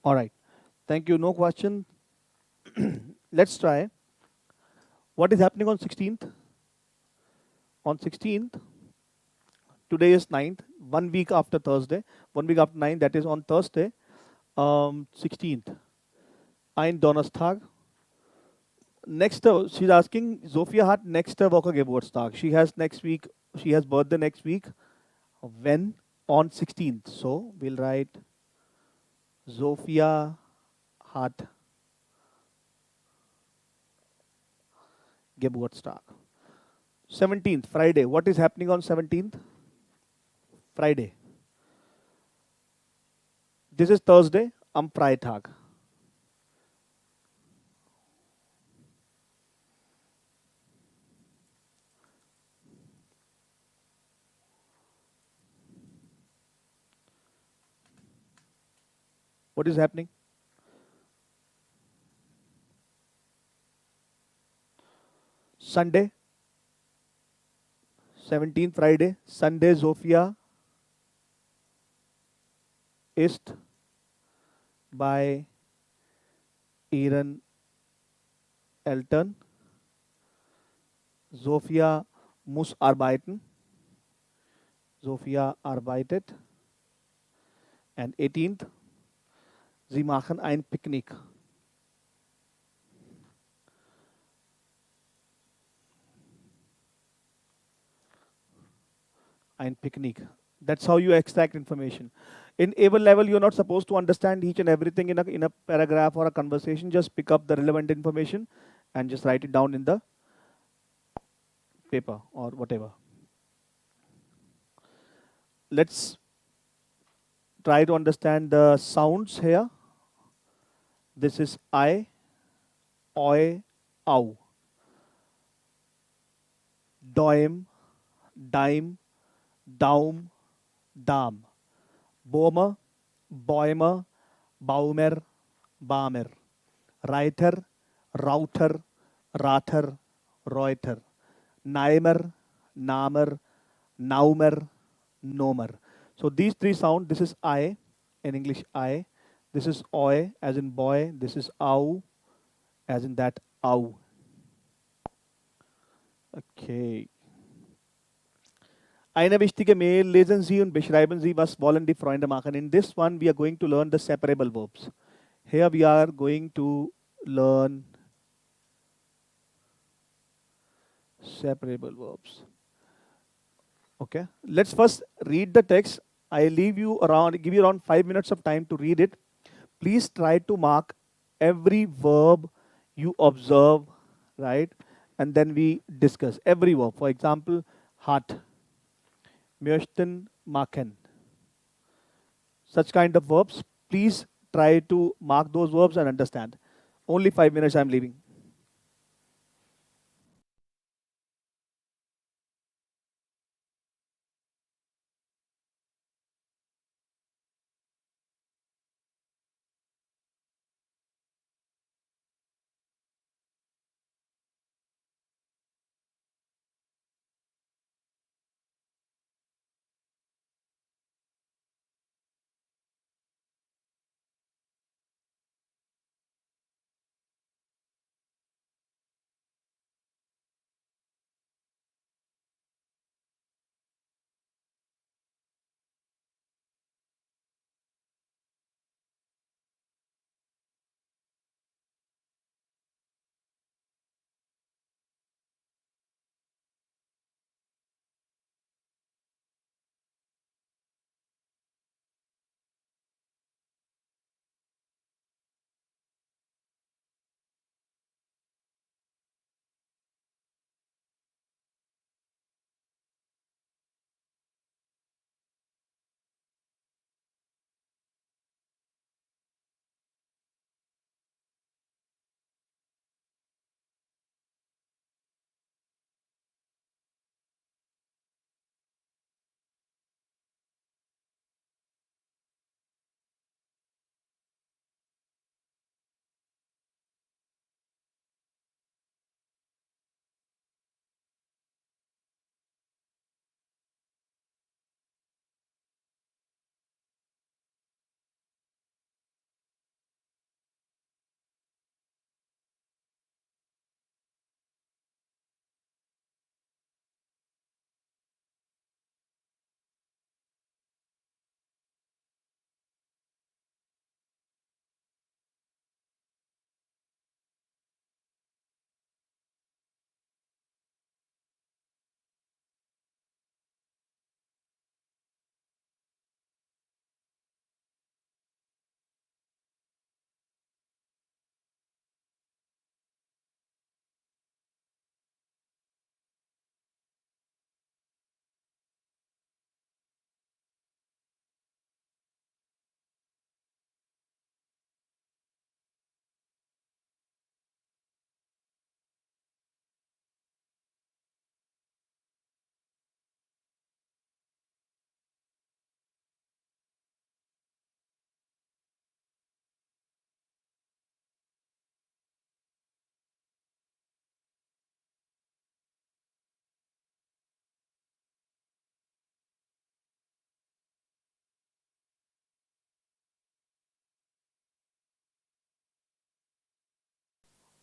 All right. Thank you. No question. Let's try. What is happening on 16th? On 16th, today is 9th, 1 week after Thursday, 1 week after 9, that is on Thursday, 16th. Ein Donnerstag. She's asking, Sophia hat nächste Woche Geburtstag. She has next week, she has birthday next week. When? On 16th. So we'll write Sophia hat Geburtstag. 17th, Friday. What is happening on 17th? Friday. This is Thursday. Am Freitag. What is happening? Sunday. 17th, Friday. Sunday, Sophia ist bei ihren Eltern. Sophia muss arbeiten. Sophia arbeitet. And 18th, sie machen ein Picknick. Ein Picknick. That's how you extract information. In able level, you're not supposed to understand each and everything in a paragraph or a conversation. Just pick up the relevant information and just write it down in the paper or whatever. Let's try to understand the sounds here. This is I, oi, ow. Doim, dime, daum, dam. Bomer, Bäumer, Baumer, Bamer. Reiter, Rauter, Rater, Reuter. Naimer, Namer, Naumer, Nomer. So these three sound, this is I, in English I. This is oi, as in boy. This is au, as in that au. Okay. Eine wichtige Mail, lesen Sie und beschreiben Sie, was wollen die Freunde machen. In this one, we are going to learn the separable verbs. Here we are going to learn separable verbs. Okay, let's first read the text. I give you around 5 minutes of time to read it. Please try to mark every verb you observe, right? And then we discuss every verb. For example, hat, möchten, machen. Such kind of verbs. Please try to mark those verbs and understand. Only 5 minutes I'm leaving.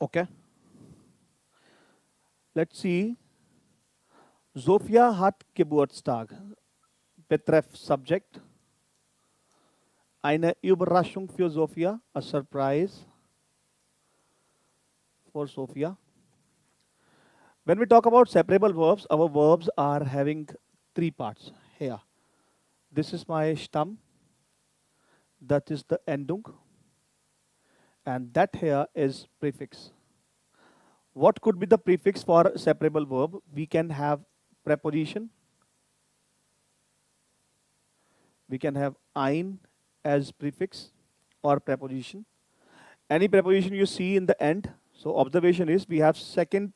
Okay, let's see. Sophia hat Geburtstag. Betreff Subject. Eine Überraschung für Sophia. A surprise for Sophia. When we talk about separable verbs, our verbs are having three parts. Here, this is my Stamm, that is the Endung, and that here is prefix. What could be the prefix for separable verb? We can have preposition, we can have ein as prefix or preposition. Any preposition you see in the end, so observation is we have second,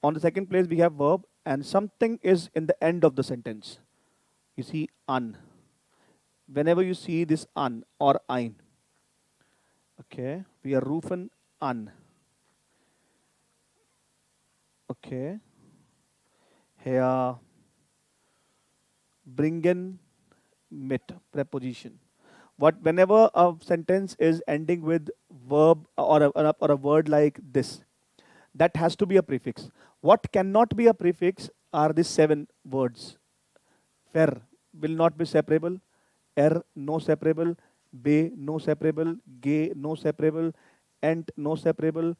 on the second place we have verb and something is in the end of the sentence. You see an. Whenever you see this an or ein, okay, we are rufen an. Okay, here bringen mit preposition. What whenever a sentence is ending with verb or a word like this, that has to be a prefix. What cannot be a prefix are these seven words. Fer will not be separable. Er no separable. Be no separable. Ge no separable. Ent no separable.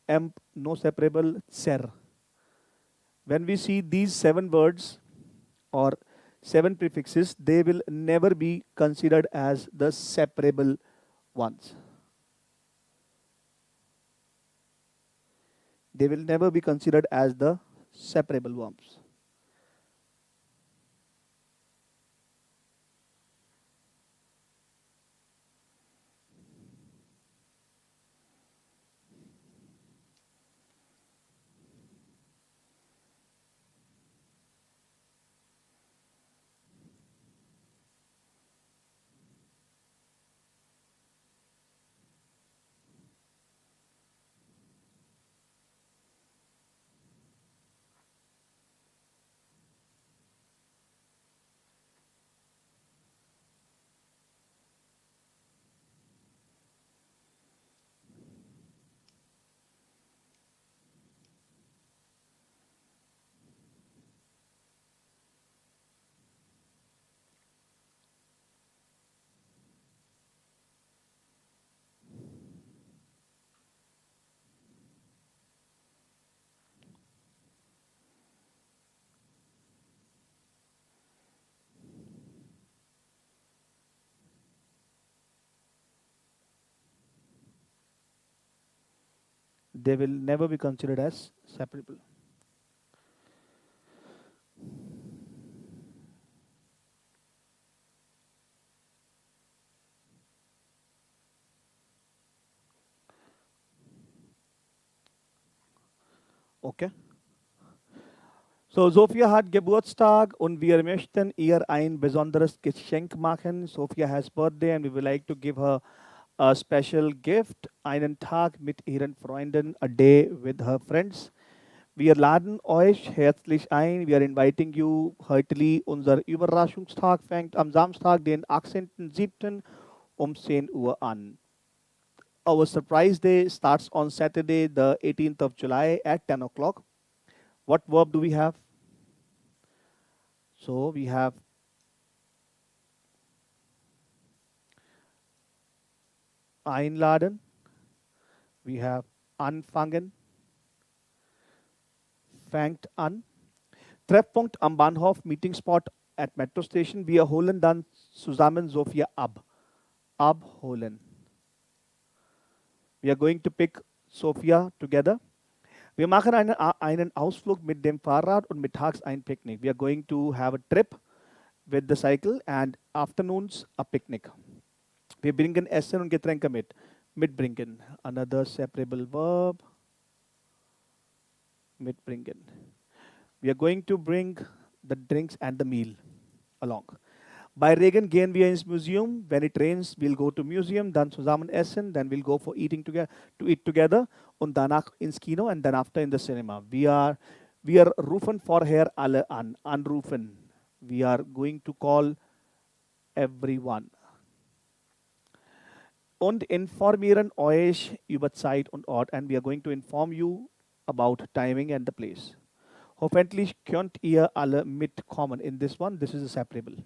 Emp no separable. Ser. When we see these seven words or seven prefixes, they will never be considered as the separable ones. They will never be considered as the separable ones. They will never be considered as separable. Okay. So, Sophia hat Geburtstag und wir möchten ihr ein besonderes Geschenk machen. Sophia has birthday and we would like to give her a special gift. Einen Tag mit ihren Freunden, a day with her friends. Wir laden euch herzlich ein. Wir are inviting you heartily. Unser Überraschungstag fängt am Samstag, den 18.07. um 10 Uhr an. Our surprise day starts on Saturday, the 18th of July at 10 o'clock. What verb do we have? So we have einladen, we have anfangen, fängt an. Treffpunkt am Bahnhof, meeting spot at metro station. Wir holen dann zusammen Sophia ab. Abholen. We are going to pick Sophia together. Wir machen einen Ausflug mit dem Fahrrad und mittags ein Picknick. We are going to have a trip with the cycle and afternoons a picnic. Wir bringen Essen und Getränke mit. Mitbringen. Another separable verb. Mitbringen. We are going to bring the drinks and the meal along. Bei Regen gehen wir ins Museum. When it rains, we'll go to museum, dann zusammen essen, then we'll go for eating together, to eat together und danach ins Kino and then after in the cinema. Wir rufen vorher alle an, anrufen. We are going to call everyone. Und informieren euch über Zeit und Ort, and we are going to inform you about timing and the place. Hoffentlich könnt ihr alle mitkommen in this one. This is a separable.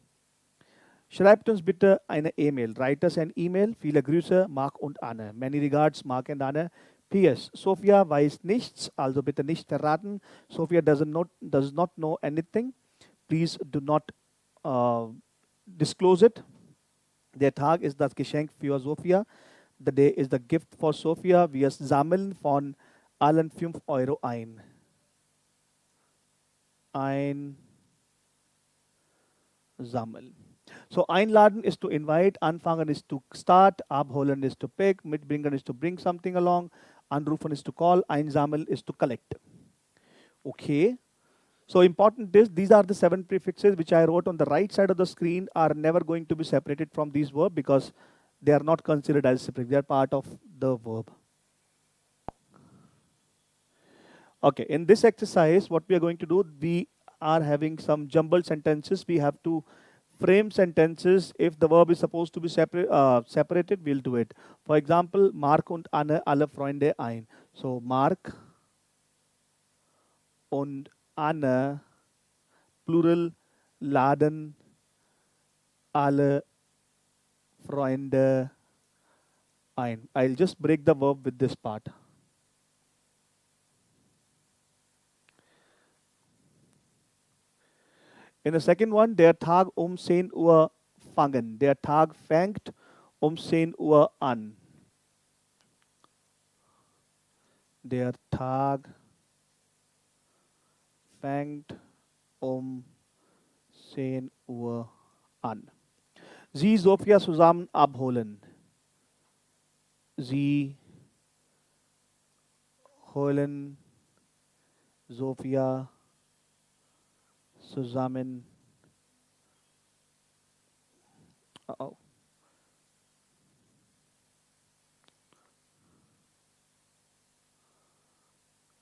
Schreibt uns bitte eine E-Mail. Write us an E-Mail. Viele Grüße, Mark und Anne. Many regards, Mark and Anne. PS. Sophia weiß nichts, also bitte nicht verraten. Sophia does not know anything. Please do not disclose it. Der Tag ist das Geschenk für Sophia. The day is the gift for Sophia. Wir sammeln von allen 5 Euro ein. Einsammeln. So einladen is to invite, anfangen is to start, abholen is to pick, mitbringen is to bring something along, anrufen is to call, einsammeln is to collect. Okay. So important is these are the 7 prefixes which I wrote on the right side of the screen are never going to be separated from these verbs because they are not considered as separate. They are part of the verb. Okay, in this exercise, what we are going to do, we are having some jumbled sentences. We have to frame sentences. If the verb is supposed to be separated, we'll do it. For example, Mark und Anne alle Freunde ein. So Mark und Anne, plural, laden alle Freunde ein. I'll just break the verb with this part. In the second one, der Tag 10 Uhr fangen. Der Tag fängt 10 Uhr an. Der Tag fängt 10 Uhr an. Sie Sophia zusammen abholen. Sie holen Sophia zusammen.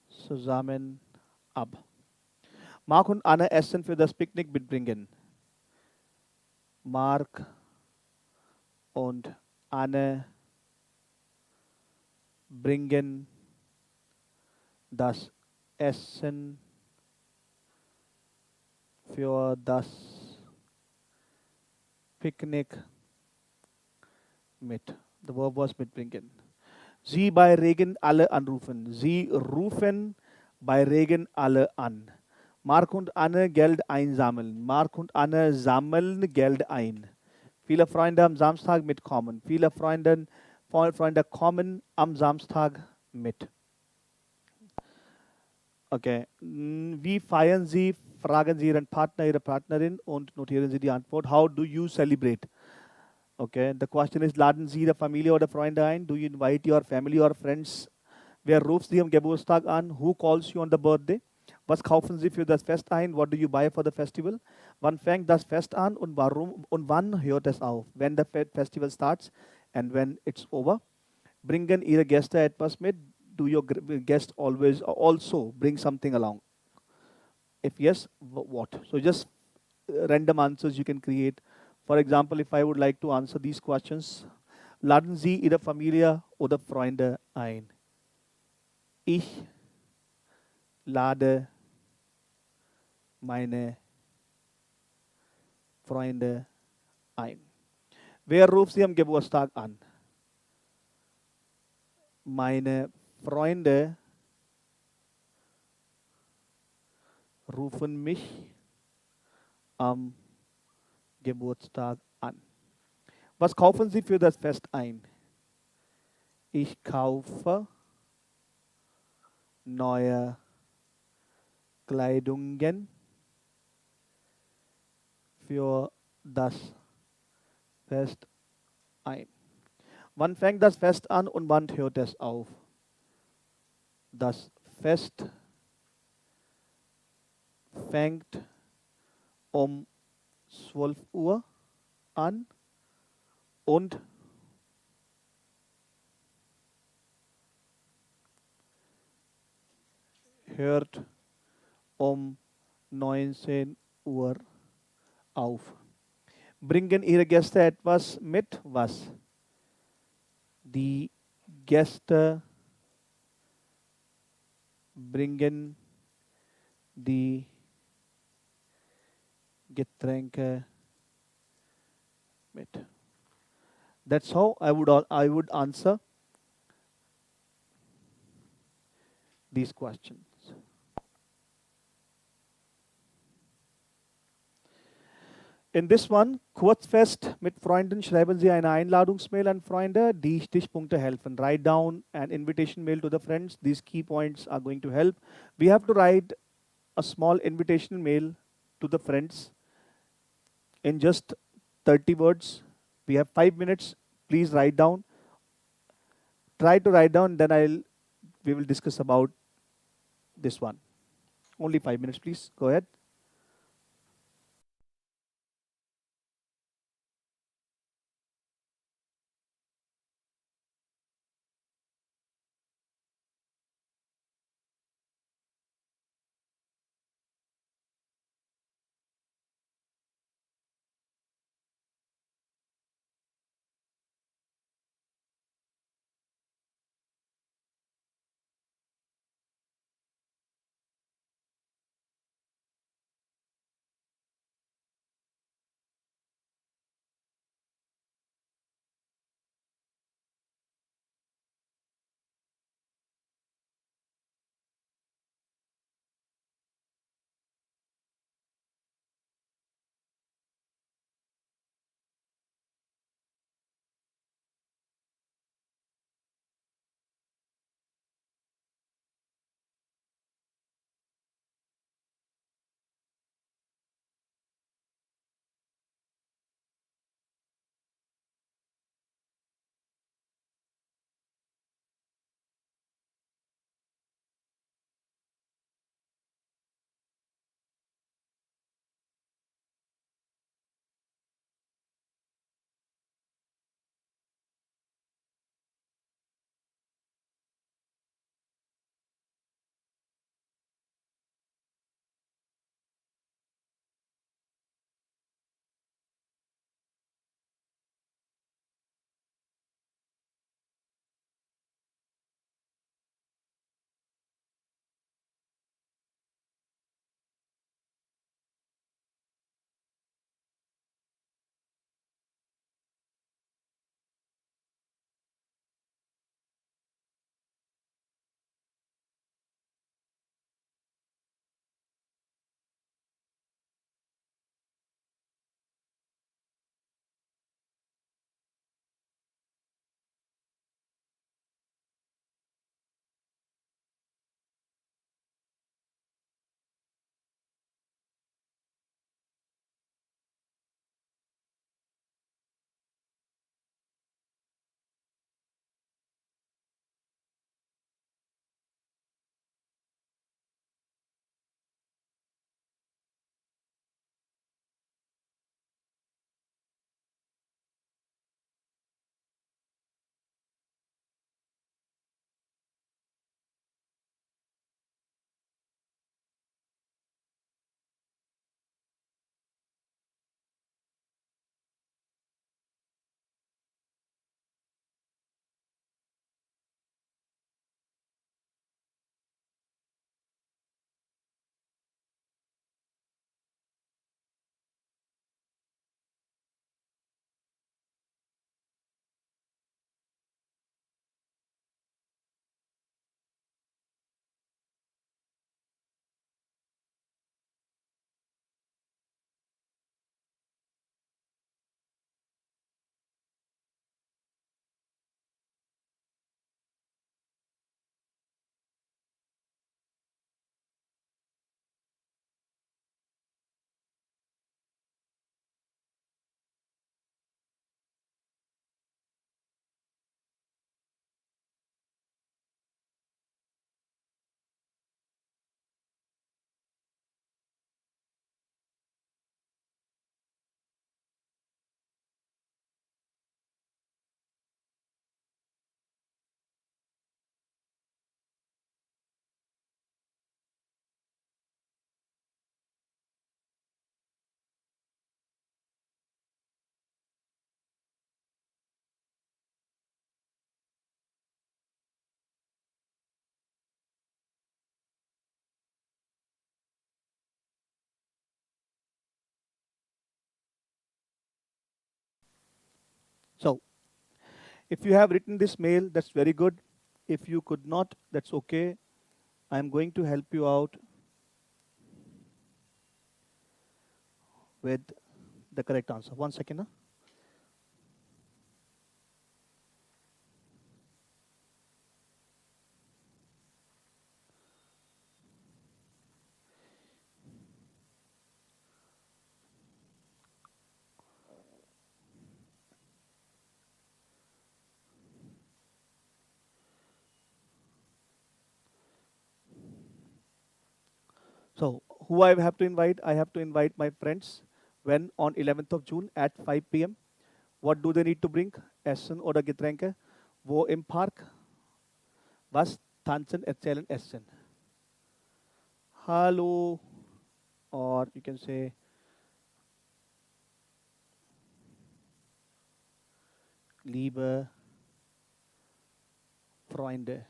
Zusammen ab. Mark und Anne essen für das Picknick mitbringen. Mark und Anne bringen das Essen für das Picknick mit. The verb was mitbringen. Sie bei Regen alle anrufen. Sie rufen bei Regen alle an. Mark und Anne Geld einsammeln. Mark und Anne sammeln Geld ein. Viele Freunde am Samstag mitkommen. Viele Freunde kommen am Samstag mit. Okay. Wie feiern Sie? Fragen Sie Ihren Partner, Ihre Partnerin und notieren Sie die Antwort. How do you celebrate? Okay. The question is, laden Sie die Familie oder Freunde ein? Do you invite your family or friends? Wer ruft Sie am Geburtstag an? Who calls you on the birthday? Was kaufen Sie für das Fest ein? What do you buy for the festival? Wann fängt das Fest an und warum und wann hört es auf? When the festival starts and when it's over. Bringen Ihre Gäste etwas mit? Do your guests always also bring something along? If yes, what? So just random answers you can create. For example, if I would like to answer these questions, laden Sie Ihre Familie oder Freunde ein? Ich lade meine Freunde ein. Wer ruft Sie am Geburtstag an? Meine Freunde rufen mich am Geburtstag an. Was kaufen Sie für das Fest ein? Ich kaufe neue Kleidungen für das Fest ein. Wann fängt das Fest an und wann hört es auf? Das Fest fängt 12 Uhr an und hört 19 Uhr auf. Bringen Ihre Gäste etwas mit? Was? Die Gäste bringen die Getränke mit. That's how I would answer these questions. In this one, Kurzfest mit Freunden schreiben Sie eine Einladungsmail an Freunde, die Stichpunkte helfen. Write down an invitation mail to the friends. These key points are going to help. We have to write a small invitation mail to the friends in just 30 words. We have 5 minutes. Please write down. Try to write down, then we will discuss about this one. Only 5 minutes, please. Go ahead. So, if you have written this mail, that's very good. If you could not, that's okay. I'm going to help you out with the correct answer. 1 second. Huh? So, who I have to invite? I have to invite my friends when on 11th of June at 5 p.m. What do they need to bring? Essen oder Getränke? Wo im Park? Was? Tanzen, erzählen, essen. Hallo, or you can say, liebe Freunde.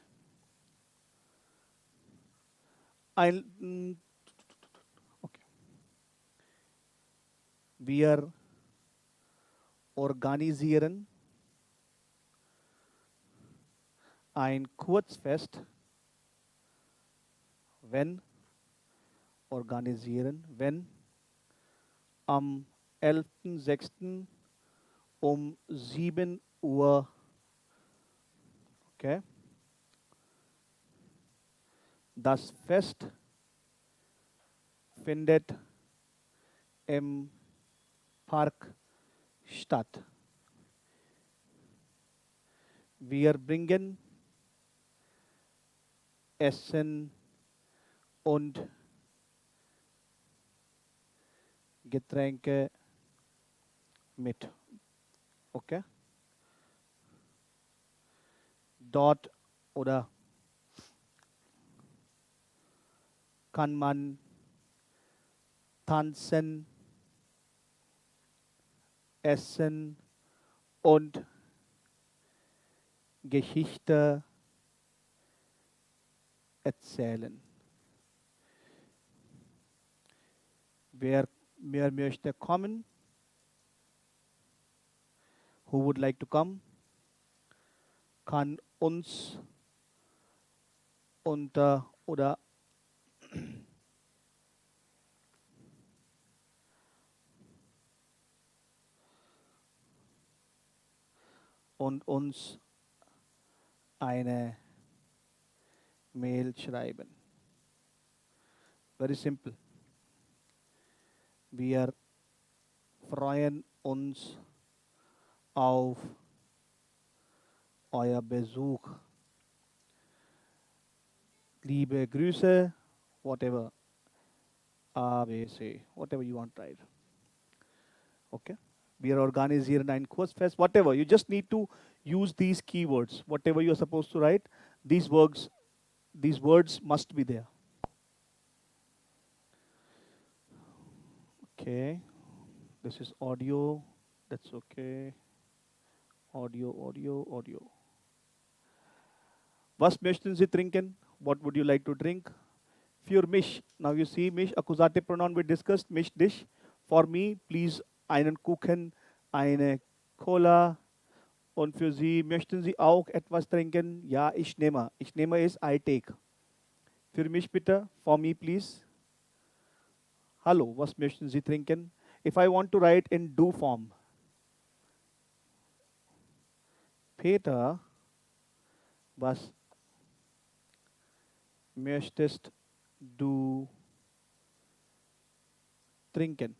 I'll, okay. Wir organisieren ein Kurzfest, wenn organisieren, wenn am 11.06. um 7 Uhr, okay, das Fest findet im Park statt. Wir bringen Essen und Getränke mit. Okay? Dort oder kann man tanzen, essen und Geschichte erzählen. Wer möchte kommen? Who would like to come? Kann uns unter oder und uns eine Mail schreiben. Very simple. Wir freuen uns auf euer Besuch. Liebe Grüße, whatever, A, B, C, whatever you want to write. Okay? Wir organisieren ein Kurzfest, whatever. You just need to use these keywords. Whatever you're supposed to write, these words must be there. Okay. This is audio. That's okay. Audio. Was möchten Sie trinken? What would you like to drink? Für mich, now you see mich, accusative pronoun we discussed, mich, dich. For me, please, einen Kuchen, eine Cola. Und für Sie, möchten Sie auch etwas trinken? Ja, ich nehme. Ich nehme ist I take. Für mich bitte, for me, please. Hallo, was möchten Sie trinken? If I want to write in do form. Peter, was möchtest du trinken?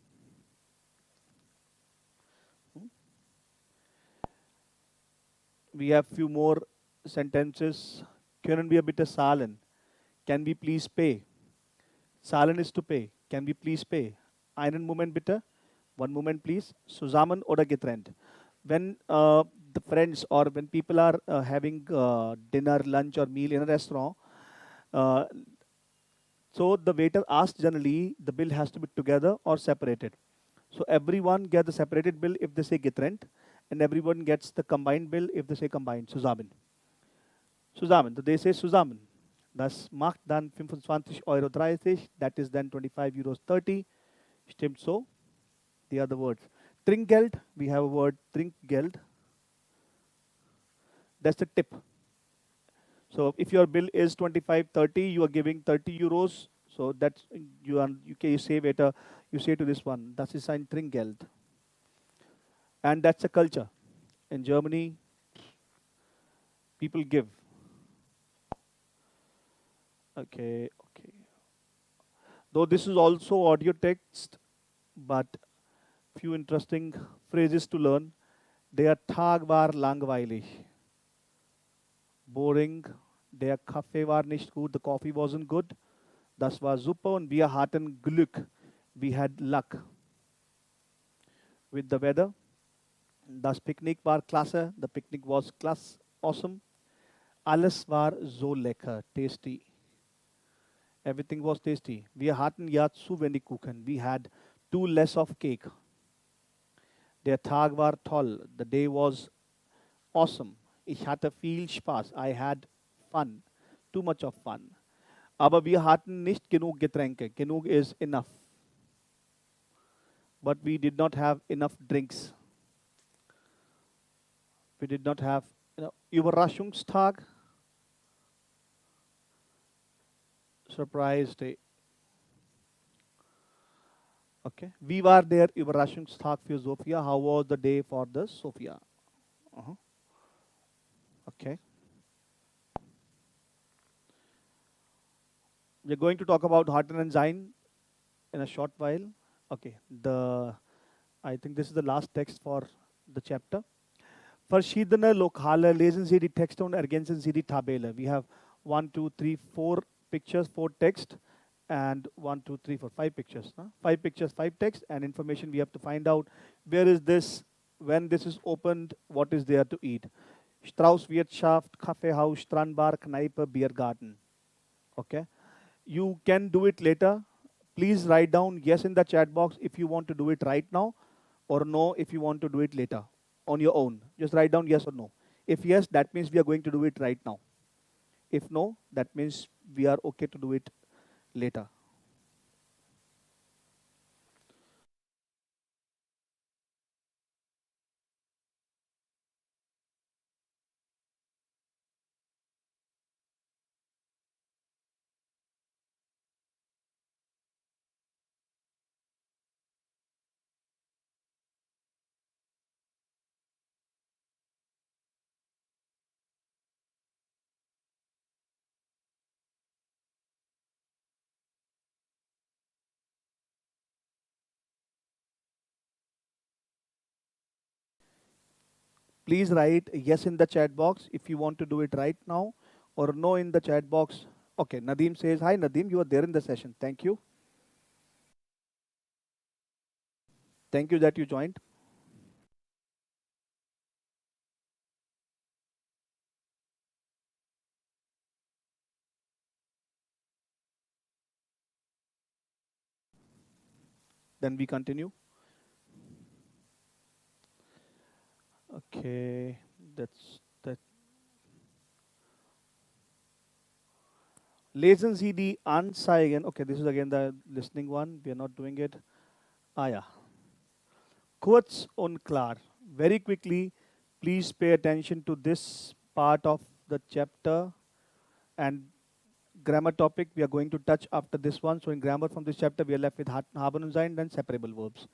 We have few more sentences. Können wir bitte zahlen? Can we please pay? Zahlen is to pay. Can we please pay? Einen Moment bitte. One moment please. Zusammen oder getrennt? When the friends or when people are having dinner, lunch or meal in a restaurant, so the waiter asks generally the bill has to be together or separated. So everyone gets the separated bill if they say getrennt, and everyone gets the combined bill if they say combined. Zusammen. Zusammen. So they say zusammen. Das macht dann 25,30 €. That is then 25,30 €. Stimmt so? The other words. Trinkgeld. We have a word Trinkgeld. That's the tip. So if your bill is 25, 30, you are giving 30 euros. So that's you save it. You say to this one, das ist ein Trinkgeld, and that's a culture. In Germany, people give. Okay, okay. Though this is also audio text, but few interesting phrases to learn. Der Tag war langweilig. Boring. Der Kaffee war nicht gut. The coffee wasn't good. Das war super und wir hatten Glück. We had luck with the weather. Das Picknick war klasse. The picnic was class, awesome. Alles war so lecker, tasty. Everything was tasty. Wir hatten ja zu wenig Kuchen. We had too less of cake. Der Tag war toll. The day was awesome. Ich hatte viel Spaß. I had fun. Too much of fun. Aber wir hatten nicht genug Getränke. Genug is enough. But we did not have enough drinks. We did not have, Überraschungstag, surprise day. Okay. Wie war der Überraschungstag für Sophia? How was the day for the Sophia? Uh-huh. Okay. We're going to talk about Harten and Zine in a short while. Okay. I think this is the last text for the chapter. Verschiedene lokale lesen Sie die Texte und ergänzen Sie die Tabelle. We have 1, 2, 3, 4 pictures, 4 text, and 1, 2, 3, 4, 5 pictures. 5 pictures, 5 text, and information we have to find out. Where is this? When this is opened, what is there to eat? Straußwirtschaft, Kaffeehaus, Strandbar, Kneipe, Biergarten. Okay. You can do it later. Please write down yes in the chat box if you want to do it right now, or no if you want to do it later on your own. Just write down yes or no. If yes, that means we are going to do it right now. If no, that means we are okay to do it later. Please write yes in the chat box if you want to do it right now, or no in the chat box. Okay, Nadeem says, hi Nadeem, you are there in the session. Thank you. Thank you that you joined. Then we continue. Okay, that's that. Lesen Sie die Anzeigen. Okay, this is again the listening one. We are not doing it. Ah, yeah. Kurz und klar. Very quickly, please pay attention to this part of the chapter and grammar topic we are going to touch after this one. So in grammar from this chapter, we are left with haben und sein, then separable verbs.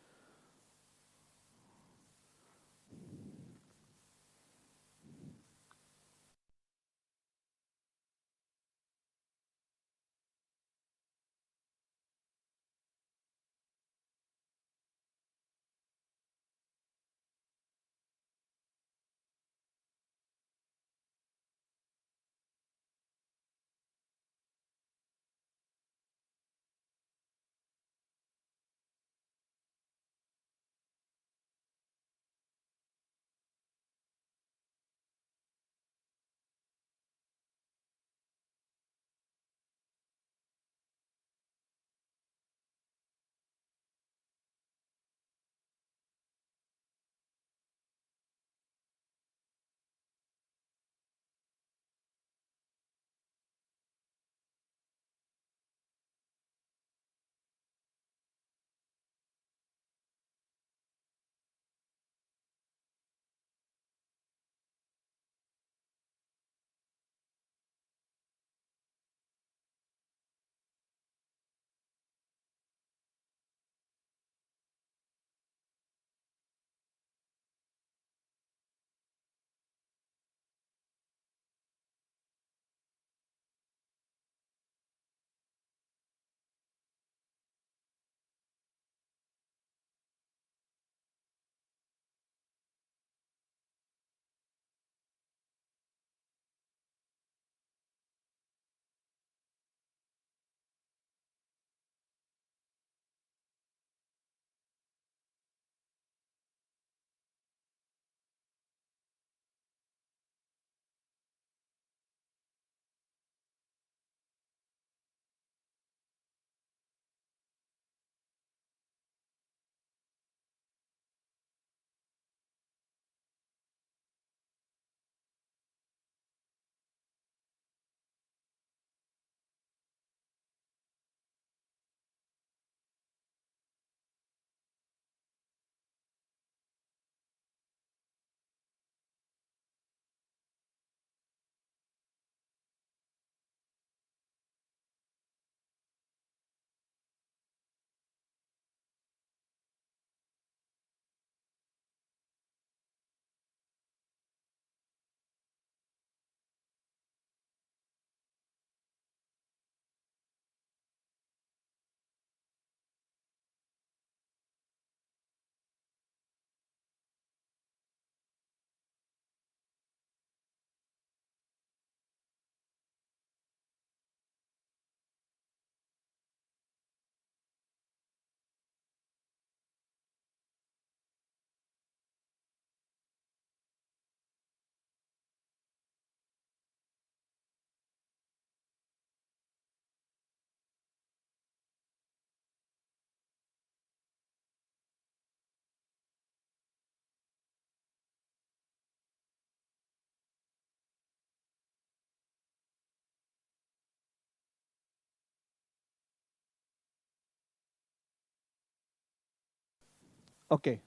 Okay.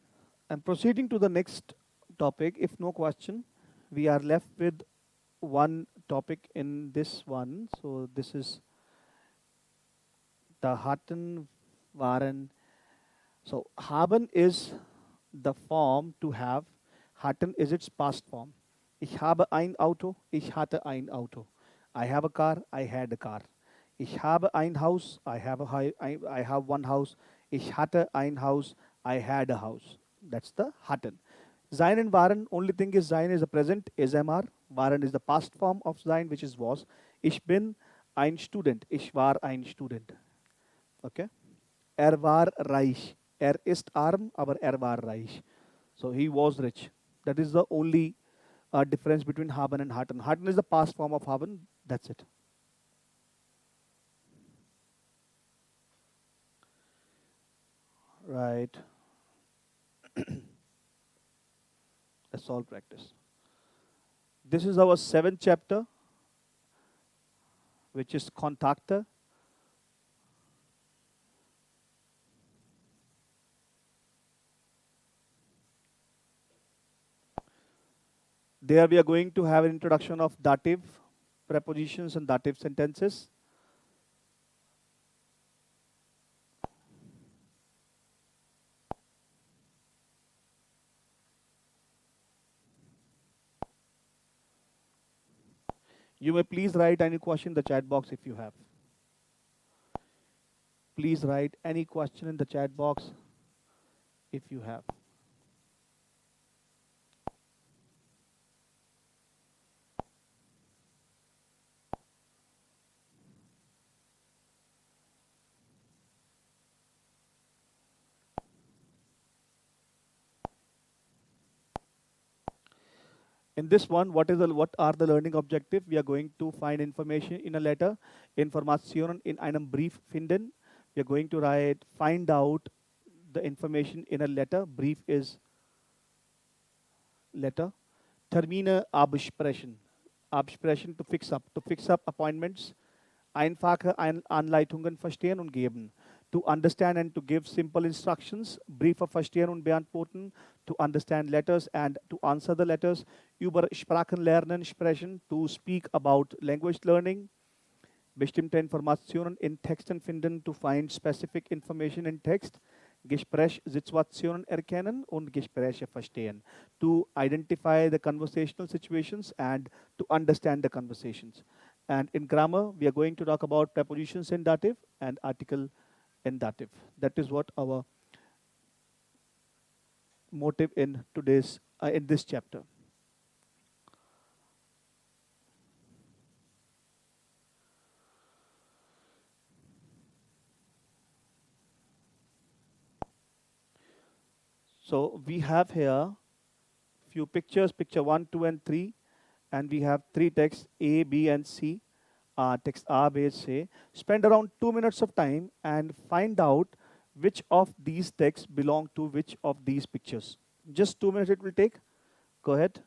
And proceeding to the next topic, if no question, we are left with one topic in this one. So this is the hatten, waren. So haben is the form to have. Hatten is its past form. Ich habe ein Auto. Ich hatte ein Auto. I have a car. I had a car. Ich habe ein Haus. I have one house. Ich hatte ein Haus. I had a house. That's the hatten. Sein and waren, only thing is sein is the present, is MR. Waren is the past form of sein, which is was. Ich bin ein Student. Ich war ein Student. Okay. Er war reich. Er ist arm, aber er war reich. So he was rich. That is the only difference between haben and hatten. Hatten is the past form of haben. That's it. Right. That's all practice. This is our seventh chapter, which is Kontakte. There we are going to have an introduction of dative prepositions and dative sentences. You may please write any question in the chat box if you have. Please write any question in the chat box if you have. In this one, what are the learning objective? We are going to find information in a letter. Informationen in einem Brief finden. We are going to find out the information in a letter. Brief is letter. Termine absprechen. Absprechen to fix up appointments. Einfache Anleitungen verstehen und geben. To understand and to give simple instructions. Briefe verstehen und beantworten. To understand letters and to answer the letters. Über Sprachen lernen, sprechen. To speak about language learning. Bestimmte Informationen in Texten finden. To find specific information in text. Gesprächssituationen erkennen und Gespräche verstehen. To identify the conversational situations and to understand the conversations. And in grammar, we are going to talk about prepositions in dative and article in dative. That is what our motive in today's in this chapter. So we have here few pictures, picture 1, 2, and 3, and we have three texts A, B, and C. Text A, B, C. Spend around 2 minutes of time and find out which of these texts belong to which of these pictures. Just 2 minutes it will take. Go ahead.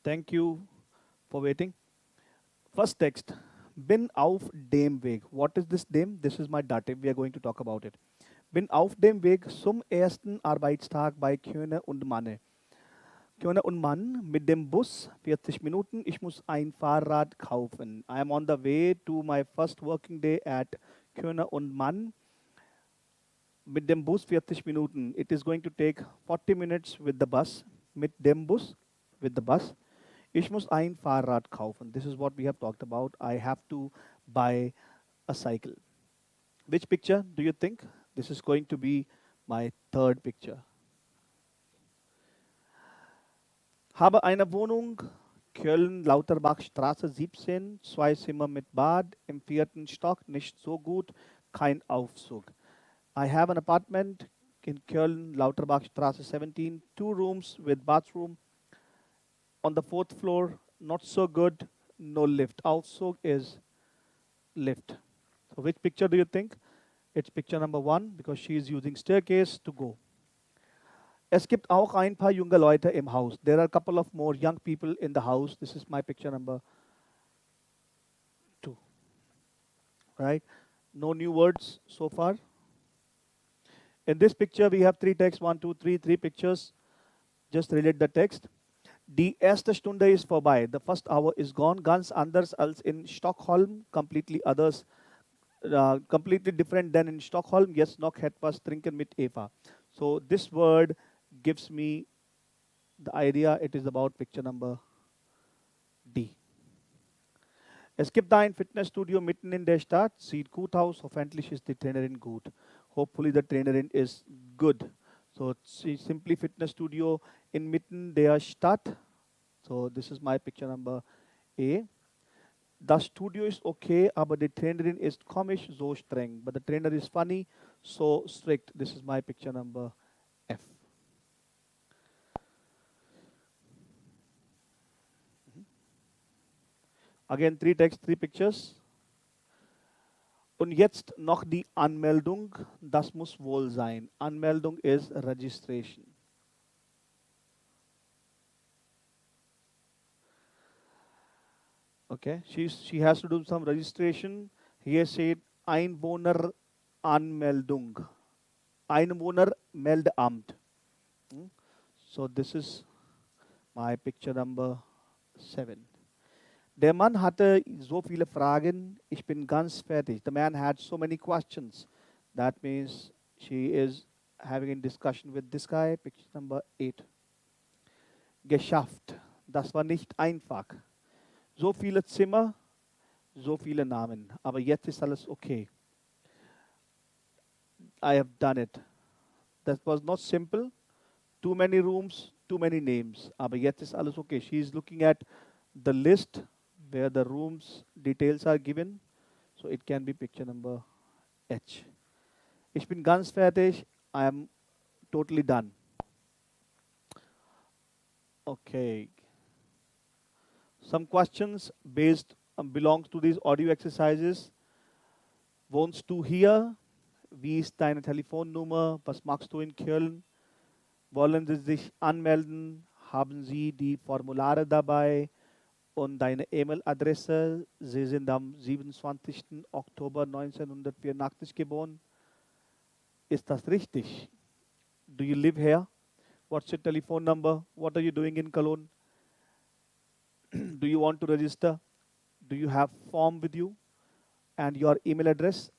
Thank you for waiting. First text. Bin auf dem Weg. What is this dem? This is my dative. We are going to talk about it. Bin auf dem Weg zum ersten Arbeitstag bei Köhne und Manne. Köhne und Mann mit dem Bus 40 Minuten. Ich muss ein Fahrrad kaufen. I am on the way to my first working day at Köhne und Mann mit dem Bus 40 Minuten. It is going to take 40 minutes with the bus. Mit dem Bus, with the bus. Ich muss ein Fahrrad kaufen. This is what we have talked about. I have to buy a cycle. Which picture do you think? This is going to be my third picture. Habe eine Wohnung, Köln, Lauterbachstraße 17, 2 Zimmer mit Bad, im 4. Stock, nicht so gut, kein Aufzug. I have an apartment in Köln, Lauterbachstraße 17, 2 rooms with bathroom. On the 4th floor, not so good, no lift. Aufzug is lift. So which picture do you think? It's picture number 1 because she is using staircase to go. Es gibt auch ein paar junge Leute im Haus. There are a couple of more young people in the house. This is my picture number 2. Right? No new words so far. In this picture, we have 3 texts. 1, 2, 3. 3 pictures. Just relate the text. Die erste Stunde ist vorbei. The first hour is gone. Ganz anders als in Stockholm. Completely others. Completely different than in Stockholm. Jetzt noch etwas trinken mit Eva. So this word gives me the idea it is about picture number D. Es gibt da ein Fitnessstudio mitten in der Stadt. Sieht gut aus. Hoffentlich ist die Trainerin gut. Hopefully the trainerin is good. So simply fitness studio in mitten der Stadt. So this is my picture number A. Das Studio ist okay, aber die Trainerin ist komisch, so streng. But the trainer is funny, so strict. This is my picture number F. Again, 3 texts, 3 pictures. Und jetzt noch die Anmeldung. Das muss wohl sein. Anmeldung is registration. Okay, she has to do some registration. Here said Einwohneranmeldung. Einwohnermeldeamt. So this is my picture number 7. Der Mann hatte so viele Fragen, ich bin ganz fertig. The man had so many questions. That means she is having a discussion with this guy. Picture number 8. Geschafft. Das war nicht einfach. So viele Zimmer, so viele Namen. Aber jetzt ist alles okay. I have done it. That was not simple. Too many rooms, too many names. Aber jetzt ist alles okay. She is looking at the list where the rooms details are given. So it can be picture number H. Ich bin ganz fertig. I am totally done. Okay. Some questions based belongs to these audio exercises. Wohnst du hier? Wie ist deine Telefonnummer? Was machst du in Köln? Wollen Sie sich anmelden? Haben Sie die Formulare dabei? Und deine E-Mail-Adresse? Sie sind am 27. Oktober 1984 geboren. Ist das richtig? Do you live here? What's your telephone number? What are you doing in Cologne? Do you want to register? Do you have form with you? And your email address?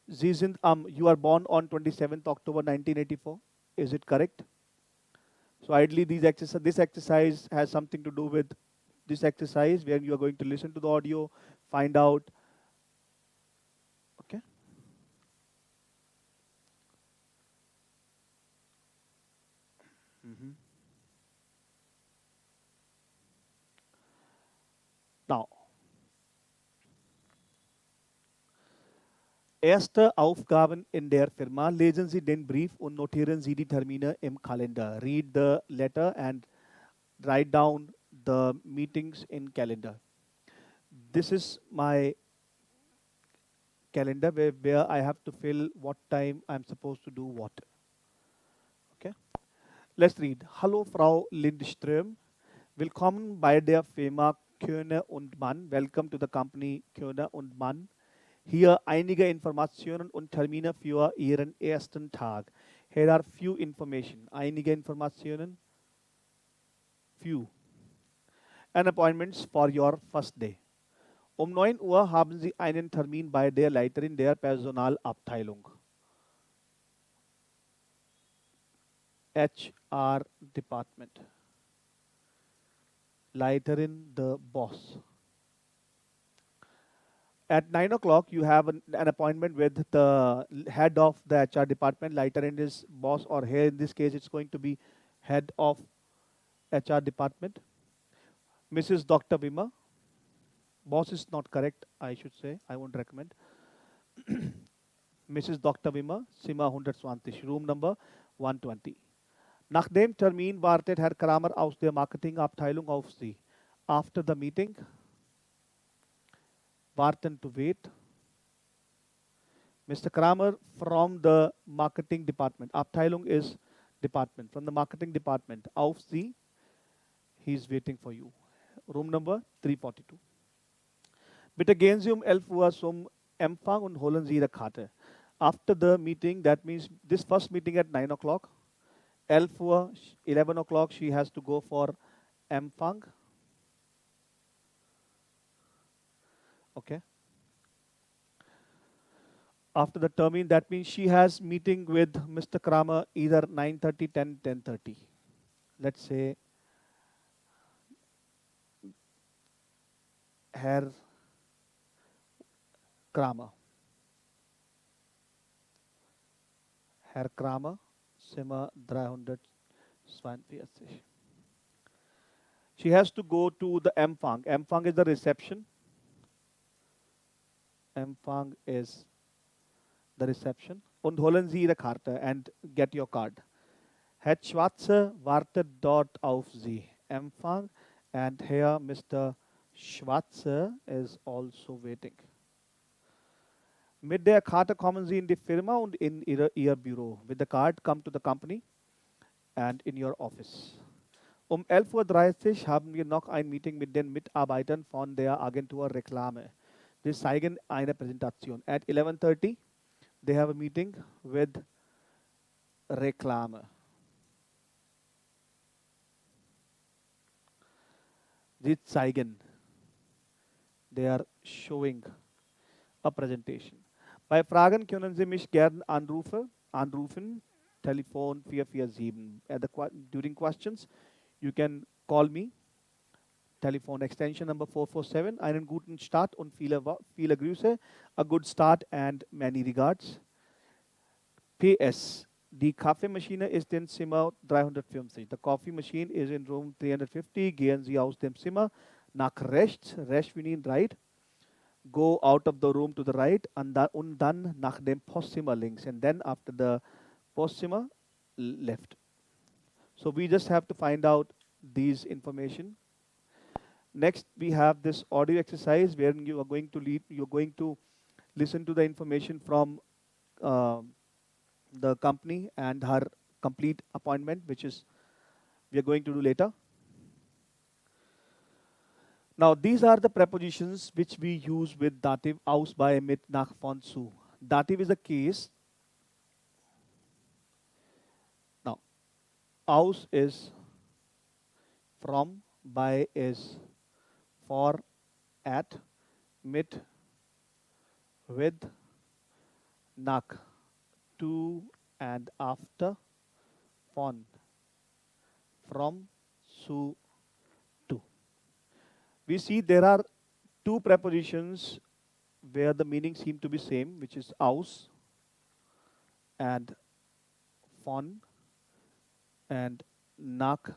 Sie sind you are born on 27th October 1984. Is it correct? So ideally this exercise has something to do with this exercise where you are going to listen to the audio, find out. Okay? Now, erste Aufgaben in der Firma. Lesen Sie den Brief und notieren Sie die Termine im Kalender. Read the letter and write down the meetings in calendar. This is my calendar where I have to fill what time I'm supposed to do what. Okay? Let's read. Hallo Frau Lindström. Willkommen bei der Firma Köhne und Mann. Welcome to the company Köhne und Mann. Hier einige Informationen und Termine für Ihren ersten Tag. Here are few information. Einige Informationen. Few. And appointments for your first day. Um 9 Uhr haben Sie einen Termin bei der Leiterin der Personalabteilung. HR Department. Leiterin, the boss. At 9 o'clock, you have an appointment with the head of the HR department, Leiterin is boss, or here in this case, it's going to be head of HR department. Mrs. Dr. Vima. Boss is not correct, I should say. I won't recommend. Mrs. Dr. Wimmer, Zimmer 120, Room Number 120. Nach dem Termin wartet Herr Kramer aus der Marketingabteilung auf Sie. After the meeting, warten to wait. Mr. Kramer from the marketing department. Abteilung is department. From the marketing department. Auf Sie. He is waiting for you. Room number 342. Bitte gehen Sie 11 Uhr zum Empfang und holen Sie Ihre Karte. After the meeting, that means this first meeting at 9 o'clock, 11 Uhr, 11 o'clock, she has to go for Empfang. Okay. After the termin, that means she has meeting with Mr. Kramer either 9:30, 10, 10:30. Let's say Herr Kramer. Herr Kramer, Zimmer 342. She has to go to the Empfang. Empfang is the reception. Empfang is the reception. Und holen Sie Ihre Karte and get your card. Herr Schwarze wartet dort auf Sie. Empfang. And here Mr. Schwarze is also waiting. Mit der Karte kommen Sie in die Firma und in Ihr Büro. With the card, come to the company and in your office. 11:30 Uhr haben wir noch ein Meeting mit den Mitarbeitern von der Agentur Reklame. Sie zeigen eine Präsentation. At 11:30, they have a meeting with Reklame. Sie zeigen. They are showing a presentation. Bei Fragen können Sie mich gern anrufen, Telefon 447. During questions, you can call me, Telefon extension number 447. Einen guten Start und viele Grüße. A good start and many regards. PS. Die Kaffeemaschine ist in Zimmer 350. The coffee machine is in room 350. Gehen Sie aus dem Zimmer nach rechts. Rechts we mean right. Go out of the room to the right und dann nach dem Postzimmer links. And then after the Postzimmer, left. So we just have to find out these information. Next, we have this audio exercise where you're going to listen to the information from the company and her complete appointment, which is we are going to do later. Now, these are the prepositions which we use with dative aus, bei, mit, nach, von, zu. Dative is a case. Now, aus is from, by is for, at, mit, with, nach, to and after, von, from, zu, to. We see there are two prepositions where the meanings seem to be same, which is aus and von and nach,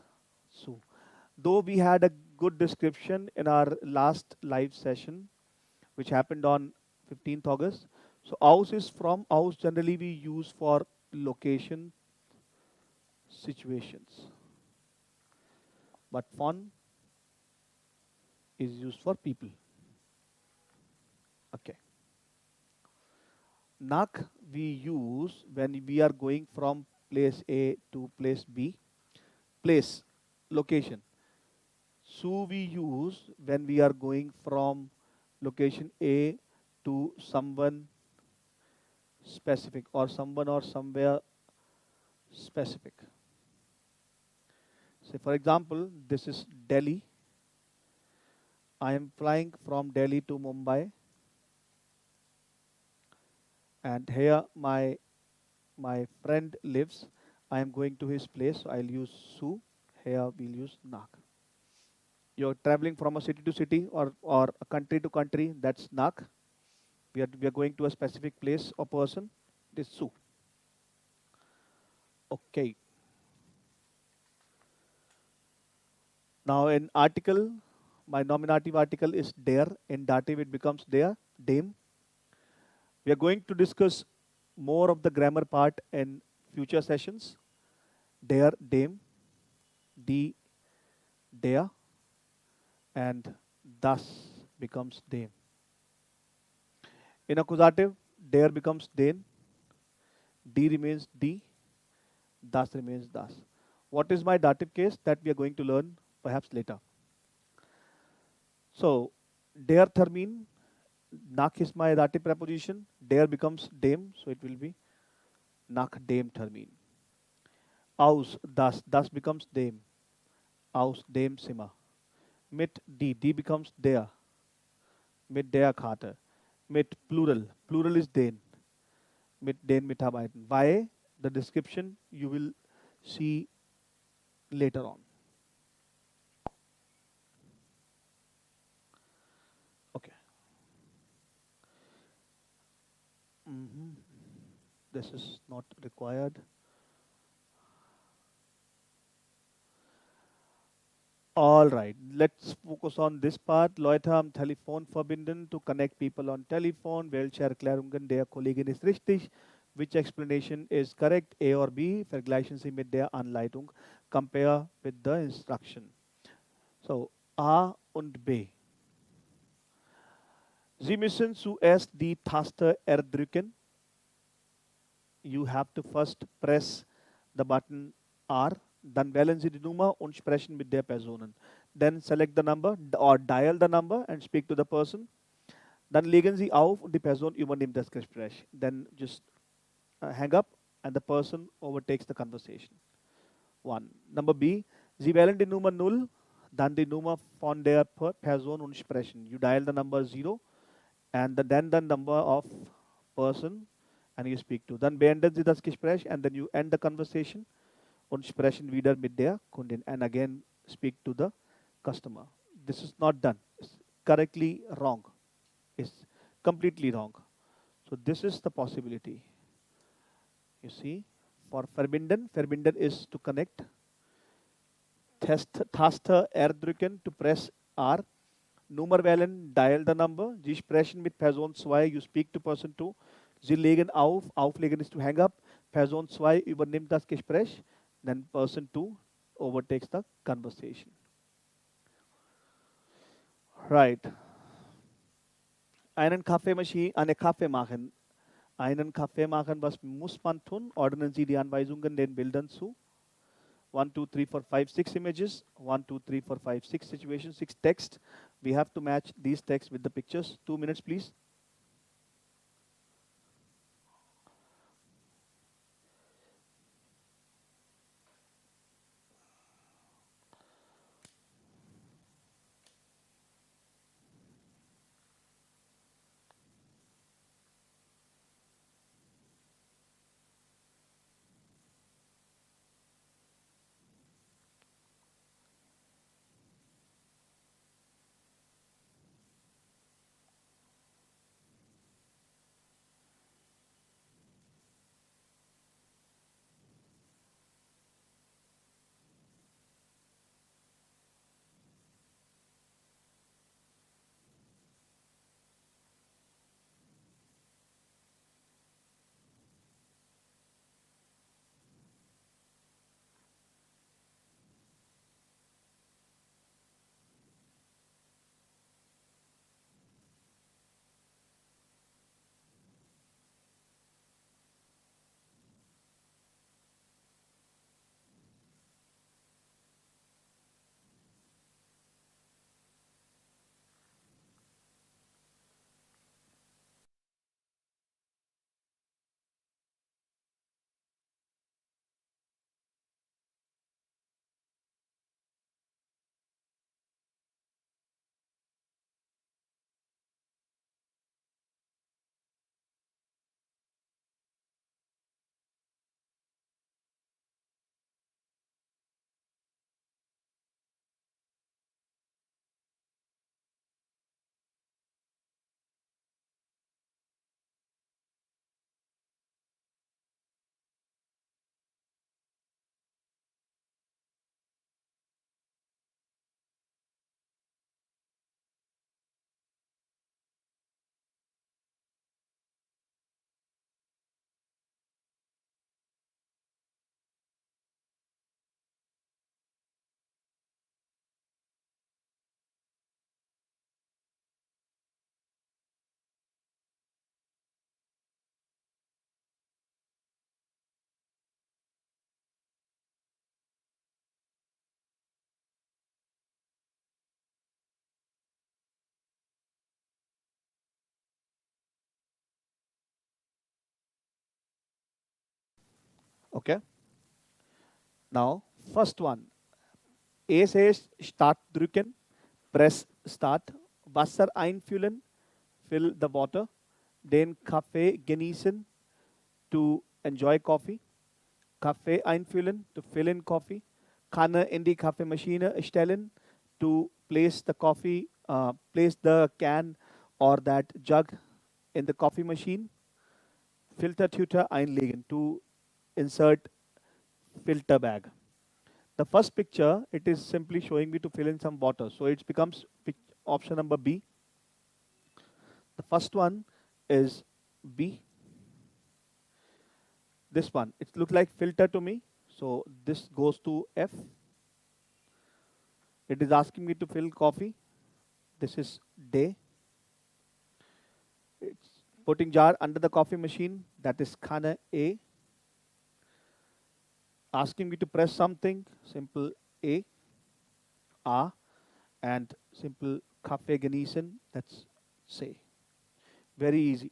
zu. Though we had a good description in our last live session, which happened on 15th August. So aus is from. Aus generally we use for location, situations. But von is used for people. Okay. Nach we use when we are going from place A to place B. Place, location. So we use when we are going from location A to someone specific or someone or somewhere specific. Say for example, this is Delhi. I am flying from Delhi to Mumbai, and here my friend lives. I am going to his place, so I'll use Su. Here we'll use Nak. You're traveling from a city to city or a country to country, that's Nak. We are going to a specific place or person, it is Su. Okay. Now in article, my nominative article is der. In dative, it becomes der, dem. We are going to discuss more of the grammar part in future sessions. Der, dem, die, der, and thus becomes dem. In accusative, der becomes den, die remains die, thus remains thus. What is my dative case? That we are going to learn perhaps later. So, der termine, nach is my dative preposition, der becomes dem, so it will be nach dem termine. Aus, thus becomes dem, aus dem Zimmer. Mit die becomes der, mit der Karte. Mit plural is den, mit den Mitarbeitern. Why? The description you will see later on. Okay. This is not required. All right, let's focus on this part. Leute am Telefon verbinden to connect people on telephone. Welche Erklärungen der Kollegin ist richtig? Which explanation is correct? A or B? Vergleichen Sie mit der Anleitung. Compare with the instruction. So, A und B. Sie müssen zuerst die Taste erdrücken. You have to first press the button R. Dann wählen Sie die Nummer und sprechen mit der Person. Then select the number or dial the number and speak to the person. Dann legen Sie auf und die Person übernimmt das Gespräch. Then just hang up and the person overtakes the conversation. One. Number B. Sie wählen die Nummer 0, dann die Nummer von der Person und sprechen. You dial the number 0 and then the number of person and you speak to. Dann beenden Sie das Gespräch and then you end the conversation und sprechen wieder mit der Kundin and again speak to the customer. This is not done. It's correctly wrong. It's completely wrong. So this is the possibility. You see, for verbinden is to connect. Taste erdrücken to press R. Nummer wählen, dial the number. Sie sprechen mit Person 2, you speak to person 2. Sie legen auf, auflegen is to hang up. Person 2 übernimmt das Gespräch. Then person 2 overtakes the conversation. Right. Eine Kaffee machen. Einen Kaffee machen, was muss man tun? Ordnen Sie die Anweisungen den Bildern zu. 1, 2, 3, 4, 5, 6 images. 1, 2, 3, 4, 5, 6 situations, 6 text. We have to match these texts with the pictures. 2 minutes, please. Okay. Now, first one. A says start drücken, press start. Wasser einfüllen, fill the water. Den Kaffee genießen, to enjoy coffee. Kaffee einfüllen, to fill in coffee. Kanne in die Kaffeemaschine stellen, to place the can or that jug in the coffee machine. Filtertüte einlegen, to insert filter bag. The first picture, it is simply showing me to fill in some water. So it becomes option number B. The first one is B. This one, it looks like filter to me. So this goes to F. It is asking me to fill coffee. This is day. It's putting jar under the coffee machine. That is Khana A. Asking me to press something. Simple A. A. And simple Kaffee genießen. That's say. Very easy.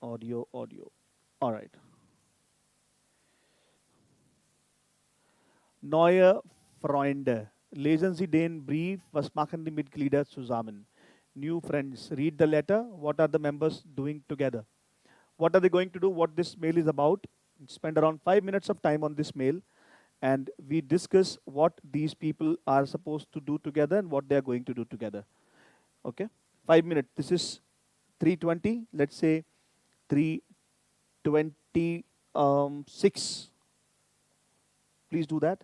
Audio, audio. All right. Neue Freunde. Lesen Sie den Brief. Was machen die Mitglieder zusammen? New friends. Read the letter. What are the members doing together? What are they going to do? What this mail is about? Spend around 5 minutes of time on this mail, and we discuss what these people are supposed to do together and what they are going to do together. Okay? 5 minutes. This is 3:20. Let's say 3:26. Please do that.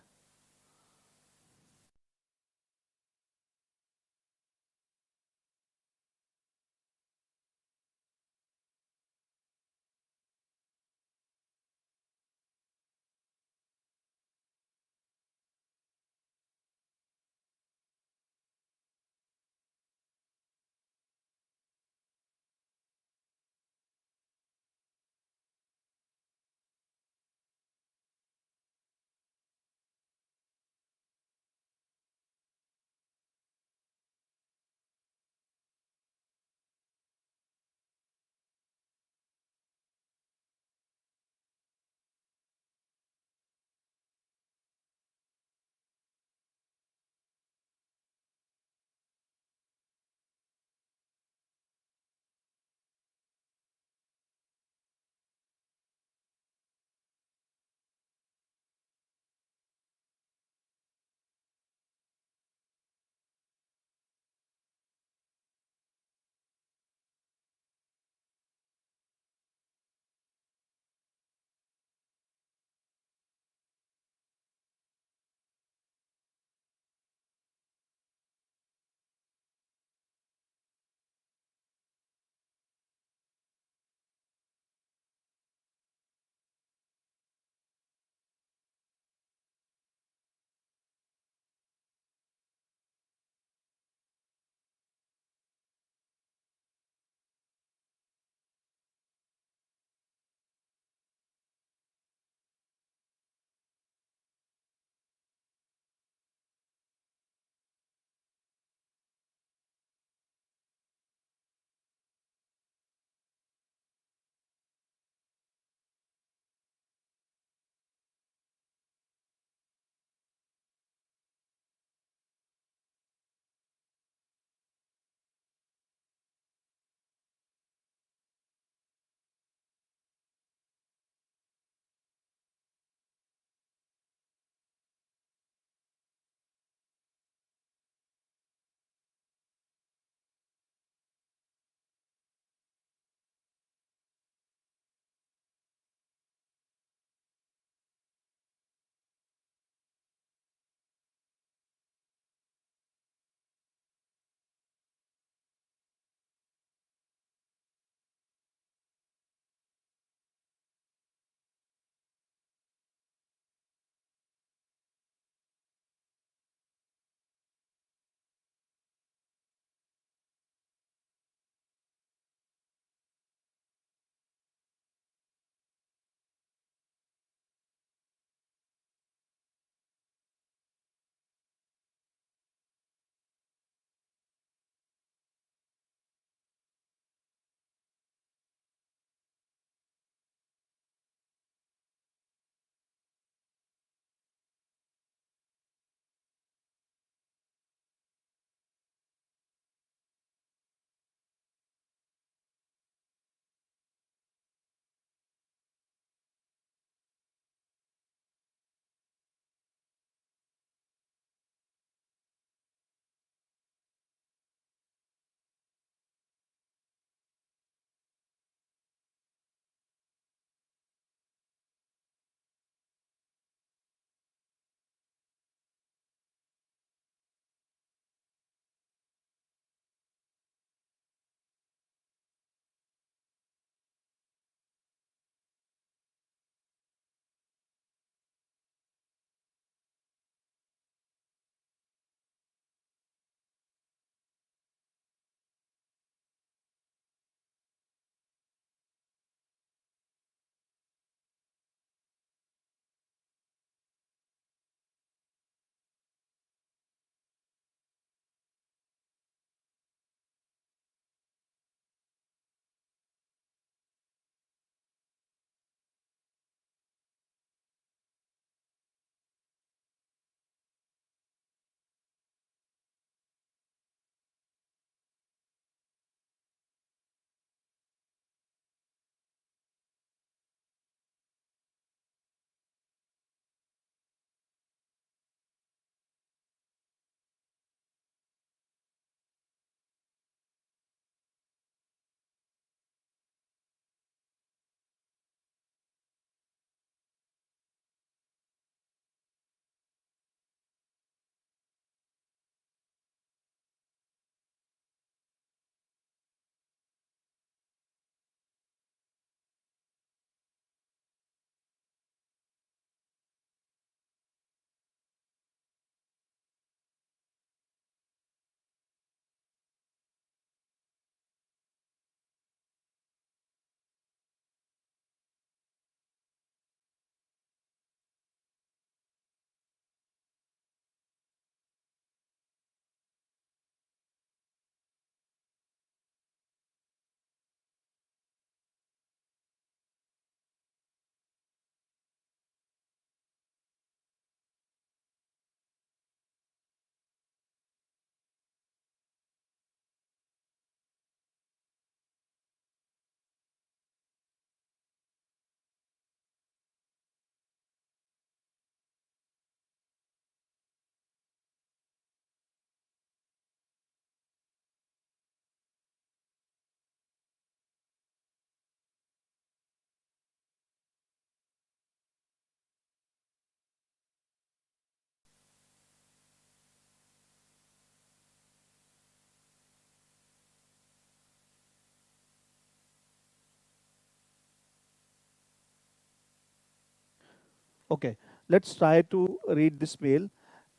Okay, let's try to read this mail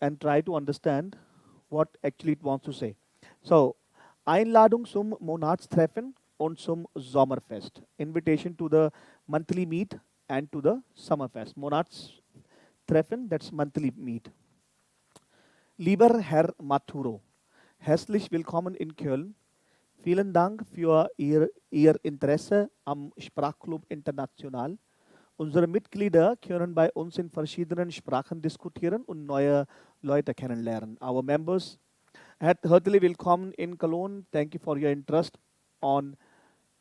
and try to understand what actually it wants to say. So, Einladung zum Monatstreffen und zum Sommerfest. Invitation to the monthly meet and to the Summerfest. Monatstreffen, that's monthly meet. Lieber Herr Maturo, herzlich willkommen in Köln. Vielen Dank für Ihr Interesse am Sprachclub International. Unsere Mitglieder können bei uns in verschiedenen Sprachen diskutieren und neue Leute kennenlernen. Our members, herzlich willkommen in Cologne. Thank you for your interest on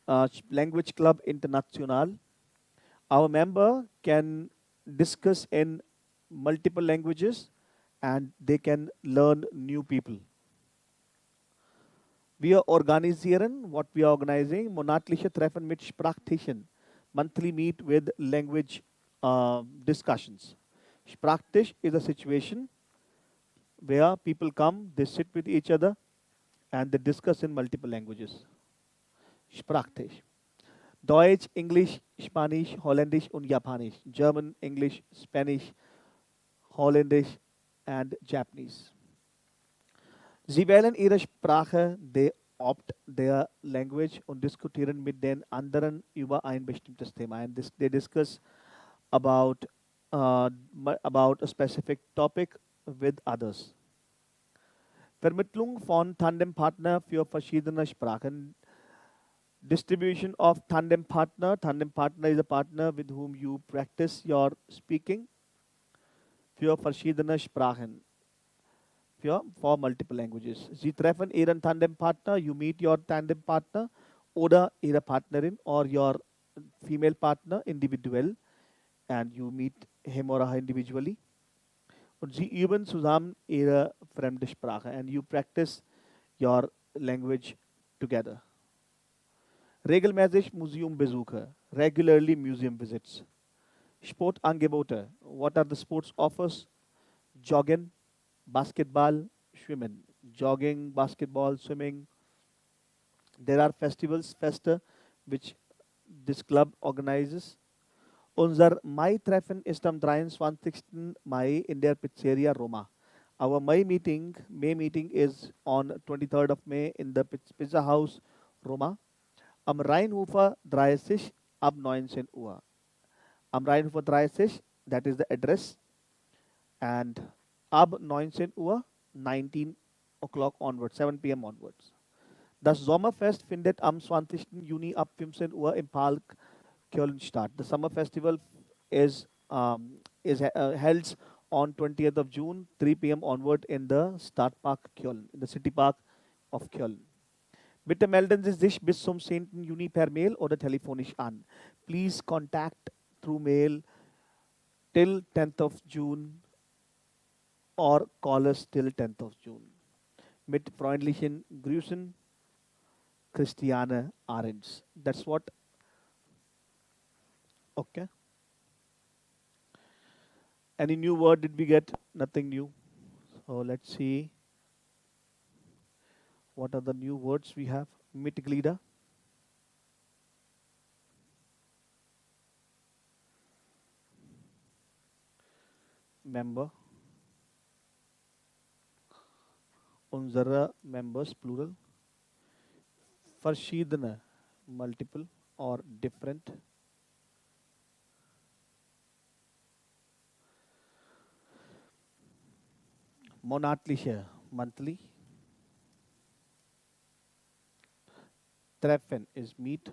Language Club International. Our member can discuss in multiple languages and they can learn new people. Wir organisieren, what we are organizing, monatliche Treffen mit Sprachtischen, monthly meet with language discussions. Sprachtisch is a situation where people come, they sit with each other, and they discuss in multiple languages. Sprachtisch. Deutsch, English, Spanish, Holländisch und Japanisch. German, English, Spanish, Holländisch and Japanese. Sie wählen ihre Sprache, they opt their language und diskutieren mit den anderen über ein bestimmtes Thema. And they discuss about, about a specific topic with others. Vermittlung von Tandempartner für verschiedene Sprachen. Distribution of tandem partner. Tandem partner is a partner with whom you practice your speaking. Für verschiedene Sprachen. For multiple languages. Sie treffen Ihren Tandempartner, you meet your tandem partner oder Ihre Partnerin or your female partner individuell and you meet him or her individually. Und Sie üben zusammen Ihre fremde Sprache and you practice your language together. Regelmäßig Museumbesuche, regularly museum visits. Sportangebote, what are the sports offers? Joggen, basketball, swimming, jogging, basketball, swimming. There are festivals, Feste, which this club organizes. Unser Mai-Treffen ist am 23. Mai in der Pizzeria Roma. Our May meeting is on 23rd of May in the Pizza House Roma. Am Rheinhofer 30 ab 19 Uhr. Am Rheinhofer 30, that is the address. And ab 19 Uhr, 19 o'clock onwards, 7 p.m. onwards. Das Sommerfest findet am 20. Juni ab 15 Uhr im Park Köln statt. The summer festival is held on 20th of June, 3 p.m. onward in the Stadtpark Köln, in the city park of Köln. Bitte melden Sie sich bis zum 10. Juni per Mail oder telefonisch an. Please contact through mail till 10th of June or call us till 10th of June. Mit freundlichen Grüßen, Christiane Ahrens. That's what. Okay. Any new word did we get? Nothing new. So let's see. What are the new words we have? Mitglieder. Member. Unsere members, plural. Verschiedene, multiple or different. Monatliche, monthly. Treffen is meet.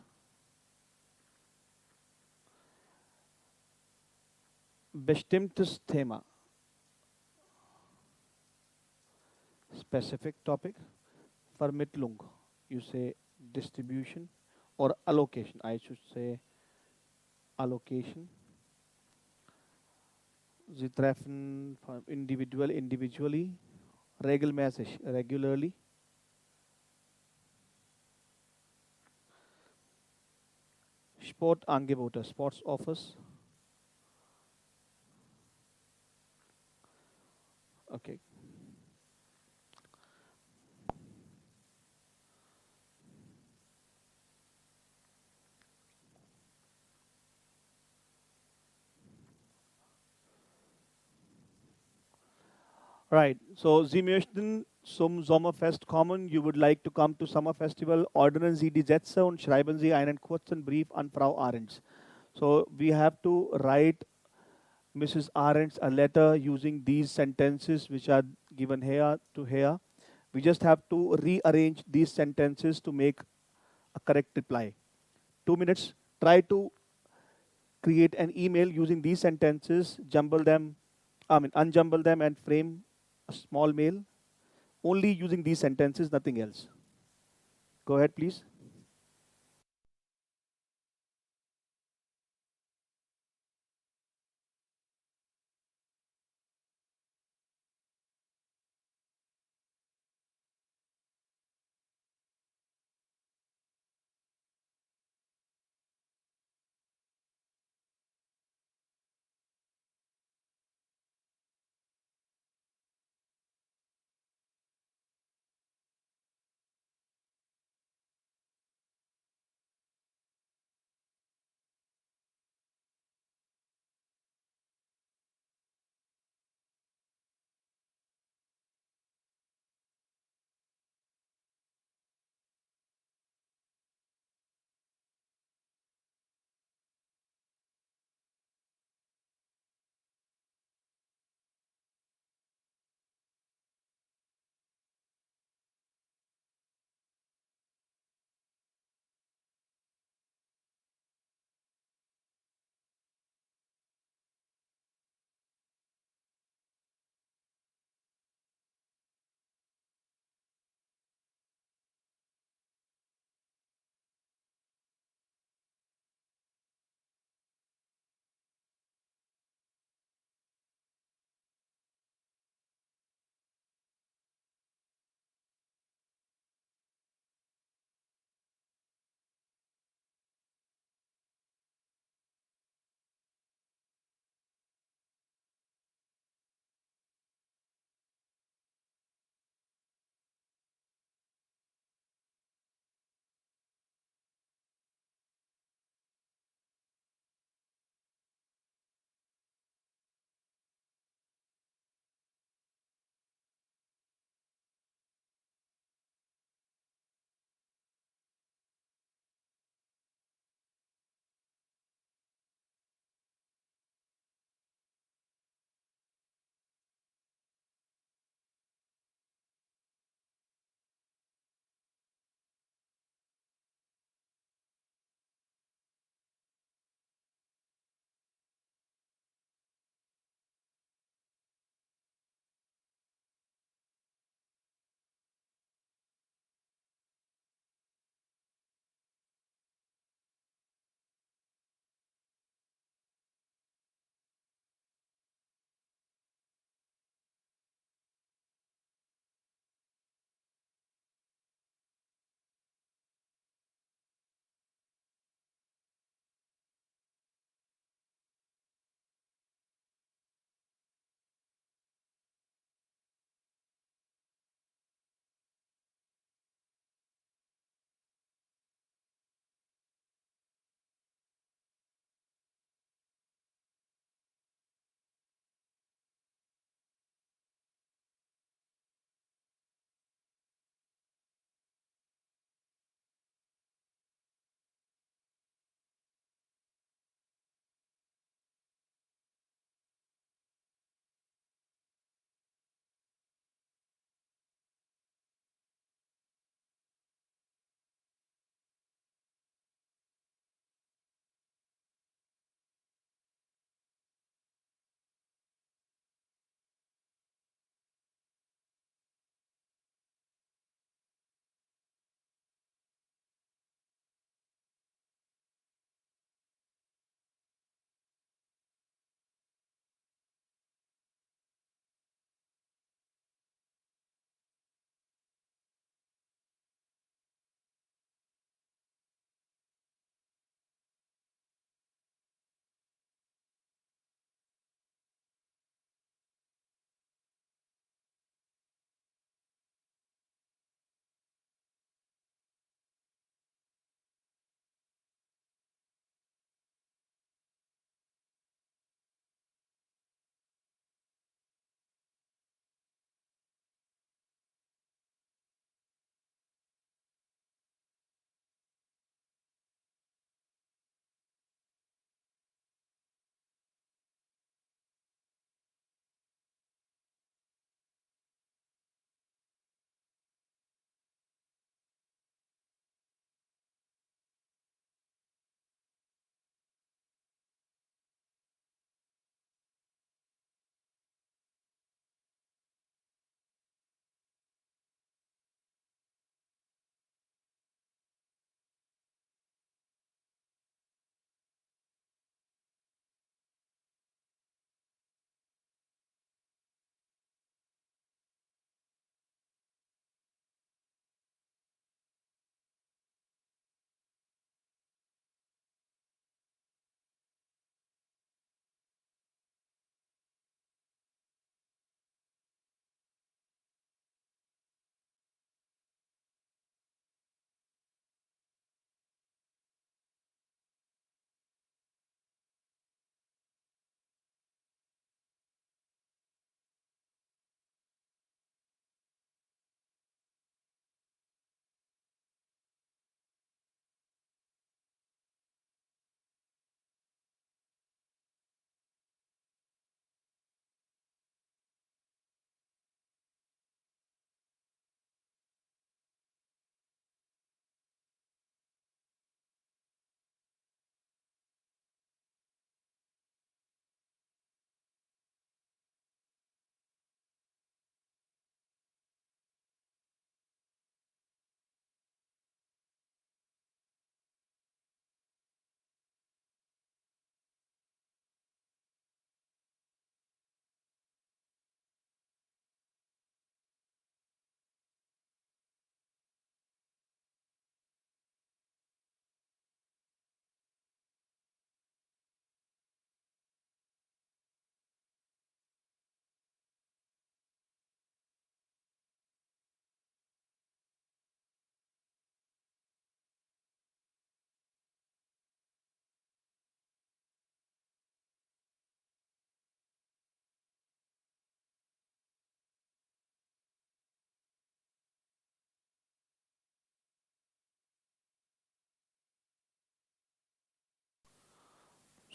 Bestimmtes Thema. Specific topic. Vermittlung, you say distribution or allocation. I should say allocation. Sie treffen individually. Regelmäßig, regularly. Sportangebote, sports offers. Okay. Right. So Sie möchten zum Sommerfest kommen. You would like to come to Summer Festival. Ordnen Sie die Sätze und schreiben Sie einen kurzen Brief an Frau Ahrens. So we have to write Mrs. Ahrens a letter using these sentences which are given here to here. We just have to rearrange these sentences to make a correct reply. 2 minutes. Try to create an email using these sentences, unjumble them and frame a small mail only using these sentences, nothing else. Go ahead, please.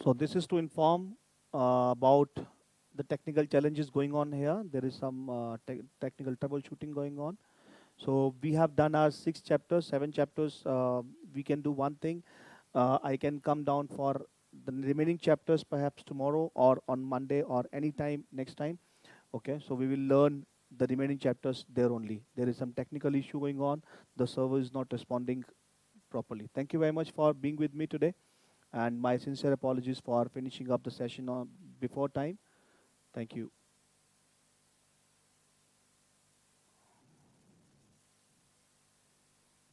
So this is to inform about the technical challenges going on here. There is some technical troubleshooting going on. So we have done our 6 chapters, 7 chapters. We can do one thing. I can come down for the remaining chapters perhaps tomorrow or on Monday or any time next time. Okay, so we will learn the remaining chapters there only. There is some technical issue going on. The server is not responding properly. Thank you very much for being with me today, and my sincere apologies for finishing up the session on before time. Thank you.